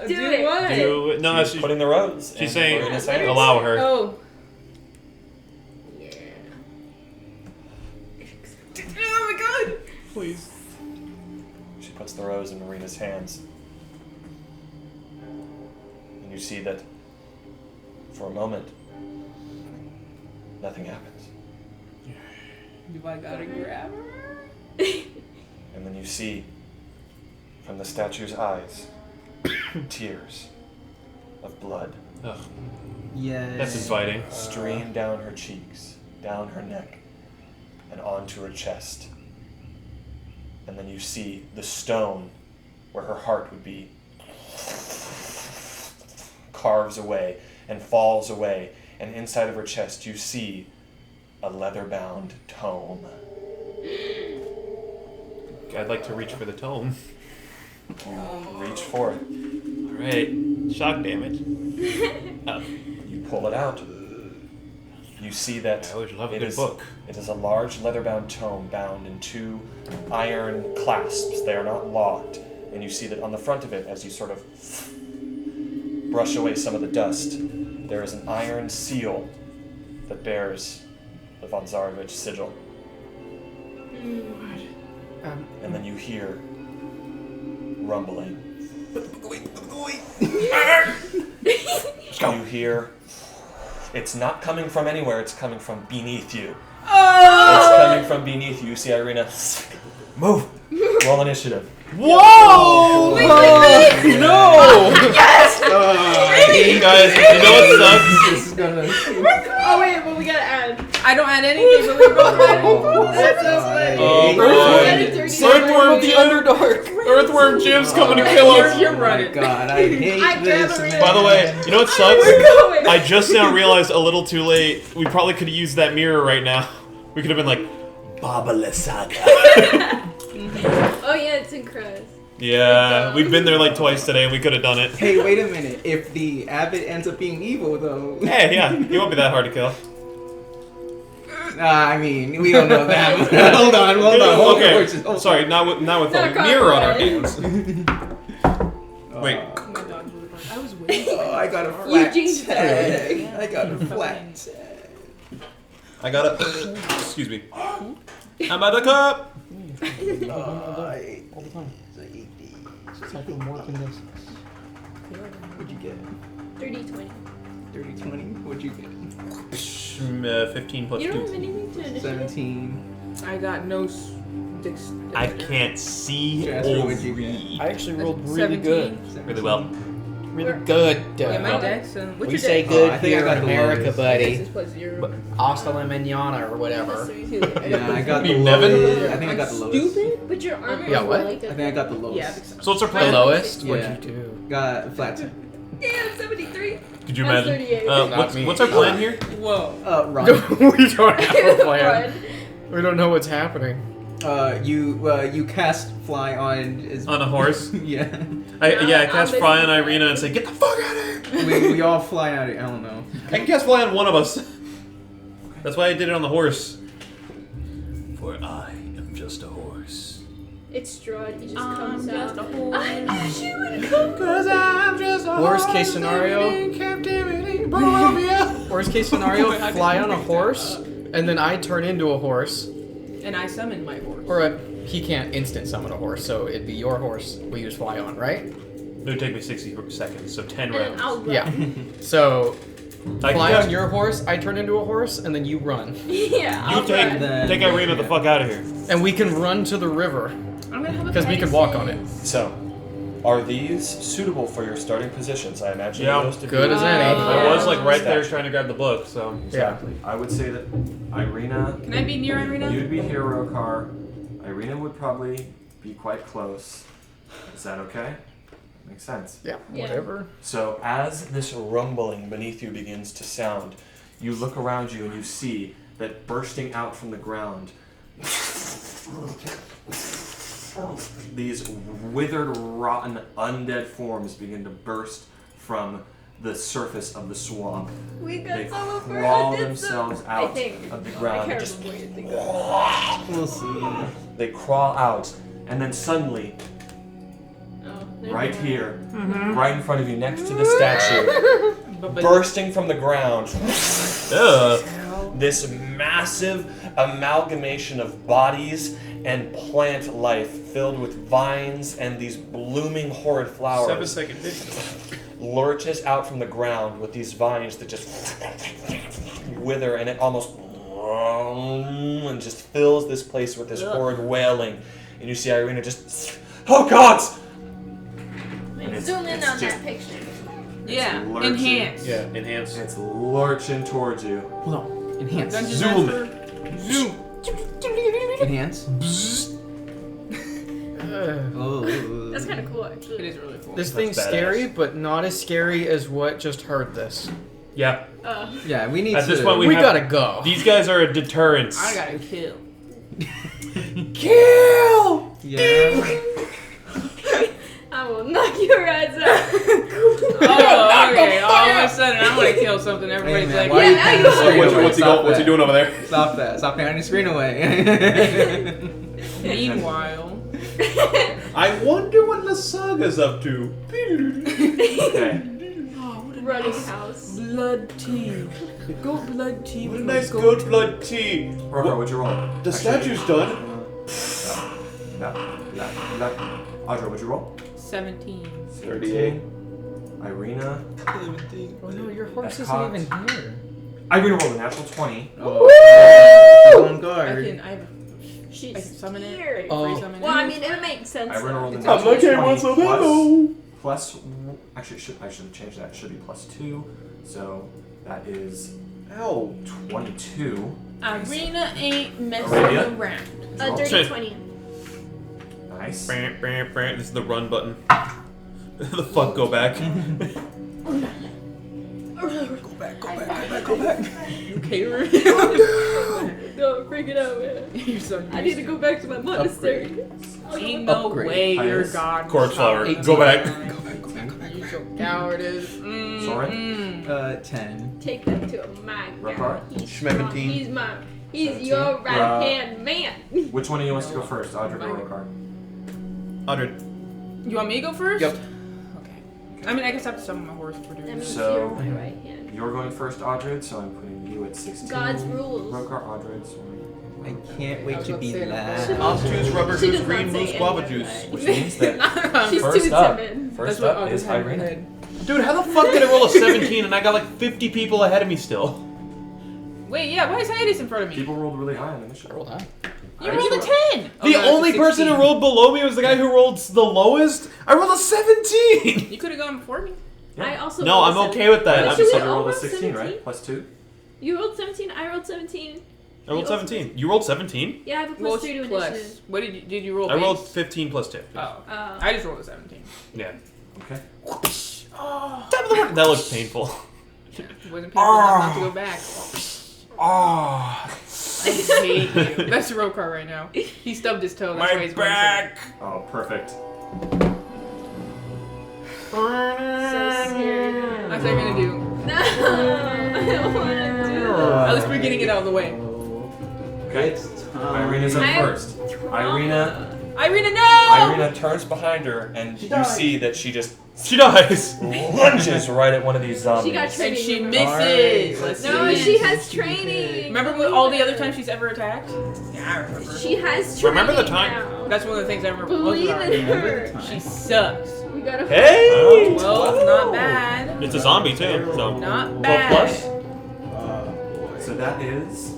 S5: Do it.
S2: what?
S7: Do it. No,
S1: She's putting the rose.
S7: she's
S1: in
S7: saying
S1: Marina's hands.
S7: allow her.
S2: Oh.
S5: Yeah.
S2: Oh my god.
S7: Please.
S1: She puts the rose in Marina's hands. And you see that for a moment, nothing happens.
S2: Do I gotta grab her?
S1: And then you see from the statue's eyes tears of blood
S7: Ugh,
S3: Yes.
S7: that's inviting.
S1: stream down her cheeks, down her neck, and onto her chest. And then you see the stone where her heart would be carves away and falls away, and inside of her chest you see a leather-bound tome.
S7: I'd like to reach for the tome.
S1: Reach for it.
S7: Alright. Shock damage. Oh,
S1: You pull it out. You see that
S7: I always love a
S1: it
S7: good
S1: is-
S7: book.
S1: It is a large leather-bound tome bound in two iron clasps. They are not locked. And you see that on the front of it, as you sort of brush away some of the dust, there is an iron seal that bears the Von Zarovich sigil. And then you hear rumbling. You hear, it's not coming from anywhere, it's coming from beneath you. It's coming from beneath you. You see Irina, move! Roll initiative.
S7: Whoa!
S3: No!
S7: Guys, you know what sucks?
S3: This is gonna.
S5: Oh wait, but we gotta add.
S2: I don't add anything, but we both add
S3: Oh,
S2: That's so
S3: God.
S2: funny.
S7: Oh,
S5: Earthworm-
S7: boy. Earthworm
S6: the
S7: Jim.
S6: Underdark.
S7: Earthworm Jim's coming to kill us.
S2: You're
S3: Oh my
S2: running.
S3: God, I hate
S5: I
S3: this,
S5: gather it.
S3: man.
S7: By the way, you know what sucks?
S5: We're going.
S7: I just now realized a little too late. We probably could have used that mirror right now. We could have been like, Baba Lasaga.
S5: Oh yeah, it's in Cruz.
S7: Yeah, we've been there like twice today and we could have done it.
S3: Hey, wait a minute. If the abbot ends up being evil, though.
S7: Hey, yeah, he won't be that hard to kill.
S3: I mean, we don't know that. Hold on. Hold
S7: Okay,
S3: horses, hold on.
S7: sorry, not with a
S5: Not
S7: mirror on our
S5: confident.
S7: hands. Wait.
S2: Oh my god, I was waiting.
S3: Oh, I got a flat
S5: Eugene's
S3: tag. I got a flat tag.
S7: I got a. Excuse me. I'm out of cup!
S6: All the time. It's like I'm working this.
S3: What'd you get?
S5: 30-20.
S3: 30-20? What'd you get?
S7: 15 plus
S5: You don't
S7: 2.
S5: have anything to initiative?
S3: 17.
S2: I got no
S7: I can't see
S3: Jasper,
S7: or
S3: what'd you get?
S7: read.
S6: I actually rolled really good.
S2: 17.
S7: Really well.
S6: Really good.
S2: Yeah, my
S7: Well,
S2: dex. What's
S6: We
S2: your
S6: say
S2: dex?
S6: good
S3: I think I
S6: here
S3: got
S6: in
S3: the
S6: America,
S3: lowest.
S6: buddy.
S2: Dex is plus 0.
S6: But hasta la manana or whatever.
S3: Yeah, I got the
S7: You Nevin?
S3: lowest. I think I got the lowest.
S2: Stupid?
S5: But your armor
S6: Yeah,
S5: is
S6: what?
S5: like
S3: I think I got the lowest.
S2: Yeah, I think so.
S7: So what's our
S6: The
S7: plan?
S6: lowest?
S3: Yeah.
S6: What'd you do?
S3: Got a flat tag.
S5: Damn, 73.
S7: Could you
S5: That's
S7: imagine?
S5: 38.
S7: What's,
S6: me.
S7: what's our plan here?
S2: Whoa.
S3: Run.
S6: We don't have a plan.
S5: Run.
S6: We don't know what's happening.
S3: You cast fly on is
S7: On a horse?
S3: yeah.
S7: I cast
S5: I'm
S7: Fry on
S5: missing
S7: Irina and say, get the fuck out of here!
S3: we all fly out. I don't know.
S7: I can cast Fly on one of us. That's why I did it on the horse. For I am just a horse.
S5: It's Strahd. He just
S2: I'm
S5: comes
S2: just
S5: out.
S2: a horse.
S5: I knew she would come.
S8: Cause I'm just a
S6: Worst
S8: horse
S6: case scenario.
S8: living in captivity, Barovia.
S6: Worst case scenario, fly on a horse, and then I turn into a horse.
S2: And I summon my horse.
S6: Or he can't instant summon a horse, so it'd be your horse we just fly on, right?
S8: It would take me 60 seconds, so 10
S5: And then
S8: rounds.
S5: I'll run.
S6: Yeah. So
S8: I
S6: fly
S8: can
S6: on your horse, I turn into a horse, and then you run.
S5: Yeah, I'll
S8: You take
S5: run.
S8: take Irina the fuck out of here.
S6: And we can run to the river,
S2: I'm gonna have a
S6: because we can walk on it.
S1: So, are these suitable for your starting positions? I imagine
S8: Yeah.
S1: those to
S6: Good
S1: be
S6: as any.
S8: I was like right there
S1: Statue.
S8: trying to grab the book, so.
S1: Exactly. I would say that Irina,
S2: Can I be near Irina?
S1: you'd be hero car. Irina would probably be quite close. Is that okay? Makes sense.
S6: Yeah,
S5: Yeah.
S6: whatever.
S1: So as this rumbling beneath you begins to sound, you look around you and you see that bursting out from the ground, these withered, rotten, undead forms begin to burst from the surface of the swamp.
S5: We got
S1: They
S5: some of her
S1: crawl
S5: undead
S1: themselves
S5: stuff.
S1: out
S5: I think.
S1: of the
S5: I
S1: ground.
S5: can't
S1: Just
S5: remember what you think of.
S3: We'll see.
S1: they crawl out, and then suddenly,
S5: Oh, there's
S1: right
S5: one.
S1: here, right in front of you, next to the statue,
S2: But
S1: bursting from the ground,
S8: Ugh.
S1: this massive amalgamation of bodies and plant life filled with vines and these blooming horrid
S8: 7
S1: flowers
S8: second video.
S1: lurches out from the ground with these vines that just wither, and it almost and just fills this place with this horrid wailing. And you see Irina just, oh gods! And it's-
S5: Zoom in
S1: it's
S5: on
S1: just-
S5: that picture.
S2: yeah,
S1: lurching.
S2: enhance.
S8: Yeah, enhance.
S1: It's lurching towards you.
S3: Hold on. Enhance.
S2: Dungeon
S8: Zoom
S2: Master. Zoom.
S3: Enhance. Oh.
S5: That's kind of cool,
S2: It
S5: actually.
S2: is really cool.
S6: This
S8: That's
S6: thing's
S8: badass.
S6: scary, but not as scary as what just heard this.
S8: Yeah.
S3: Yeah, we need
S8: At
S3: to.
S8: this point,
S6: We
S8: have-
S6: gotta go.
S8: These guys are a deterrence.
S2: I gotta kill.
S6: Kill!
S3: Yeah.
S5: I will knock your ass out.
S2: Oh, okay. All of a sudden, I'm gonna kill something. Everybody's
S3: man,
S2: like,
S3: why
S5: Yeah,
S3: are you
S5: now
S3: putting
S5: you
S3: the
S5: are.
S3: screen away?
S8: What's he
S3: Stop
S8: what's he
S3: that.
S8: doing over there?
S3: Stop that. Stop tearing the screen away.
S2: Meanwhile,
S8: I wonder what Lasaga's up to.
S1: Okay.
S5: Running house.
S2: blood tea. Goat blood tea.
S8: What a
S2: with
S8: nice
S2: goat
S8: goat blood tea.
S1: Rogar, what'd you roll?
S8: The
S1: Actually,
S8: statue's done.
S1: No. Audra, what'd you roll?
S2: 17.
S8: 38.
S1: Irina.
S6: Oh no, your horse
S1: That's
S6: isn't
S1: cocked.
S6: even here.
S1: Irina rolled a natural 20.
S3: Oh. On
S2: I
S3: guard.
S2: can can
S5: She's
S2: summon it.
S5: here.
S6: Oh.
S2: Free summon
S5: Well, I
S2: it.
S5: mean, it makes sense.
S1: Irina rolled a
S5: though.
S1: natural 20
S8: so
S1: plus, actually, I should have changed that. It should be plus 2. So that is
S8: Ow.
S1: 22.
S2: Arena ain't messing
S1: Arabia?
S2: around.
S5: A dirty 20.
S1: Nice.
S8: This is the run button. The fuck go back.
S2: You okay,
S5: No, freak it out, man.
S2: You're so
S5: I need to go back to my monastery.
S2: Ain't no
S3: Upgrade.
S2: way you're
S1: Highest.
S2: God.
S8: Corpse flower.
S3: 18.
S8: Go back.
S2: You so cowardice.
S1: Soren?
S3: 10.
S5: Take that to my guy.
S1: Rakar?
S5: He's strong.
S8: Schmeventeen.
S5: He's your right hand man.
S1: Which one of you wants to go first? Audra or Rakar?
S8: 100.
S2: You want me to go first?
S8: Yep.
S2: Okay. I mean, I guess I have to summon my horse for doing
S5: That means
S2: this.
S1: So-
S5: you're my right hand.
S1: You're going first, Audra, so I'm putting you at 16.
S5: God's rules.
S1: Rokar, Audra, Soren.
S3: I can't wait to be
S2: She
S3: last.
S8: Obtuse rubber
S5: She
S8: goose,
S5: does
S8: green
S5: not say
S8: moose, guava
S5: any of
S8: juice.
S5: that.
S1: Which means that
S5: She's
S1: first
S5: too
S1: up,
S5: timid.
S1: first
S2: That's what
S1: up
S2: Audra
S1: is
S2: had in her
S1: Irina.
S2: head.
S8: Dude, how the fuck did I roll a 17 and I got like 50 people ahead of me still?
S2: Wait, yeah, why is Hades in front of me?
S1: People rolled really high on initiative.
S6: Roll high.
S2: You rolled a 10! Oh,
S8: The
S2: no,
S8: only
S2: it's a
S8: person who
S2: 16.
S8: rolled below me was the guy who rolled the lowest. I rolled a 17!
S2: You could have gone before me.
S5: I also
S8: No,
S5: rolled a
S8: I'm okay with that.
S5: Wait,
S8: I'm
S5: should we
S8: just,
S1: You
S5: all
S1: rolled a
S5: roll
S1: 16,
S5: 17?
S1: right? Plus 2?
S5: You rolled 17, I rolled 17.
S8: I rolled 17. You rolled 17?
S5: Yeah, I have a
S2: Well,
S5: plus 3 to
S2: plus.
S5: initiative.
S2: What did you roll?
S8: I rolled
S2: base?
S8: 15 plus 2.
S2: Oh.
S5: Oh.
S2: I just rolled a 17.
S8: Yeah.
S1: Okay.
S8: That looks painful.
S2: It wasn't painful enough not to go back.
S8: Oh,
S2: I hate you. That's Rokar right now. He stubbed his toe. That's why
S8: my
S2: he's going
S8: back!
S1: Oh, perfect.
S5: So scary.
S2: That's what I'm gonna do.
S5: No, I don't want to do
S2: At least we're getting it out of the way.
S1: Okay.
S3: It's time.
S1: Irina's up
S5: I have
S1: first. Irina,
S2: Irina, no!
S1: Irina turns behind her, and you see that she just
S8: She dies.
S1: lunges right at one of these zombies.
S5: She got
S2: And
S5: training.
S2: she
S5: remember?
S2: misses.
S3: Let's
S5: No,
S3: see.
S5: she has training.
S2: Remember all the other times she's ever attacked? Yeah, I remember.
S5: She has training.
S8: Remember the time-
S5: Now.
S2: That's one of the things I remember. most
S5: Believe
S2: about
S5: in
S2: her.
S5: her.
S2: She sucks.
S5: We gotta.
S1: Hey!
S2: 12, not bad.
S8: It's a zombie too. So
S2: Not
S1: 12
S2: bad.
S1: plus?
S3: Boy.
S1: So that is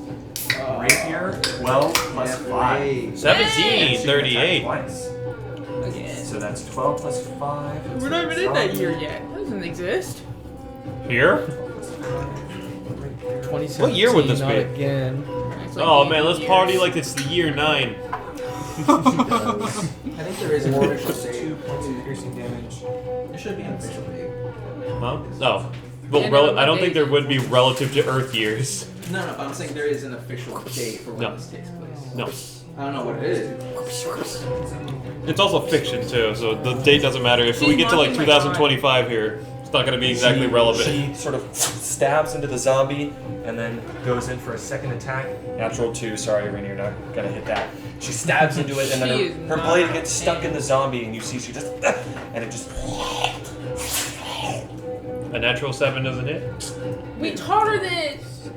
S1: rapier 12 plus 5.
S8: 17,
S1: Attack
S8: 38.
S1: twice.
S2: Again.
S1: So that's 12 plus 5.
S2: We're not even in that year yet. That doesn't exist.
S8: Here?
S6: 2017,
S8: What year would this
S6: not
S8: be?
S6: Again.
S2: It's like
S8: Oh
S2: 80
S8: man, let's
S2: years.
S8: party like it's the year 9.
S3: I think there is an official
S1: Plus
S3: date.
S1: 2 points of piercing damage.
S3: There should be an official date.
S8: Huh? No. Well,
S2: Yeah,
S8: I don't think there would be relative to Earth years.
S3: No, but I'm saying there is an official date for when
S8: No.
S3: this takes place.
S8: No.
S3: I don't know what it is.
S8: It's also fiction too, so the date doesn't matter. If we
S2: She's
S8: get to like
S2: mocking my
S8: 2025 here, it's not going to be exactly relevant.
S1: She sort of stabs into the zombie and then goes in for a second attack. Natural 2, sorry, Irina, you're not going to hit that. She stabs into it and
S2: She
S1: then
S2: is
S1: her blade
S2: not
S1: gets stuck in the zombie and you see she just... and it just...
S8: A natural 7 doesn't hit.
S2: We taught her this.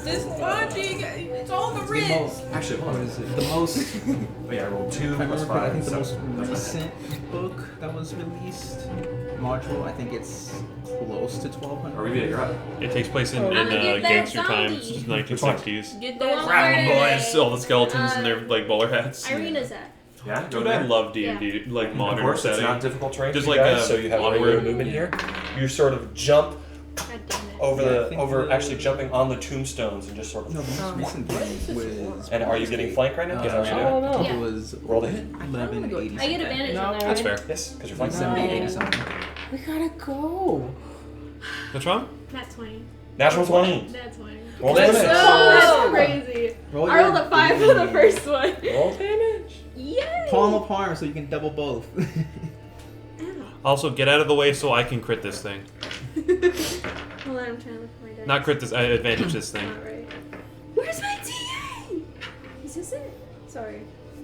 S2: This logic, it's all the
S3: The
S2: wrist.
S3: most, actually, what is it? The most,
S1: Oh yeah, I rolled 2
S3: if I
S1: plus
S3: remember,
S1: 5.
S3: I think the
S1: so
S3: most
S1: that's my hit.
S3: recent book that was released, module, I think it's close to 1200.
S1: Arabia, you're up.
S8: It takes place in,
S5: I'm gonna get that
S8: gangster
S5: zombie.
S8: times, 1960s.
S2: Get
S5: The
S2: that.
S5: one
S8: Grab 'em,
S5: where
S8: boys! All the skeletons in their like bowler hats.
S5: Irina's at.
S1: Yeah, go
S8: Dude, I
S1: there.
S8: love D&D, like
S1: Of
S8: modern
S1: course, it's
S8: setting.
S1: not difficult terrain
S8: Just
S1: for you
S8: like
S1: guys,
S8: a
S1: so you have
S8: onward.
S1: regular movement here. You sort of jump
S5: God damn it.
S1: over
S3: Yeah, I
S1: the
S3: think
S1: over
S3: the-
S1: actually jumping on the tombstones and just sort
S3: No,
S1: of.
S3: the most recent thing was.
S1: And are you getting flanked right now? Because I
S6: don't know.
S5: Yeah.
S3: It was
S1: roll the hit.
S3: 1180.
S5: I get advantage on that,
S6: That's
S5: right?
S6: fair.
S1: Yes, because you're flanked.
S3: 70, something.
S6: We gotta go.
S8: What's wrong?
S5: That's 20.
S1: Natural 20.
S5: That's 20.
S1: Roll the
S2: Let's
S1: damage.
S5: That's crazy.
S3: Roll
S5: I rolled
S3: your
S5: a 5 for the
S3: damage.
S5: first one.
S1: Roll damage.
S5: Yay!
S3: Palm of harm so you can double both.
S8: Also, get out of the way so I can crit this thing.
S5: Hold on, I'm trying to look for my dice.
S8: Not crit this, advantage this thing.
S5: Not right. Where's my DA? Is this it? Sorry.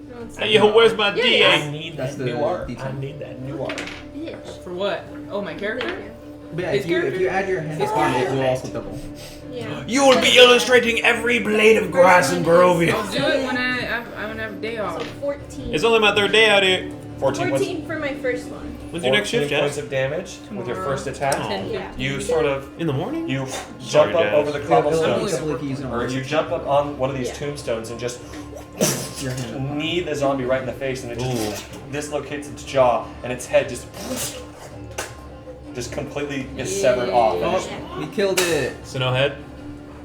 S5: No, it's
S8: Hey, yo, where's my
S5: Yeah,
S8: DA?
S5: yeah.
S1: need
S3: That's the detail.
S1: need that new art.
S5: Bitch.
S2: For what? Oh, my character?
S3: But yeah,
S2: His
S3: if you
S2: character?
S3: add your hand
S2: His
S3: on it,
S2: character.
S3: will also double.
S5: Yeah.
S8: You will be illustrating every blade of grass in Barovia.
S2: I'll do it when I'm gonna have a day
S5: So
S2: off.
S5: 14.
S8: It's only my 3rd day out here.
S1: 14 points.
S5: 14 for my first one.
S8: When's your next shift,
S1: 14 points
S8: Jess?
S1: of damage with your
S2: Tomorrow.
S1: first attack.
S8: Oh.
S5: Yeah.
S1: You sort of
S8: In the morning?
S1: you
S8: Sorry,
S1: jump up
S8: Jazz.
S1: over the cobblestones,
S3: Cobblestones.
S1: or you jump up on one of these
S5: Yeah.
S1: tombstones and just
S3: Your hand.
S1: knee the zombie right in the face, and it just dislocates its jaw, and its head just completely is severed off. And just-
S3: Oh, we killed it.
S8: So no head?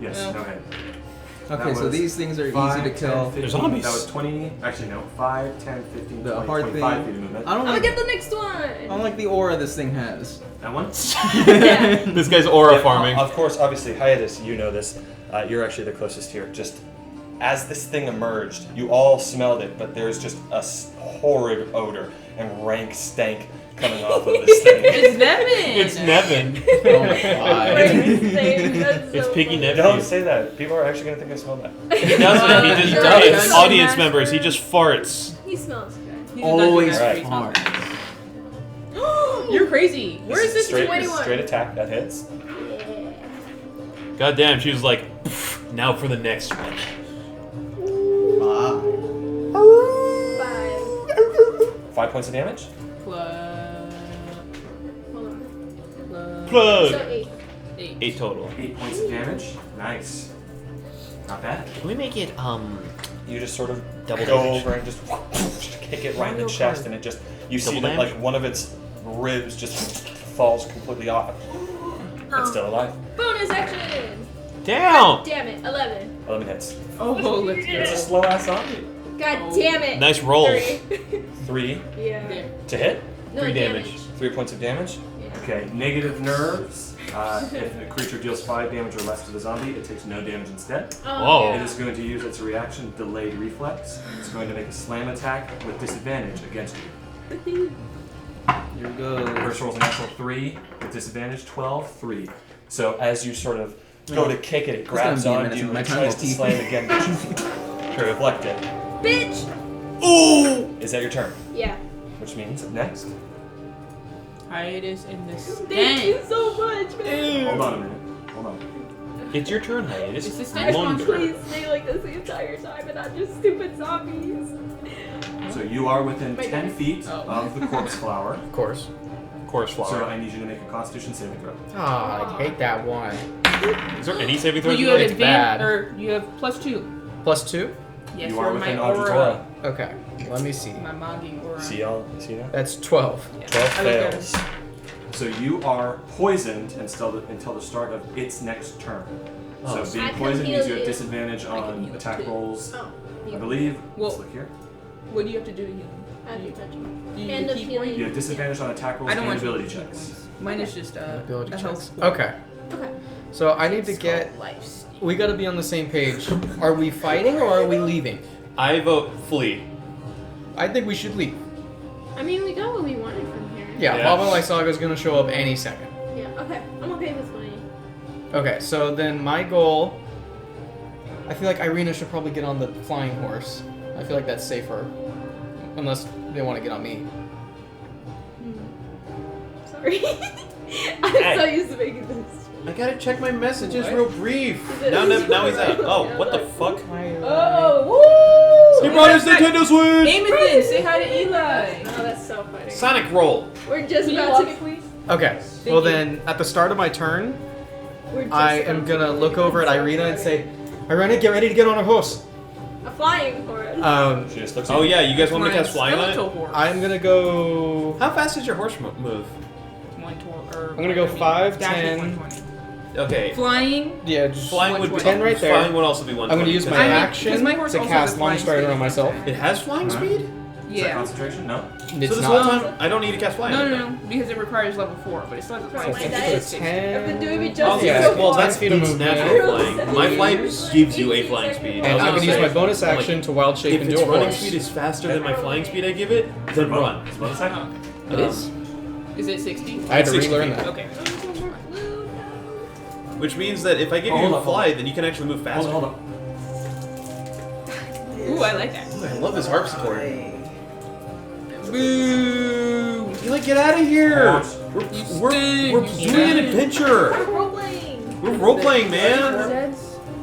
S1: yes,
S2: No.
S1: no head.
S3: Okay,
S1: That
S3: so
S1: was
S3: these things are
S1: 5,
S3: easy to
S1: 10,
S3: kill.
S1: 15,
S8: They're zombies.
S1: That was 20, actually no, 5, 10, 15,
S3: The
S1: 20,
S3: hard
S1: 25
S3: thing-
S1: feet of movement.
S3: I don't
S5: I'm
S3: like.
S5: gonna get the next
S3: I
S5: one.
S3: don't like the aura this thing has.
S1: That one?
S5: Yeah.
S8: This guy's aura
S1: Yeah,
S8: farming.
S1: Of course, obviously, Hiatus, you know this. You're actually the closest here. Just as this thing emerged, you all smelled it, but there's just a horrid odor and rank stank coming off of this thing.
S2: It's Nevin!
S8: It's Nevin.
S3: Oh my god.
S8: It's Piggy
S1: Don't
S8: Nevin.
S1: say that. People are actually gonna think I smell that.
S8: He doesn't. He just
S2: He does.
S8: it's audience members. He just farts.
S5: He smells good.
S2: He's
S3: Always
S2: not
S3: hard.
S2: You're crazy. Where is this?
S1: straight,
S5: 21?
S1: straight attack that hits?
S5: Yeah.
S8: God damn, she was like, "Pff, now for the next one.
S3: Five.
S5: 5.
S1: 5 points of damage.
S2: Plus.
S5: Hold on.
S8: Plug.
S5: So 8.
S8: 8 total.
S1: 8 points of damage. Nice. Not bad.
S4: Can we make it
S1: You just sort of
S4: Double
S1: go
S4: damage.
S1: over and just kick it right in the chest, and it just you see
S4: Double
S1: that
S4: damage?
S1: like one of its ribs just falls completely off. It's still alive.
S5: Bonus action.
S8: Damn.
S5: Damn it. 11.
S1: 11 hits.
S2: Oh, let's
S1: It's a
S2: go.
S1: slow ass zombie.
S5: God
S2: Oh.
S5: damn it.
S8: Nice roll.
S5: 3.
S1: 3
S5: Yeah.
S2: There.
S1: to hit.
S5: No,
S8: 3 damage.
S1: 3 points of damage.
S5: Yeah.
S1: Okay, negative nerves. If a creature deals 5 damage or less to the zombie, it takes no damage instead.
S8: Whoa.
S1: It is going to use its reaction, delayed reflex. It's going to make a slam attack with disadvantage against you.
S3: Here we go.
S1: First roll's a natural 3 with disadvantage, 12, 3. So as you sort of go to kick it, it grabs
S3: gonna be a
S1: on
S3: minute
S1: you
S3: until my
S1: and
S3: time
S1: tries
S3: will
S1: to
S3: teeth.
S1: slam again, but you deflect it.
S5: Bitch.
S8: Ooh!
S1: Is that your turn?
S5: Yeah.
S1: Which means next.
S2: Hiatus in this
S5: Thank you
S2: stand.
S5: so much, man.
S1: Hold on a minute. Hold on.
S8: It's your turn, Hiatus.
S2: Is this next
S8: Wonder.
S5: Please stay like this the entire time and not just stupid zombies.
S1: So you are within
S5: My
S1: 10
S5: dice.
S1: feet
S2: Oh.
S1: of the corpse flower.
S6: Of course.
S8: Course
S1: So
S8: flower.
S1: I need you to make a Constitution saving throw.
S6: Ah, I hate that one.
S8: Is there any saving
S2: Well,
S8: throws?
S2: you
S8: you
S2: have
S8: like?
S6: It's bad.
S2: or you have +2.
S6: +2?
S2: Yes,
S1: You are
S2: for
S1: within
S2: my
S1: Audra's
S2: aura.
S1: aura.
S6: Okay, let me see.
S2: My mogging aura.
S1: See that?
S6: That's 12.
S2: Yeah.
S1: 12
S2: I look at
S1: fails. So you are poisoned until the start of its next turn.
S8: Oh,
S1: So being
S5: I can
S1: poisoned
S5: heal
S1: means you have
S5: you.
S1: disadvantage
S2: I can
S1: on
S2: heal
S1: attack
S2: too.
S1: rolls.
S5: Oh.
S1: I believe.
S2: Well-
S1: Let's look here.
S2: What do you have to do to heal?
S5: I have to touch him.
S2: Do you
S5: Hand
S2: need
S5: of
S2: key
S5: healing.
S2: point?
S1: You have disadvantage on attack rolls
S2: I don't
S1: and
S2: want
S1: ability
S2: key
S1: checks.
S2: points. Mine is just
S6: Ability
S2: a
S6: checks.
S2: health score.
S6: Okay,
S5: Okay.
S6: so I need to
S2: It's
S6: get.
S2: called life steal.
S6: We gotta be on the same page. Are we fighting or are we leaving?
S8: I vote flee.
S6: I think we should leave.
S5: I mean, we got what we wanted from here.
S6: Yeah,
S8: Yeah.
S6: Baba Lysaga's gonna show up any second.
S5: Yeah. Okay. I'm okay with flying.
S6: Okay, so then my goal. I feel like Irina should probably get on the flying horse. I feel like that's safer. Unless they want to get on me.
S5: Sorry. I'm
S8: Hey.
S5: so used to making this.
S8: I gotta check my messages
S2: What?
S8: real brief.
S5: Is it-
S8: Now he's out. Oh, what the fuck?
S5: Oh,
S8: He
S5: woo!
S8: brought his Nintendo Switch!
S2: Amethyst, say hi to Eli.
S5: Oh, that's so funny.
S8: Sonic roll.
S5: We're just
S2: Can you
S5: about
S2: walk
S5: to.
S2: it, please?
S6: Okay,
S2: Thank
S6: well
S2: you.
S6: then, at the start of my turn,
S5: We're just
S6: I
S5: about
S6: am
S5: to
S6: gonna
S5: leave.
S6: look over at
S5: That's so
S6: Irina and
S5: funny.
S6: say, Irina, get ready to get on a horse.
S5: A flying horse.
S1: She just looks
S8: Oh
S1: at you.
S8: yeah, you guys want me to cast flying on
S2: skeletal
S8: it?
S2: horse.
S6: I'm gonna go.
S8: How fast does your horse move?
S2: I'm
S6: gonna go 5, 10.
S2: 120.
S8: Okay.
S2: Flying.
S6: Yeah, just
S8: Flying would be
S6: 10 right there.
S8: Flying would also be 120.
S6: I'm gonna use my
S2: I mean,
S6: action
S2: 'cause my horse
S6: to
S2: also
S6: cast
S2: has flying
S6: Long Strider
S2: speed.
S6: on myself.
S8: It has flying speed?
S1: Is that
S2: Yeah.
S1: concentration? No.
S6: It's
S8: so this
S6: not.
S8: whole time I don't need to cast flying.
S2: No,
S8: on it,
S2: no, no, because it requires level 4, but it still has a flying
S5: my
S2: speed.
S5: dice.
S2: of
S6: 10.
S5: I've been doing it
S8: though.
S5: just
S8: Oh yeah,
S5: so
S8: well
S5: far.
S8: that's
S6: speed of
S8: its
S6: movement.
S8: natural flying. My flying gives you a flying speed.
S6: And
S8: I
S6: I'm
S8: was
S6: gonna use my
S8: say,
S6: bonus
S8: like,
S6: action to wild shape
S8: If
S6: into
S8: its
S6: a
S8: running
S6: horse.
S8: speed is faster than my flying speed I give it, then run.
S1: It's bonus attack.
S2: Oh,
S6: It is?
S2: is it 60?
S6: I had to
S8: 60
S6: relearn
S8: feet.
S6: that.
S2: Okay.
S8: Which means that if I give
S1: Oh,
S8: you
S1: hold
S8: a
S1: up, hold
S8: fly, then you can actually move faster.
S1: Hold up.
S2: Ooh, I like that.
S8: I love this harpsichord.
S2: Boo!
S8: You like get out of here.
S1: Horse.
S8: We're doing an adventure.
S5: We're role playing.
S8: We're role playing, man.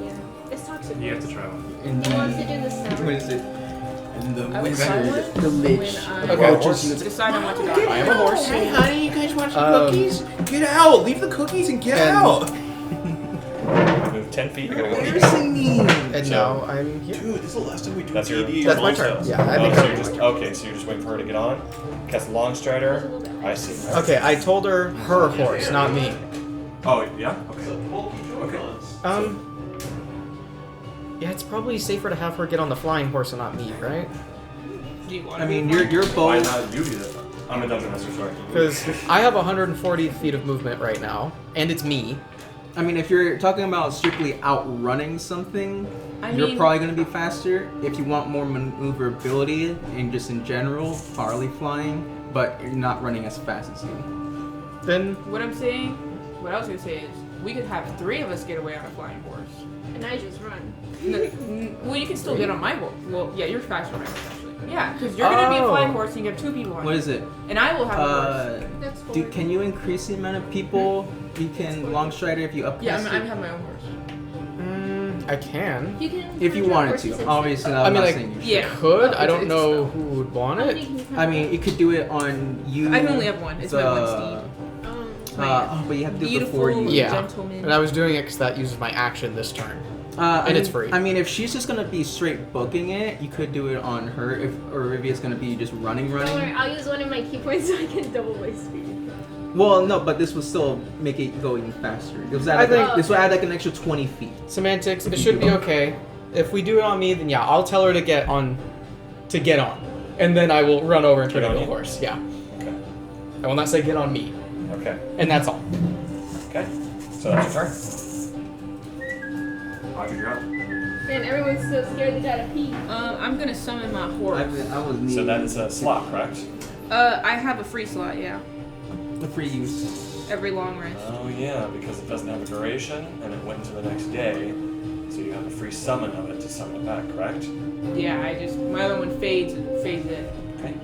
S5: Yeah. It's toxic.
S1: You have to try one.
S5: Who wants to do this now?
S3: What is it? And the
S2: I would
S3: wizard,
S2: silence
S3: the lich,
S2: when
S3: the
S2: I-
S6: Okay.
S3: roaches.
S2: Decide on what to do.
S6: I am a horse.
S8: Hey, honey, you guys want some
S6: Um,
S8: cookies? Get out! Leave the cookies and get
S6: and-
S8: out!
S1: I move 10 feet. You're gonna go.
S3: Piercing me.
S6: And now I'm here.
S8: Dude, this is the last time we do
S1: That's your-
S8: D&D.
S6: That's my
S8: Long
S6: turn.
S8: Cells.
S6: Yeah, I
S1: Oh,
S6: think
S1: so
S6: I'm
S1: you're just okay. So you're just waiting for her to get on. Cast Long Strider. I see.
S6: Okay, I told her horse, not me.
S1: Oh yeah. Okay. Okay.
S6: Yeah, it's probably safer to have her get on the flying horse and not me, right?
S2: Do you want
S3: I
S2: to
S3: mean,
S2: be
S3: you're
S1: Why
S3: both.
S1: not you do that? I'm a dungeon master. Sorry.
S6: Because I have 140 feet of movement right now, and it's me.
S3: I mean, if you're talking about strictly outrunning something,
S2: I
S3: you're
S2: mean-
S3: probably going to be faster. If you want more maneuverability and just in general, probably flying, but you're not running as fast as you.
S6: Then
S2: What I'm saying, what I was gonna say is, we could have 3 of us get away on a flying horse.
S5: And I just run.
S2: Well, you can still get on my horse. Well, yeah, you're faster on my horse actually. Yeah, because you're gonna be a
S6: Oh.
S2: flying horse and you have 2 people on.
S3: What
S2: you.
S3: is it?
S2: And I will have a horse.
S5: That's
S3: Can you increase the amount of people you can long strider if you up
S2: Yeah,
S3: cast
S2: I'm
S3: it?
S2: have my own horse.
S6: I can.
S5: You can
S3: If you
S5: conjure
S3: wanted
S5: horses
S3: to,
S5: and
S3: obviously.
S5: stuff.
S3: I'm
S6: I mean,
S3: not
S6: like,
S3: saying you should.
S2: Yeah.
S6: Could.
S2: Oh,
S6: I don't
S2: it's
S6: know
S2: stuff.
S6: who would want
S5: How
S6: it.
S5: many can you
S3: I mean,
S5: conjure?
S3: you could do it on you.
S2: I can only have one. It's my one
S3: Oh, but you have to do it before
S2: Beautiful
S3: you.
S6: Yeah.
S2: gentleman.
S6: And I was doing it because that uses my action this turn.
S3: And
S6: And it's free.
S3: I mean, if she's just gonna be straight booking it, you could do it on her. Or if it's gonna be just running.
S5: Don't worry, I'll use one of my key points so I can double my speed.
S3: Well, no, but this will still make it go even faster. This will add like an extra 20 feet.
S6: Semantics. It should be okay. If we do it on me, then yeah, I'll tell her to get on, and then I will run over and turn
S1: Get on
S6: into a
S1: you?
S6: horse. Yeah.
S1: Okay.
S6: I will not say get on me,
S1: Okay.
S6: and that's all.
S1: Okay. So that's your turn. Audrey, you're up.
S5: Man, everyone's so scared they gotta pee.
S2: I'm gonna summon my horse.
S3: I was
S1: So that is a slot, correct?
S2: I have a free slot, yeah.
S3: the free use.
S2: Every long rest.
S1: Oh yeah, because it doesn't have a duration and it went into the next day. So you have a free summon of it to summon it back, correct?
S2: Yeah, my other one fades it.
S1: Okay.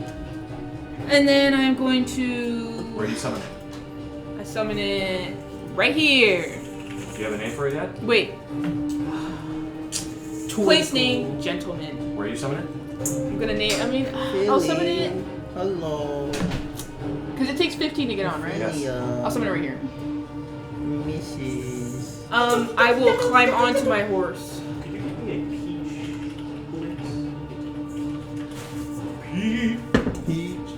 S2: And then I'm going to.
S1: Where do you summon it?
S2: I summon it right here.
S1: Do you have a name for it yet?
S2: Wait. Place name, Gentleman.
S1: Where do you summon it?
S2: I'm gonna name. I'll summon it
S3: Hello.
S2: because it takes 15 to get on, right?
S1: Yes.
S2: I'll summon it right here.
S3: Mrs.
S2: I will climb onto my horse.
S7: Could you give me a peach?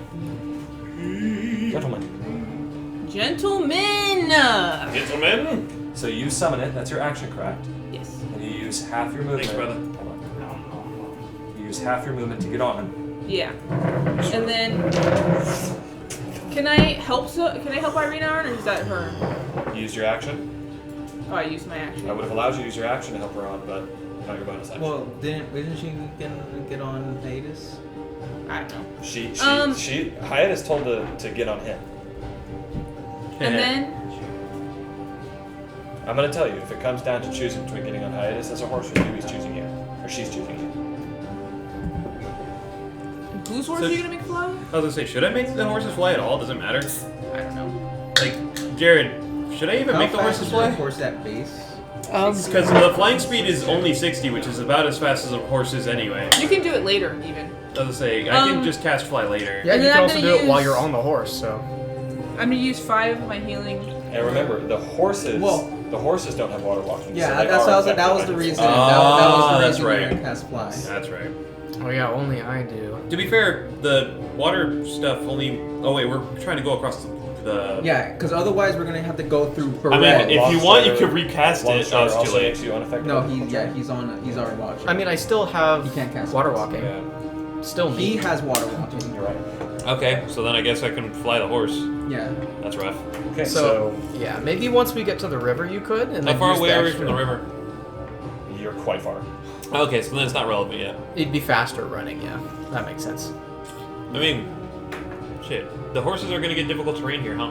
S1: Gentlemen.
S2: Gentleman.
S7: Gentlemen?
S1: So you summon it. That's your action, correct?
S2: Yes.
S1: And you use half your movement.
S7: Thanks, brother.
S1: Hold on. You use half your movement to get on.
S2: Yeah. And then, can I help? Can I help Irina on, or is that her?
S1: You used your action.
S2: Oh, I used my action.
S1: I would have allowed you to use your action to help her on, but not your bonus action.
S3: Well, isn't she gonna get on hiatus?
S2: I don't know.
S1: She Hiatus told to get on him.
S2: And then,
S1: I'm gonna tell you, if it comes down to choosing between getting on hiatus as a horse or you, he's choosing you. Or she's choosing you.
S2: whose horse
S7: So-
S2: are you gonna make fly?
S7: I was gonna say, should I make the horses fly at all? Does it matter?
S2: I don't know.
S7: Like, Jared, should I even
S3: How
S7: make the
S3: fast
S7: horses
S3: is your
S7: fly?
S3: horse at base?
S7: Because the flying speed is only 60, which is about as fast as a horse is anyway.
S2: You can do it later, even.
S7: I was gonna say, I can just cast fly later.
S6: Yeah,
S2: And
S6: you
S2: then
S6: can
S2: I'm
S6: also
S2: gonna
S6: do it while
S2: use-
S6: you're on the horse. So
S2: I'm gonna use 5 of my healing.
S1: And remember, the horses don't have water walking.
S3: Yeah,
S1: so they
S3: that's
S1: are
S3: that was
S1: affected
S3: the
S1: by
S3: reason.
S1: this.
S3: That was the
S7: that's
S3: reason
S7: right.
S3: you're gonna cast fly.
S7: That's right.
S6: oh yeah, only I do.
S7: To be fair, the water stuff only. Oh wait, we're trying to go across the.
S3: Yeah, because otherwise we're gonna have to go through
S7: I mean,
S3: Barrett.
S7: if you want, you could recast it.
S1: Long Strider
S7: It's too
S1: also
S7: late.
S1: makes you unaffected.
S3: No,
S1: by the control.
S3: he's already watching.
S6: I mean, I still have
S3: He can't cast
S6: water
S3: it.
S6: walking.
S1: Yeah,
S6: Still
S3: he
S6: need.
S3: has water walking.
S1: you're right.
S7: Okay, so then I guess I can fly the horse.
S3: Yeah.
S7: That's rough.
S1: Okay,
S6: So yeah, maybe once we get to the river, you could. And
S7: How
S6: then
S7: far
S6: use
S7: away
S6: the
S7: are we
S6: extra-
S7: from the river?
S1: you're quite far.
S7: Okay, so then it's not relevant yet.
S6: It'd be faster running. Yeah, that makes sense.
S7: I mean, shit. The horses are gonna get difficult terrain here, huh?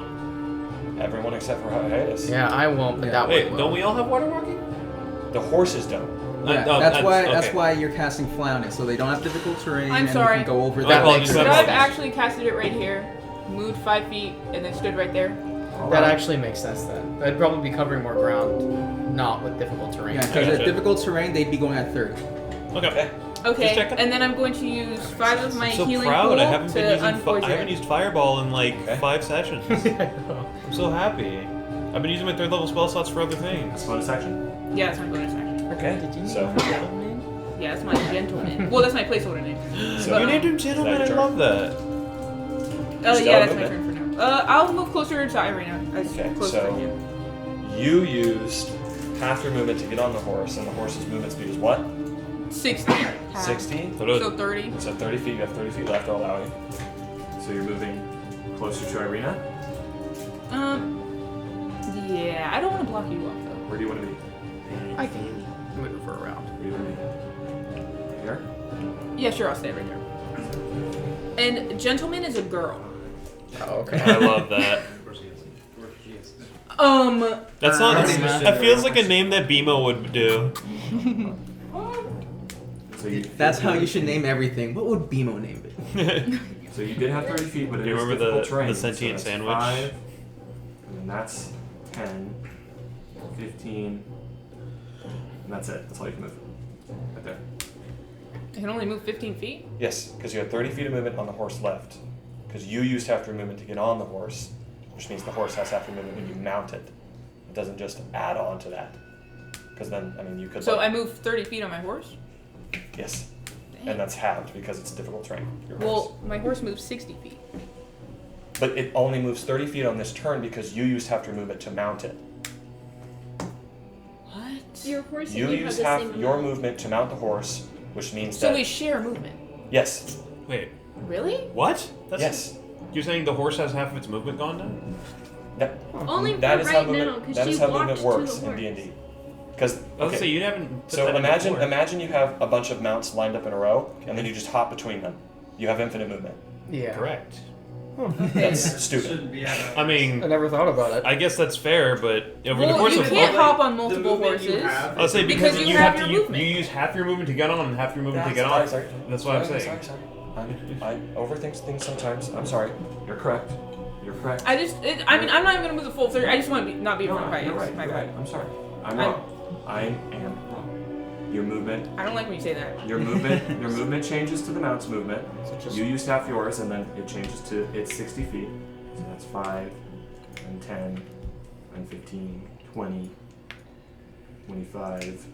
S1: Everyone except for hiatus.
S6: Yeah, I won't, but that
S7: Wait,
S6: one
S7: don't
S6: will.
S7: we all have water walking?
S1: The horses don't.
S3: Yeah,
S7: Oh,
S3: that's
S7: okay.
S3: why you're casting fly on it, so they don't have difficult terrain.
S2: I'm
S3: and
S2: sorry.
S3: We can go over
S7: My
S3: that.
S7: apologies,
S6: makes
S7: my
S2: Could I have
S7: apologies.
S2: actually casted it right here, moved 5 feet, and then stood right there?
S6: That actually makes sense then. I'd probably be covering more ground, not with difficult terrain.
S3: Yeah,
S7: I
S3: because
S7: gotcha.
S3: at difficult terrain they'd be going at 30.
S7: Okay.
S2: Okay,
S7: Just checking.
S2: and then I'm going to use 5 of my
S7: I'm so
S2: healing
S7: proud.
S2: pool
S7: I haven't
S2: to
S7: been using. I
S2: unpoison
S7: haven't
S2: it.
S7: used Fireball in like
S1: Okay.
S7: 5 sessions. I'm so happy. I've been using my 3rd level spell slots for other things.
S1: That's bonus action.
S2: Yeah, that's my bonus action.
S1: Okay. So
S2: Yeah, that's my gentleman. Well, that's my placeholder name.
S1: So
S7: You named him Gentleman. I
S1: turn?
S7: love that.
S2: Oh
S1: Still
S2: yeah, that's my
S1: movement?
S2: turn for now. I'll move closer to Irina. As
S1: Okay,
S2: close
S1: so-
S2: as I can.
S1: you used half your movement to get on the horse, and the horse's movement speed is what?
S2: 60. Half.
S1: 16?
S2: So 30.
S1: So 30 feet, you have 30 feet left to allow you. So you're moving closer to Irina?
S2: Yeah, I don't want to block you off though.
S1: Where do you want to be?
S6: I can move her around.
S1: Where do you want to be? Here?
S2: Yeah, sure, I'll stay right there. And gentleman is a girl.
S6: Oh, okay.
S7: I love that. That's not. That feels like a name that Bimo would do.
S1: So you,
S3: That's how you should name everything. What would Bimo name it?
S1: So you did have 30 feet, but it
S7: Do you
S1: is
S7: remember
S1: difficult
S7: the
S1: terrain.
S7: sentient
S1: so that's
S7: sandwich?
S1: 5, and then that's 10, 15, and that's it. That's all you can move. Right there.
S2: I can only move 15 feet?
S1: Yes, because you had 30 feet of movement on the horse left. Because you used half your movement to get on the horse, which means the horse has half your movement when you mount it. It doesn't just add on to that. Because then, I mean, you could.
S2: So I
S1: like,
S2: move 30 feet on my horse?
S1: yes,
S2: Dang.
S1: and that's halved because it's difficult terrain. Your horse.
S2: Well, my horse moves 60 feet.
S1: But it only moves 30 feet on this turn because you used half your movement to mount it.
S2: What?
S5: Your horse and
S1: You
S5: you
S1: use
S5: have the
S1: half
S5: same
S1: your
S5: amount.
S1: movement to mount the horse, which means
S2: So
S1: that
S2: we share movement.
S1: yes,
S7: Wait,
S2: Really?
S7: what? That's
S1: yes.
S7: You're saying the horse has half of its movement gone now?
S1: That,
S5: Only for
S1: that is how
S5: right
S1: movement.
S5: now, because
S1: That
S5: she
S1: is how
S5: walked
S1: movement
S5: to
S1: works
S5: the
S1: in
S5: horse.
S1: D&D. Because
S7: I was gonna say you haven't. Put
S1: so
S7: that in
S1: imagine
S7: before.
S1: imagine you have a bunch of mounts lined up in a row, and then you just hop between them. You have infinite movement.
S6: Yeah.
S7: Correct.
S1: That's stupid.
S10: Shouldn't be out of-
S8: I mean,
S6: I never thought about it.
S8: I guess that's fair, but over the
S2: Well,
S8: course
S2: you
S8: of
S2: can't hop on
S10: The
S2: multiple
S10: movement you
S2: horses.
S10: have
S8: I'll say
S10: is-
S8: because
S2: you
S8: you
S2: have
S8: have to
S2: your movement.
S8: you use half your movement to get on and half your movement to get
S1: Sorry,
S8: off.
S1: sorry.
S8: That's what I'm
S1: Sorry,
S8: saying.
S1: Sorry. I overthink things sometimes. I'm sorry. You're correct. You're correct.
S2: I mean, I'm not even gonna move the full 30. I just want to not be in front of
S1: you're
S2: Hiatus.
S1: right.
S2: My
S1: You're
S2: bad.
S1: right. I'm sorry. I'm wrong. I am wrong. Your movement.
S2: I don't like when you say that.
S1: Your movement changes to the mount's movement.
S6: So just-
S1: You used half yours, and then it changes to it's 60 feet. So that's 5, and 10, and 15, 20, 25,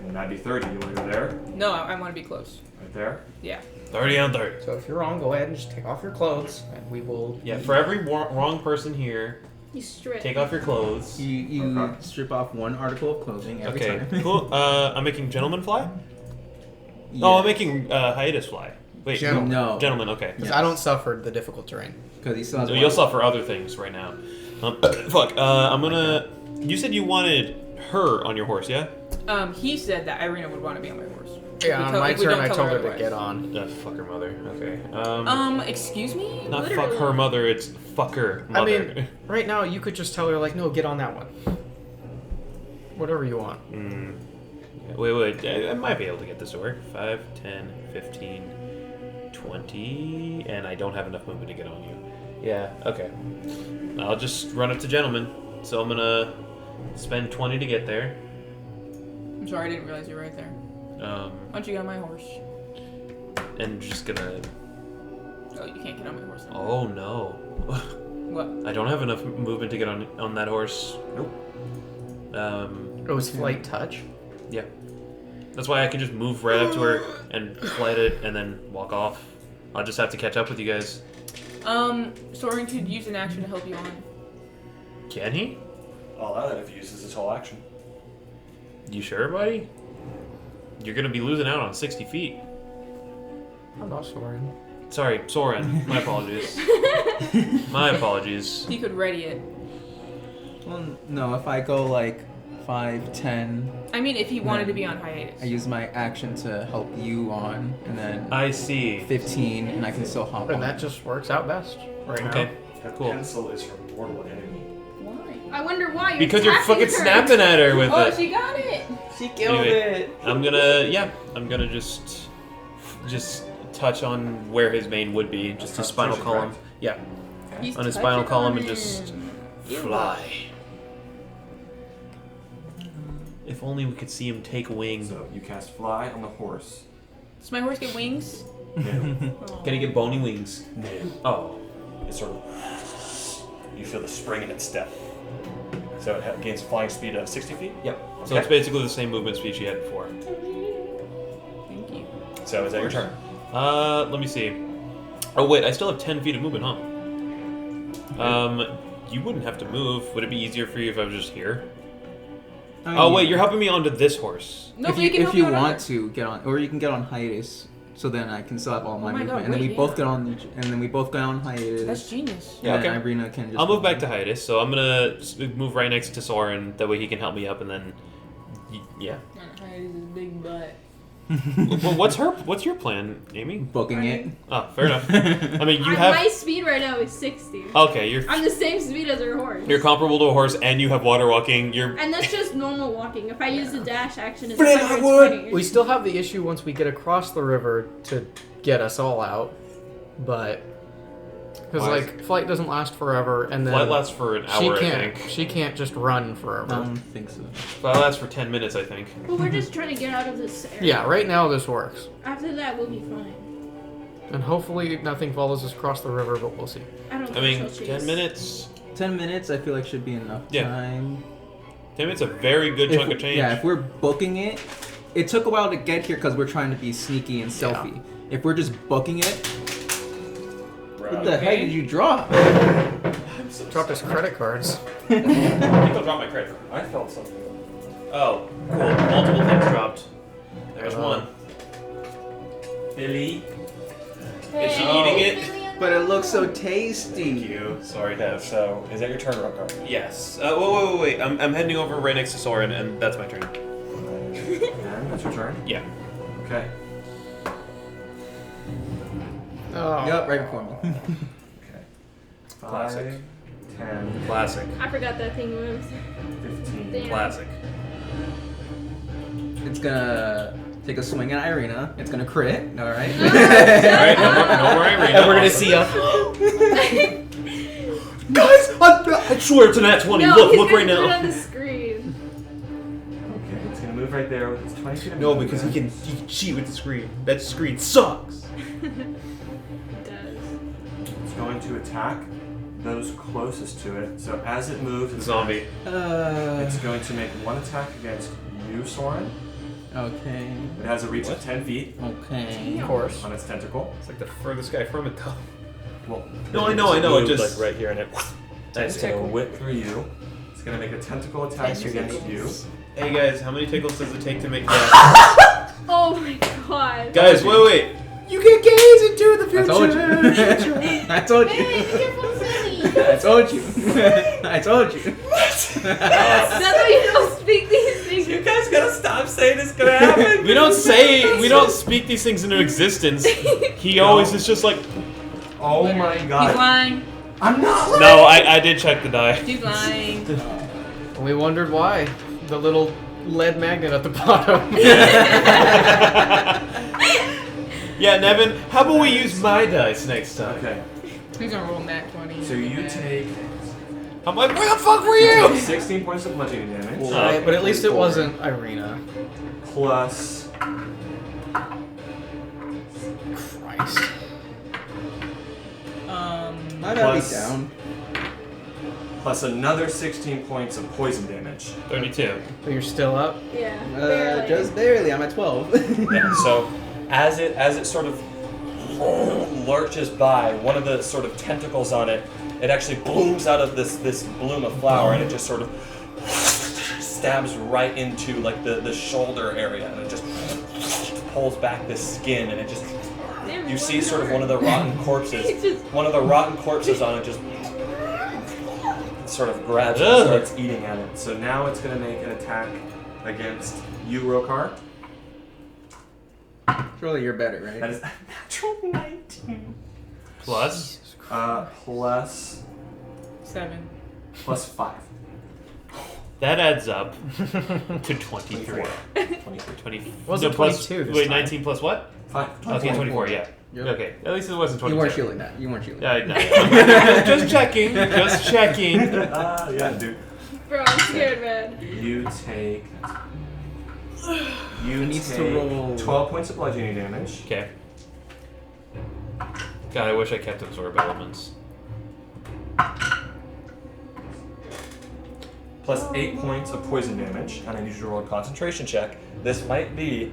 S1: and that'd be 30. You want to go there?
S2: No, I want to be close.
S1: Right there?
S2: Yeah.
S8: 30 on 30.
S6: So if you're wrong, go ahead and just take off your clothes, and we will.
S8: Yeah, for every wrong person here,
S5: You strip.
S8: take off your clothes.
S3: You
S1: Okay.
S3: strip off one article of clothing every
S8: Okay,
S3: time.
S8: cool. I'm making gentleman fly.
S3: Yeah.
S8: Oh, I'm making hiatus fly. Wait,
S6: Gentleman.
S3: No.
S8: gentleman. Okay.
S6: Because
S3: Yes.
S6: I don't suffer the difficult terrain.
S3: Because he still has
S8: So
S3: one.
S8: you'll suffer other things right now. Fuck. I'm gonna. You said you wanted her on your horse, yeah?
S2: He said that Irina would want to be on my horse.
S6: Yeah, on
S2: We
S6: my
S2: don't
S6: turn, I
S2: tell
S6: told
S2: her
S6: her to
S2: otherwise.
S6: get on.
S8: Fuck her mother. Okay.
S2: Excuse me?
S8: Not
S5: literally.
S8: fuck her mother. It's fuck her
S6: I
S8: mother.
S6: mean, right now you could just tell her like, no, get on that one. Whatever you want.
S8: Yeah, wait. I might be able to get this to work. 5, 10, 15, 20, and I don't have enough movement to get on you. Yeah. Okay. I'll just run up to gentleman. So I'm gonna spend 20 to get there.
S2: I'm sorry, I didn't realize you were right there. Why don't you get on my horse?
S8: And just gonna.
S2: Oh, you can't get on my horse. Then.
S8: Oh no.
S2: What?
S8: I don't have enough movement to get on that horse.
S1: Nope.
S6: It was flight touch.
S8: Yeah. That's why I can just move right up to her and flight it and then walk off. I'll just have to catch up with you guys.
S2: Soren could use an action to help you on.
S8: Can he?
S1: I'll allow that if he uses his whole action.
S8: You sure, buddy? You're gonna be losing out on 60 feet.
S6: I'm not Soren.
S8: Sorry, Soren. My apologies. My apologies.
S2: He could ready it.
S3: Well, no, if I go like 5, 10,
S2: I mean, if he wanted
S3: Yeah.
S2: to be on hiatus.
S3: I use my action to help you on, and then
S8: I see.
S3: 15, and I can still hop on.
S6: And that just works out best right now.
S8: Okay, cool.
S1: Pencil is from mortal enemy.
S2: Why?
S5: I wonder why.
S8: Because you're
S5: tapping
S8: fucking
S5: her.
S8: snapping at her with
S2: Oh,
S8: it.
S2: she got it!
S3: She killed
S8: Anyway, I'm gonna just touch on where his mane would be, just his spinal
S1: Constitution,
S8: column. Yeah,
S2: He's
S8: on his spinal
S2: touching
S8: column
S2: on
S8: and just
S2: him.
S8: fly. If only we could see him take wing.
S1: So you cast fly on the horse.
S2: Does my horse get wings?
S1: No.
S2: Oh.
S8: Can he get bony wings?
S1: No.
S8: Oh,
S1: It sort of. You feel the spring in its step. So it gains a flying speed of 60 feet?
S8: yep. So
S1: Okay.
S8: it's basically the same movement speed she had before.
S2: Thank you.
S1: So is that your turn?
S8: Let me see. Oh wait, I still have 10 feet of movement, huh? You wouldn't have to move. Would it be easier for you if I was just here?
S3: I mean,
S8: Oh wait, you're helping me onto this horse.
S2: No,
S3: if
S2: but
S3: you,
S2: can
S3: if
S2: help
S3: you
S2: on
S3: want
S2: other.
S3: to get on, or you can get on hiatus, so then I can still have all my
S2: my
S3: movement,
S2: God,
S3: and then
S2: wait,
S3: we both
S2: yeah.
S3: get on, and then we both get on hiatus.
S2: That's genius.
S8: Yeah,
S3: and then
S8: okay.
S3: Irina can just.
S8: I'll move back to hiatus, so I'm gonna move right next to Soren. That way he can help me up, and then, yeah.
S2: Hiatus is big butt.
S8: Well, what's your plan, Amy?
S3: booking it.
S8: Oh, fair enough. I mean, you
S5: My
S8: have.
S5: speed right now is 60.
S8: Okay, you're
S5: I'm the same speed as her horse.
S8: comparable to a horse, and you have water walking. You're.
S5: And that's just normal walking. If I use the dash action, it's
S3: Flint, I would.
S5: 120.
S6: We still have the issue once we get across the river to get us all out, but because
S8: Why is
S6: like flight doesn't last forever, and then
S8: Flight lasts for an hour, I think.
S6: she can't just run
S3: I
S6: forever.
S3: don't think so.
S8: Flight lasts for 10 minutes, I think.
S5: But we're just trying to get out of this area.
S6: Yeah, right now this works,
S5: After that, we'll be fine.
S6: and hopefully nothing follows us across the river, but we'll see.
S5: I don't
S8: I
S5: think
S8: mean,
S5: she'll
S8: 10
S5: chase.
S8: minutes.
S3: 10 minutes, I feel like should be enough
S8: Yeah.
S3: time.
S8: 10 minutes, a very good chunk of change.
S3: Yeah, if we're booking it, it took a while to get here because we're trying to be sneaky and stealthy. If we're just booking it, what the heck did you drop?
S6: Dropped his credit cards.
S8: I think I'll drop my credit card.
S1: I felt something.
S8: Oh, cool. Multiple things dropped. There's one. Billy. Is she
S5: Hey,
S8: eating it?
S3: But it looks so
S8: Thank
S3: tasty.
S8: you. Sorry,
S1: Okay,
S8: Dev.
S1: so is that your turn, Rokar?
S8: Yes. Wait. I'm heading over right next to Soren, and that's my turn.
S1: And that's your turn?
S8: Yeah.
S1: Okay.
S6: Oh.
S3: Yep, right before me.
S1: Okay.
S4: Classic.
S1: 10,
S4: Classic.
S5: I forgot that thing moves.
S1: 15.
S5: Damn.
S4: Classic.
S3: It's gonna take a swing at Irina. It's gonna crit. All right.
S4: Alright, no more Irina.
S6: And we're gonna see a.
S4: Guys, I swear it's an at 20.
S5: No,
S4: look
S5: he's
S4: right
S5: gonna put it
S4: now.
S5: on the screen.
S1: Okay, it's gonna move right there with its 20 feet of
S4: No,
S1: movement.
S4: because he can cheat with the screen. That screen sucks.
S5: It does.
S1: It's going to attack those closest to it. So as it moves, it's
S4: Zombie.
S1: It's going to make one attack against you, Soren.
S3: Okay.
S1: It has a reach of 10 feet
S3: Okay.
S6: Of course.
S1: on its tentacle.
S4: It's like the furthest guy from it, though.
S1: Well,
S4: No, I know. It
S1: moved,
S4: just
S1: like right here, and it's going to
S6: Tentacle.
S1: whip through you. It's going to make a tentacle attack against you.
S4: Hey guys, how many tickles does it take to make that?
S5: Oh my god.
S4: Guys, wait. You can gaze into the
S3: I told you. I told you. I told you. I told you.
S5: That's why you don't speak these things.
S1: You guys gotta stop saying it's gonna happen.
S8: We don't speak these things into existence. He always is just like,
S1: Oh my
S2: He's
S1: god.
S2: lying.
S1: I'm not lying.
S8: no, I did check the die.
S2: He's lying.
S6: We wondered why. The little lead magnet at the bottom.
S8: Yeah, Nevin, how about we use my dice next time?
S1: Okay,
S2: He's gonna roll nat 20.
S1: so you take
S8: I'm like, where the fuck were you?
S1: 16 points of bludgeoning damage.
S6: Right, but at least it wasn't Irina.
S1: Plus
S6: Christ.
S3: I gotta be
S1: Plus-
S3: down.
S1: plus another 16 points of poison damage.
S8: 32.
S6: But you're still up?
S5: Yeah. barely.
S3: Just barely. I'm at 12.
S1: Yeah, so as it sort of lurches by, one of the sort of tentacles on it, it actually blooms out of this bloom of flower, and it just sort of stabs right into like the shoulder area, and it just pulls back the skin, and it just you see sort of one of the rotten corpses, one of the rotten corpses on it just sort of grabs it and starts eating at it. So now it's going to make an attack against you, Rokar.
S3: Surely you're better, right?
S1: That is a natural 19.
S8: Plus?
S1: Plus
S2: 7.
S1: plus 5.
S8: That adds up to 23.
S1: 23.
S8: 20.
S6: Was
S8: no,
S6: it
S8: plus-
S6: 22 this
S8: Wait,
S6: time?
S8: 19 plus what?
S1: 5.
S8: Okay, 24, yeah.
S3: Yep.
S8: Okay, at least it wasn't 22.
S3: You weren't shielding that. You weren't shielding.
S8: Yeah, no. Just checking. Just checking.
S1: Yeah, dude.
S5: Bro, I'm scared, man.
S1: You take. You
S3: needs
S1: take
S3: to roll
S1: 12 points of bludgeoning damage.
S8: Okay. God, I wish I kept absorb elements.
S1: Plus 8 points of poison damage, and I need you to roll a concentration check. This might be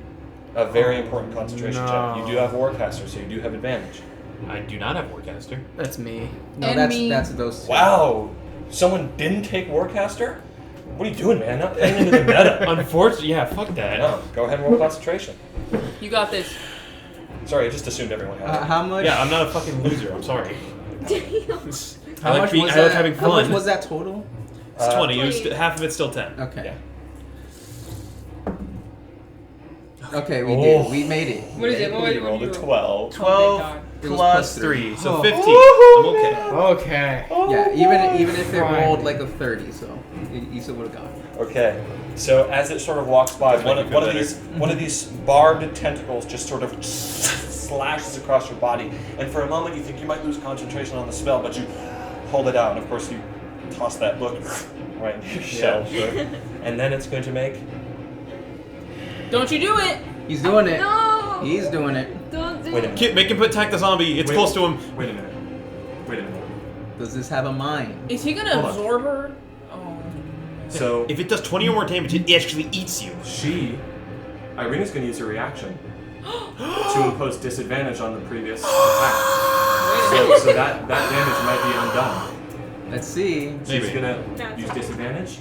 S1: a very important concentration check. You do have Warcaster, so you do have advantage.
S8: I do not have Warcaster.
S6: That's me.
S3: No,
S2: And me.
S3: that's those two.
S1: Wow! Someone didn't take Warcaster? What are you doing, man? Not playing into the meta.
S8: Unfortunately, yeah, fuck that.
S1: No, go ahead and roll concentration.
S2: You got this.
S1: Sorry, I just assumed everyone had it.
S3: How much?
S8: Yeah, I'm not a fucking loser. I'm sorry.
S3: How
S8: I like
S3: much
S8: being-
S3: was
S8: I like
S3: that?
S8: having
S3: How much
S8: fun.
S3: was that total?
S8: It's 20. It was
S5: 20.
S8: half of it's still 10.
S3: Okay.
S1: Yeah.
S3: Okay, we
S1: Oh.
S3: did. We made it.
S2: What is it? What
S1: You rolled a
S2: roll?
S1: 12.
S8: 12
S2: God.
S3: It was
S8: plus
S3: plus
S8: 3, so
S3: Oh.
S8: 15. I'm okay.
S6: Okay.
S3: Yeah, even if it
S6: Fine.
S3: rolled like a 30, so you still would have got it.
S1: Okay, so as it sort of walks by, one
S8: make you
S1: of
S8: feel
S1: these barbed tentacles just sort of slashes across your body, and for a moment you think you might lose concentration on the spell, but you hold it out, and of course you toss that book right into your shell. And then it's going to make
S2: Don't you do it!
S3: He's doing it.
S5: No!
S3: He's doing it.
S5: Don't do
S1: Wait a
S5: it.
S1: minute.
S8: Kid, make him attack the zombie. It's
S1: Wait.
S8: close to him.
S1: Wait a minute. Wait a minute.
S3: Does this have a mind?
S2: Is he gonna
S1: Hold on.
S2: absorb her? Oh.
S1: So
S8: If it does 20 or more damage, it actually eats you.
S1: Irina's going to use her reaction to impose disadvantage on the previous attack. So that damage might be undone.
S3: Let's see.
S1: She's
S8: Maybe.
S1: gonna use disadvantage.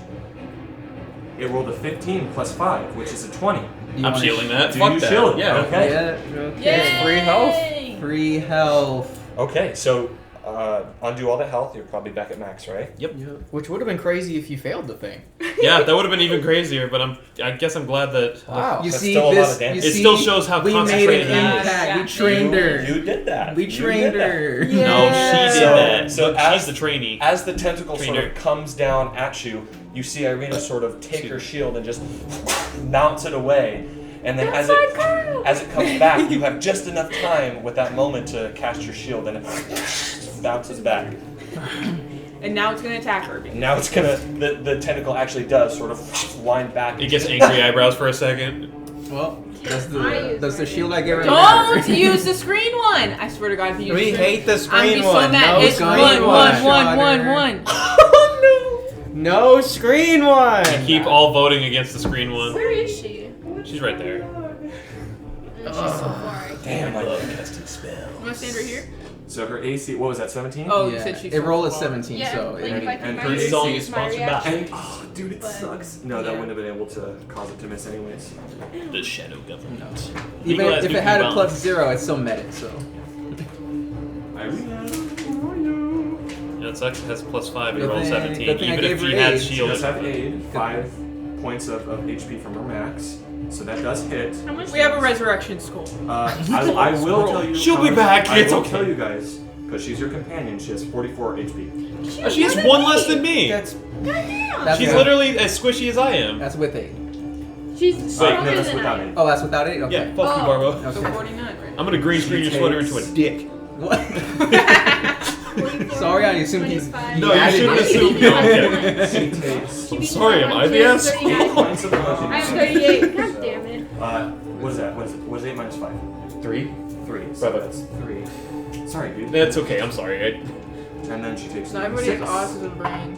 S1: It rolled a 15 plus 5, which is a 20.
S3: You
S8: I'm
S3: wanna
S8: shielding that.
S1: Do
S8: Fuck
S1: you
S8: that.
S1: shield?
S8: Yeah.
S1: Okay.
S3: Yeah. Okay.
S2: Yay!
S6: Free health.
S3: Free health.
S1: Okay, so undo all the health. You're probably back at max, right?
S8: Yep.
S6: Which would have been crazy if you failed the thing.
S8: Yeah, that would have been even crazier. But I guess I'm glad that.
S6: Wow.
S3: You
S1: That's
S3: see
S1: still a lot
S3: this?
S1: of damage.
S3: You
S8: It
S3: see,
S8: still shows how
S3: we made
S8: concentrated
S3: an
S8: he is.
S3: impact.
S2: Yeah.
S3: We trained her.
S1: You did that.
S3: We
S1: You
S3: trained
S1: did that.
S3: her.
S8: No, she did
S1: So-
S8: that.
S1: so
S8: But
S1: as-
S8: she's the trainee.
S1: As the tentacle sort
S8: Trainer.
S1: of comes down at you, you see Irina sort of take her shield and just mounts it away. And then as it comes back, you have just enough time with that moment to cast your shield and it bounces back.
S2: And now it's gonna attack her.
S1: Now it's gonna the tentacle actually does sort of wind back.
S8: It gets angry eyebrows for a second.
S3: Well, that's the shield I gave her.
S2: Don't use the screen one! I swear to God, if you use
S6: We
S2: the screen
S6: hate the
S2: I'm
S6: screen
S2: so
S6: one.
S2: mad.
S6: No
S2: It's
S6: screen
S2: one.
S6: No screen one.
S8: Keep all voting against the screen one.
S5: Where is she?
S8: She's right there.
S5: She's so far.
S1: Damn, I love casting spell.
S2: I'm gonna stand right here.
S1: So her AC, what was that, 17?
S2: Oh, you
S3: Yeah,
S2: said she's
S3: it
S2: so
S3: rolled at
S2: far.
S3: 17,
S5: Yeah,
S3: so
S5: like
S3: it,
S5: if I can
S1: and
S5: find
S1: her
S5: it,
S1: AC
S8: song
S5: it's
S8: is
S5: my
S8: sponsored by-
S5: reaction.
S1: And, oh, dude, it
S5: But-
S1: sucks. No, that
S2: Yeah.
S1: wouldn't have been able to cause it to miss anyways.
S8: The shadow government.
S3: even
S8: Legalize
S3: if it
S8: nuclear
S3: had a
S8: bombs.
S3: plus 0, it still met it. So
S1: Irina,
S8: That sucks. It has +5 and
S3: Good
S8: roll
S3: thing-
S8: 17.
S3: good thing I
S8: Even if
S3: gave
S8: she
S3: her
S8: had
S3: aid.
S1: she
S8: shield.
S1: does have aid, 5 points of HP from her max, so that does hit.
S5: How much
S2: We have a resurrection skull.
S1: I will tell you.
S8: She'll
S1: how
S8: be
S1: much-
S8: back,
S1: I
S8: it's
S1: will
S8: okay.
S1: tell you guys because she's your companion. She has 44 HP.
S8: She has one less than me.
S3: that's
S5: Goddamn!
S8: She's
S3: with-
S8: literally as squishy as I am.
S3: that's with 8.
S5: She's
S1: Wait,
S5: stronger
S1: no, that's
S5: than
S1: without
S5: I am.
S1: aid.
S3: Oh, that's without 8. Okay.
S8: Yeah, fuck you, Barbo.
S2: So
S3: Okay.
S2: 49, right?
S8: I'm gonna green screen your sweater into a dick.
S3: What?
S5: 44,
S3: Sorry, I assumed he's.
S5: 25.
S8: No, you
S3: added
S8: shouldn't
S3: it.
S8: assume. No, okay.
S1: She takes
S5: She beat
S8: Sorry,
S5: me
S8: am
S5: by
S8: I
S5: one,
S8: the
S5: she has
S8: asshole?
S5: 39.
S1: points of bludgeoning
S5: I have
S1: damage.
S5: 38. God damn it.
S1: What is that? What is it? What is 8 minus 5?
S8: 3?
S1: 3. So
S8: Brother.
S1: that's 3. Sorry, dude.
S8: That's okay, I'm sorry.
S1: And then she takes
S2: So everybody has
S1: 6.
S2: autism brain.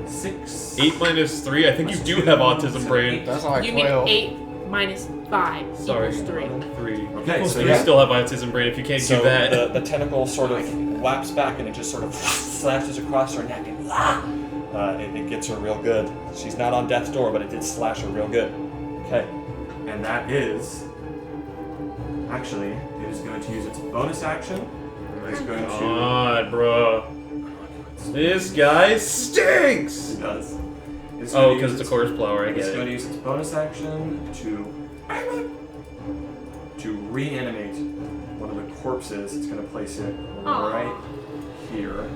S1: 6.
S8: 8 minus 3, I think you do have autism brain.
S6: That's like
S2: You mean
S6: 12.
S2: 8 minus 5
S8: Sorry.
S2: equals 3.
S8: 3.
S1: Okay,
S8: Equals
S1: so
S8: 3
S1: yeah.
S8: still have autism brain if you can't
S1: So
S8: do that.
S1: the tentacle sort of whaps back and it just sort of slashes across her neck and it gets her real good. She's not on death's door, but it did slash her real good. Okay, and that is actually it is going to use its bonus action. It's going to.
S8: God, bro. This guy stinks!
S1: It does. It's
S8: Oh,
S1: gonna
S8: because
S1: use
S8: it's a corpse flower, I
S1: It's
S8: get
S1: going to
S8: it.
S1: use its bonus action to reanimate one of the corpses. It's going to place it right here.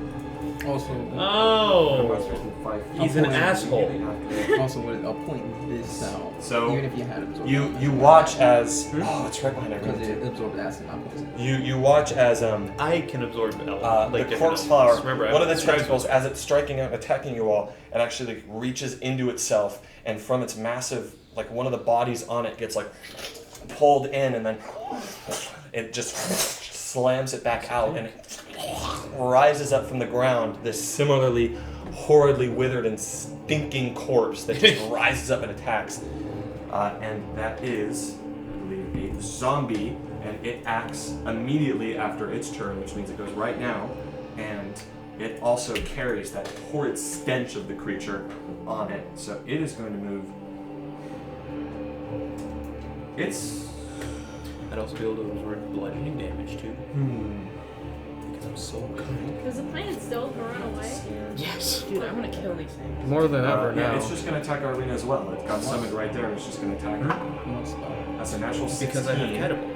S3: Also,
S8: Oh! He's an asshole.
S3: also, I'll point this out.
S1: So,
S3: even if you had absorbed,
S1: You watch as it's right behind
S3: because
S1: everyone.
S3: it absorbed acid, not poison.
S1: You watch as
S8: I can absorb
S1: the
S8: different
S1: corpse
S8: elements.
S1: flower,
S8: Remember,
S1: one of the
S8: I've described
S1: tentacles, as it's striking out and attacking you all, it actually reaches into itself, and from its massive, one of the bodies on it gets pulled in, and then it just slams it back out, and it rises up from the ground. This similarly horridly withered and stinking corpse that just rises up and attacks, and that is, I believe, a zombie. And it acts immediately after its turn, which means it goes right now, and it also carries that horrid stench of the creature on it. So it is going to move.
S7: I'd also be able to absorb bludgeoning damage too. Because I'm so kind.
S5: Does the plan still run away?
S6: Yes.
S2: Dude, I want to kill these things.
S6: More than ever
S1: Yeah,
S6: now.
S1: it's just going to attack Arlena as well. It got summoned right there, and it's just going to attack her. That's a natural 16.
S7: Because I have catapult.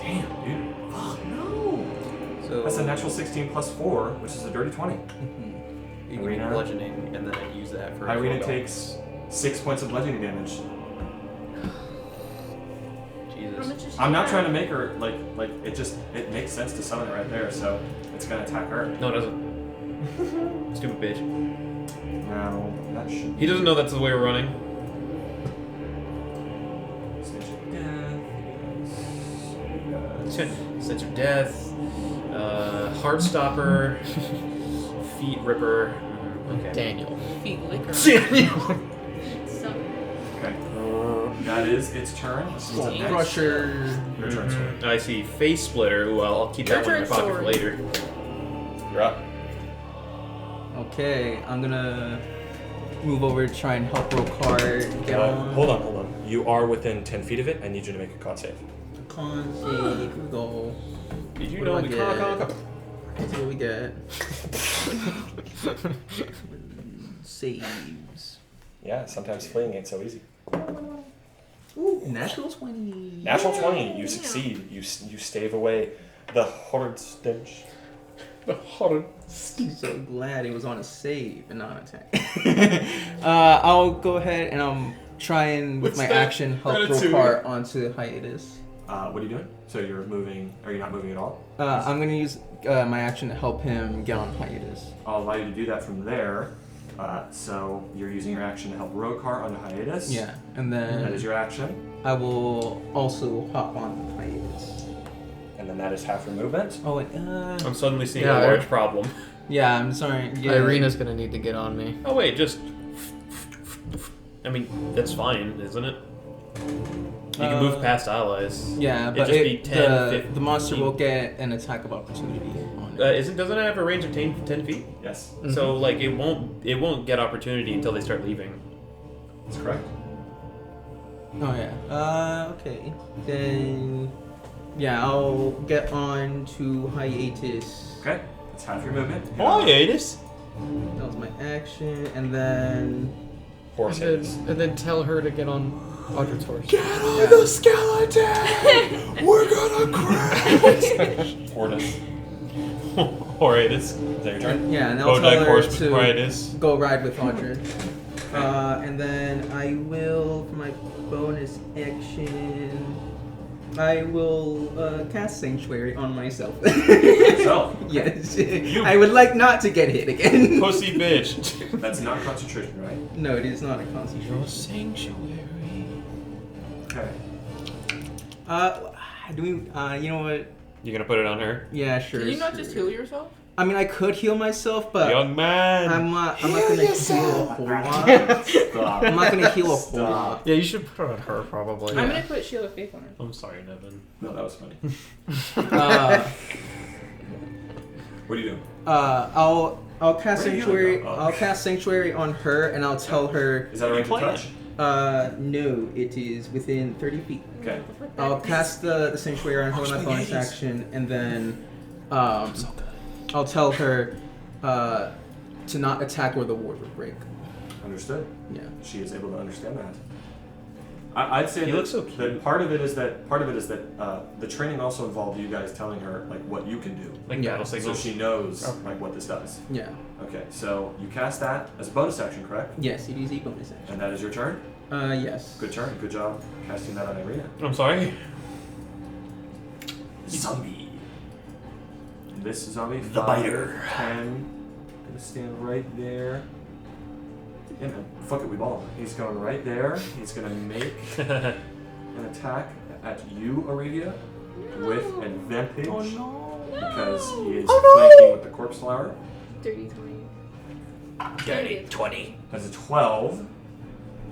S1: Damn, dude. Fuck, no.
S7: So
S1: That's a natural 16 plus 4, which is a dirty 20.
S7: you can
S1: Irina.
S7: do bludgeoning and then I use that for
S1: Irina
S7: 12
S1: takes 6 points of bludgeoning damage.
S5: How
S7: Jesus.
S5: much is she
S1: I'm not
S5: at?
S1: trying to make her it makes sense to summon it right there, so it's gonna attack her.
S8: No, it doesn't. Stupid bitch.
S1: Now that should
S8: He doesn't know that's the way we're running. Sense of death, Heartstopper, Feet Ripper. Okay.
S6: Daniel.
S2: Feet liquor.
S8: Daniel.
S5: So,
S1: Okay. That is its turn.
S3: Skull
S1: Next.
S3: Crusher.
S1: Your turn, sir.
S8: I see Face Splitter. Ooh, I'll keep that one in my
S2: Your turn,
S8: pocket for
S2: sword.
S8: later.
S1: You're up.
S3: Okay, I'm gonna move over to try and help Rokar get on.
S1: Hold on. You are within 10 feet of it. I need you to make a con save.
S3: Con save. Here we go.
S8: Did you
S3: What
S8: know
S3: do I
S8: we
S3: get?
S8: can't?
S3: Let's see what we get. saves.
S1: Yeah, sometimes fleeing ain't so easy.
S3: Ooh, natural 20.
S1: Natural 20, you
S5: Yeah.
S1: succeed. You stave away the horrid stench.
S3: So glad it was on a save and not an attack. I'll go ahead and I'm trying with
S1: What's
S3: my
S1: that?
S3: action help
S1: Ratatouille.
S3: Rokar onto hiatus.
S1: What are you doing? So you're moving. Are you not moving at all?
S3: I'm gonna use my action to help him get on hiatus.
S1: I'll allow you to do that from there. So you're using your action to help Rokar on hiatus.
S3: Yeah, and
S1: That
S3: then
S1: is your action.
S3: I will also hop on hiatus.
S1: And then that is half your movement.
S3: Oh wait,
S8: I'm suddenly seeing
S6: Yeah,
S8: a large problem.
S3: yeah, I'm sorry. Yeah.
S6: Irina's gonna need to get on me.
S8: Oh wait, just. I mean, that's fine, isn't it? You can move past allies.
S3: Yeah,
S8: It'd
S3: but
S8: just be 10,
S3: the monster
S8: 15.
S3: will get an attack of opportunity on it.
S8: Doesn't it have a range of 10 feet?
S1: Yes,
S8: So like it won't get opportunity until they start leaving.
S1: that's correct.
S3: Oh yeah. Okay. Then, yeah, I'll get on to hiatus.
S1: Okay, that's half your movement.
S8: Hiatus.
S3: That was my action, and then
S1: Horse hiatus.
S6: And then tell her to get on Audrey's horse.
S3: the
S1: skeleton! We're gonna crash! Hortus.
S8: Hiatus. Is that your turn?
S3: Yeah, and I'll
S8: Bodak
S3: tell her
S8: horse
S3: to
S8: hiatus.
S3: go ride with Audrey. And then I will, for my bonus action, I will cast Sanctuary on myself.
S1: So,
S3: Yes. I would like not to get hit again.
S8: Pussy bitch.
S1: that's not concentration, right?
S3: No, it is not a concentration.
S8: sanctuary.
S1: Okay.
S3: Do we, you know what?
S8: You gonna put it on her?
S3: Yeah, sure.
S2: Can you not
S3: sure.
S2: just heal yourself?
S3: I mean, I could heal myself, but
S8: Young man.
S3: I'm not gonna heal a whole lot.
S1: Stop.
S3: I'm not gonna heal a whole
S1: Stop.
S3: lot.
S6: Yeah, you should put it on her probably.
S2: I'm gonna put Shield of Faith on her.
S8: I'm sorry, Nevin.
S1: No, that was funny. What are you doing?
S3: I'll cast
S1: Where are you
S3: Sanctuary.
S1: gonna go? Oh.
S3: I'll cast Sanctuary on her, and I'll tell her.
S1: Is that a range of
S8: Plan.
S1: touch?
S3: No, it is within 30 feet.
S1: Okay.
S3: I'll cast the Sanctuary on her with my bonus action, and then I'll tell her to not attack where the ward would break.
S1: Understood.
S3: Yeah.
S1: She is able to understand that. I'd say
S8: He
S1: that,
S8: looks so
S1: that
S8: cute.
S1: part of it is that the training also involved you guys telling her like what you can do,
S8: Like
S3: Yeah.
S8: battle
S1: so
S8: signals.
S1: she knows
S6: Okay.
S1: like what this does.
S3: Yeah.
S1: Okay, so you cast that as a bonus action, correct?
S3: Yes, it is a bonus action.
S1: And that is your turn.
S3: Yes.
S1: Good turn. Good job casting that on Irina.
S8: I'm sorry.
S1: Zombie. This zombie.
S9: The
S1: 5,
S9: biter.
S1: 10. Gonna stand right there. Yeah, man. Fuck it, we ball. He's going right there. He's gonna make an attack at you, Aurelia, with advantage.
S3: Oh no.
S1: Because he is flanking with the corpse flower.
S5: 30, 20.
S9: Dirty 20.
S1: That's a 12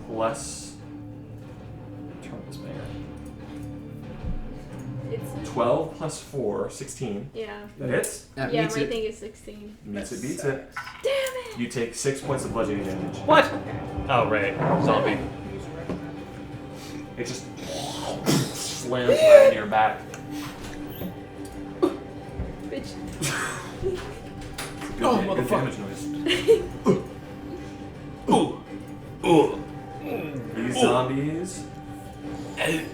S1: plus. Turn this man.
S5: It's
S1: 12 plus 4, 16.
S5: yeah.
S1: That hits.
S3: That
S5: Yeah,
S3: meets
S5: my
S3: it.
S5: thing is 16.
S1: Meets it, beats it.
S5: Damn it!
S1: You take 6 points of bludgeoning damage.
S8: What? Oh right, zombie.
S1: It just slams right into your back.
S5: Bitch.
S1: Good damage noise. These zombies. Hey.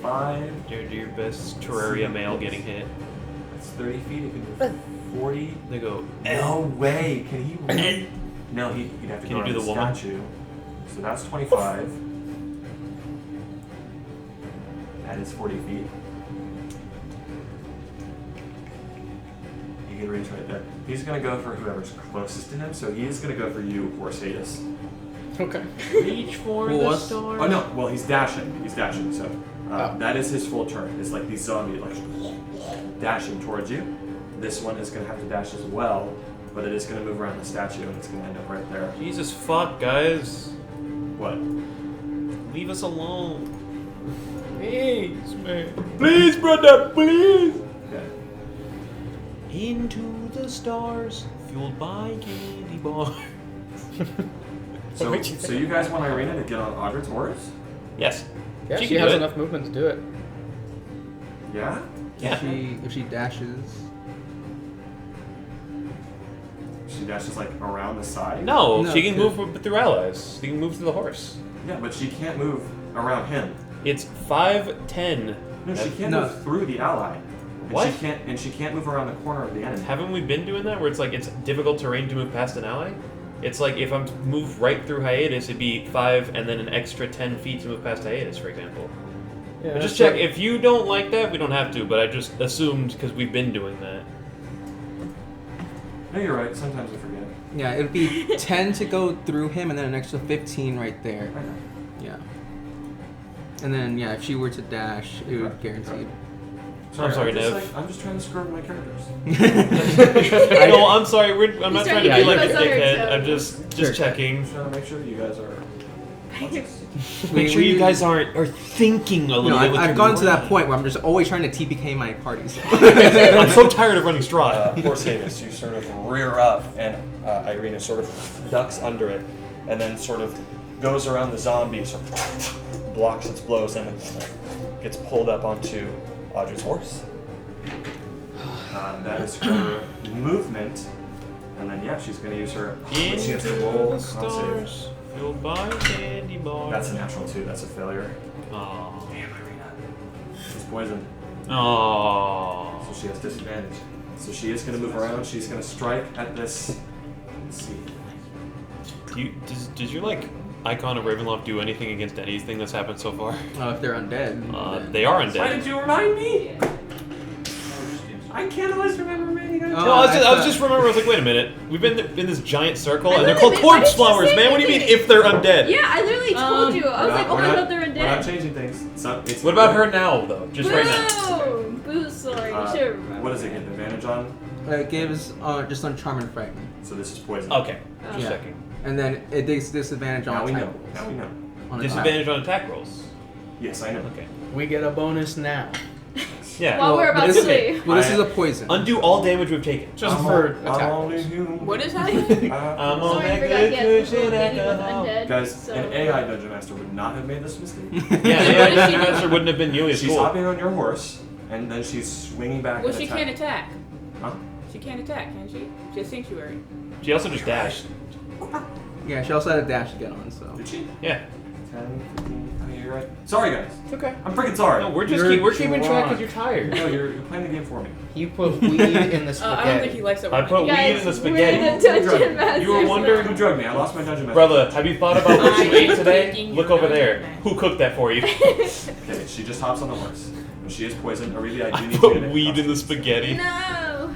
S1: 5.
S8: Your best Terraria male getting hit.
S1: That's 30 feet. It can move 40.
S8: They go.
S1: No way. Can he really? No, he'd have to
S8: Can
S1: go
S8: you do
S1: around
S8: the woman?
S1: statue. So that's 25. That is 40 feet. You get range right there. He's gonna go for whoever's closest to him. So he is gonna go for you, Horseatus.
S6: Okay.
S8: Reach for
S3: Who
S8: the
S3: was?
S8: stars.
S1: Oh no, well he's dashing. He's dashing. So
S6: Oh.
S1: that is his full turn. It's like these zombies like dashing towards you. This one is gonna have to dash as well, but it is gonna move around the statue and it's gonna end up right there.
S8: Jesus fuck, guys.
S1: What?
S8: Leave us alone. Please, man. Please, brother, please.
S1: Okay.
S8: Into the stars, fueled by candy bars.
S1: So, so you guys want Irina to get on Audrey's horse?
S8: Yes.
S6: Yeah,
S8: She
S6: she
S8: can
S6: has
S8: do it.
S6: enough movement to do it.
S1: Yeah?
S8: Yeah.
S3: If she dashes.
S1: She dashes like around the side.
S8: No,
S3: No,
S8: she can
S3: 'cause-
S8: move through allies. She can move through the horse.
S1: Yeah, but she can't move around him.
S8: It's 5, 10.
S1: No, she can't
S3: No.
S1: move through the ally. And
S8: What?
S1: She can't move around the corner of the enemy.
S8: Haven't we been doing that where it's like it's difficult terrain to move past an ally? It's like if I'm to move right through hiatus, it'd be 5 and then an extra 10 feet to move past hiatus, for example.
S6: Yeah,
S8: But just
S6: that's
S8: check. If you don't like that, we don't have to, but I just assumed because we've been doing that.
S1: No, you're right. Sometimes I forget.
S3: Yeah, it would be 10 to go through him, and then an extra 15 right there.
S1: I know.
S3: Yeah. And then yeah, if she were to dash, it would guaranteed.
S8: I'm sorry,
S1: just,
S8: Nev.
S1: I'm just trying to screw up my characters.
S8: No, I'm sorry. I'm not
S5: He's
S8: trying to
S5: trying
S8: be
S5: to
S8: like a
S5: keep us on our
S8: dickhead.
S5: toes.
S8: I'm just
S3: Sure.
S8: checking.
S1: Just trying to make sure that you guys are.
S8: Make sure you guys are thinking a
S3: You
S8: little
S3: know,
S8: bit. with
S3: I've
S8: your
S3: gone to that
S8: brain.
S3: point where I'm just always trying to TPK my parties.
S8: I'm so tired of running Strahd.
S1: Poor Samus, you sort of rear up, and Irina sort of ducks under it, and then sort of goes around the zombie, sort of blocks its blows, and gets pulled up onto Audra's horse. That is her movement, and then yeah, she's going to use her. She has to roll a con save.
S8: stars, filled by candy bars.
S1: That's a natural 2. That's a failure.
S8: Aww.
S1: Damn, Irina. She's poisoned,
S8: Aww.
S1: so she has disadvantage. So she is going to move around. She's going to strike at this. Let's see.
S8: Does your like icon of Ravenloft do anything against anything that's happened so far?
S3: If they're undead.
S8: They are
S1: Why
S8: undead.
S1: did you remind me? I can't always remember remaining
S3: Oh,
S1: undead.
S8: No, I
S3: I
S8: was just remember. I was like, wait a minute. We've been in this giant circle, and they're
S5: literally
S8: called
S5: did- why
S8: corpse
S5: didn't you
S8: flowers,
S5: say
S8: man. What do you mean
S5: anything?
S8: if they're undead?
S5: Yeah, I literally told you. I was like, oh my god, they're
S1: We're not
S5: undead.
S1: changing things. It's
S8: What about her now, though? Just right now.
S5: Boo! Boo, sorry. You should remember.
S1: What does it get advantage on?
S3: It gives just on charm and frighten,
S1: So this is poison.
S8: Okay,
S5: Oh.
S8: just
S3: Yeah.
S8: checking.
S3: and then it takes disadvantage on
S1: Now we
S3: attack
S1: know. Now we know.
S3: on attack.
S8: Disadvantage on attack rolls.
S1: Yes, I know.
S8: Okay.
S6: We get a bonus now.
S8: Yeah.
S5: While we're
S3: but
S5: about
S3: this
S5: to
S3: is-
S5: leave.
S3: Well, this is a poison.
S8: Undo all damage we've taken.
S6: Just for
S1: I'm
S6: attack
S1: only
S6: rolls.
S1: human.
S2: What is happening?
S8: I'm
S5: Sorry,
S8: on
S5: I
S8: that
S5: forgot
S8: good
S5: he has
S8: cushion
S5: people with
S8: alcohol.
S5: undead.
S1: Guys,
S5: so.
S1: an AI Dungeon Master would not have made this mistake.
S8: Yeah, AI Master wouldn't have been nearly as
S1: She's
S8: cool.
S1: hopping on your horse, and then she's swinging back.
S2: Well,
S1: and
S2: she can't
S1: attack.
S2: attack.
S1: Huh?
S2: She can't attack, can she? Just sanctuary.
S8: She also just dashed.
S3: Yeah, she also had a dash to get on, so.
S1: Did she?
S8: Yeah.
S1: 10, 15. Oh, yeah, you're right. Sorry, guys.
S8: It's okay.
S1: I'm freaking sorry.
S8: No, we're
S3: You're
S8: keeping track because
S1: drunk.
S8: you're tired.
S1: No, you're playing the game for me.
S6: You put weed in the
S2: I don't think
S6: spaghetti.
S2: he likes it.
S8: I put weed
S5: Guys,
S8: in the
S5: we're
S8: spaghetti.
S5: the dungeon masters.
S8: You were wondering
S1: Who drugged me? I lost my Dungeon Master.
S8: Brother, have you thought about what you
S2: I'm
S8: ate today?
S2: taking
S8: Look
S2: your
S8: over there.
S2: Dungeon
S8: Who cooked that for you?
S1: Okay, she just hops on the horse. And she is poisoned. Aurelia, I do
S8: I
S1: need you
S8: put
S1: to make a
S8: weed in the
S1: constitution.
S8: spaghetti.
S5: No.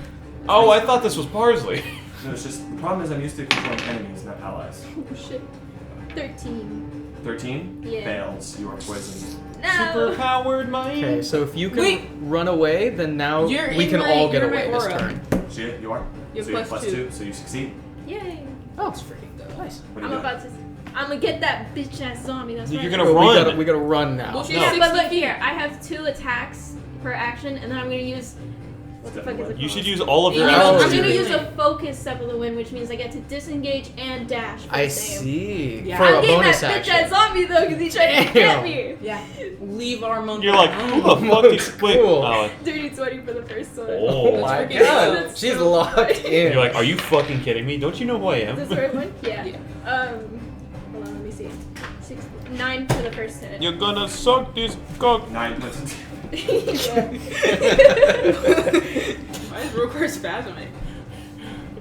S8: Oh, I thought this was parsley.
S1: No, it's just the problem is I'm used to controlling enemies, not allies.
S5: Oh shit. 13.
S1: 13
S5: Yeah.
S1: fails. You are poisoned.
S5: No.
S8: Superpowered mind.
S6: Okay, so if you can
S2: Wait.
S6: run away, then now
S2: You're
S6: we
S2: in
S6: can
S2: my-
S6: all get
S2: you're my
S6: away this
S2: aura.
S6: turn.
S1: See it? You are?
S2: You're
S1: so you have
S2: plus
S1: plus
S2: two.
S1: 2, so you succeed.
S5: Yay.
S6: Oh, it's freaking good. Nice.
S1: What are
S5: I'm
S1: you doing?
S5: about to. I'm gonna get that bitch ass zombie. That's
S8: You're
S5: right.
S8: gonna
S6: But
S8: run.
S6: we gotta run now.
S2: Well, she's
S5: Yeah, but
S2: 60
S5: look
S2: feet.
S5: here. I have 2 attacks per action, and then I'm gonna use. What the fuck is it called?
S8: You should use all of your
S2: Yeah,
S5: I'm
S8: actions.
S5: gonna
S2: Oh.
S5: use a focus step of the wind, which means I get to disengage and dash. For
S6: I
S5: the same.
S6: see.
S2: Yeah.
S6: For
S5: I'm
S6: a
S5: getting
S6: bonus
S5: that bitch
S6: action.
S5: ass zombie though, because he tried to
S6: Damn.
S5: get me.
S2: Yeah. Leave our monkey.
S8: You're like, who the fuck
S6: Looks
S8: is wait?
S6: cool.
S8: Oh,
S5: Dirty 20 for the first one.
S8: oh.
S6: My
S2: That's
S6: god.
S5: That's
S6: She's
S5: so
S6: locked
S5: funny.
S6: in.
S8: You're like, are you fucking kidding me? Don't you know who I
S5: Is this the
S8: am?
S5: right one? Yeah.
S2: Yeah.
S5: Hold on, let me see. 9 for the first hit.
S8: You're gonna suck this cock.
S1: 9 points.
S5: Yeah.
S2: Why is Rokar spasming?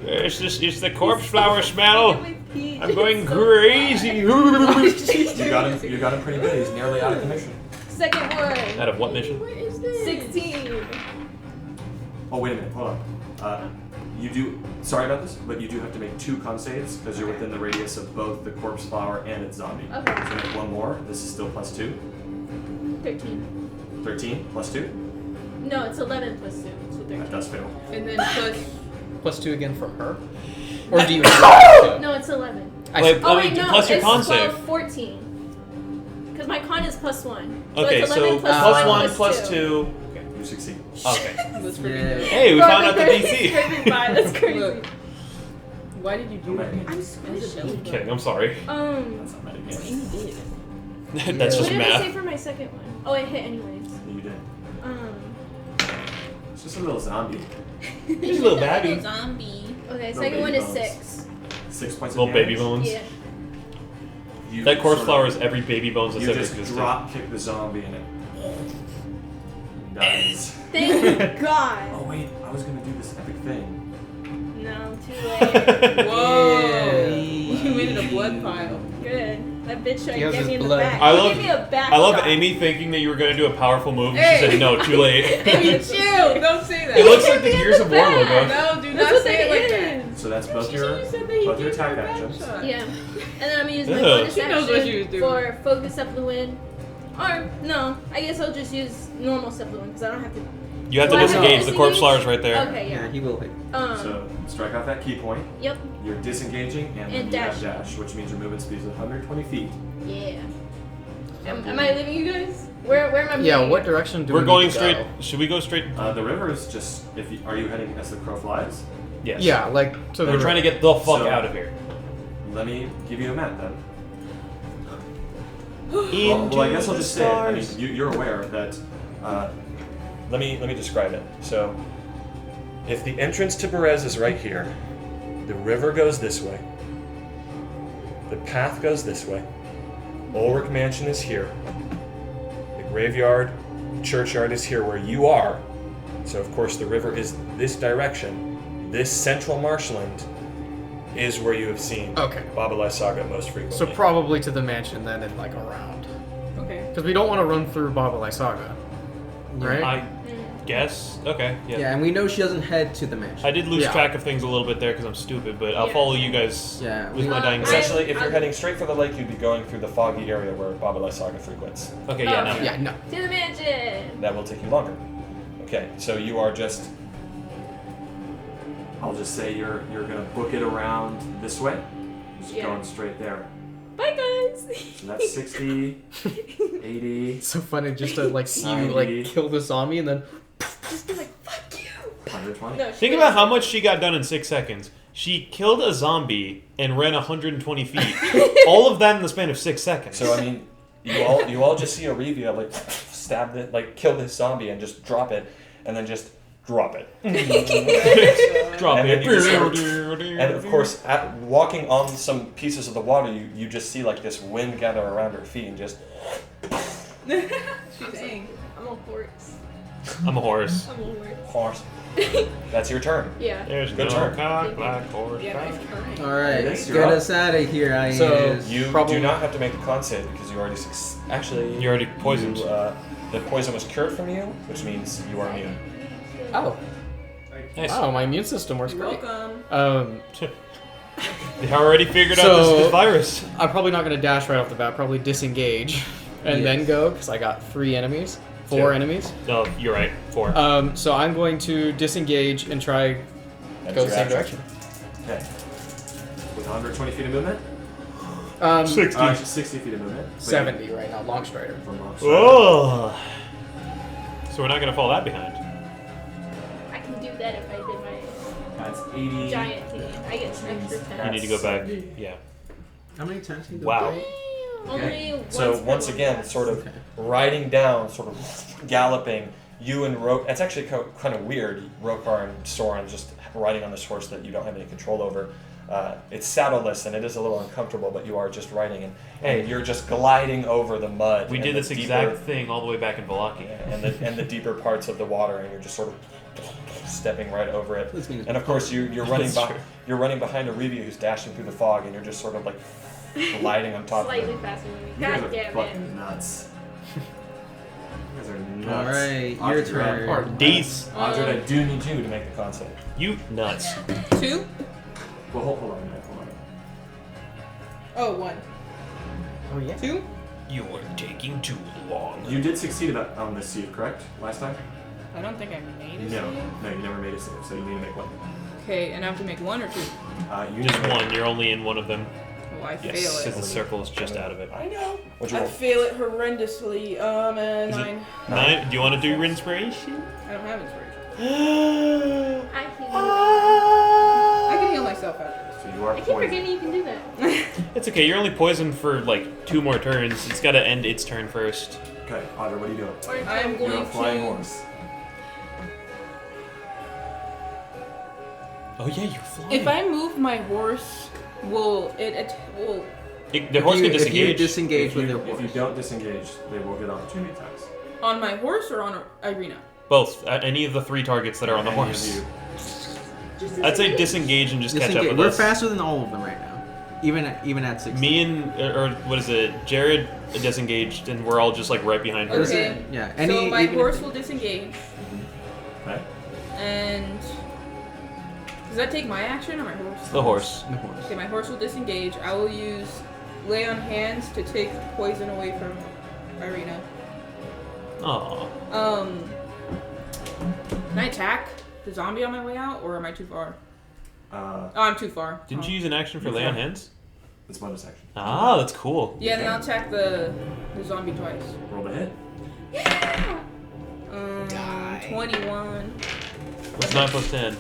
S8: It's the corpse flower smell.
S5: My peach
S8: I'm
S5: is
S8: going
S5: so
S8: crazy.
S1: You got him pretty good. He's nearly out of commission.
S5: bad. Second one.
S8: Out of what mission?
S2: What is this?
S5: 16.
S1: Oh, wait a minute. Hold on. You do. Sorry about this, but you do have to make 2 con saves because you're within the radius of both the corpse flower and its zombie.
S5: Okay.
S1: So make 1 more. This is still plus 2.
S5: 13.
S1: 13 plus 2.
S5: No, it's 11 plus 2. So 13.
S1: That does fail.
S2: And then plus.
S6: Plus 2 again from her? Or do you have
S5: No, it's 11.
S8: Wait,
S5: Oh,
S8: I
S5: wait,
S8: mean,
S5: no.
S8: plus your
S5: it's
S8: con
S5: 12,
S8: save.
S5: 14. Because my con is plus 1. So
S8: Okay,
S5: it's
S8: so
S5: 11 plus
S8: plus
S5: 1
S8: 1 plus 2.
S1: Okay, you succeed.
S8: Okay.
S2: That's
S3: Yeah.
S2: freaking good.
S8: Hey, we
S5: Bro,
S8: found out the
S5: it's
S8: DC.
S5: perfect buy, That's crazy.
S2: Look. Why did you do that?
S5: I'm
S2: That's a
S5: squishy.
S2: belly
S8: Kidding, I'm sorry.
S1: That's not
S2: What
S1: metagame.
S2: you did?
S8: That's
S5: What
S8: just
S5: did I say
S8: math.
S5: for my second one? Oh, it hit anyways.
S1: You did.
S5: Um,
S1: It's just a little zombie.
S8: Just a little baby.
S2: Zombie.
S5: Okay,
S1: No
S5: second
S1: baby
S5: one is
S1: bones.
S5: 6.
S1: 6 points
S8: Little
S1: of
S8: baby
S1: damage.
S8: bones.
S5: Yeah.
S1: You
S8: That corpse
S1: sort
S8: flower
S1: of-
S8: is every baby bones that's
S1: You
S8: ever
S1: just
S8: existed.
S1: drop kick the zombie and it dies.
S5: Thank God.
S1: Oh wait, I was gonna do this epic thing.
S5: No, too late.
S2: Whoa!
S3: Yeah.
S2: You made it a blood pile.
S5: Good. That bitch tried to
S6: Yours
S5: get
S6: is
S5: me in the
S6: blood.
S5: back.
S8: I
S5: He
S8: love-
S5: gave me a back
S8: I love
S5: shot.
S8: Amy thinking that you were gonna do a powerful move, and
S2: Hey.
S8: she said no, too late.
S2: Hey, chill! Don't say that.
S8: It looks like the Gears of War logo.
S2: No, do
S5: That's
S2: not
S5: what
S2: say it
S5: that
S2: like that.
S1: So that's both
S2: She
S1: your
S2: said that he
S1: both your
S2: gave her
S1: attack
S2: a back
S1: actions.
S2: shot.
S5: Yeah. And then I'm gonna use my
S8: Ew.
S5: bonus
S2: She knows what she was
S5: action
S2: doing.
S5: for Focus Up the Wind. Or, no, I guess I'll just use normal Step of the Wind because I don't have to.
S8: You have to
S5: Do I have to
S8: disengage. The corpse
S5: disengage?
S8: flower's right there.
S5: Okay,
S3: Yeah,
S5: yeah.
S3: he will hit.
S1: So strike off that key point.
S5: Yep.
S1: You're disengaging and then
S5: And
S1: you have
S5: dash.
S1: dash, which means your movement speed is 120 feet.
S5: Yeah. Am I leaving you guys? Where am I moving?
S6: Yeah, what direction do we
S8: We're going
S6: need to
S8: straight.
S6: go?
S8: Should we go straight?
S1: The river is just are you heading as the crow flies?
S8: Yes.
S6: Yeah, like to the
S8: We're trying to get the fuck
S1: So-
S8: out of here.
S1: Let me give you a map then.
S8: Into
S1: Well, I guess I'll just say it. I mean,
S8: stars.
S1: you're aware that. Let me describe it. So, if the entrance to Berez is right here, the river goes this way. The path goes this way. Ulrich Mansion is here. The graveyard, churchyard is here where you are. So of course the river is this direction. This central marshland is where you have seen
S6: Okay.
S1: Babalai Saga most frequently.
S6: So probably to the mansion then and like around.
S2: Okay.
S6: Because we don't want to run through Babalai Saga. Right?
S8: I guess. Okay. Yeah.
S3: Yeah, and we know she doesn't head to the mansion.
S8: I did lose
S6: Yeah.
S8: track of things a little bit there because I'm stupid, but I'll
S5: Yeah.
S8: follow you guys
S3: Yeah,
S8: with
S3: we-
S8: my dying.
S1: Essentially, if you're
S5: I'm-
S1: heading straight for the lake, you'd be going through the foggy area where Babalai Saga frequents.
S8: Okay. Yeah.
S5: Oh,
S8: No.
S6: Yeah, no.
S5: To the mansion.
S1: That will take you longer. Okay, so you are just. I'll just say you're gonna book it around this way. Just
S5: Yeah.
S1: going straight there.
S5: Bye, guys.
S1: So that's 60, 80,
S6: It's so funny just to like see you
S1: 90.
S6: like kill the zombie and then
S5: Just be like, fuck you.
S1: 120.
S5: No, she
S8: Think
S5: goes-
S8: about how much she got done in 6 seconds. She killed a zombie and ran 120 feet. All of that in the span of 6 seconds.
S1: So I mean, you all just see Arevia like stab it, like kill this zombie and just drop it, and then just drop it.
S8: Drop
S1: And
S8: it.
S1: then you just sort And of course, walking on some pieces of the water, you just see like this wind gather around her feet and just.
S2: She's angry.
S5: I'm a horse.
S8: I'm a horse.
S5: I'm a horse.
S1: Horse. That's your turn.
S5: Yeah.
S8: There's
S1: Good
S8: no
S1: turn.
S8: cock like horse.
S2: Yeah,
S8: cock.
S2: nice trying.
S3: All right,
S1: Yes,
S3: get
S1: you're up.
S3: us out of here, I
S6: So,
S1: You
S6: Probably-
S1: do not have to make the con save because you already actually.
S8: You're already poisoned.
S1: The poison was cured from you, which means you are immune.
S6: oh
S8: Nice.
S6: wow, my immune system works
S2: You're
S6: great.
S2: welcome.
S8: They already figured out
S6: So-
S8: this virus.
S6: I'm probably not gonna dash right off the bat. Probably disengage and then go because I got 3 enemies, 4
S8: Two.
S6: enemies.
S8: No, you're right. 4.
S6: So I'm going to disengage and try
S1: That's
S6: go
S1: your
S6: the same
S1: action.
S6: direction.
S1: Okay. With 120 feet of movement?
S8: 60.
S1: 60 feet of movement. Wait,
S6: 70 right now, long strider.
S1: From Monster.
S8: Oh. So we're not gonna fall that behind.
S5: I can do that if I did my
S1: That's 80.
S5: giant team. I get an extra 10.
S8: You need to go back.
S1: That's-
S8: Yeah.
S3: How many times can you go
S8: Wow.
S3: back?
S5: Only
S1: So
S5: per
S1: once
S5: one
S1: again,
S5: pass.
S1: sort of
S3: Okay.
S1: riding down, sort of galloping, you and It's actually kind of weird, Rokar and Soren just riding on this horse that you don't have any control over. It's saddleless and it is a little uncomfortable, but you are just riding and you're just gliding over the mud.
S8: We
S1: and
S8: did
S1: the
S8: this
S1: deeper-
S8: exact thing all the way back in Valaki.
S1: and the deeper parts of the water, and you're just sort of stepping right over it.
S3: This means-
S1: And of course, you're running
S8: That's true.
S1: you're running behind Arevia who's dashing through the fog, and you're just sort of like gliding on top
S5: Slightly
S1: of it.
S5: faster than me.
S1: You guys
S5: God
S1: are
S5: damn it.
S1: fucking nuts. You guys are nuts.
S3: All right,
S1: Audrey,
S3: your
S1: you're up.
S3: turn.
S8: Days.
S1: Audrey, I do need you to make the con save.
S8: You nuts.
S2: 2?
S1: Well, hold on a minute. Hold on.
S2: Oh, 1.
S6: Oh yeah.
S2: 2?
S8: You were taking too long.
S1: You did succeed on this save, correct? Last time?
S2: I don't think I made a
S1: No,
S2: save.
S1: no, you never made a save, so you need to make one.
S2: Okay, and I have to make 1 or 2?
S1: You
S8: Just
S1: need to make-
S8: one. You're only in one of them.
S2: Oh, I fail
S8: Yes,
S2: it.
S8: because the circle is just out of it.
S1: I know. What'd you
S2: I
S1: roll?
S2: fail it horrendously.
S8: Is it
S2: 9.
S8: 9? Do you want to do your inspiration?
S2: I don't have inspiration.
S5: I can.
S2: I can heal myself after this.
S1: So you are
S5: I keep
S1: poisoned.
S5: forgetting you can do that.
S8: It's okay. You're only poisoned for like 2 more turns. It's got to end its turn first.
S1: Okay, Audrey, what are you doing?
S5: Or
S2: I am
S1: You're
S2: going
S1: a flying
S2: to.
S1: horse.
S8: Oh yeah, you're flying.
S2: If I move my horse, will it will?
S8: The horse can
S3: If you
S8: disengage.
S3: disengage with your
S1: If you
S3: horse.
S1: don't disengage, they will get opportunity attacks.
S2: On my horse or on Irina?
S8: Both. Any of the 3 targets that are on the
S1: Any of
S8: horse.
S1: you.
S8: I'd say disengage and just catch up
S3: Disengage.
S8: with
S3: We're
S8: us.
S3: faster than all of them right now. Even at 16.
S8: Me and or what is it? Jared disengaged, and we're all just like right behind her.
S2: Okay.
S3: Yeah.
S2: So my
S3: even
S2: horse
S3: if-
S2: will disengage,
S1: Okay.
S2: and does that take my action or my horse?
S8: The horse.
S3: The horse.
S2: Okay, my horse will disengage. I will use lay on hands to take poison away from Irina.
S8: Aw.
S2: Can I attack the zombie on my way out, or am I too far? Oh, I'm too far.
S8: Didn't
S2: Oh.
S8: you use an action for
S1: You
S8: lay
S1: can.
S8: on hands?
S1: It's bonus action.
S8: Ah, that's cool.
S2: Yeah, then I'll attack the zombie twice.
S1: Roll the hit.
S2: 21.
S8: What's 9 plus 10?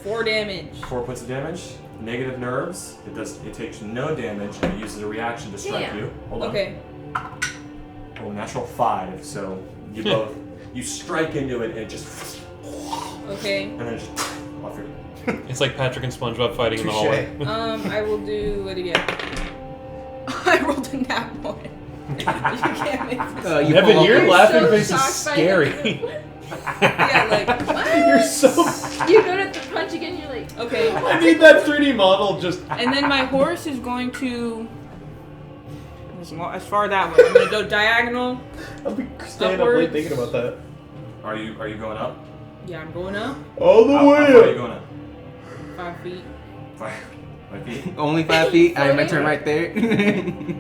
S2: 4 damage.
S1: 4 points of damage. Negative nerves. It takes no damage and it uses a reaction to strike
S5: Yeah.
S1: you. Hold on.
S2: Okay.
S1: Well, natural 5, so you both you strike into it and it just
S2: Okay.
S1: and then just off your.
S8: It's like Patrick and SpongeBob fighting in the hallway.
S2: I will do it again. I rolled a nat 1. You can't make this.
S3: You
S8: Evan,
S3: fall
S8: your
S3: off.
S8: laughing
S5: so
S8: face is
S5: shocked by
S8: scary.
S2: Yeah, like what?
S8: You're so.
S5: You go to punch again, you're like,
S2: Okay.
S8: I need that 3D model just.
S2: And then my horse is going to as far that way. I'm gonna go diagonal.
S8: I'll be staying
S2: Upwards.
S8: up late thinking about that.
S1: Are you going up?
S2: Yeah, I'm going up
S8: All the
S1: How far are you going up?
S2: 5 feet.
S1: 5 feet.
S3: Only 5 feet. I have my turn right there.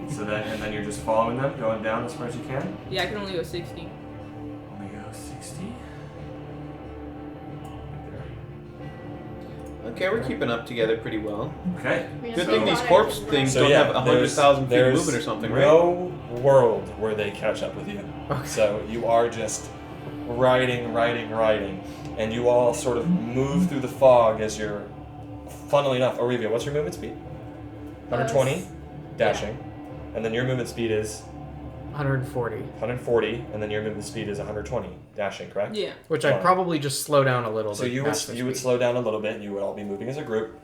S1: So then you're just following them, going down as far as you can.
S2: Yeah, I can only go 60.
S1: Only go 60.
S4: Okay, we're keeping up together pretty well.
S1: Okay.
S5: we have
S4: Good
S5: to
S4: thing
S5: go
S4: these
S5: out
S4: corpse
S5: and
S4: things
S1: So
S4: don't
S1: yeah,
S4: have 100,000 feet of
S1: there's
S4: movement or something, right?
S1: no world where they catch up with you.
S4: Okay.
S1: So you are just riding, and you all sort of move through the fog as you're. Funnily enough, Olivia, what's your movement speed? 120, dashing, and then your movement speed is
S6: 140.
S1: 140, and then your movement speed is 120, dashing, correct?
S2: Yeah.
S6: Which I'd probably just slow down a little.
S1: So
S6: to
S1: you
S6: match
S1: would
S6: their speed.
S1: slow down a little bit, and you would all be moving as a group,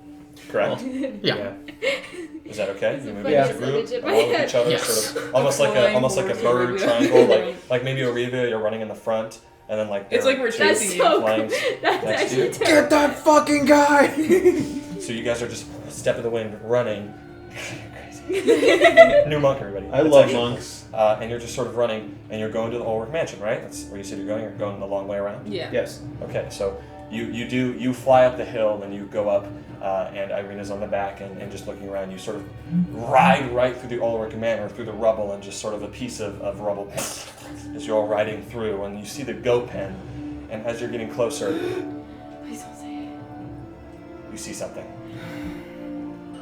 S1: correct?
S6: Yeah.
S1: Is that okay?
S5: It's
S1: You
S5: the
S1: moving as a
S5: funniest
S1: group
S5: image in my
S1: along with
S5: head.
S1: each other,
S6: Yes.
S1: sort of almost like a
S2: Flying
S1: bird
S2: towards
S1: triangle,
S2: Olivia.
S1: like maybe Olivia, you're running in the front, and then like
S2: It's
S1: there
S2: like
S1: are
S2: we're
S1: two
S5: That's
S2: chasing
S5: so
S1: flying
S5: cool. That's
S1: next to
S5: actually
S1: you.
S5: terrible.
S3: Get that fucking guy!
S1: So you guys are just a step of the wind running. You're crazy. New monk, everybody.
S8: I
S1: It's
S8: love
S1: like-
S8: monks.
S1: And you're just sort of running, and you're going to the Ulrich Mansion, right? That's where you said you're going. You're going the long way around.
S2: Yeah.
S8: Yes.
S1: Okay, so you fly up the hill, and you go up, and Irina's on the back, and just looking around, you sort of ride right through the Ulrich Manor, through the rubble, and just sort of a piece of rubble as you're all riding through, and you see the goat pen, and as you're getting closer,
S5: Please don't say it.
S1: you see something.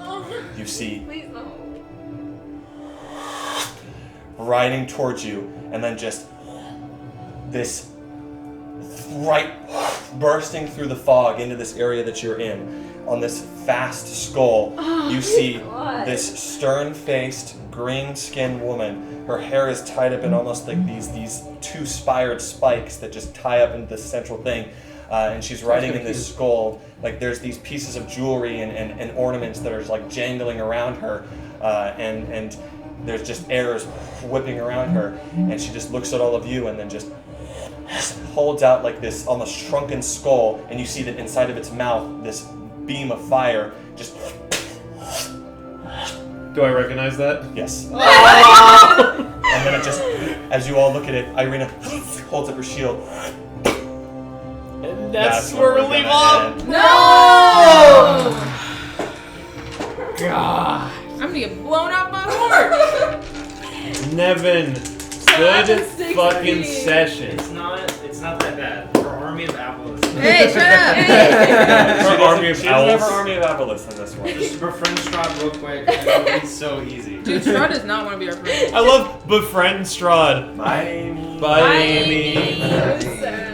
S5: Oh,
S1: You see
S5: please no.
S1: riding towards you, and then just this right bursting through the fog into this area that you're in on this fast skull.
S5: Oh,
S1: You see
S5: God.
S1: this stern-faced, green-skinned woman. Her hair is tied up in almost like these two spired spikes that just tie up into this central thing. And she's riding in this skull. Like there's these pieces of jewelry and ornaments that are like jangling around her, and there's just airs whipping around her, and she just looks at all of you and then just holds out like this almost shrunken skull, and you see that inside of its mouth this beam of fire just
S8: Do I recognize that?
S1: yes. And then it just, as you all look at it, Irina holds up her shield.
S8: And that's
S1: where
S8: where
S1: we're
S8: we leave
S1: gonna
S8: off.
S1: end.
S2: No!
S6: God.
S2: I'm gonna get blown off my horse.
S8: Nevin,
S5: That's
S8: good
S5: a 60.
S8: fucking session.
S10: It's not that bad. For Army of Apples.
S2: Hey, shut up!
S8: For Army of
S1: She doesn't have her
S8: Owls.
S1: army of Aboleths in this one.
S10: Just befriend Strahd real quick. It's so easy.
S2: Dude, Strahd does not want to be our friend.
S8: I love befriend Strahd.
S1: Bye, Amy.
S8: Bye, Amy.
S5: So sad.